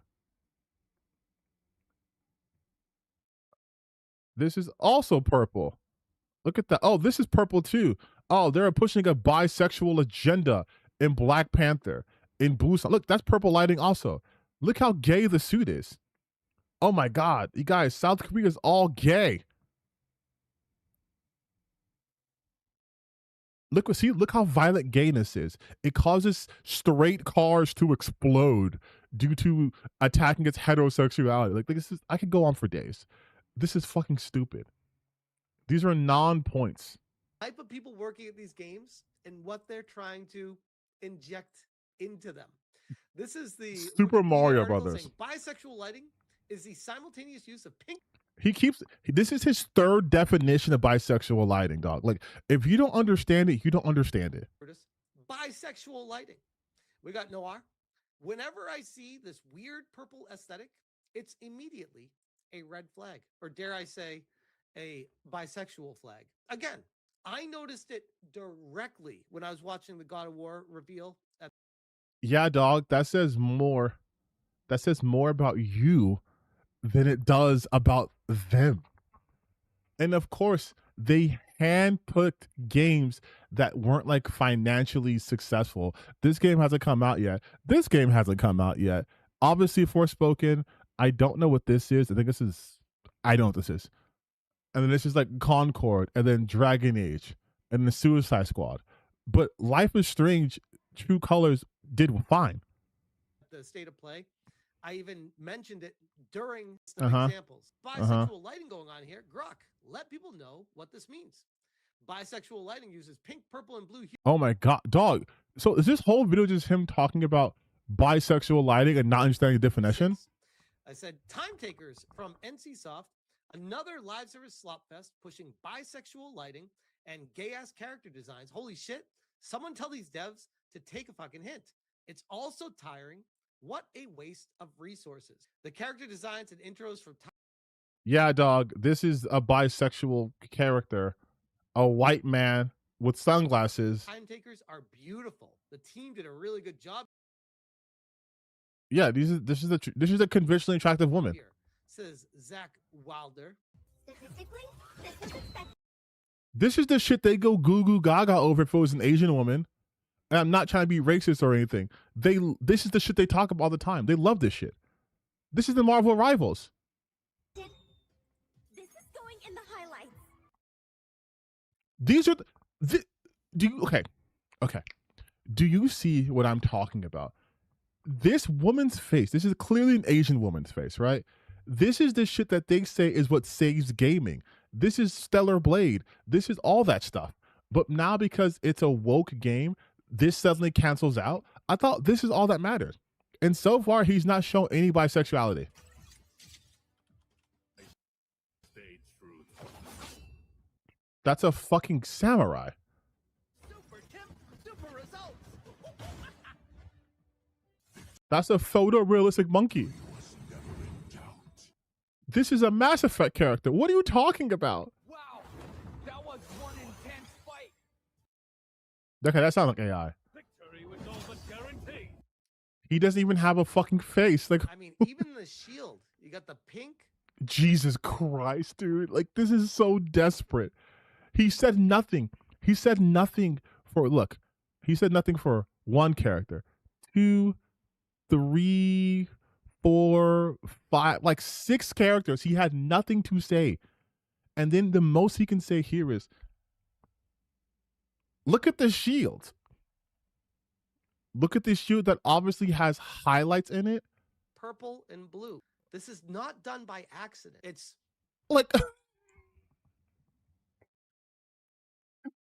Speaker 1: This is also purple. Look at that. Oh, this is purple too. Oh, they're pushing a bisexual agenda in Black Panther. In Busan. Look, that's purple lighting also. Look how gay the suit is. Oh my God. You guys, South Korea is all gay. Look how violent gayness is. It causes straight cars to explode due to attacking its heterosexuality. Like this is, I could go on for days. This is fucking stupid. These are non-points.
Speaker 18: Type of people working at these games and what they're trying to inject into them. This is the
Speaker 1: Super Mario
Speaker 18: article
Speaker 1: Brothers.
Speaker 18: saying bisexual lighting is the simultaneous use of pink.
Speaker 1: This is his third definition of bisexual lighting, dog. Like, if you don't understand it, you don't understand it.
Speaker 18: Bisexual lighting. We got Noir. Whenever I see this weird purple aesthetic, it's immediately a red flag, or dare I say, a bisexual flag. Again, I noticed it directly when I was watching the God of War reveal.
Speaker 1: Yeah, dog. That says more. That says more about you than it does about them. And of course, they handpicked games that weren't like financially successful. This game hasn't come out yet. Obviously, Forspoken, I don't know what this is. I don't know what this is. And then this is like Concord, and then Dragon Age, and the Suicide Squad. But Life is Strange, True Colors did fine.
Speaker 18: The state of play. I even mentioned it during
Speaker 1: Uh-huh.
Speaker 18: examples. Bisexual lighting going on here. Grok, let people know what this means. Bisexual lighting uses pink, purple, and blue hues.
Speaker 1: Oh my god, dog. So is this whole video just him talking about bisexual lighting and not understanding the definition?
Speaker 18: I said, Time Takers from NCSoft, another live service slop fest pushing bisexual lighting and gay-ass character designs. Holy shit. Someone tell these devs to take a fucking hint. It's also tiring. What a waste of resources. The character designs and intros for
Speaker 1: Yeah, dog. This is a bisexual character, a white man with sunglasses.
Speaker 18: Time Takers are beautiful. The team did a really good job.
Speaker 1: Yeah, this is a conventionally attractive woman.
Speaker 18: Here, says Zach Wilder.
Speaker 1: This is the shit they go goo goo gaga over if it was an Asian woman. And I'm not trying to be racist or anything. This is the shit they talk about all the time. They love this shit. This is the Marvel Rivals.
Speaker 20: This is going in the highlights.
Speaker 1: These are okay. Do you see what I'm talking about? This woman's face, this is clearly an Asian woman's face, right? This is the shit that they say is what saves gaming. This is Stellar Blade. This is all that stuff. But now because it's a woke game, this suddenly cancels out. I thought this is all that mattered. And so far, he's not shown any bisexuality. That's a fucking samurai. That's a photorealistic monkey. This is a Mass Effect character. What are you talking about?
Speaker 21: Wow, that was one intense fight.
Speaker 1: Okay, that sounds like AI.
Speaker 21: Victory was all but guaranteed.
Speaker 1: He doesn't even have a fucking face. Like,
Speaker 18: I mean, even the shield. You got the pink.
Speaker 1: Jesus Christ, dude. Like, this is so desperate. He said nothing. He said nothing for one character, 2, 3, 4, 5, like 6 characters. He had nothing to say. And then the most he can say here is, look at the shield. Look at this shield that obviously has highlights in it.
Speaker 18: Purple and blue. This is not done by accident. It's
Speaker 1: like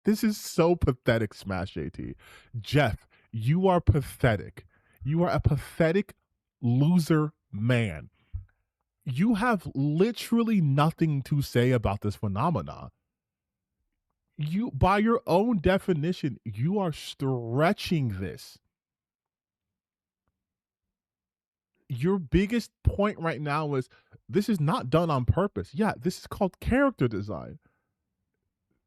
Speaker 1: this is so pathetic, Smash JT. Jeff, you are pathetic. You are a pathetic loser man. You have literally nothing to say about this phenomenon. You, by your own definition, you are stretching this. Your biggest point right now is this is not done on purpose. Yeah, this is called character design.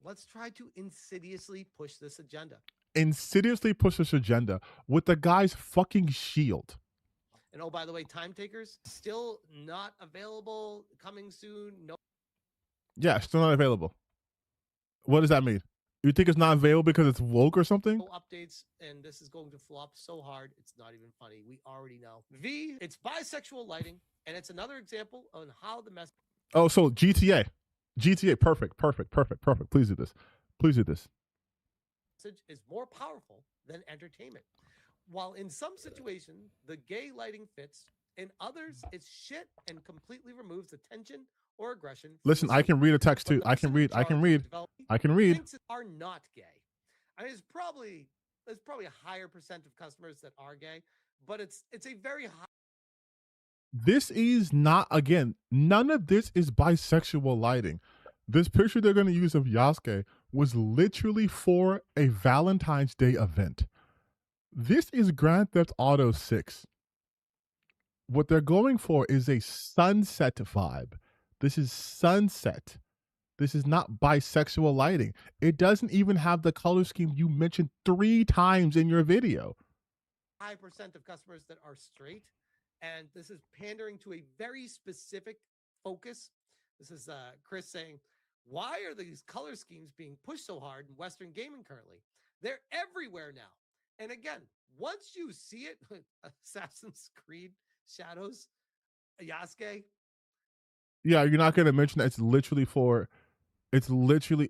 Speaker 18: let's try to insidiously push this agenda.
Speaker 1: Insidiously push this agenda with the guy's fucking shield.
Speaker 18: And oh, by the way, Time Takers still not available. Coming soon. No.
Speaker 1: Yeah, still not available. What does that mean? You think it's not available because it's woke or something?
Speaker 18: No updates, and this is going to flop so hard, it's not even funny. We already know. V, it's bisexual lighting, and it's another example on how the mess.
Speaker 1: Oh, so GTA. GTA, perfect. Please do this.
Speaker 18: Message is more powerful than entertainment. While in some situations, the gay lighting fits, in others, it's shit and completely removes the tension or aggression.
Speaker 1: Listen, I can read a text too. I can read.
Speaker 18: Thinks are not gay. I mean, there's probably a higher percent of customers that are gay, but it's a very high.
Speaker 1: This is not, again, none of this is bisexual lighting. This picture they're going to use of Yasuke was literally for a Valentine's Day event. This is Grand Theft Auto 6. What they're going for is a sunset vibe. This is sunset. This is not bisexual lighting. It doesn't even have the color scheme you mentioned 3 times in your video.
Speaker 18: High percent of customers that are straight, And this is pandering to a very specific focus. This is Chris saying, why are these color schemes being pushed so hard in Western gaming currently? They're everywhere now. And again, once you see it, Assassin's Creed Shadows, Yasuke.
Speaker 1: Yeah, you're not going to mention that it's literally for. It's literally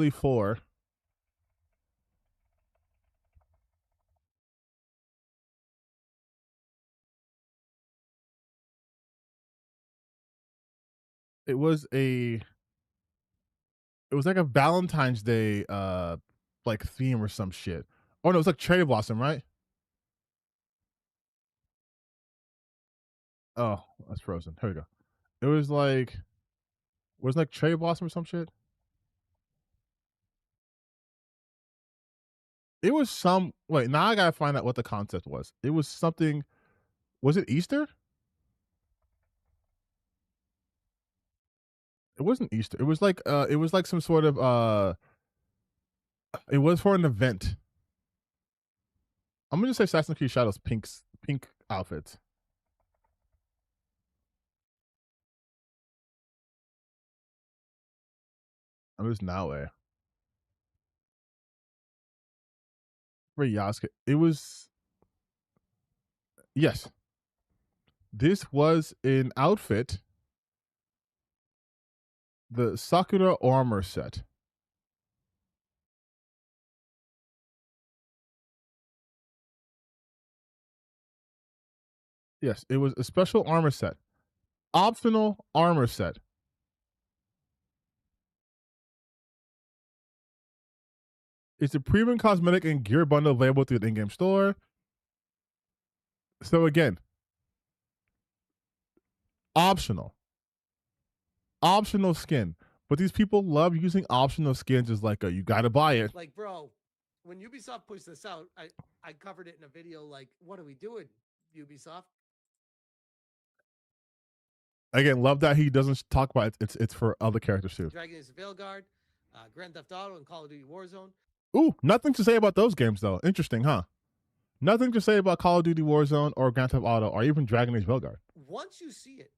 Speaker 1: for. It was like a Valentine's Day like theme or some shit. Oh no, it was like Cherry Blossom, right? Oh, that's Frozen. Here we go. It was like Cherry Blossom or some shit. It was some wait, now I gotta find out what the concept was. It was something. Was it Easter? It wasn't Easter. It was like some sort of it was for an event. I'm gonna say Assassin's Creed Shadows pink outfits. It was Naue. For Yasuke. It was yes. This was an outfit. The Sakura armor set. Yes, it was a special armor set. Optional armor set. It's a premium cosmetic and gear bundle available through the in-game store. So again, optional skin. But these people love using optional skins as like you gotta buy it.
Speaker 18: Like, bro, when Ubisoft pushed this out, I covered it in a video like, what are we doing, Ubisoft?
Speaker 1: Again, love that he doesn't talk about it. It's for other characters too.
Speaker 18: Dragon Age Veilguard, Grand Theft Auto, and Call of Duty Warzone.
Speaker 1: Ooh, nothing to say about those games though. Interesting, huh? Nothing to say about Call of Duty Warzone or Grand Theft Auto or even Dragon Age Veilguard.
Speaker 18: Once you see it,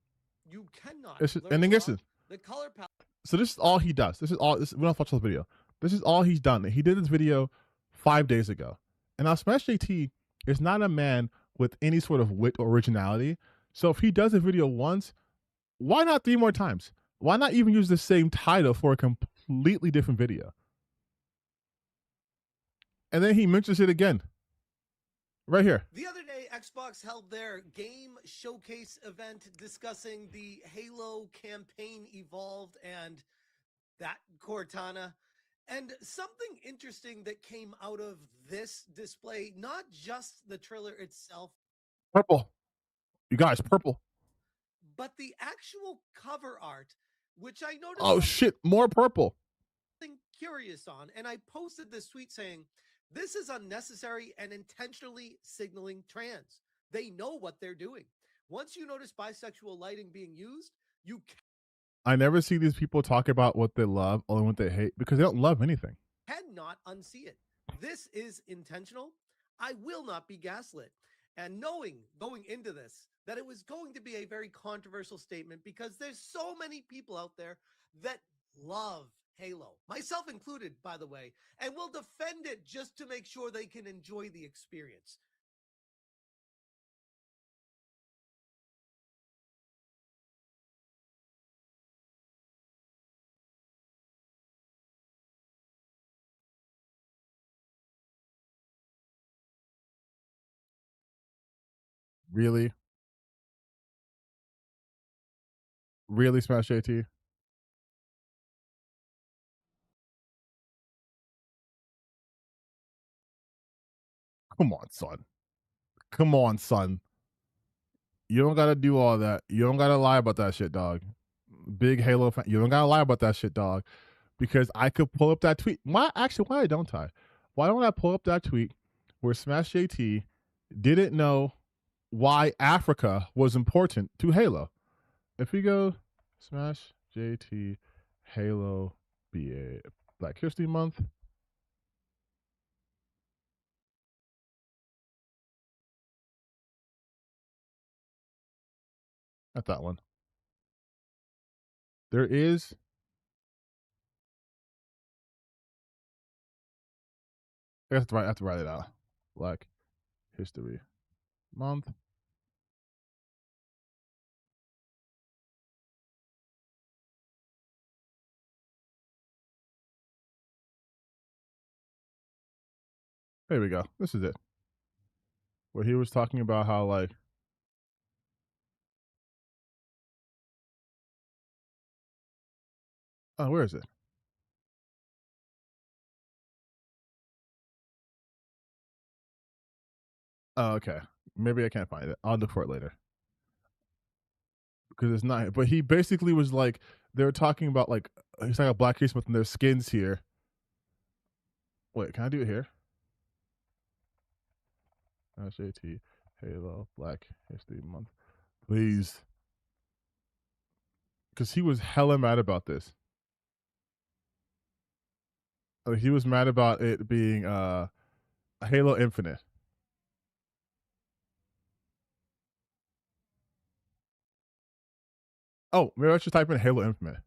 Speaker 18: you cannot.
Speaker 1: And then listen,
Speaker 18: the color palette.
Speaker 1: So this is all he does. We don't watch this video. This is all he's done. He did this video 5 days ago. And now Smash JT is not a man with any sort of wit or originality. So if he does a video once, why not 3 more times? Why not even use the same title for a completely different video? And then he mentions it again. Right here.
Speaker 18: The other day, Xbox held their game showcase event discussing the Halo campaign Evolved and that Cortana. And something interesting that came out of this display, not just the trailer itself,
Speaker 1: Purple. You guys, purple.
Speaker 18: but the actual cover art, which I noticed
Speaker 1: Oh shit, more purple.
Speaker 18: something curious on. And I posted this tweet saying, this is unnecessary and intentionally signaling trans. They know what they're doing. Once you notice bisexual lighting being used, you
Speaker 1: I never see these people talk about what they love, only what they hate, because they don't love anything.
Speaker 18: cannot unsee it. This is intentional. I will not be gaslit. And knowing going into this that it was going to be a very controversial statement because there's so many people out there that love Halo, myself included, by the way, and will defend it just to make sure they can enjoy the experience.
Speaker 1: Really? Really, Smash JT? Come on, son. Come on, son. You don't gotta do all that. You don't gotta lie about that shit, dog. Big Halo fan. You don't gotta lie about that shit, dog. Because I could pull up that tweet. Why don't I? Why don't I pull up that tweet where Smash JT didn't know why Africa was important to Halo? If we go Smash JT Halo BA Black History Month. Not that one. There is. I have to write it out. Black History Month. There we go. This is it. Where he was talking about how like where is it? Oh, okay. Maybe I can't find it. I'll look for it later. Because it's not. But he basically was like, they were talking about like he's talking about Black History Month and their skins here. Wait, can I do it here? SAT Halo Black History Month, please. Because he was hella mad about this. He was mad about it being Halo Infinite. Oh, maybe I should type in Halo Infinite.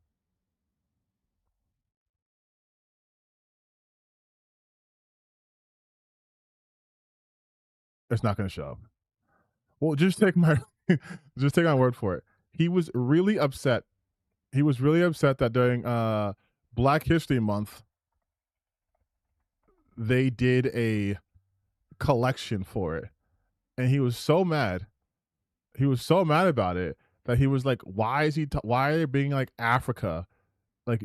Speaker 1: It's not going to show up. Well, just take my word for it. He was really upset. He was really upset that during Black History Month they did a collection for it, and he was so mad. He was so mad about it that he was like, "Why is he? Why are they being like Africa, like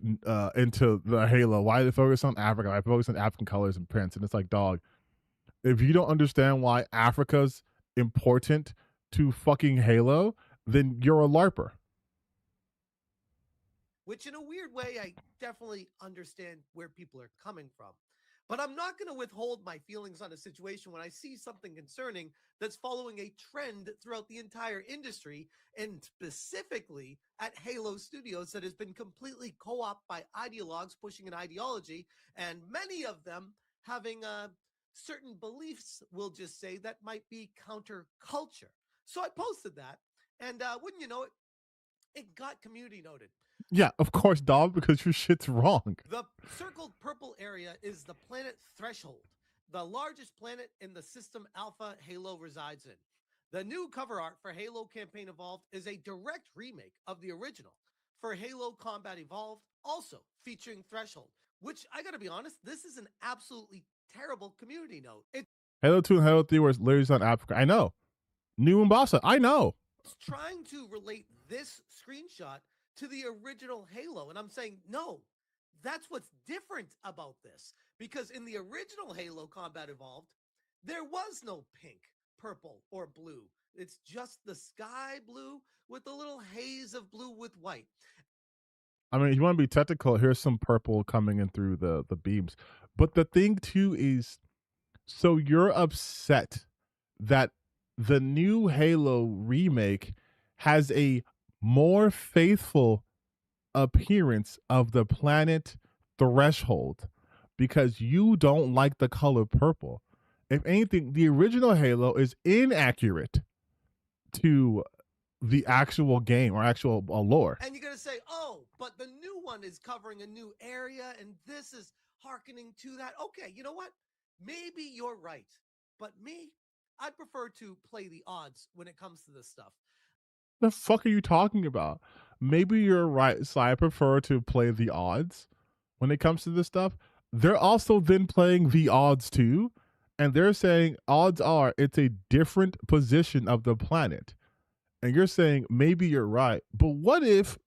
Speaker 1: into the Halo? Why are they focus on Africa? I focus on African colors and prints." And it's like, dog, if you don't understand why Africa's important to fucking Halo, then you're a LARPer.
Speaker 18: Which in a weird way, I definitely understand where people are coming from. But I'm not going to withhold my feelings on a situation when I see something concerning that's following a trend throughout the entire industry, and specifically at Halo Studios that has been completely co-opted by ideologues pushing an ideology, and many of them having certain beliefs, we'll just say, that might be counterculture. So I posted that, and wouldn't you know it, it got community noted.
Speaker 1: Yeah, of course, dog, because your shit's wrong.
Speaker 18: The circled purple area is the planet Threshold, the largest planet in the system Alpha Halo resides in. The new cover art for Halo Campaign Evolved is a direct remake of the original for Halo Combat Evolved, also featuring Threshold, which I gotta be honest, this is an absolutely terrible community note.
Speaker 1: Halo 2 and Halo 3 were literally on Africa. I know. New Mombasa. I know.
Speaker 18: It's trying to relate this screenshot to the original Halo. And I'm saying, no, that's what's different about this. Because in the original Halo Combat Evolved, there was no pink, purple, or blue. It's just the sky blue with a little haze of blue with white.
Speaker 1: I mean, if you want to be technical, here's some purple coming in through the beams. But the thing, too, is, so you're upset that the new Halo remake has a more faithful appearance of the planet Threshold because you don't like the color purple. If anything, the original Halo is inaccurate to the actual game or actual lore.
Speaker 18: And you're going to say, oh, but the new one is covering a new area and this is hearkening to that. Okay, you know what? Maybe you're right. But me, I prefer to play the odds when it comes to this stuff.
Speaker 1: The fuck are you talking about? Maybe you're right, so I prefer to play the odds when it comes to this stuff. They're also then playing the odds too, and they're saying odds are it's a different position of the planet. And you're saying maybe you're right, but what if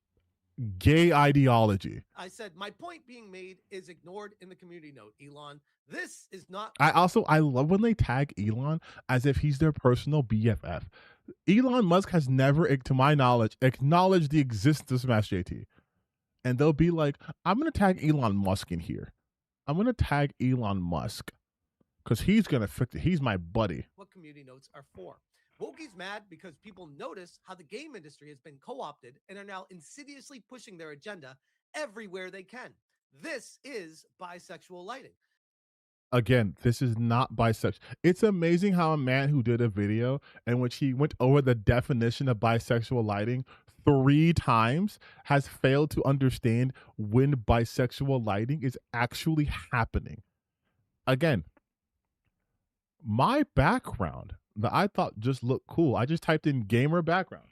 Speaker 1: gay ideology?
Speaker 18: I said my point being made is ignored in the community note, Elon. This is not.
Speaker 1: I love when they tag Elon as if he's their personal BFF. Elon Musk has never, to my knowledge, acknowledged the existence of Smash JT. And they'll be like, I'm going to tag Elon Musk in here. I'm going to tag Elon Musk because he's going to fix it. He's my buddy.
Speaker 18: What community notes are for. Wokie's mad because people notice how the game industry has been co-opted and are now insidiously pushing their agenda everywhere they can. This is bisexual lighting.
Speaker 1: Again, this is not bisexual. It's amazing how a man who did a video in which he went over the definition of bisexual lighting 3 times has failed to understand when bisexual lighting is actually happening. Again, my background that I thought just looked cool, I just typed in gamer background.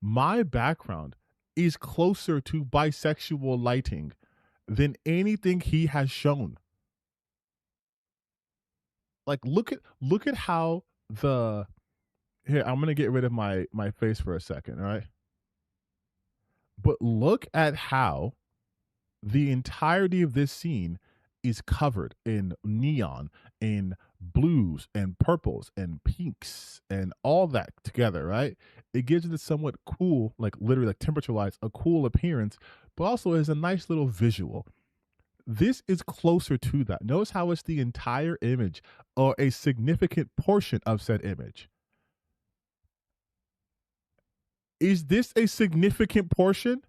Speaker 1: My background is closer to bisexual lighting than anything he has shown. Like look at how the here, I'm gonna get rid of my face for a second, all right? But look at how the entirety of this scene is covered in neon, in blues and purples and pinks and all that together, right? It gives it a somewhat cool, like literally like temperature-wise, a cool appearance, but also is a nice little visual. This is closer to that. Notice how it's the entire image or a significant portion of said image. Is this a significant portion?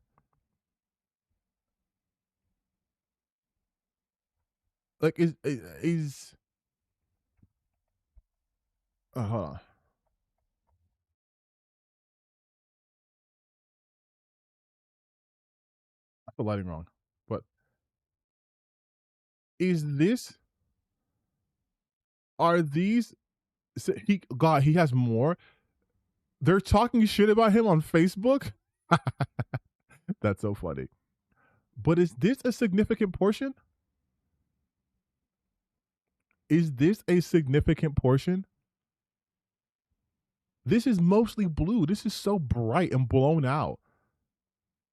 Speaker 1: Like hold on. I put lighting wrong, but are these he has more? They're talking shit about him on Facebook? That's so funny. But is this a significant portion? Is this a significant portion? This is mostly blue. This is so bright and blown out.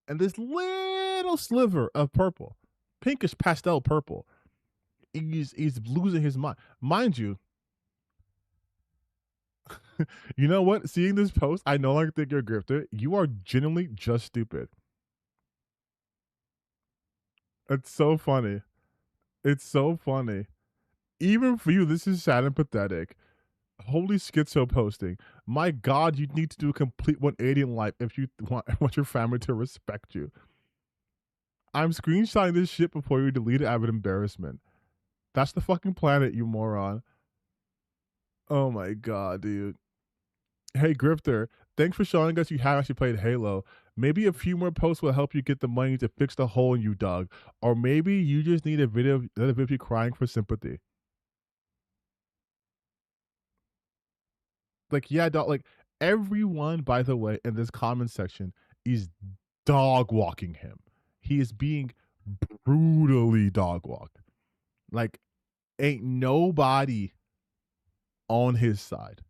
Speaker 1: And this little sliver of purple, pinkish pastel purple, he's losing his mind. Mind you, you know what? Seeing this post, I no longer think you're a grifter. You are genuinely just stupid. It's so funny. It's so funny. Even for you, this is sad and pathetic. Holy schizo posting. My God, you need to do a complete 180 in life if you want your family to respect you. I'm screenshotting this shit before you delete it out of embarrassment. That's the fucking planet, you moron. Oh my God, dude. Hey, Grifter, thanks for showing us you have actually played Halo. Maybe a few more posts will help you get the money to fix the hole you dug. Or maybe you just need another video of you crying for sympathy. Like, yeah, dog, like everyone, by the way, in this comment section is dog walking him. He is being brutally dog walked. Like, ain't nobody on his side.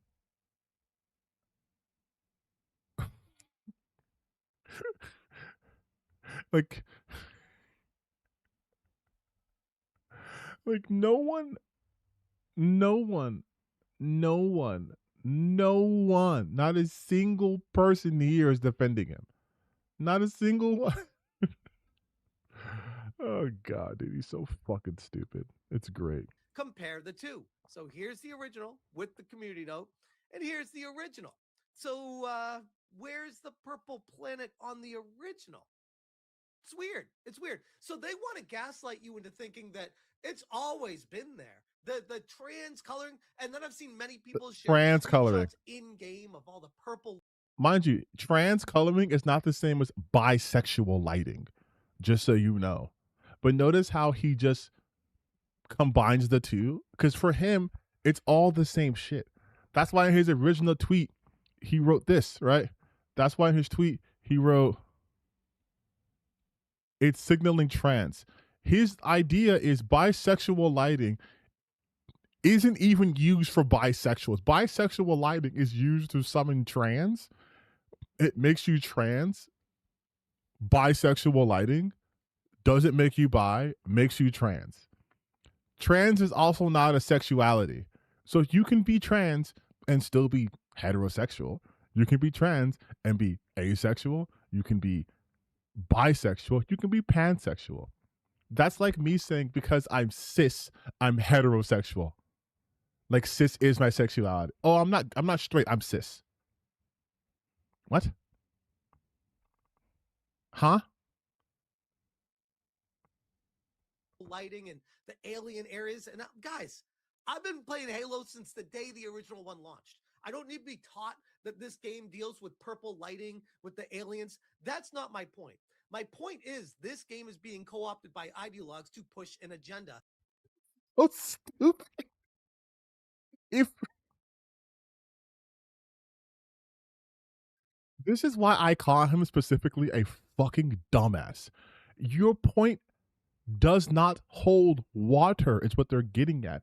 Speaker 1: like no one, not a single person here is defending him. Not a single one. Oh God, dude, he's so fucking stupid. It's great.
Speaker 18: Compare the two. So here's the original with the community note, and here's the original. So where's the purple planet on the original? It's weird. It's weird. So they want to gaslight you into thinking that it's always been there. The trans coloring, and then I've seen many people share
Speaker 1: Trans coloring
Speaker 18: in game of all the purple.
Speaker 1: Mind you, trans coloring is not the same as bisexual lighting, just so you know. But notice how he just combines the two, because for him, it's all the same shit. That's why in his original tweet, he wrote this, right? That's why in his tweet, he wrote, it's signaling trans. His idea is bisexual lighting isn't even used for bisexuals. Bisexual lighting is used to summon trans. It makes you trans. Bisexual lighting doesn't make you bi, makes you trans. Trans is also not a sexuality. So you can be trans and still be heterosexual. You can be trans and be asexual. You can be bisexual. You can be pansexual. That's like me saying because I'm cis, I'm heterosexual. Like cis is my sexuality. Oh, I'm not straight, I'm cis. What? Huh?
Speaker 18: lighting and the alien areas. And guys, I've been playing Halo since the day the original one launched. I don't need to be taught that this game deals with purple lighting, with the aliens. That's not my point. My point is this game is being co-opted by ideologues to push an agenda.
Speaker 1: Oh, stupid. If this is why I call him specifically a fucking dumbass. Your point does not hold water, is what they're getting at.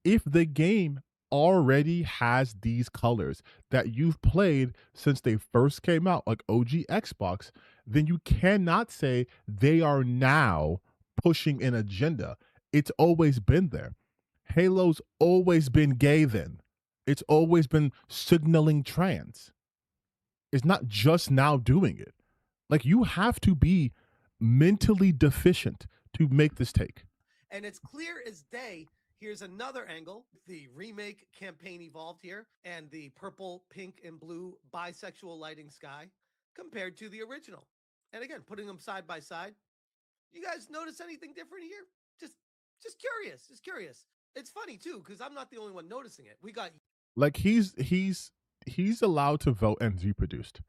Speaker 1: If the game already has these colors that you've played since they first came out, like OG Xbox, then you cannot say they are now pushing an agenda. It's always been there. Halo's always been gay then. It's always been signaling trans. It's not just now doing it. Like, you have to be mentally deficient to make this take.
Speaker 18: And it's clear as day. Here's another angle. The remake campaign evolved here, and the purple, pink, and blue bisexual lighting sky compared to the original. And again, putting them side by side. You guys notice anything different here? Just curious. Just curious. It's funny too, because I'm not the only one noticing it. We got
Speaker 1: Like, he's allowed to vote and be produced.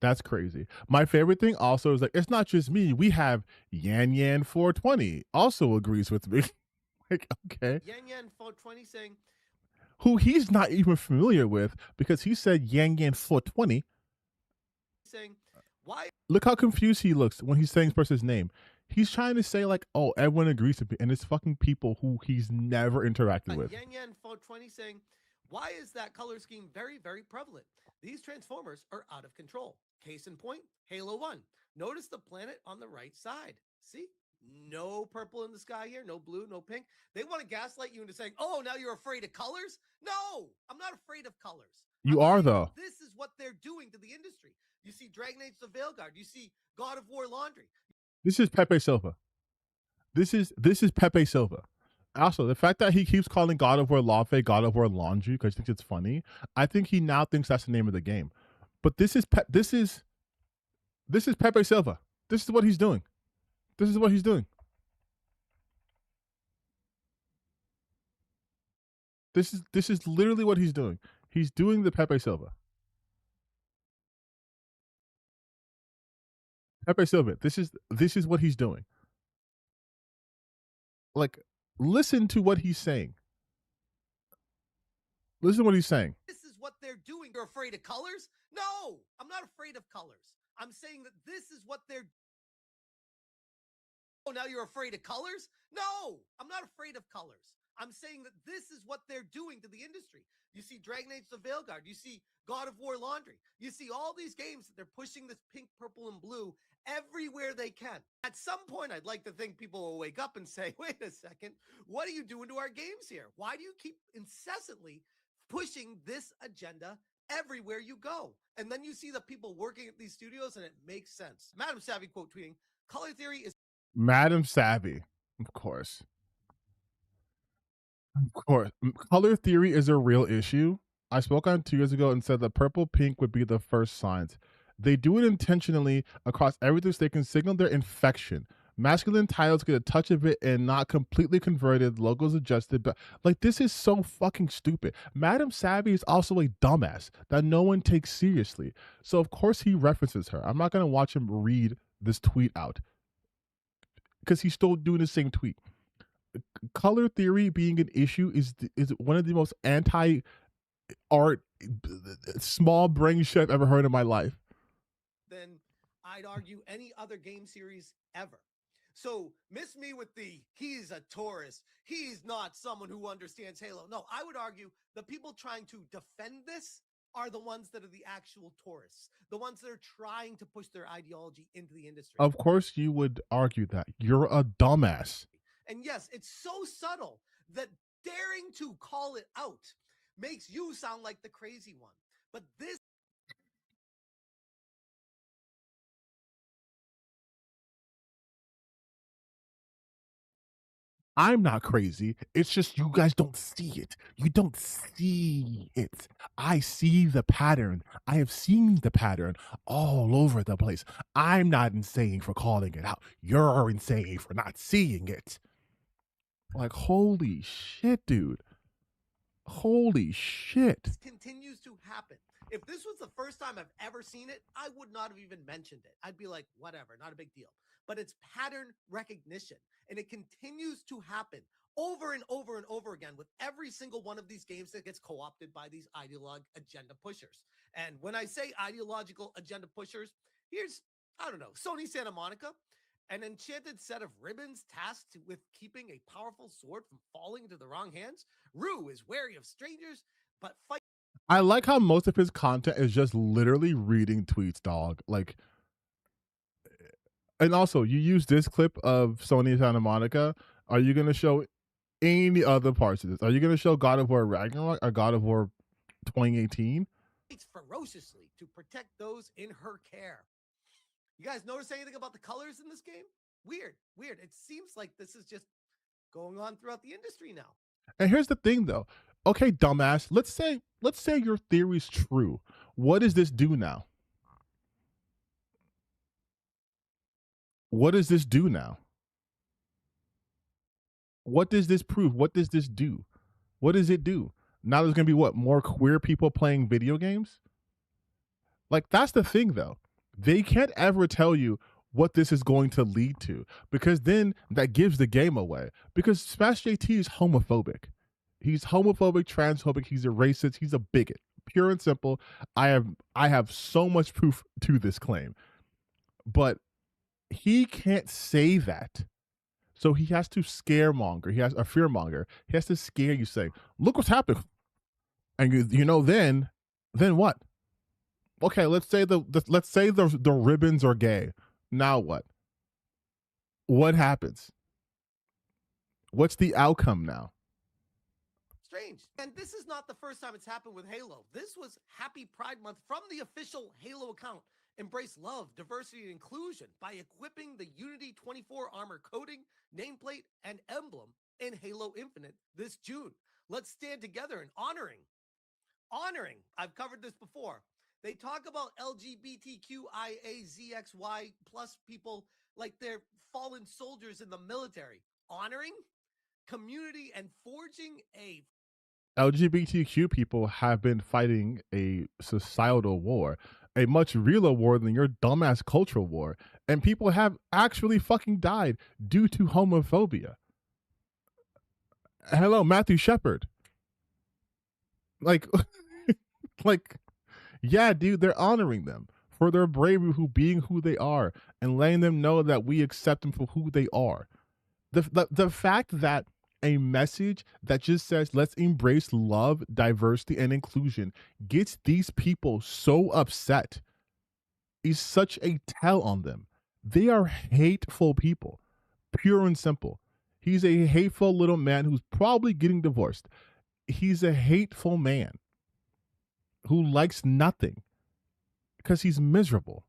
Speaker 1: That's crazy. My favorite thing also is, like, it's not just me. We have Yan 420 also agrees with me. Like, okay.
Speaker 18: Yan 420 saying,
Speaker 1: Who he's not even familiar with, because he said Yan 420.
Speaker 18: why?
Speaker 1: Look how confused he looks when he's saying this person's name. He's trying to say, like, oh, everyone agrees with me, and it's fucking people who he's never interacted with.
Speaker 18: Yan 420 saying, why is that color scheme very, very prevalent? These transformers are out of control. Case in point, Halo 1. Notice the planet on the right side. See? No purple in the sky here, no blue, no pink. They want to gaslight you into saying, oh, now you're afraid of colors? No, I'm not afraid of colors.
Speaker 1: You are, though.
Speaker 18: This is what they're doing to the industry. You see Dragon Age the Veilguard. You see God of War Laundry.
Speaker 1: This is Pepe Silva. This is Pepe Silva. Also, the fact that he keeps calling God of War Lawfare God of War Laundry because he thinks it's funny, I think he now thinks that's the name of the game. But this is Pepe Silva. This is what he's doing. This is what he's doing. This is literally what he's doing. He's doing the Pepe Silva. Pepe Silva. This is what he's doing. Like, listen to what he's saying. Listen to what he's saying.
Speaker 18: This is what they're doing. You're afraid of colors? No, I'm not afraid of colors. I'm saying that this is what they're. Oh, now you're afraid of colors? No, I'm not afraid of colors. I'm saying that this is what they're doing to the industry. You see Dragon Age the Veilguard. You see God of War Laundry. You see all these games that they're pushing this pink, purple, and blue everywhere they can. At some point, I'd like to think people will wake up and say, wait a second, what are you doing to our games here? Why do you keep incessantly pushing this agenda everywhere you go? And then you see the people working at these studios, and it makes sense. Madam Savvy quote tweeting, color theory is
Speaker 1: Madam Savvy, of course. Of course. Color theory is a real issue. I spoke on 2 years ago and said that purple pink would be the first signs. They do it intentionally across everything so they can signal their infection. Masculine titles get a touch of it and not completely converted, logos adjusted, but like, this is so fucking stupid. Madam Savvy is also a dumbass that no one takes seriously. So of course he references her. I'm not going to watch him read this tweet out because he's still doing the same tweet. Color theory being an issue is one of the most anti-art, small brain shit I've ever heard in my life.
Speaker 18: Than I'd argue any other game series ever. So miss me with the he's a tourist, he's not someone who understands Halo. No, I would argue the people trying to defend this are the ones that are the actual tourists, the ones that are trying to push their ideology into the industry.
Speaker 1: Of course you would argue that. You're a dumbass.
Speaker 18: And yes, it's so subtle that daring to call it out makes you sound like the crazy one. But this
Speaker 1: I'm not crazy. It's just you guys don't see it. You don't see it. I see the pattern. I have seen the pattern all over the place. I'm not insane for calling it out. You're insane for not seeing it. Like, holy shit, dude. Holy shit.
Speaker 18: This continues to happen. If this was the first time I've ever seen it, I would not have even mentioned it. I'd be like, whatever, not a big deal. But it's pattern recognition, and it continues to happen over and over and over again with every single one of these games that gets co-opted by these ideologue agenda pushers. And when I say ideological agenda pushers, here's, I don't know, Sony Santa Monica, an enchanted set of ribbons tasked with keeping a powerful sword from falling into the wrong hands. Rue is wary of strangers, but fight.
Speaker 1: I like how most of his content is just literally reading tweets, dog. Like, and also, you use this clip of Sony Santa Monica. Are you going to show any other parts of this? Are you going to show God of War Ragnarok or God of War 2018?
Speaker 18: Fights ferociously to protect those in her care. You guys notice anything about the colors in this game? Weird. It seems like this is just going on throughout the industry now.
Speaker 1: And here's the thing, though. Okay, dumbass. Let's say your theory's true. What does this do now? What does this do now? What does this prove? What does this do? What does it do? Now there's going to be what? More queer people playing video games? Like, that's the thing, though. They can't ever tell you what this is going to lead to, because then that gives the game away. Because Smash JT is homophobic. He's homophobic, transphobic, he's a racist, he's a bigot. Pure and simple. I have so much proof to this claim. But he can't say that. So he has to scaremonger. He has a fearmonger. He has to scare you, say, look what's happening. And you know, then what? Okay, let's say the ribbons are gay. Now what? What happens? What's the outcome now?
Speaker 18: Strange. And this is not the first time it's happened with Halo. This was Happy Pride Month from the official Halo account. Embrace love, diversity, and inclusion by equipping the Unity 24 armor coating, nameplate, and emblem in Halo Infinite this June. Let's stand together in honoring. I've covered this before. They talk about LGBTQIAZXY plus people like they're fallen soldiers in the military. Honoring community and forging a
Speaker 1: LGBTQ people have been fighting a societal war, a much realer war than your dumbass cultural war. And people have actually fucking died due to homophobia. Hello, Matthew Shepard. Like, yeah, dude, they're honoring them for their bravery, being who they are, and letting them know that we accept them for who they are. The fact that a message that just says let's embrace love, diversity, and inclusion gets these people so upset is such a tell on them. They are hateful people, pure and simple. He's a hateful little man who's probably getting divorced. He's a hateful man who likes nothing because he's miserable.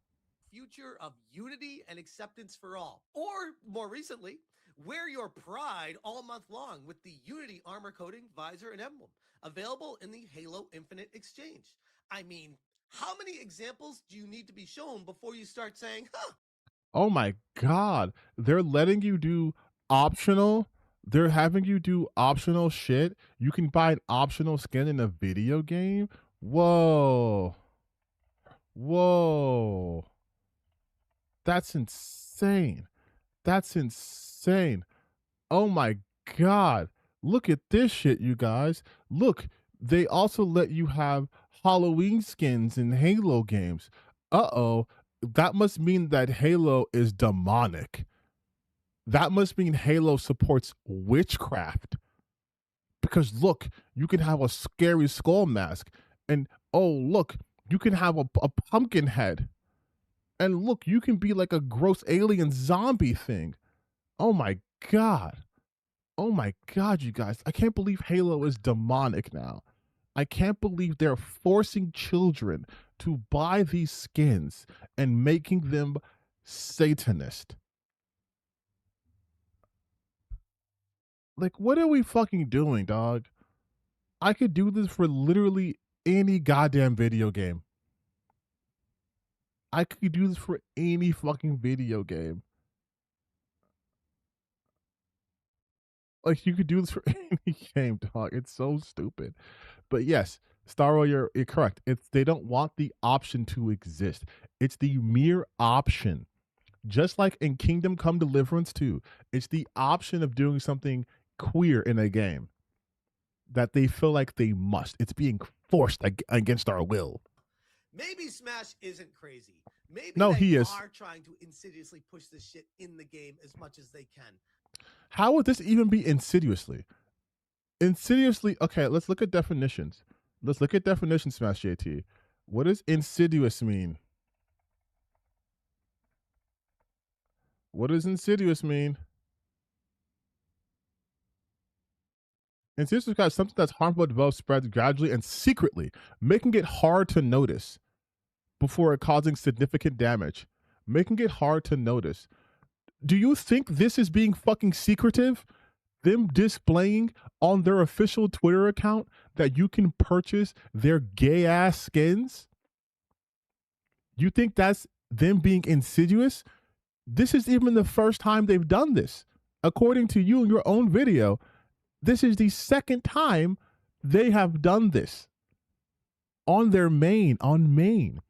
Speaker 18: Future of unity and acceptance for all. Or more recently, wear your pride all month long with the Unity armor coating, visor, and emblem, available in the Halo Infinite exchange. I mean, how many examples do you need to be shown before you start saying, huh?
Speaker 1: Oh my God. They're letting you do optional. They're having you do optional shit. You can buy an optional skin in a video game. Whoa. That's insane. Oh my God. Look at this shit, you guys. Look, they also let you have Halloween skins in Halo games. Uh-oh. That must mean that Halo is demonic. That must mean Halo supports witchcraft. Because look, you can have a scary skull mask. And oh, look, you can have a pumpkin head. And look, you can be like a gross alien zombie thing. Oh my God. Oh my God, you guys. I can't believe Halo is demonic now. I can't believe they're forcing children to buy these skins and making them Satanist. Like, what are we fucking doing, dog? I could do this for literally any goddamn video game. I could do this for any fucking video game. Like you could do this for any game, dog. It's so stupid. But yes, Starro, you're correct. It's they don't want the option to exist. It's the mere option. Just like in Kingdom Come Deliverance 2, it's the option of doing something queer in a game that they feel like they must. It's being forced against our will.
Speaker 18: Maybe Smash isn't crazy. Maybe
Speaker 1: No,
Speaker 18: they
Speaker 1: he is.
Speaker 18: are trying to insidiously push this shit in the game as much as they can.
Speaker 1: How would this even be insidiously? Insidiously, okay, let's look at definitions. Let's look at definitions, Smash JT. What does insidious mean? What does insidious mean? Insidious is something that's harmful, develops, spreads gradually and secretly, making it hard to notice before it causing significant damage. Making it hard to notice. Do you think this is being fucking secretive? Them displaying on their official Twitter account that you can purchase their gay ass skins? You think that's them being insidious? This is even the first time they've done this. According to you in your own video, this is the second time they have done this on their main, on main.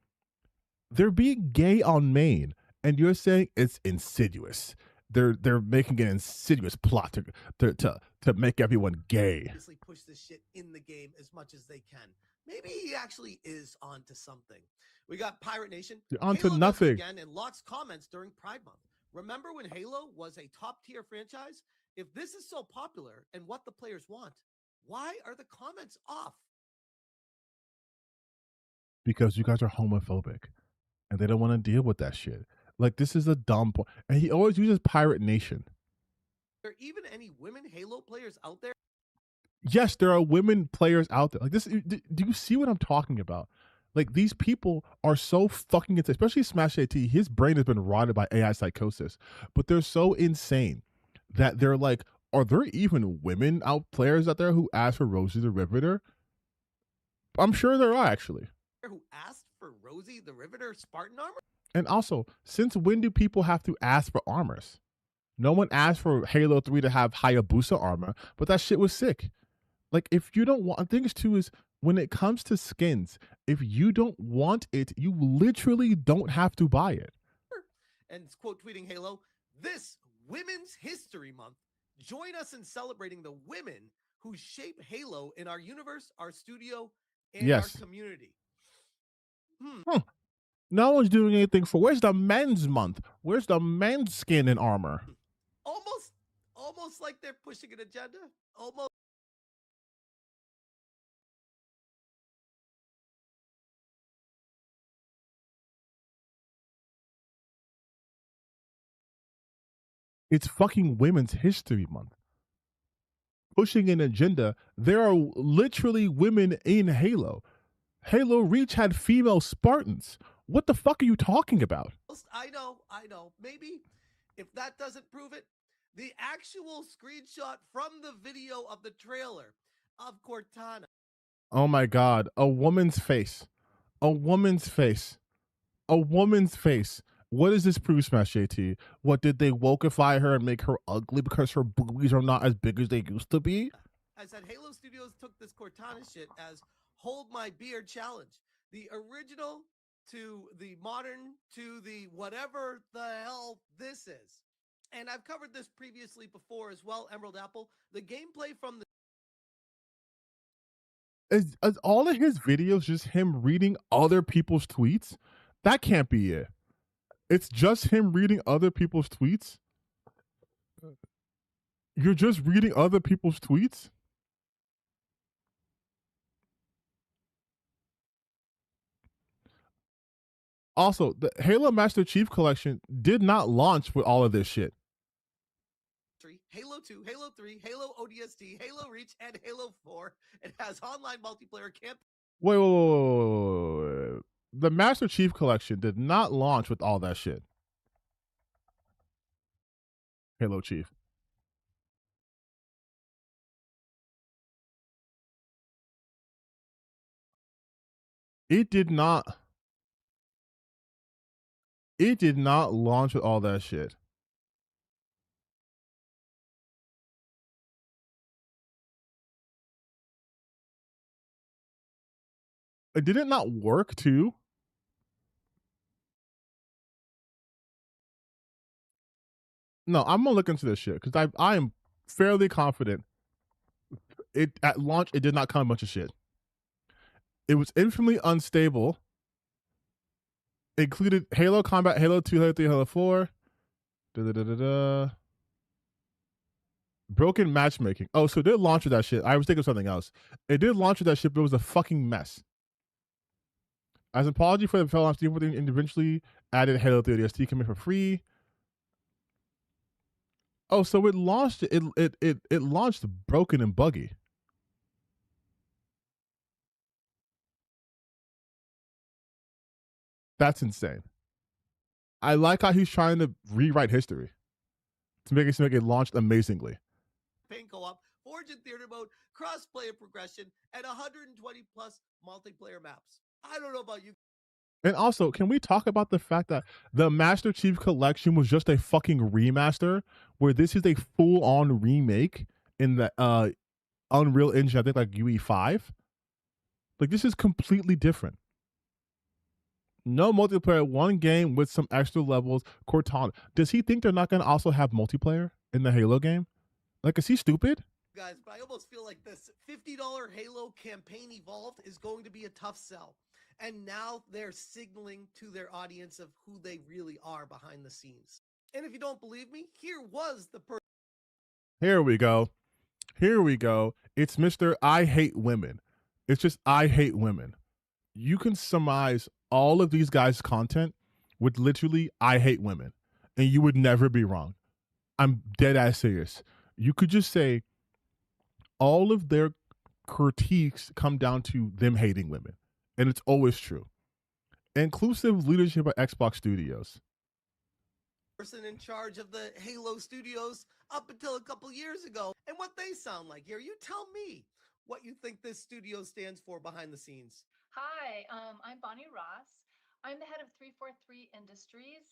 Speaker 1: They're being gay on main, and you're saying it's insidious. They're making an insidious plot to make everyone gay.
Speaker 18: Obviously push this shit in the game as much as they can. Maybe he actually is onto something. We got Pirate Nation.
Speaker 1: You're onto
Speaker 18: Halo does it
Speaker 1: nothing.
Speaker 18: again and Locke's comments during Pride Month. Remember when Halo was a top tier franchise? If this is so popular and what the players want, why are the comments off?
Speaker 1: Because you guys are homophobic and they don't want to deal with that shit. Like, this is a dumb point. And he always uses Pirate Nation.
Speaker 18: Are there even any women Halo players out there?
Speaker 1: Yes, there are women players out there. Like this, do you see what I'm talking about? Like, these people are so fucking insane, especially Smash AT. His brain has been rotted by AI psychosis, but they're so insane that they're like, are there even women players out there who ask for Rosie the Riveter? I'm sure there are, actually.
Speaker 18: Who asked for Rosie the Riveter Spartan armor?
Speaker 1: And also, since when do people have to ask for armors? No one asked for Halo 3 to have Hayabusa armor, but that shit was sick. Like, if you don't want, the thing is too is, when it comes to skins, if you don't want it, you literally don't have to buy it.
Speaker 18: And quote tweeting Halo, this Women's History Month, join us in celebrating the women who shape Halo in our universe, our studio, and
Speaker 1: Yes.
Speaker 18: our community.
Speaker 1: No one's doing anything for, where's the men's month? Where's the men's skin and armor?
Speaker 18: Almost like they're pushing an agenda. Almost.
Speaker 1: It's fucking Women's History Month. Pushing an agenda. There are literally women in Halo. Halo Reach had female Spartans. What the fuck are you talking about?
Speaker 18: I know. Maybe if that doesn't prove it, the actual screenshot from the video of the trailer of Cortana.
Speaker 1: Oh my God. A woman's face. A woman's face. A woman's face. What does this prove, Smash JT? What, did they wokeify her and make her ugly because her boobies are not as big as they used to be?
Speaker 18: I said Halo Studios took this Cortana shit as Hold My Beer Challenge. The original to the modern to the whatever the hell this is. And I've covered this previously before as well, Emerald Apple. The gameplay from the
Speaker 1: Is all of his videos just him reading other people's tweets? That can't be it. It's just him reading other people's tweets? You're just reading other people's tweets? Also, the Halo Master Chief Collection did not launch with all of this shit.
Speaker 18: Halo 2, Halo 3, Halo ODST, Halo Reach, and Halo 4. It has online multiplayer camp.
Speaker 1: Wait. The Master Chief Collection did not launch with all that shit. Halo Chief. It did not launch with all that shit. Did it not work too? No, I'm gonna look into this shit because I am fairly confident it at launch it did not come a bunch of shit. It was infinitely unstable. It included Halo Combat, Halo 2, Halo 3, Halo 4. Broken matchmaking. Oh, so it did launch with that shit. I was thinking of something else. It did launch with that shit, but it was a fucking mess. As an apology for the fell on Steam, and eventually added Halo 3 ODST coming for free. Oh, so it launched it launched broken and buggy. That's insane. I like how he's trying to rewrite history to make it seem like it launched amazingly.
Speaker 18: Campaign co-op, Forge and Theater mode, cross-player progression, and 120 plus multiplayer maps. I don't know about you.
Speaker 1: And also, can we talk about the fact that the Master Chief Collection was just a fucking remaster, where this is a full-on remake in the Unreal Engine, I think like UE5? Like, this is completely different. No multiplayer, one game with some extra levels. Cortana. Does he think they're not going to also have multiplayer in the Halo game? Like, is he stupid?
Speaker 18: Guys, but I almost feel like this $50 Halo campaign Evolved is going to be a tough sell. And now they're signaling to their audience of who they really are behind the scenes. And if you don't believe me, here was the person.
Speaker 1: Here we go. Here we go. It's Mr. I Hate Women. It's just I Hate Women. You can surmise all of these guys' content with literally I Hate Women. And you would never be wrong. I'm dead ass serious. You could just say all of their critiques come down to them hating women. And it's always true. Inclusive leadership at Xbox Studios.
Speaker 18: Person in charge of the Halo Studios up until a couple years ago, and what they sound like here. You tell me what you think this studio stands for behind the scenes.
Speaker 2: Hi, I'm Bonnie Ross. I'm the head of 343 Industries,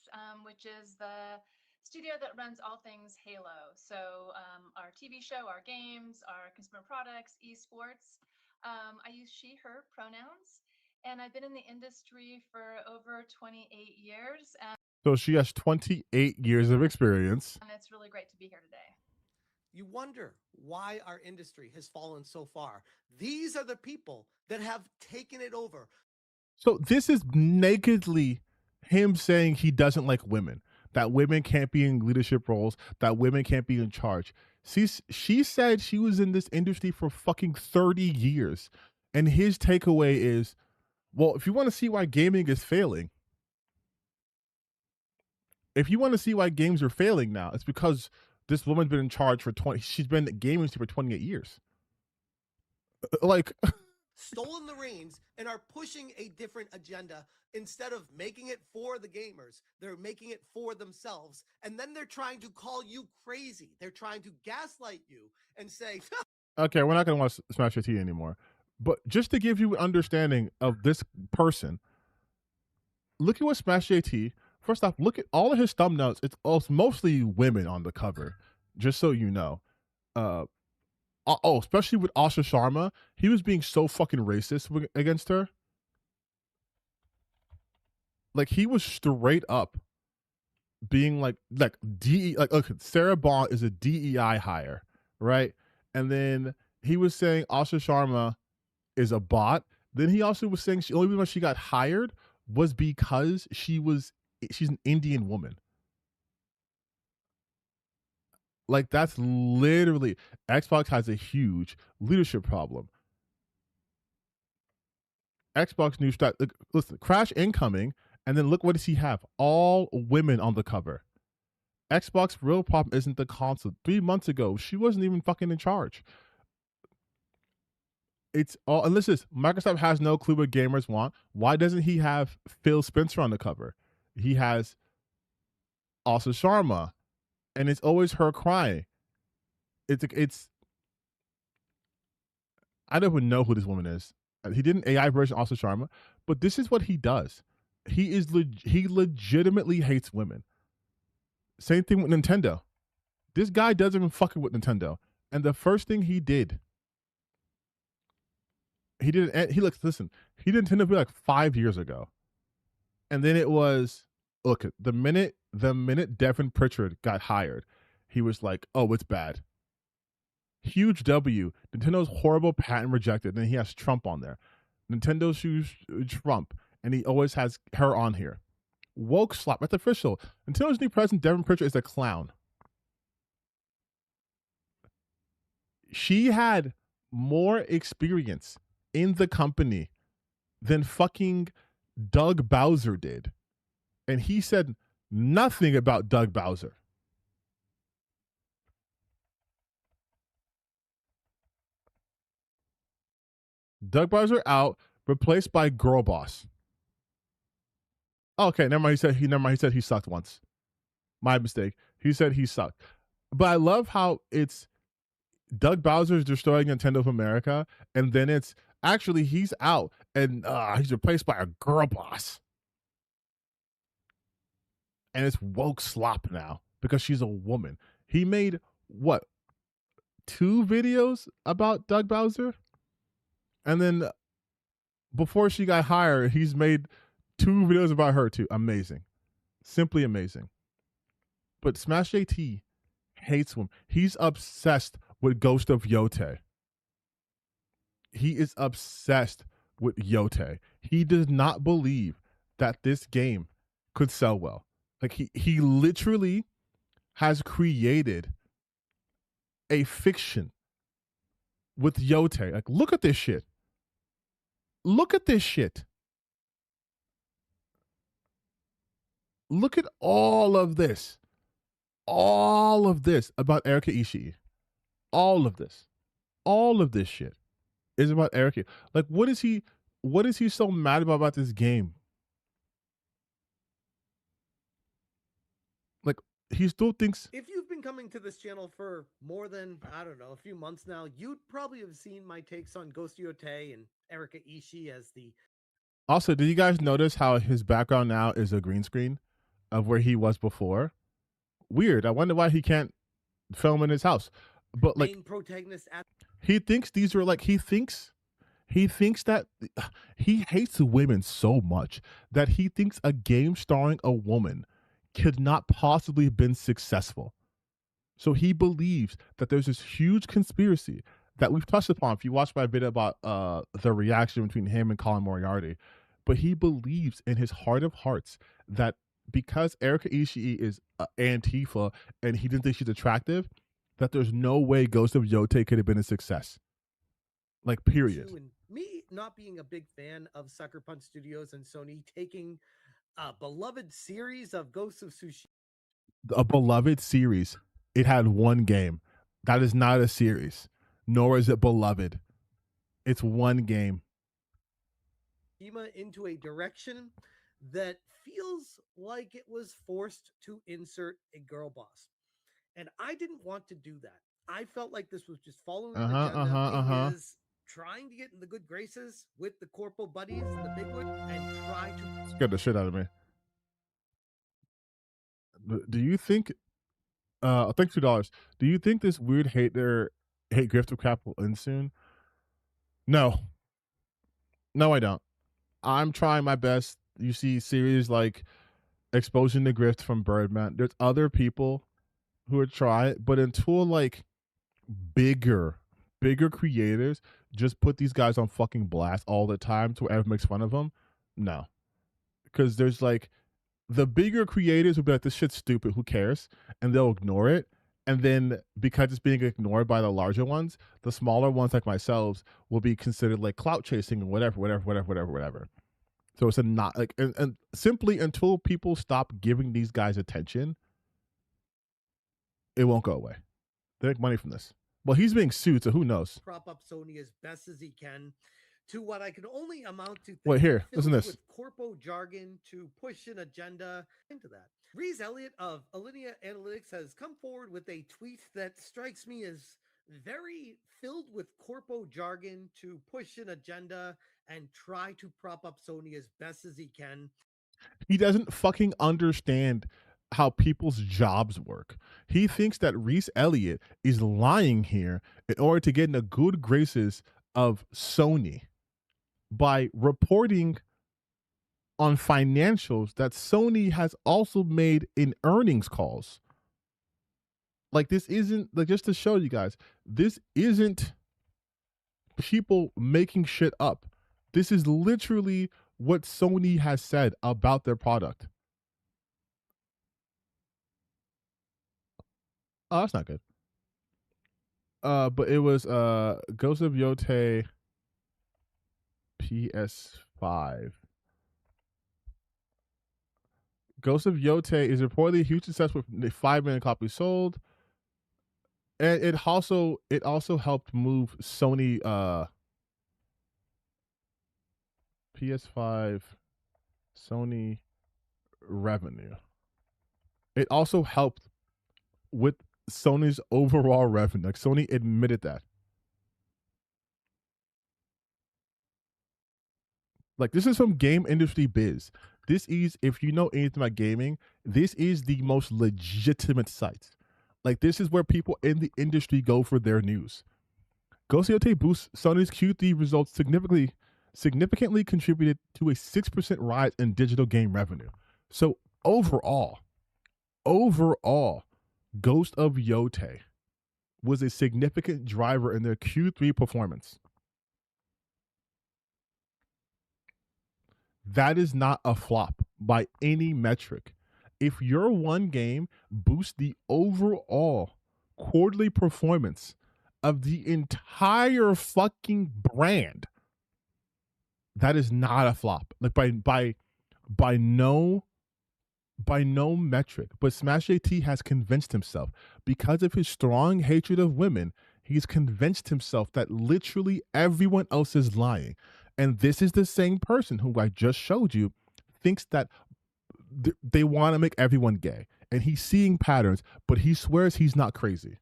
Speaker 2: which is the studio that runs all things Halo. So our TV show, our games, our consumer products, esports. I use she, her pronouns, and I've been in the industry for over 28 years.
Speaker 1: So she has 28 years of experience.
Speaker 2: And it's really great to be here today.
Speaker 18: You wonder why our industry has fallen so far. These are the people that have taken it over.
Speaker 1: So this is nakedly him saying he doesn't like women, that women can't be in leadership roles, that women can't be in charge. She said she was in this industry for fucking 30 years. And his takeaway is, well, if you want to see why gaming is failing, if you want to see why games are failing now, it's because this woman's been in charge for she's been in the gaming industry for 28 years. Like,
Speaker 18: stolen the reins and are pushing a different agenda. Instead of making it for the gamers, they're making it for themselves. And then they're trying to call you crazy. They're trying to gaslight you and say,
Speaker 1: okay, we're not going to watch Smash Your Tea anymore. But just to give you an understanding of this person, look at what Smash JT. First off, look at all of his thumbnails. It's mostly women on the cover, just so you know. Especially with Asha Sharma, he was being so fucking racist against her. Like, he was straight up being like Sarah Bond is a DEI hire, right? And then he was saying Asha Sharma is a bot. Then he also was saying the only reason she got hired was because she's an Indian woman. Like, that's literally, Xbox has a huge leadership problem. Xbox news strat. Listen, Crash incoming, and then look what does he have? All women on the cover. Xbox real problem isn't the console. 3 months ago, she wasn't even fucking in charge. It's all, and listen, Microsoft has no clue what gamers want. Why doesn't he have Phil Spencer on the cover? He has Asha Sharma, and it's always her crying. It's I don't even know who this woman is. He did an AI version of Asha Sharma, but this is what he does. He legitimately hates women. Same thing with Nintendo. This guy doesn't even fucking with Nintendo. And the first thing he did He did it. Listen. He did Nintendo like 5 years ago, and then it was look. The minute Devin Pritchard got hired, he was like, "Oh, it's bad." Huge W. Nintendo's horrible patent rejected. And he has Trump on there. Nintendo shoes Trump, and he always has her on here. Woke slap. That's official. Nintendo's new president, Devin Pritchard, is a clown. She had more experience in the company than fucking Doug Bowser did. And he said nothing about Doug Bowser. Doug Bowser out, replaced by Girl Boss. Okay, never mind. He said he sucked once. My mistake. He said he sucked. But I love how it's Doug Bowser's destroying Nintendo of America, and then it's actually he's out and he's replaced by a Girl Boss. And it's woke slop now because she's a woman. He made what? 2 videos about Doug Bowser? And then before she got hired, he's made 2 videos about her too. Amazing. Simply amazing. But Smash JT hates him. He's obsessed with Ghost of Yote. He is obsessed with Yote. He does not believe that this game could sell well. Like he literally has created a fiction with Yote. Like, look at this shit. Look at this shit. Look at all of this. All of this about Erika Ishii. All of this. All of this shit is about Erika. Like, what is he so mad about this game? Like, he still thinks.
Speaker 18: If you've been coming to this channel for more than, I don't know, a few months now, you'd probably have seen my takes on Ghost Yote and Erika Ishii as the...
Speaker 1: Also, did you guys notice how his background now is a green screen of where he was before? Weird. I wonder why he can't film in his house. But like,
Speaker 18: main protagonist at...
Speaker 1: he thinks these are like, he thinks that he hates women so much that he thinks a game starring a woman could not possibly have been successful. So he believes that there's this huge conspiracy that we've touched upon if you watch my video about the reaction between him and Colin Moriarty. But he believes in his heart of hearts that because Erika Ishii is Antifa and he didn't think she's attractive, that there's no way Ghost of Yote could have been a success. Like, period.
Speaker 18: And me not being a big fan of Sucker Punch Studios and Sony taking a beloved series of Ghosts of Tsushima.
Speaker 1: A beloved series. It had 1 game. That is not a series, nor is it beloved. It's 1 game.
Speaker 18: Into a direction that feels like it was forced to insert a girl boss. And I didn't want to do that. I felt like this was just following the agenda. It is trying to get in the good graces with the corporal buddies and the big one and try to...
Speaker 1: Scared the shit out of me. Do you think... thanks $2. Do you think this weird hate grifter crap will end soon? No. No, I don't. I'm trying my best. You see series like Exposing the Grift from Birdman. There's other people who are trying, but until like bigger creators just put these guys on fucking blast all the time to whoever makes fun of them, no. Because there's like the bigger creators will be like, this shit's stupid, who cares? And they'll ignore it. And then because it's being ignored by the larger ones, the smaller ones like myself will be considered like clout chasing and whatever. So it's a not like, and simply until people stop giving these guys attention, it won't go away. They make money from this. Well, he's being sued, so who knows?
Speaker 18: Prop up Sony as best as he can to what I can only amount to.
Speaker 1: Wait, here, listen to this.
Speaker 18: With corpo jargon to push an agenda into that. Reese Elliott of Alinea Analytics has come forward with a tweet that strikes me as very filled with corpo jargon to push an agenda and try to prop up Sony as best as he can.
Speaker 1: He doesn't fucking understand how people's jobs work. He thinks that Reese Elliott is lying here in order to get in the good graces of Sony. by reporting on financials that Sony has also made in earnings calls. Like, this isn't, like, just to show you guys, this isn't people making shit up. This is literally what Sony has said about their product. Oh, that's not good. But it was Ghost of Yotei PS5. Ghost of Yotei is reportedly a huge success with 5 million copies sold. And it also helped move Sony PS5 Sony revenue. It also helped with Sony's overall revenue. Like, Sony admitted that. Like, this is from Game Industry Biz. This is, if you know anything about gaming, this is the most legitimate site. Like, this is where people in the industry go for their news. Ghost of Yotei boosts Sony's Q3 results significantly contributed to a 6% rise in digital game revenue. So overall, Ghost of Yotei was a significant driver in their Q3 performance. That is not a flop by any metric. If your one game boosts the overall quarterly performance of the entire fucking brand, that is not a flop. Like, by no metric. But Smash JT has convinced himself, because of his strong hatred of women, he's convinced himself that literally everyone else is lying. And this is the same person who I just showed you thinks that they want to make everyone gay. And he's seeing patterns, but he swears he's not crazy.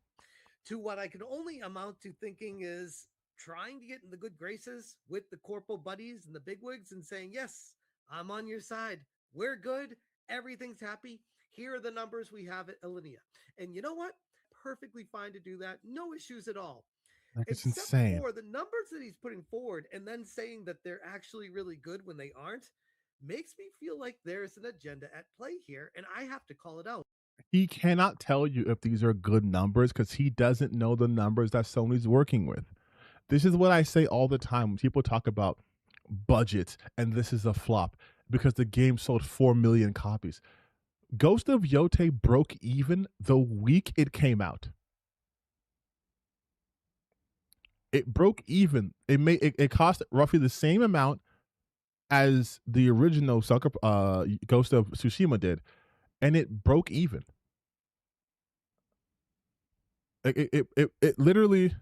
Speaker 18: To what I can only amount to thinking is trying to get in the good graces with the corporal buddies and the bigwigs and saying, yes, I'm on your side. We're good. Everything's happy. Here are the numbers we have at Alinea. And you know what? Perfectly fine to do that. No issues at all.
Speaker 1: Like, it's
Speaker 18: Except
Speaker 1: insane.
Speaker 18: for the numbers that he's putting forward and then saying that they're actually really good when they aren't makes me feel like there's an agenda at play here, and I have to call it out.
Speaker 1: He cannot tell you if these are good numbers because he doesn't know the numbers that Sony's working with. This is what I say all the time when people talk about budgets and this is a flop because the game sold 4 million copies. Ghost of Yotei broke even the week it came out. It broke even. It cost roughly the same amount as the original Ghost of Tsushima did, and it broke even. It literally,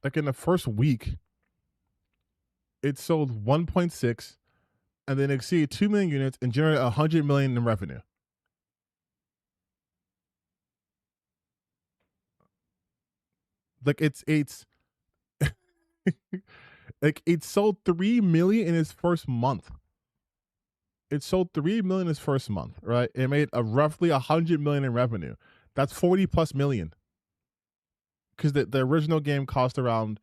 Speaker 1: like, in the first week, it sold 1.6 and then exceeded 2 million units and generated 100 million in revenue. Like, it's like, it sold 3 million in its first month. It sold 3 million in its first month, right? It made a roughly 100 million in revenue. That's 40 plus million. Because the original game cost around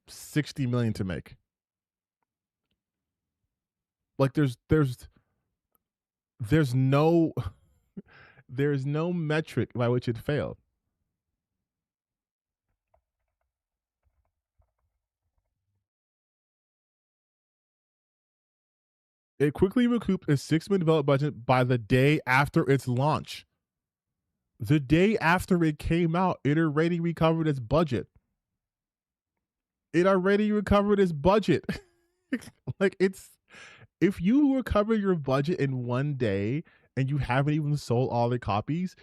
Speaker 1: 60 million to make. Like, there's no there's no metric by which it failed. It quickly recouped its $6 million development budget by the day after its launch. The day after it came out, it already recovered its budget. Like, if you recover your budget in one day and you haven't even sold all the copies,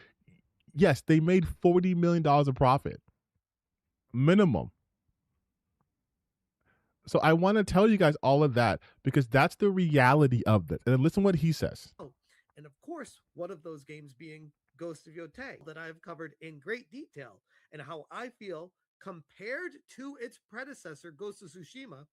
Speaker 1: yes, they made $40 million of profit. Minimum. So I want to tell you guys all of that because that's the reality of this. And listen to what he says.
Speaker 18: And of course, one of those games being Ghost of Yotei that I've covered in great detail, and how I feel compared to its predecessor, Ghost of Tsushima,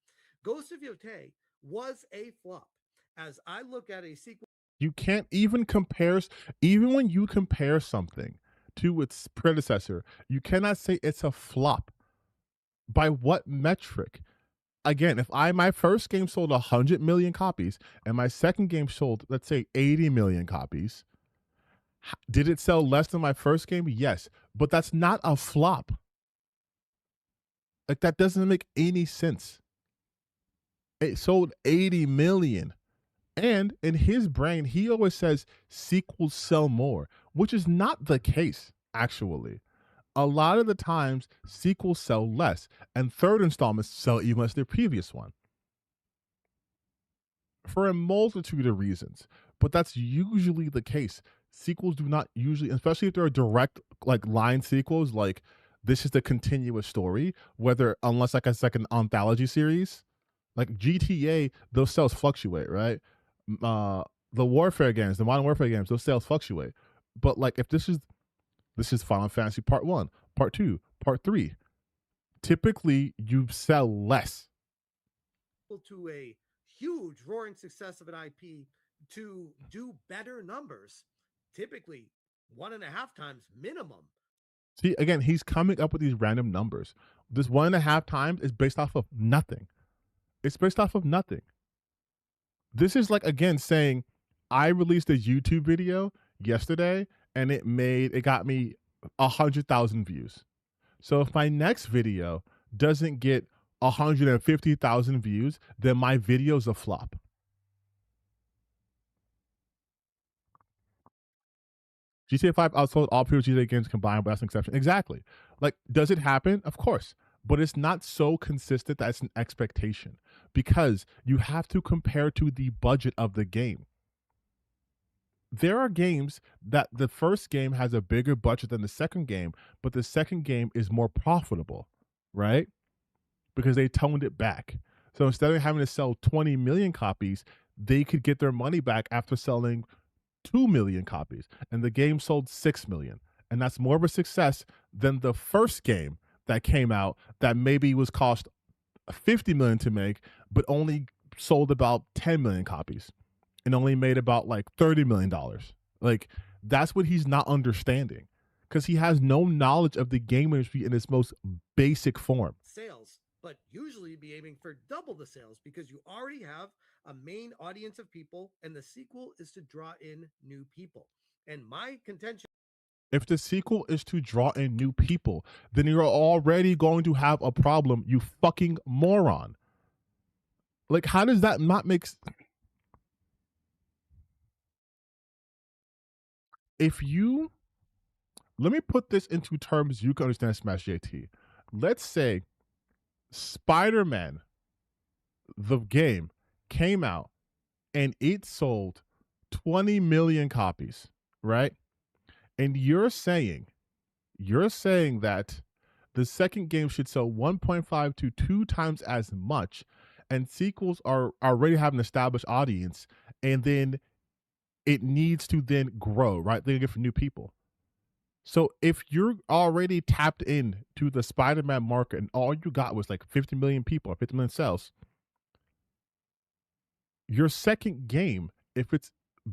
Speaker 18: Ghost of Yotei was a flop. As I look at a sequel,
Speaker 1: You can't even compare, even when you compare something to its predecessor, you cannot say it's a flop. By what metric? Again, if my first game sold 100 million copies and my second game sold, let's say, 80 million copies, did it sell less than my first game? Yes, but that's not a flop. Like, that doesn't make any sense. It sold 80 million. And in his brain, he always says sequels sell more, which is not the case, actually. A lot of the times, sequels sell less, and third installments sell even less than the previous one. For a multitude of reasons. But that's usually the case. Sequels do not usually, especially if they're direct, like, line sequels, like this is the continuous story, unless like it's like an anthology series. Like GTA, those sales fluctuate, right? The Warfare games, the Modern Warfare games, those sales fluctuate. But like, if this is Final Fantasy Part 1, Part 2, Part 3, typically you sell less.
Speaker 18: To a huge roaring success of an IP to do better numbers, typically 1.5 times minimum.
Speaker 1: See, again, he's coming up with these random numbers. This 1.5 times is based off of nothing. It's based off of nothing. This is like, again, saying I released a YouTube video yesterday and it got me 100,000 views. So if my next video doesn't get 150,000 views, then my video's a flop. GTA 5 outsold all previous GTA games combined, but that's an exception. Exactly. Like, does it happen? Of course. But it's not so consistent that it's an expectation, because you have to compare to the budget of the game. There are games that the first game has a bigger budget than the second game, but the second game is more profitable, right? Because they toned it back. So instead of having to sell 20 million copies, they could get their money back after selling 2 million copies, and the game sold 6 million. And that's more of a success than the first game that came out that maybe was cost 50 million to make, but only sold about 10 million copies and only made about like $30 million. Like, that's what he's not understanding, because he has no knowledge of the game industry in its most basic form.
Speaker 18: Sales, but usually be aiming for double the sales because you already have a main audience of people, and the sequel is to draw in new people. And my contention,
Speaker 1: if the sequel is to draw in new people, then you're already going to have a problem, you fucking moron. Like, how does that not make sense? Let me put this into terms you can understand, Smash JT. Let's say Spider-Man, the game, came out and it sold 20 million copies, right? And you're saying that the second game should sell 1.5 to 2 times as much, and sequels are already have an established audience, and then it needs to then grow, right? They get for new people. So if you're already tapped in to the Spider-Man market and all you got was like 50 million people or 50 million sales, your second game, if it's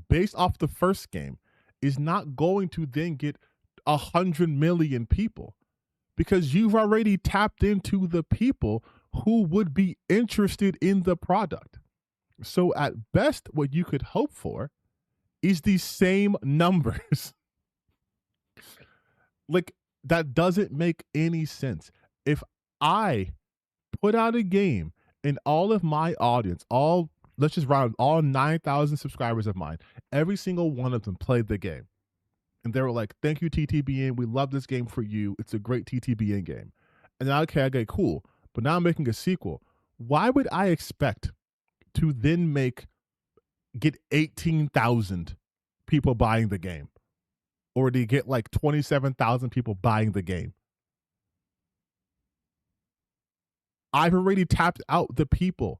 Speaker 1: based off the first game, is not going to then get 100 million people, because you've already tapped into the people who would be interested in the product. So at best, what you could hope for is the same numbers. Like, that doesn't make any sense. If I put out a game and all of my audience, let's just round all 9,000 subscribers of mine, every single one of them played the game, and they were like, thank you, TTBN, we love this game for you, it's a great TTBN game. And then, okay, cool, but now I'm making a sequel. Why would I expect to then get 18,000 people buying the game, or to get like 27,000 people buying the game? I've already tapped out the people.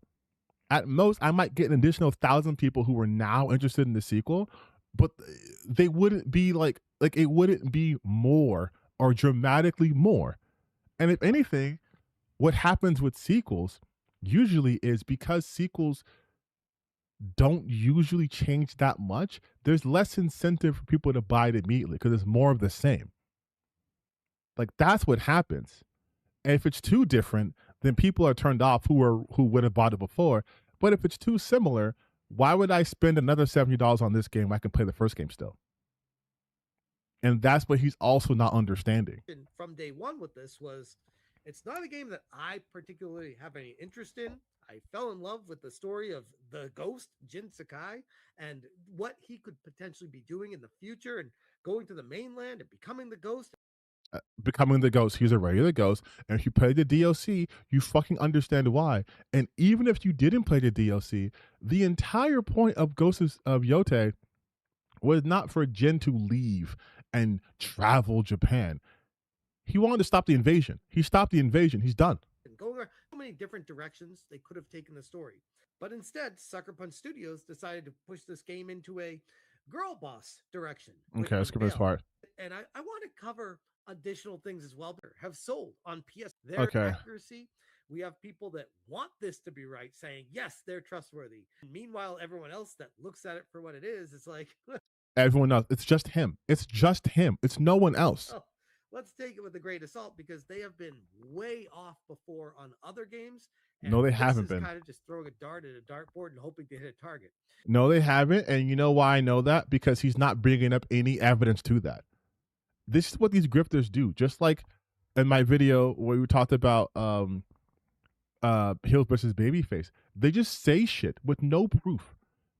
Speaker 1: At most, I might get an additional 1,000 people who are now interested in the sequel, but they wouldn't be like it wouldn't be more or dramatically more. And if anything, what happens with sequels usually is, because sequels don't usually change that much, there's less incentive for people to buy it immediately because it's more of the same. Like that's what happens. And if it's too different, then people are turned off who would have bought it before. But if it's too similar, why would I spend another $70 on this game when I can play the first game still? And that's what he's also not understanding.
Speaker 18: From day one with this was, it's not a game that I particularly have any interest in. I fell in love with the story of the ghost, Jin Sakai, and what he could potentially be doing in the future and going to the mainland and becoming the ghost.
Speaker 1: Becoming the ghost, he's already the ghost. And if you play the DLC, you fucking understand why. And even if you didn't play the DLC, the entire point of Ghosts of Yote was not for Jin to leave and travel Japan. He wanted to stop the invasion. He stopped the invasion. He's done.
Speaker 18: And going so many different directions they could have taken the story. But instead, Sucker Punch Studios decided to push this game into a girl boss direction.
Speaker 1: Okay, let's skip this part.
Speaker 18: And I want to cover additional things as well that have sold on PS. Their
Speaker 1: Okay.
Speaker 18: accuracy. We have people that want this to be right saying, yes, they're trustworthy. Meanwhile, everyone else that looks at it for what it is, it's like,
Speaker 1: Everyone else, it's just him. It's just him. It's no one else.
Speaker 18: oh, let's take it with a grain of salt because they have been way off before on other games.
Speaker 1: No, they
Speaker 18: this
Speaker 1: haven't
Speaker 18: is
Speaker 1: been.
Speaker 18: kind of just throwing a dart at a dartboard and hoping to hit a target.
Speaker 1: No, they haven't. And you know why I know that? Because he's not bringing up any evidence to that. This is what these grifters do. Just like in my video where we talked about Hills versus Babyface, they just say shit with no proof.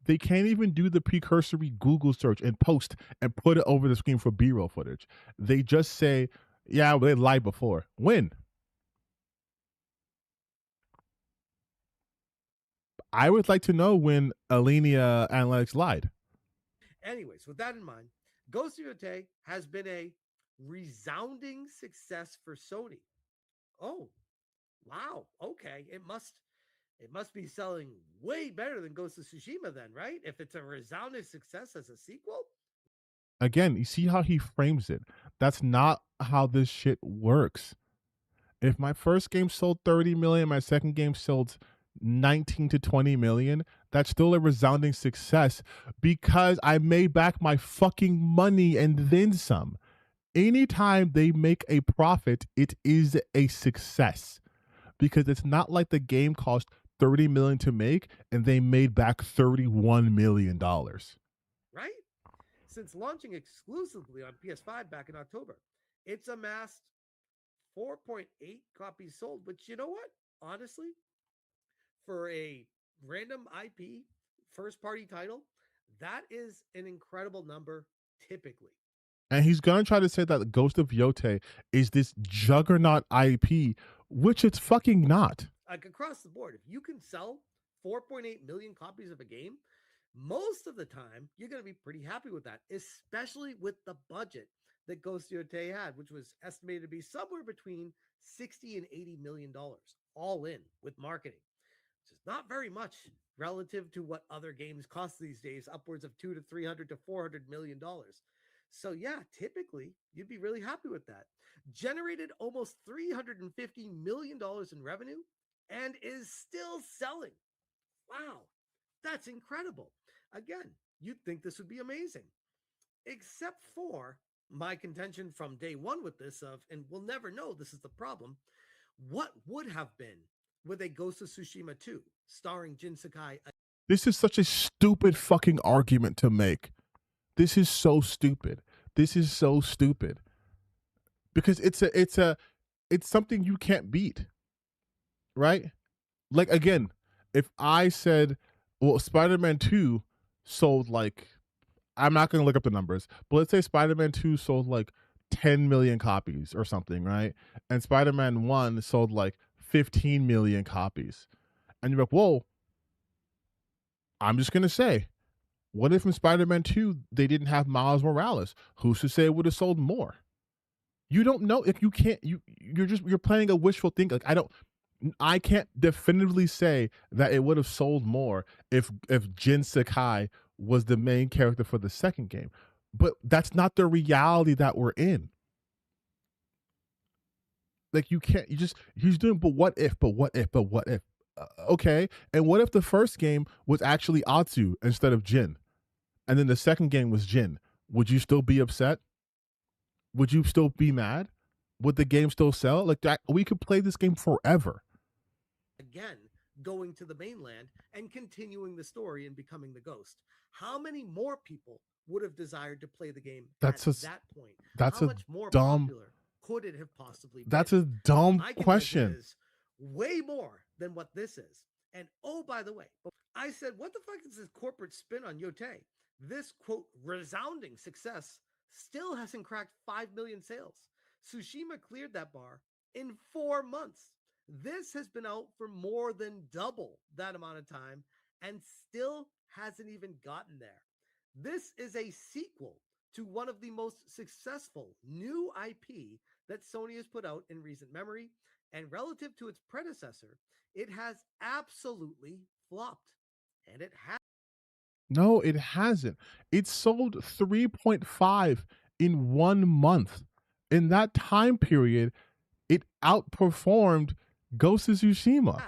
Speaker 1: They can't even do the precursory Google search and post and put it over the screen for B-roll footage. They just say, yeah, they lied before. When? I would like to know when Alenia Analytics lied.
Speaker 18: Anyways, with that in mind, Ghost of Yote has been a resounding success for Sony. Oh, wow. Okay. It must be selling way better than Ghost of Tsushima then, right? If it's a resounding success as a sequel.
Speaker 1: Again, you see how he frames it. That's not how this shit works. If my first game sold 30 million, my second game sold 19 to 20 million, that's still a resounding success because I made back my fucking money and then some. Anytime they make a profit, it is a success because it's not like the game cost 30 million to make and they made back $31 million.
Speaker 18: Right? Since launching exclusively on PS5 back in October, it's amassed 4.8 copies sold, which, you know what? Honestly, for a random IP first party title, that is an incredible number typically.
Speaker 1: And he's going to try to say that Ghost of Yote is this juggernaut IP, which it's fucking not.
Speaker 18: Like across the board, if you can sell 4.8 million copies of a game, most of the time you're going to be pretty happy with that, especially with the budget that Ghost of Yote had, which was estimated to be somewhere between 60 and 80 million dollars all in with marketing, which is not very much relative to what other games cost these days, upwards of 200 to 300 to 400 million dollars. So yeah, typically you'd be really happy with that. Generated almost $350 million in revenue and is still selling. Wow, that's incredible. Again, you'd think this would be amazing, except for my contention from day one with this of, and we'll never know, this is the problem, what would have been with a Ghost of Tsushima 2 starring Jin Sakai.
Speaker 1: This is such a stupid fucking argument to make. This is so stupid. This is so stupid. Because it's something you can't beat. Right? Like, again, if I said, well, Spider-Man 2 sold like, I'm not going to look up the numbers, but let's say Spider-Man 2 sold like 10 million copies or something, right? And Spider-Man 1 sold like 15 million copies. And you're like, whoa, I'm just going to say, what if in Spider-Man 2 they didn't have Miles Morales? Who's to say it would have sold more? You don't know. If you can't, you're playing a wishful thinking. Like, I can't definitively say that it would have sold more if Jin Sakai was the main character for the second game. But that's not the reality that we're in. Like, you can't, he's doing, but what if. Okay, and what if the first game was actually Atsu instead of Jin? And then the second game was Jin. Would you still be upset? Would you still be mad? would the game still sell? Like that, we could play this game forever.
Speaker 18: Again, going to the mainland and continuing the story and becoming the ghost. How many more people would have desired to play the game
Speaker 1: That's
Speaker 18: at
Speaker 1: a
Speaker 18: that point?
Speaker 1: that's
Speaker 18: How
Speaker 1: a
Speaker 18: much more
Speaker 1: dumb
Speaker 18: popular could it have possibly been?
Speaker 1: that's a dumb
Speaker 18: My contention
Speaker 1: question.
Speaker 18: is way more than what this is. And oh, by the way, I said, what the fuck is this corporate spin on Yote? This quote resounding success still hasn't cracked 5 million sales. Tsushima cleared that bar in 4 months. This has been out for more than double that amount of time and still hasn't even gotten there. This is a sequel to one of the most successful new IP that Sony has put out in recent memory, and relative to its predecessor, it has absolutely flopped. And it has.
Speaker 1: No, it hasn't. It sold 3.5 in 1 month. In that time period, it outperformed Ghost of Tsushima.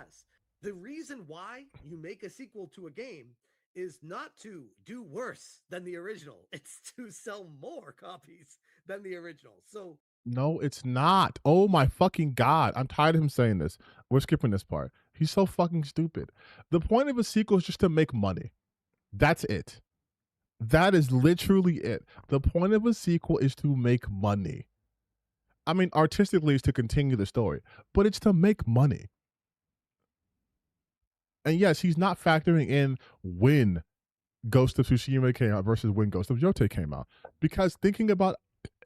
Speaker 18: The reason why you make a sequel to a game is not to do worse than the original. It's to sell more copies than the original. So
Speaker 1: No, it's not. Oh my fucking God. I'm tired of him saying this. We're skipping this part. He's so fucking stupid. The point of a sequel is just to make money. That's it. That is literally it. The point of a sequel is to make money. I mean, artistically, it's to continue the story, but it's to make money. And yes, he's not factoring in when Ghost of Tsushima came out versus when Ghost of Yote came out, because thinking about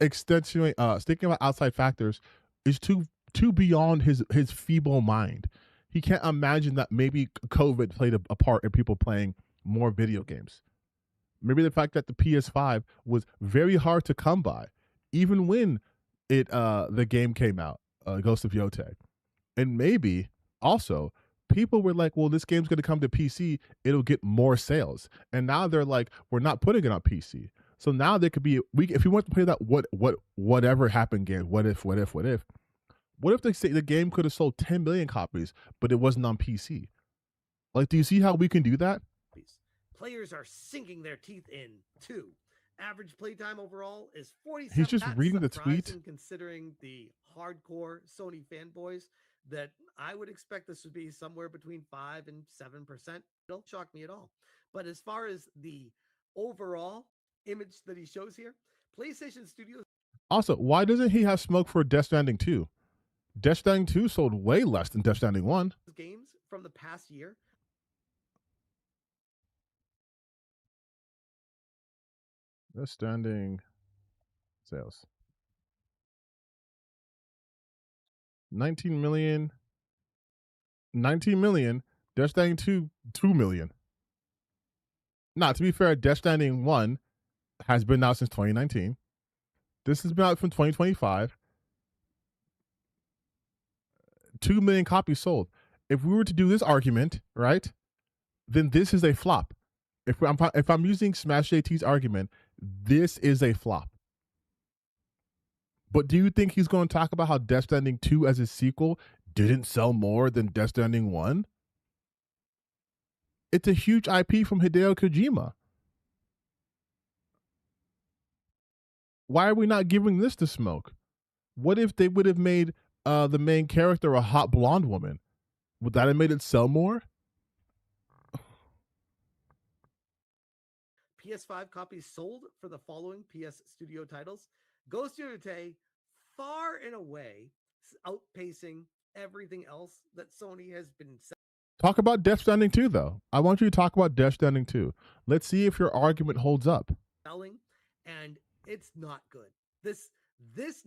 Speaker 1: thinking about outside factors is too beyond his feeble mind. He can't imagine that maybe COVID played a part in people playing more video games. Maybe the fact that the PS5 was very hard to come by, even when the game came out, Ghost of Yote. And maybe also people were like, well, this game's going to come to PC, it'll get more sales. And now they're like, we're not putting it on PC. So now there could be, if we want to play that whatever happened game, what if they say the game could have sold 10 million copies, but it wasn't on PC? Like, do you see how we can do that?
Speaker 18: players are sinking their teeth in too. Average playtime overall is 47.
Speaker 1: He's just
Speaker 18: That's
Speaker 1: reading the tweet.
Speaker 18: surprising considering the hardcore Sony fanboys that I would expect this would be somewhere between 5 and 7%. It don't shock me at all. But as far as the overall image that he shows here, PlayStation Studios
Speaker 1: Also, why doesn't he have smoke for Death Stranding 2? Death Stranding 2 sold way less than Death Stranding 1.
Speaker 18: games from the past year.
Speaker 1: Death Stranding sales. 19 million. 19 million. Death Stranding 2, 2 million. Now, to be fair, Death Stranding 1 has been out since 2019. This has been out from 2025. 2 million copies sold. If we were to do this argument, right, then this is a flop. If I'm using Smash JT's argument, this is a flop. But do you think he's going to talk about how Death Stranding 2 as a sequel didn't sell more than Death Stranding 1? It's a huge IP from Hideo Kojima. Why are we not giving this the smoke? What if they would have made the main character a hot blonde woman? Would that have made it sell more?
Speaker 18: PS5 copies sold for the following PS Studio titles. Ghost of Tsushima far and away outpacing everything else that Sony has been
Speaker 1: Talk about Death Stranding 2, though. I want you to talk about Death Stranding 2. Let's see if your argument holds up.
Speaker 18: selling, and it's not good. This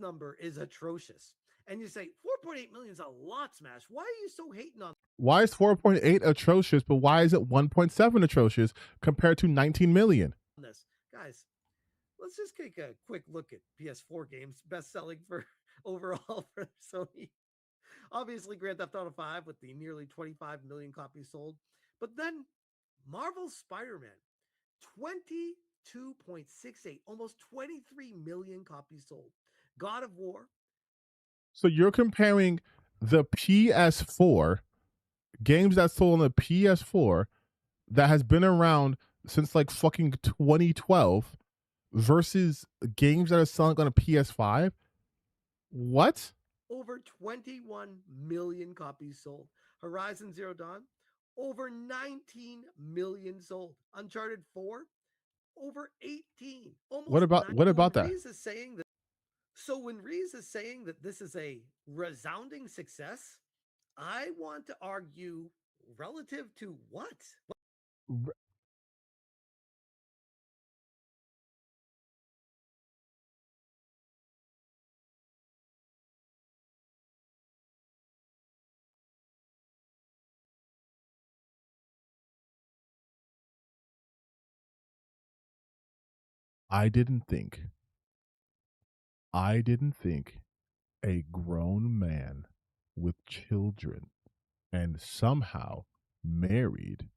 Speaker 18: number is atrocious. And you say 4.8 million is a lot, Smash. Why are you so hating on
Speaker 1: Why is 4.8 atrocious, but why is it 1.7 atrocious compared to 19 million?
Speaker 18: this? Guys, let's just take a quick look at PS4 games best selling for overall for Sony. Obviously, Grand Theft Auto 5 with the nearly 25 million copies sold. But then Marvel's Spider-Man, 22.68, almost 23 million copies sold. God of War.
Speaker 1: So you're comparing the PS4, games that sold on the PS4 that has been around since like fucking 2012 versus games that are selling on a PS5? What?
Speaker 18: Over 21 million copies sold. Horizon Zero Dawn, over 19 million sold. Uncharted 4, over 18. Almost
Speaker 1: What about
Speaker 18: 9.
Speaker 1: what about
Speaker 18: When
Speaker 1: that?
Speaker 18: Reese is saying that, so when Reese is saying that this is a resounding success, I want to argue relative to what?
Speaker 1: I didn't think a grown man with children and somehow married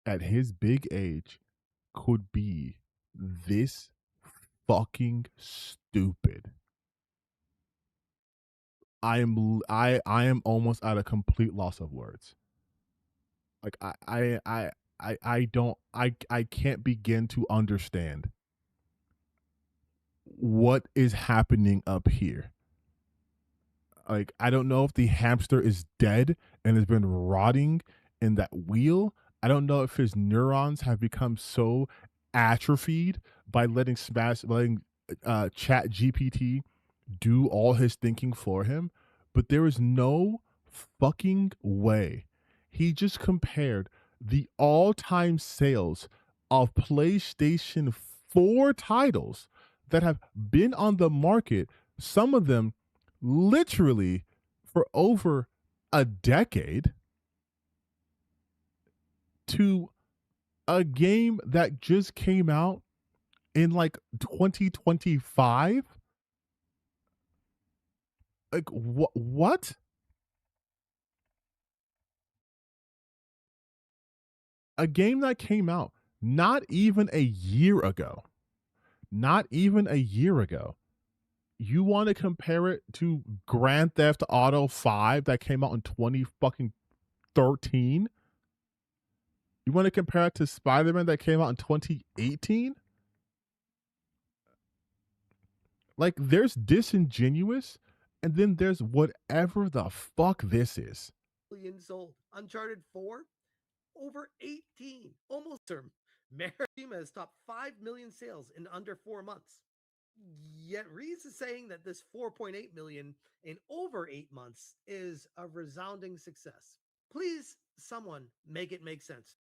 Speaker 1: at his big age could be this fucking stupid. I am almost at a complete loss of words. Like I can't begin to understand what is happening up here. Like, I don't know if the hamster is dead and has been rotting in that wheel. I don't know if his neurons have become so atrophied by letting Chat GPT do all his thinking for him. But there is no fucking way. He just compared the all-time sales of PlayStation 4 titles that have been on the market, some of them literally for over a decade, to a game that just came out in like 2025. Like what? A game that came out not even a year ago. Not even a year ago. You want to compare it to Grand Theft Auto 5 that came out in 2013? You want to compare it to Spider-Man that came out in 2018? Like, there's disingenuous, and then there's whatever the fuck this is.
Speaker 18: Million sold. Uncharted 4, over 18. Almost term. Marishima has topped 5 million sales in under 4 months. Yet Reese is saying that this 4.8 million in over 8 months is a resounding success. Please, someone make it make sense.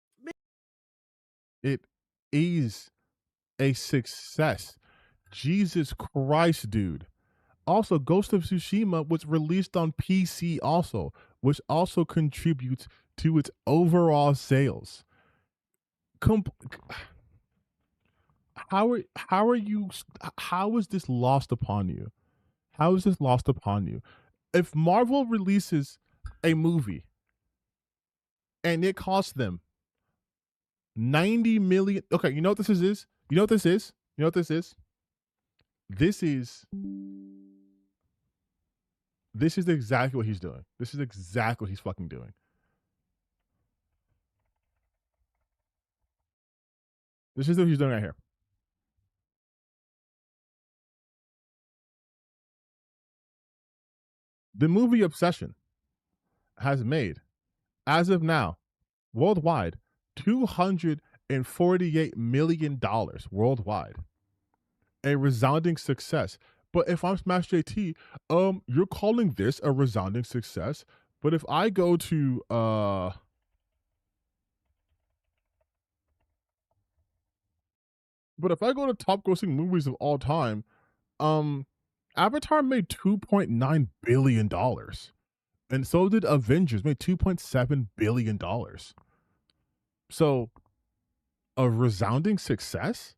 Speaker 1: It is a success. Jesus Christ, dude. Also, Ghost of Tsushima was released on PC also, which also contributes to its overall sales. How is this lost upon you? How is this lost upon you? If Marvel releases a movie and it costs them 90 million. Okay, you know what this is? You know what this is? You know what this is? This is exactly what he's doing. This is exactly what he's fucking doing. This is what he's doing right here. The movie Obsession has made, as of now, worldwide, $248 million worldwide. A resounding success. But if I'm Smash JT, you're calling this a resounding success. But if I go to top grossing movies of all time, Avatar made $2.9 billion. And so did Avengers, made $2.7 billion. So, a resounding success?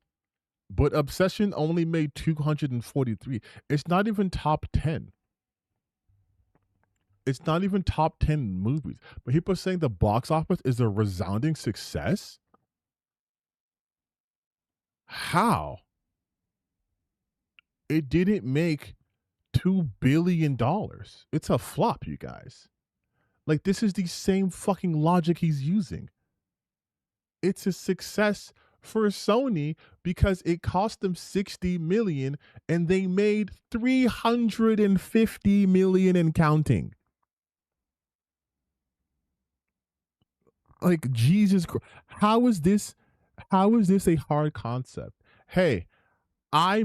Speaker 1: But Obsession only made 243. It's not even top 10. It's not even top 10 movies. But people are saying the box office is a resounding success? How? It didn't make $2 billion. It's a flop, you guys. Like, this is the same fucking logic he's using. It's a success for Sony because it cost them 60 million and they made 350 million and counting. Like, Jesus Christ. How is this a hard concept? Hey, I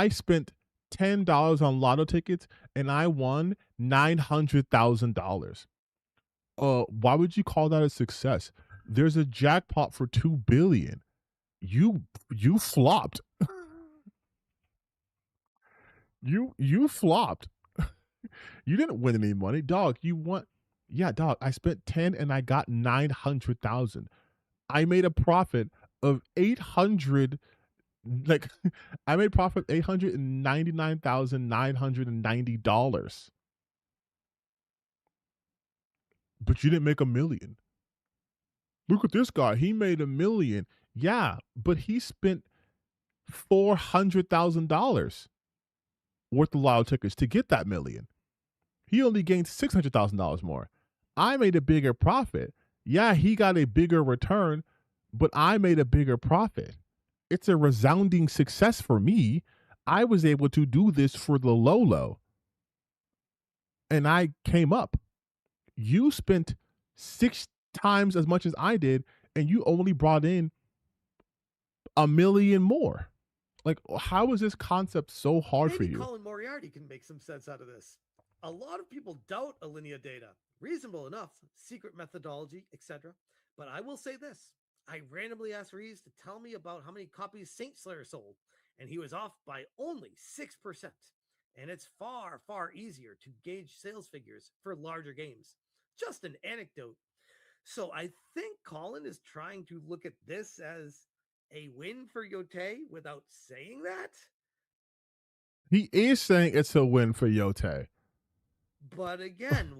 Speaker 1: spent $10 on lotto tickets and I won $900,000. Why would you call that a success? There's a jackpot for $2 billion. You flopped. You flopped. You didn't win any money, dog. You won. Yeah, dog. I spent 10 and I got 900,000. I made a profit of 800. Like, I made profit $899,990. But you didn't make $1 million. Look at this guy. He made $1 million. Yeah, but he spent $400,000 worth of lotto tickets to get that $1 million. He only gained $600,000 more. I made a bigger profit. Yeah, he got a bigger return, but I made a bigger profit. It's a resounding success for me. I was able to do this for the low. And I came up. You spent 6 times as much as I did, and you only brought in $1 million more. Like, how is this concept so hard for
Speaker 18: Maybe
Speaker 1: you?
Speaker 18: Colin Moriarty can make some sense out of this. A lot of people doubt Alinea data. Reasonable enough, secret methodology, etc. But I will say this. I randomly asked Reeves to tell me about how many copies Saint Slayer sold, and he was off by only 6%. And it's far, far easier to gauge sales figures for larger games. Just an anecdote. So I think Colin is trying to look at this as a win for Yote without saying that.
Speaker 1: He is saying it's a win for Yote.
Speaker 18: But again,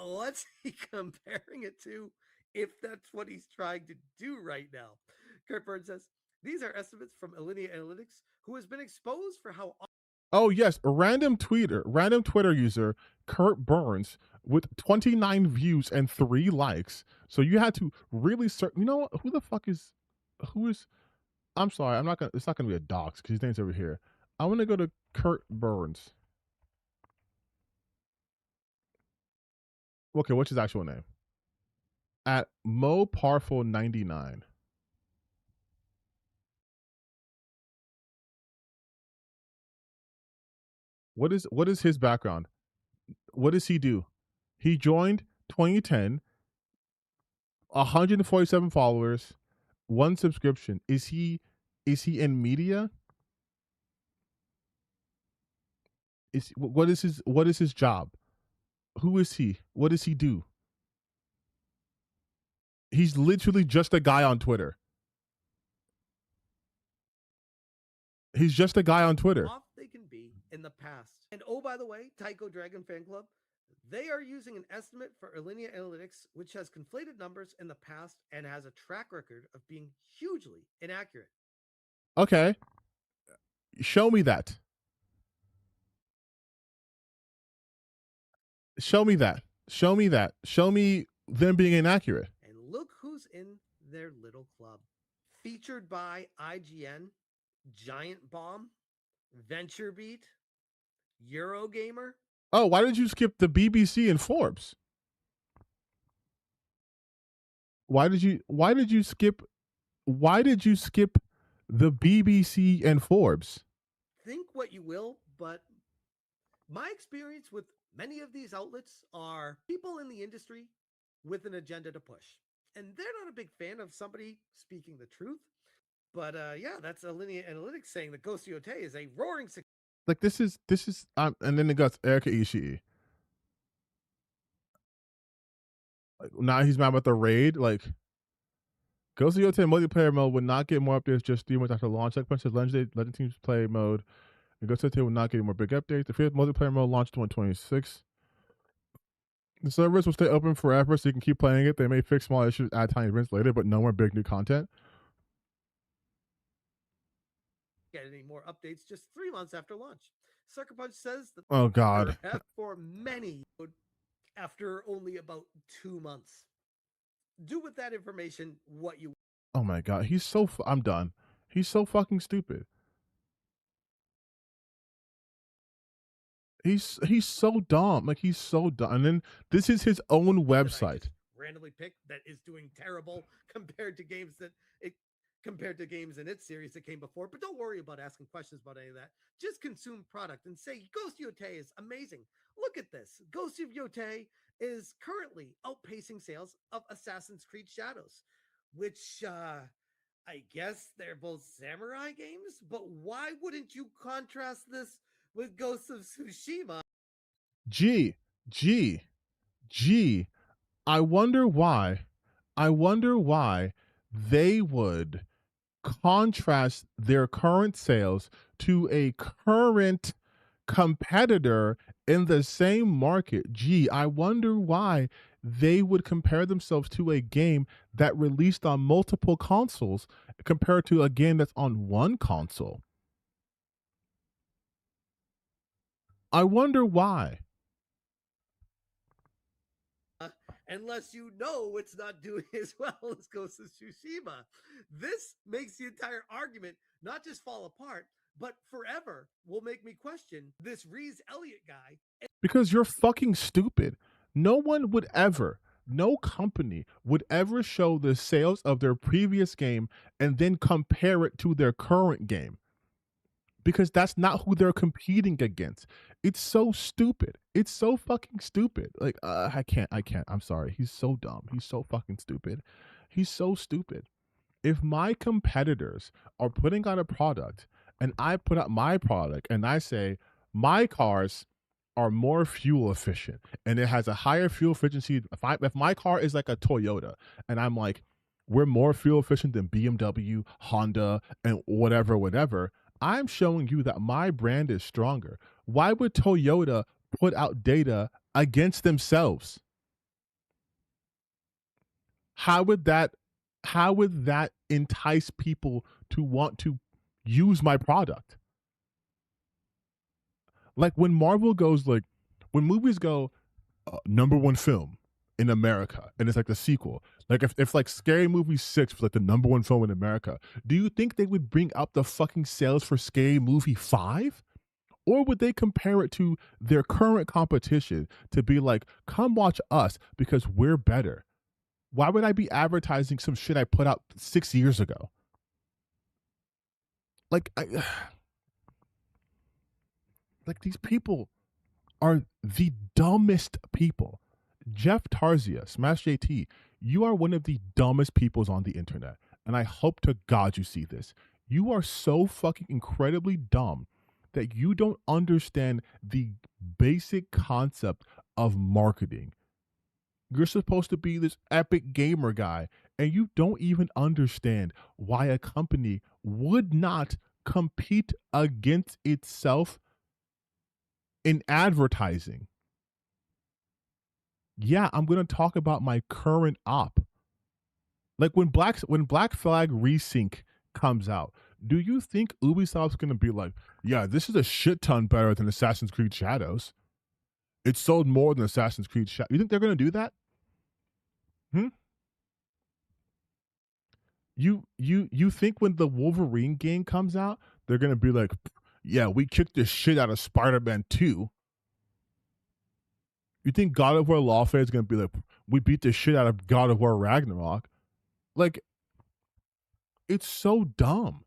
Speaker 18: what's he comparing it to if that's what he's trying to do right now? Kurt Burns says, these are estimates from Alinea Analytics, who has been exposed for how...
Speaker 1: Oh, yes. A random Twitter user, Kurt Burns, with 29 views and 3 likes. So you had to really search. You know what? I'm sorry. It's not going to be a dox because his name's over here. I want to go to Kurt Burns. Okay, what's his actual name? At MoParful99. What is his background? What does he do? He joined 2010, 147 followers, 1 subscription. Is he in media? What is his job? Who is he? What does he do? He's literally just a guy on Twitter. He's just a guy on Twitter.
Speaker 18: Off they can be in the past. And oh, by the way, Tycho Dragon Fan Club, they are using an estimate for Alinea Analytics, which has conflated numbers in the past and has a track record of being hugely inaccurate.
Speaker 1: Okay. Show me that. Show me that. Show me that. Show me them being inaccurate.
Speaker 18: And look who's in their little club. Featured by IGN, Giant Bomb, VentureBeat, Eurogamer.
Speaker 1: Oh, why did you skip the BBC and Forbes? Why did you skip the BBC and Forbes?
Speaker 18: Think what you will, but my experience with many of these outlets are people in the industry with an agenda to push. And they're not a big fan of somebody speaking the truth. But yeah, that's Alinea Analytics saying that Ghost Yote is a roaring success.
Speaker 1: Like this is and then it got Erika Ishii. Like, now he's mad about the raid. Like, Ghost of Yote multiplayer mode would not get more updates just 3 months after launch. Like Punch's Legend Teams play mode. And Ghost of Yote will not get more big updates. The 5th multiplayer mode launched 2026. The servers will stay open forever so you can keep playing it. They may fix small issues, add tiny events later, but no more big new content.
Speaker 18: Get any more updates just 3 months after launch. Sucker Punch says that
Speaker 1: Oh, God.
Speaker 18: for many after only about 2 months. Do with that information what you
Speaker 1: Oh my god, he's so. I'm done. He's so fucking stupid. He's so dumb. Like he's so dumb. And then this is his own website.
Speaker 18: Randomly picked that is doing terrible compared to games in its series that came before. But don't worry about asking questions about any of that. Just consume product and say Ghost of Yotei is amazing. Look at this. Ghost of Yotei is currently outpacing sales of Assassin's Creed Shadows, which I guess they're both samurai games. But why wouldn't you contrast this with Ghost of Tsushima?
Speaker 1: G. I wonder why they would contrast their current sales to a current competitor in the same market. Gee, I wonder why they would compare themselves to a game that released on multiple consoles compared to a game that's on one console. I wonder why.
Speaker 18: Unless you know it's not doing as well as Ghost of Tsushima. This makes the entire argument not just fall apart, but forever will make me question this Reese Elliott guy.
Speaker 1: Because you're fucking stupid. No company would ever show the sales of their previous game and then compare it to their current game. Because that's not who they're competing against. It's so stupid. It's so fucking stupid. Like, I can't. I'm sorry. He's so dumb. He's so fucking stupid. He's so stupid. If my competitors are putting out a product and I put out my product and I say, my cars are more fuel efficient and it has a higher fuel efficiency. If my car is like a Toyota and I'm like, we're more fuel efficient than BMW, Honda, and whatever, I'm showing you that my brand is stronger. Why would Toyota put out data against themselves? How would that entice people to want to use my product? Like when Marvel goes like, when movies go #1 film in America and it's like the sequel, like if like Scary Movie 6 was like the #1 film in America, do you think they would bring up the fucking sales for Scary Movie 5? Or would they compare it to their current competition to be like, come watch us because we're better? Why would I be advertising some shit I put out 6 years ago? Like, like these people are the dumbest people. Jeff Tarzia, Smash JT, you are one of the dumbest peoples on the internet. And I hope to God you see this. You are so fucking incredibly dumb that you don't understand the basic concept of marketing. You're supposed to be this epic gamer guy, and you don't even understand why a company would not compete against itself in advertising. Yeah, I'm going to talk about my current op. Like when Black Flag Resync comes out, do you think Ubisoft's going to be like, yeah, this is a shit ton better than Assassin's Creed Shadows? It sold more than Assassin's Creed Shadows. You think they're going to do that? You think when the Wolverine game comes out, they're going to be like, yeah, we kicked the shit out of Spider-Man 2. You think God of War Lawfare is going to be like, we beat the shit out of God of War Ragnarok? Like, it's so dumb.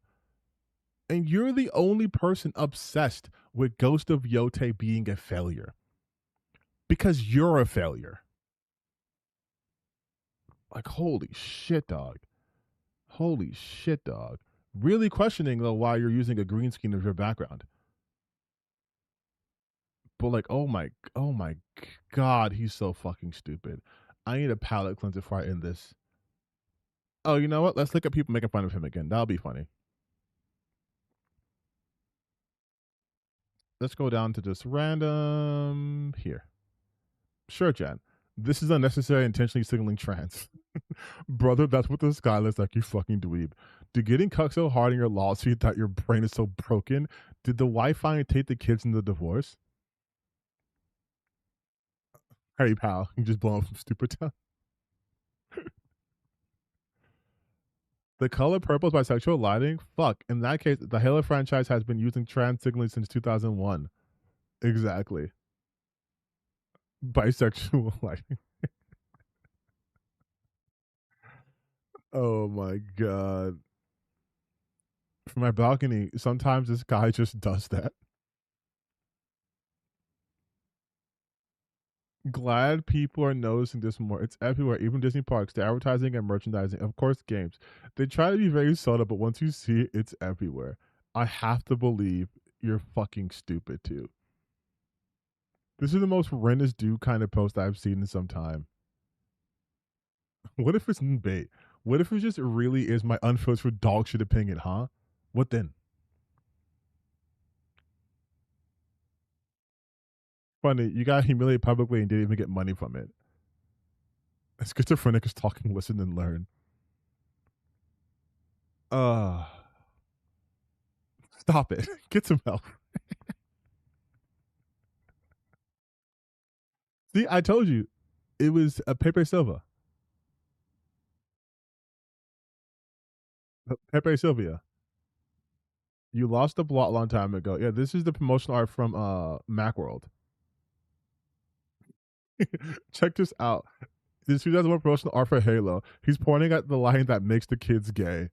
Speaker 1: And you're the only person obsessed with Ghost of Yotei being a failure. Because you're a failure. Like, holy shit, dog. Holy shit, dog. Really questioning, though, why you're using a green screen as your background. But like, oh my God, he's so fucking stupid. I need a palate cleanser before I end this. Oh, you know what? Let's look at people making fun of him again. That'll be funny. Let's go down to just random here. Sure, Jen. This is unnecessary intentionally signaling trans. Brother, that's what the sky looks like, you fucking dweeb. Did getting cucked so hard in your lawsuit that your brain is so broken? Did the Wi-Fi take the kids in the divorce? Harry pal, you just blow up from stupid town. The color purple is bisexual lighting? Fuck. In that case, the Halo franchise has been using trans signaling since 2001. Exactly. Bisexual lighting. Oh my god. From my balcony, sometimes this guy just does that. Glad people are noticing this more. It's everywhere, even Disney parks, the advertising and merchandising, of course, games. They try to be very subtle, but once you see it, it's everywhere. I have to believe you're fucking stupid too. This is the most Ren is due kind of post I've seen in some time. What if it's bait? What if it just really is my unfiltered dog shit opinion, huh? What then? Funny, you got humiliated publicly and didn't even get money from it. Schizophrenic is talking, listen, and learn. Stop it. Get some help. See, I told you. It was a Pepe Silva. Pepe Sylvia. You lost the plot a long time ago. Yeah, this is the promotional art from Macworld. Check this out. This 2001 promotional art for Halo. He's pointing at the line that makes the kids gay.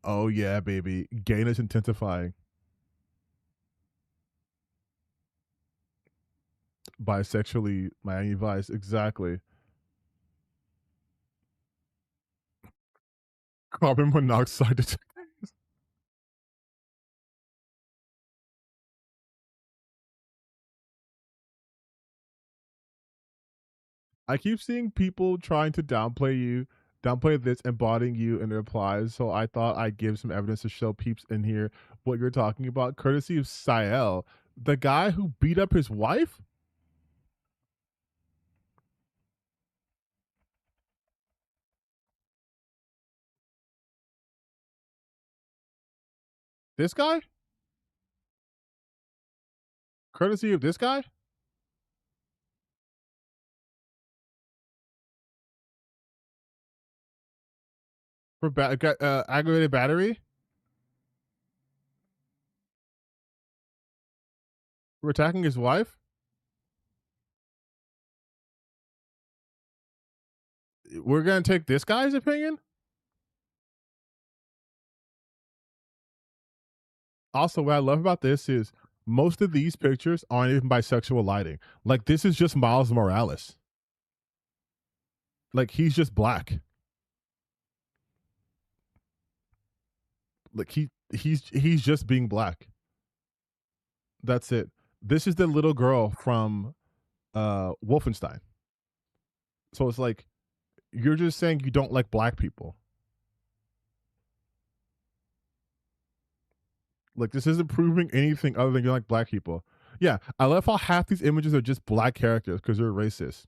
Speaker 1: Oh yeah, baby. Gayness intensifying. Bisexually, Miami Vice. Exactly. Carbon monoxide detectors. I keep seeing people trying to downplay this, embodying you in their replies. So I thought I'd give some evidence to show peeps in here what you're talking about, courtesy of Sael, the guy who beat up his wife. This guy? Courtesy of this guy? For aggravated battery? For attacking his wife? We're going to take this guy's opinion? Also, what I love about this is most of these pictures aren't even bisexual lighting. Like, this is just Miles Morales. Like, he's just black. Like, he's just being black. That's it. This is the little girl from Wolfenstein. So it's like, you're just saying you don't like black people. Like, this isn't proving anything other than you like black people. Yeah, I love how half these images are just black characters because they're racist.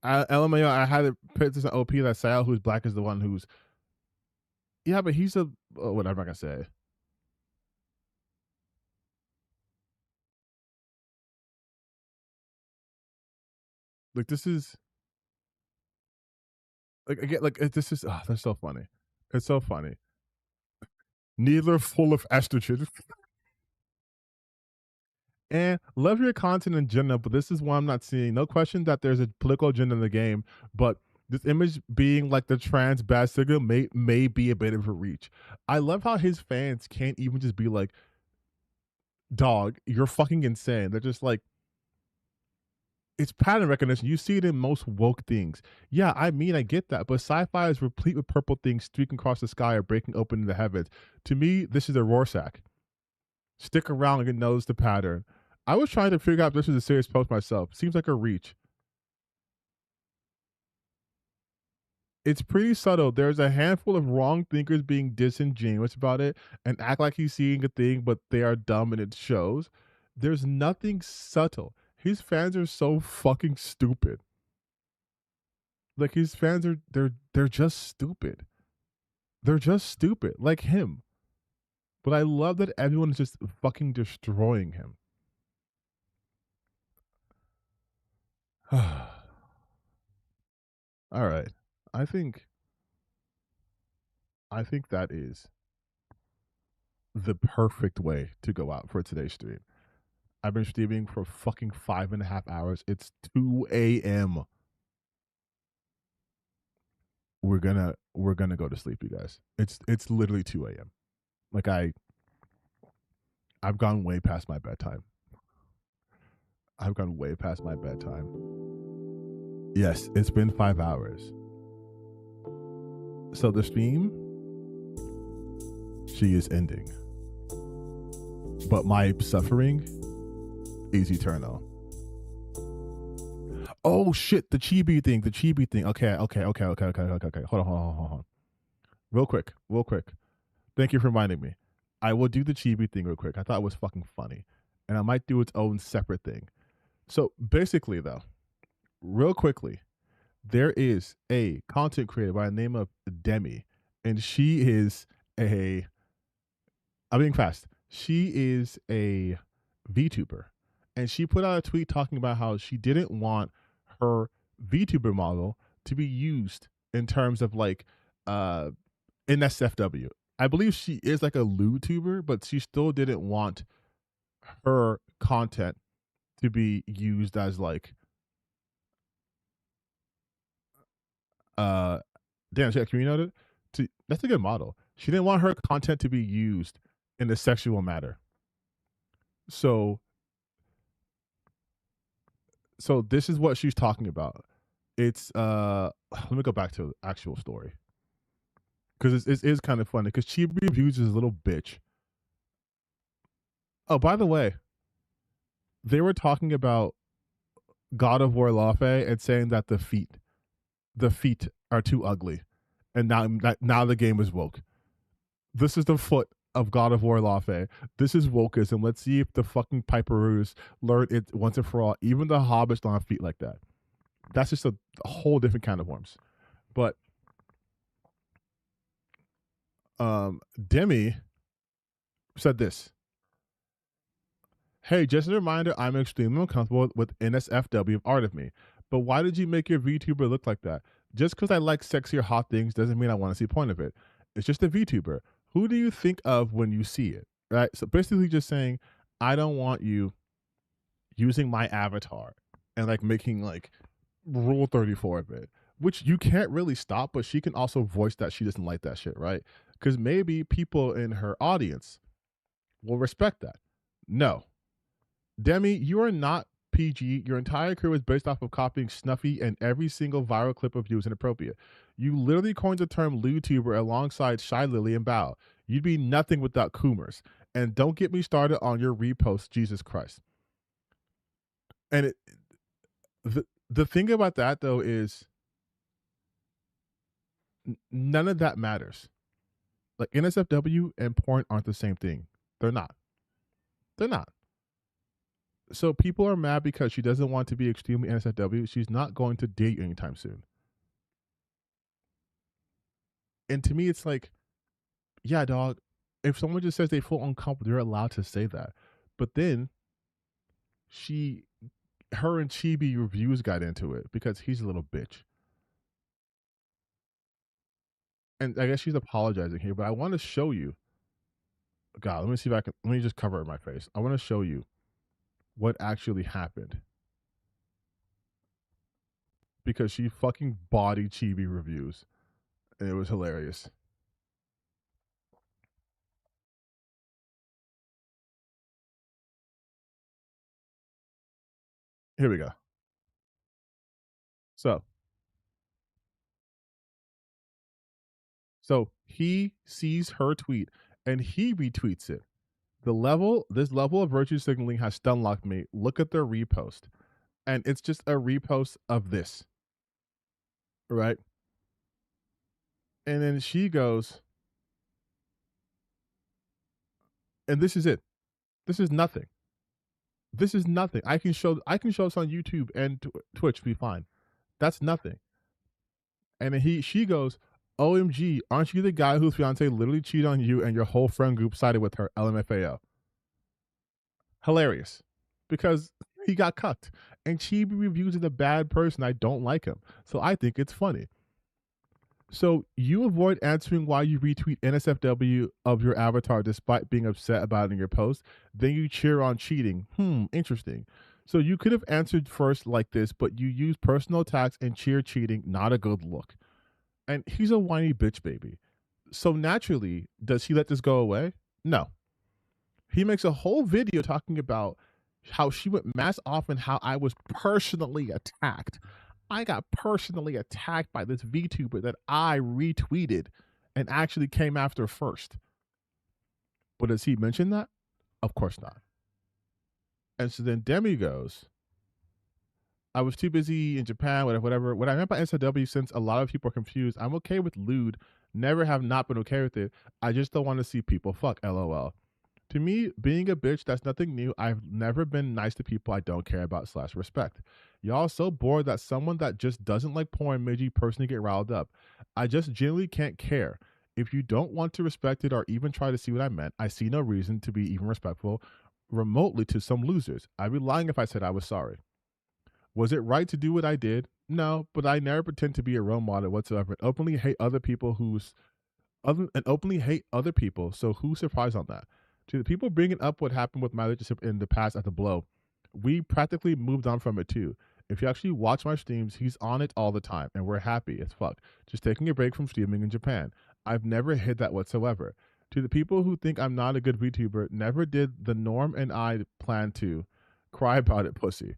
Speaker 1: LMAO, I had to put this on OP that Sayal, who's black, is the one who's. Yeah, but he's a. Oh, whatever I'm going to say. Like, this is. Like, again, like, this is. Oh, that's so funny. It's so funny. Neither full of estrogen. And love your content in general, but this is one I'm not seeing. No question that there's a political agenda in the game, but this image being like the trans bad signal may be a bit of a reach. I love how his fans can't even just be like, dog, you're fucking insane. They're just like, it's pattern recognition. You see it in most woke things. Yeah, I mean, I get that, but sci-fi is replete with purple things streaking across the sky or breaking open in the heavens. To me, this is a Rorschach. Stick around and notice the pattern. I was trying to figure out if this was a serious post myself. Seems like a reach. It's pretty subtle. There's a handful of wrong thinkers being disingenuous about it and act like he's seeing a thing, but they are dumb and it shows. There's nothing subtle. His fans are so fucking stupid. Like, his fans are they're just stupid. They're just stupid, like him. But I love that everyone is just fucking destroying him. All right. I think that is the perfect way to go out for today's stream. I've been streaming for fucking 5.5 hours. It's 2 a.m. We're gonna go to sleep, you guys. It's literally 2 a.m. Like I've gone way past my bedtime. I've gone way past my bedtime. Yes, it's been 5 hours. So the stream, she is ending. But my suffering is eternal. Oh shit, the chibi thing. Okay. Hold on. Real quick. Thank you for reminding me. I will do the chibi thing real quick. I thought it was fucking funny. And I might do its own separate thing. So basically though, real quickly, there is a content creator by the name of Demi. And she is I'm being fast. She is a VTuber. And she put out a tweet talking about how she didn't want her VTuber model to be used in terms of like NSFW. I believe she is like a LewTuber, but she still didn't want her content to be used as like damn, can you note it? That's a good model. She didn't want her content to be used in a sexual matter. So this is what she's talking about. It's let me go back to the actual story because it is kind of funny because Chibi Reviews is a little bitch. Oh, by the way, they were talking about God of War Lafe and saying that the feet are too ugly, and now the game is woke. This is the foot of God of War Lafe. This is wokeism. Let's see if the fucking Piperoos learn it once and for all. Even the hobbits don't have feet like that. That's just a whole different kind of worms. But Demi said this. Hey, just a reminder, I'm extremely uncomfortable with NSFW of art of me. But why did you make your VTuber look like that? Just because I like sexy or hot things doesn't mean I want to see the point of it. It's just a VTuber. Who do you think of when you see it? Right? So basically just saying, I don't want you using my avatar and like making like Rule 34 of it, which you can't really stop, but she can also voice that she doesn't like that shit, right? Because maybe people in her audience will respect that. No. Demi, you are not PG. Your entire career was based off of copying Snuffy, and every single viral clip of you is inappropriate. You literally coined the term LewTuber alongside Shy Lily and Bao. You'd be nothing without Coomers. And don't get me started on your repost, Jesus Christ. And the thing about that, though, is none of that matters. Like, NSFW and porn aren't the same thing. They're not. So people are mad because she doesn't want to be extremely NSFW. She's not going to date you anytime soon. And to me, it's like, yeah, dog, if someone just says they feel uncomfortable, they're allowed to say that. But then her and Chibi Reviews got into it because he's a little bitch. And I guess she's apologizing here, but I want to show you. God, let me just cover it in my face. I want to show you what actually happened. Because she fucking bodied Chibi Reviews. And it was hilarious. Here we go. So he sees her tweet and he retweets it. This level of virtue signaling has stunlocked me. Look at their repost. And it's just a repost of this. Right? And then she goes, and this is it. This is nothing. I can show this on YouTube and Twitch to be fine. That's nothing. And then she goes, OMG, aren't you the guy whose fiance literally cheated on you and your whole friend group sided with her? LMFAO. Hilarious. Because he got cucked. And Chibi Reviews is a bad person. I don't like him. So I think it's funny. So you avoid answering why you retweet NSFW of your avatar despite being upset about it in your post. Then you cheer on cheating. Interesting. So you could have answered first like this, but you use personal attacks and cheer cheating. Not a good look. And he's a whiny bitch baby. So naturally, does he let this go away? No. He makes a whole video talking about how she went mass off and how I was personally attacked. I got personally attacked by this VTuber that I retweeted and actually came after first. But does he mention that? Of course not. And so then Demi goes, I was too busy in Japan, whatever. What I meant by SW, since a lot of people are confused, I'm okay with lewd. Never have not been okay with it. I just don't want to see people fuck, LOL. To me, being a bitch, that's nothing new. I've never been nice to people I don't care about / respect. Y'all so bored that someone that just doesn't like porn made you personally get riled up. I just genuinely can't care. If you don't want to respect it or even try to see what I meant, I see no reason to be even respectful remotely to some losers. I'd be lying if I said I was sorry. Was it right to do what I did? No, but I never pretend to be a role model whatsoever and openly hate other people so who's surprised on that? To the people bringing up what happened with my relationship in the past as a blow, we practically moved on from it too. If you actually watch my streams, he's on it all the time, and we're happy as fuck. Just taking a break from streaming in Japan. I've never hid that whatsoever. To the people who think I'm not a good VTuber, never did the Norm and I plan to. Cry about it, pussy.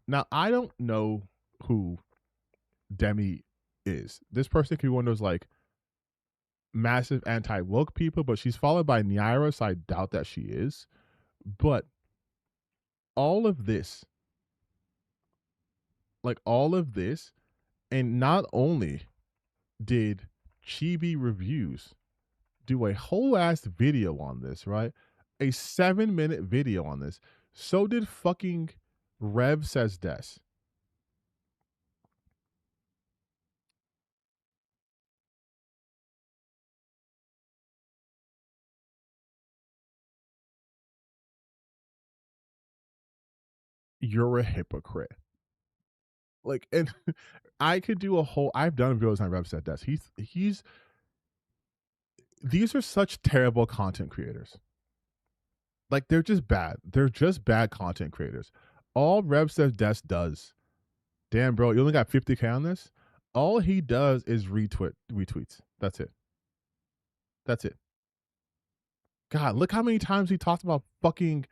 Speaker 1: Now, I don't know who Demi is. This person could be one of those, like, massive anti-woke people, but she's followed by Naira, so I doubt that she is. But all of this, and not only did Chibi Reviews do a whole ass video on this, right? A 7-minute video on this. So did fucking Rev Says Des. You're a hypocrite. Like, and I could do a whole, I've done videos on Rev Said Des. These are such terrible content creators. Like, they're just bad. They're just bad content creators. All Rev Says Des does, damn bro, you only got 50K on this? All he does is retweets. That's it. That's it. God, look how many times he talked about fucking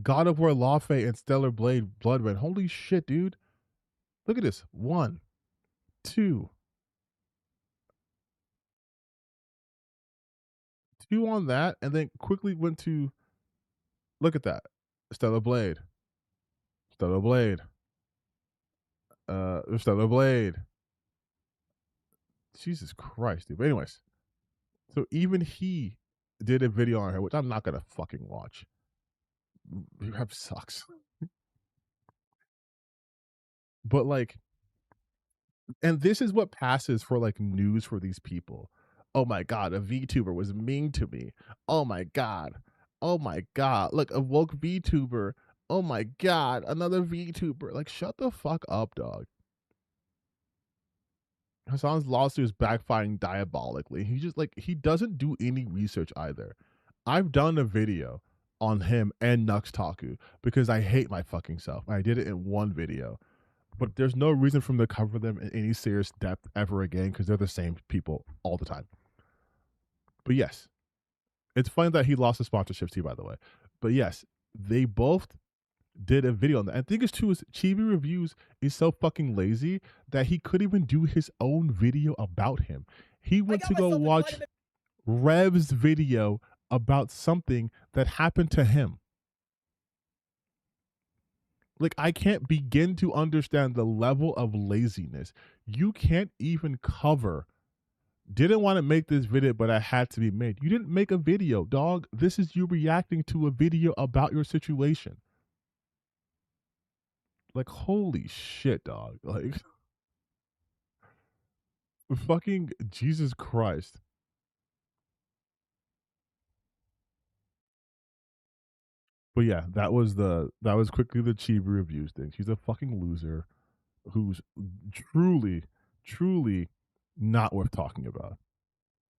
Speaker 1: God of War Lawfare and Stellar Blade Blood Red. Holy shit, dude. Look at this. 1, 2. 2 on that, and then quickly went to, look at that. Stellar Blade. Stellar Blade. Stellar Blade. Jesus Christ, dude. But anyways, so even he did a video on her, which I'm not gonna fucking watch. Rev sucks. But like, and this is what passes for like news for these people. Oh my God, a VTuber was mean to me. Oh my God. Oh my God. Look, a woke VTuber. Oh my God, another VTuber. Like, shut the fuck up, dog. Hassan's lawsuit is backfiring diabolically. He just, like, he doesn't do any research either. I've done a video on him and Nuxtaku because I hate my fucking self. I did it in one video. But there's no reason for him to cover them in any serious depth ever again because they're the same people all the time. But yes, it's funny that he lost the sponsorships too, by the way. But yes, they both did a video on that. And the thing is too is Chibi Reviews is so fucking lazy that he couldn't even do his own video about him. He went to go watch Rev's video about something that happened to him. Like, I can't begin to understand the level of laziness. You can't even cover. Didn't want to make this video, but I had to be made. You didn't make a video, dog. This is you reacting to a video about your situation. Like, holy shit, dog. Like, fucking Jesus Christ. But But yeah, that was quickly the Chibi reviews thing. She's a fucking loser who's truly, truly not worth talking about.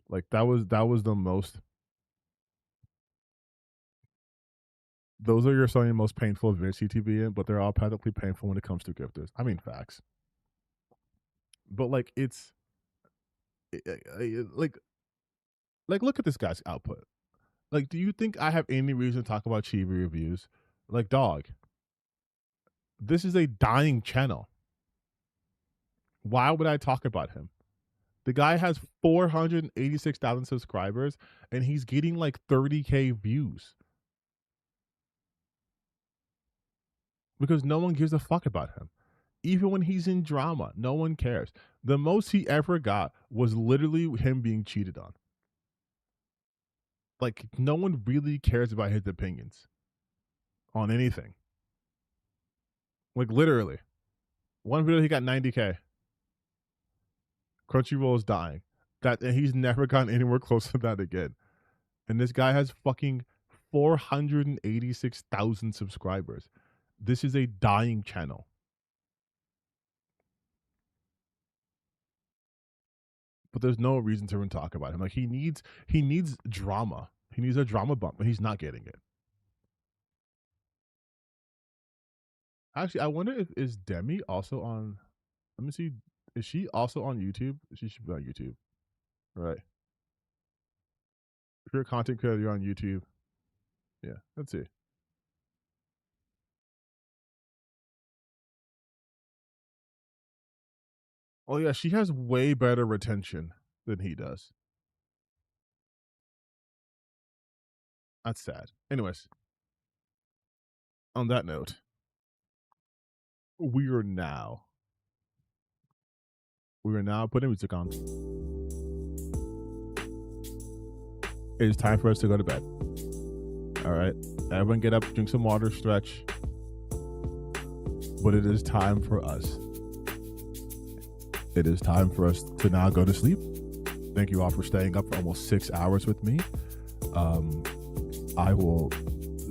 Speaker 1: Like that was the most. Those are some of your most painful events to be in, but they're all practically painful when it comes to gifters. I mean, facts. But like like look at this guy's output. Like, do you think I have any reason to talk about Chibi reviews? Like, dog, this is a dying channel. Why would I talk about him? The guy has 486,000 subscribers and he's getting like 30K views. Because no one gives a fuck about him. Even when he's in drama, no one cares. The most he ever got was literally him being cheated on. Like, no one really cares about his opinions on anything. Like, literally. One video, he got 90K. Crunchyroll is dying. And he's never gotten anywhere close to that again. And this guy has fucking 486,000 subscribers. This is a dying channel. But there's no reason to even talk about him. Like, he needs drama. He needs a drama bump, and he's not getting it. Actually, I wonder if is Demi also on. Let me see. Is she also on YouTube? She should be on YouTube, right? If you're a content creator, you're on YouTube. Yeah, let's see. Oh yeah, she has way better retention than he does. That's sad. Anyways, on that note, we are now putting music on. It is time for us to go to bed. All right, everyone get up, drink some water, stretch. But it is time for us. It is time for us to now go to sleep. Thank you all for staying up for almost 6 hours with me. I will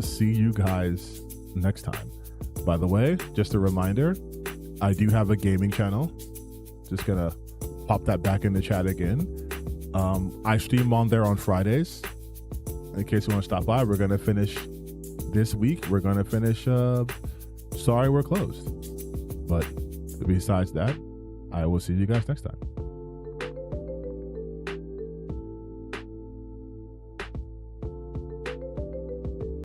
Speaker 1: see you guys next time. By the way, just a reminder, I do have a gaming channel. Just gonna pop that back in the chat again. I stream on there on Fridays. In case you want to stop by, we're gonna finish this week. We're gonna finish Sorry We're Closed. But besides that, I will see you guys next time.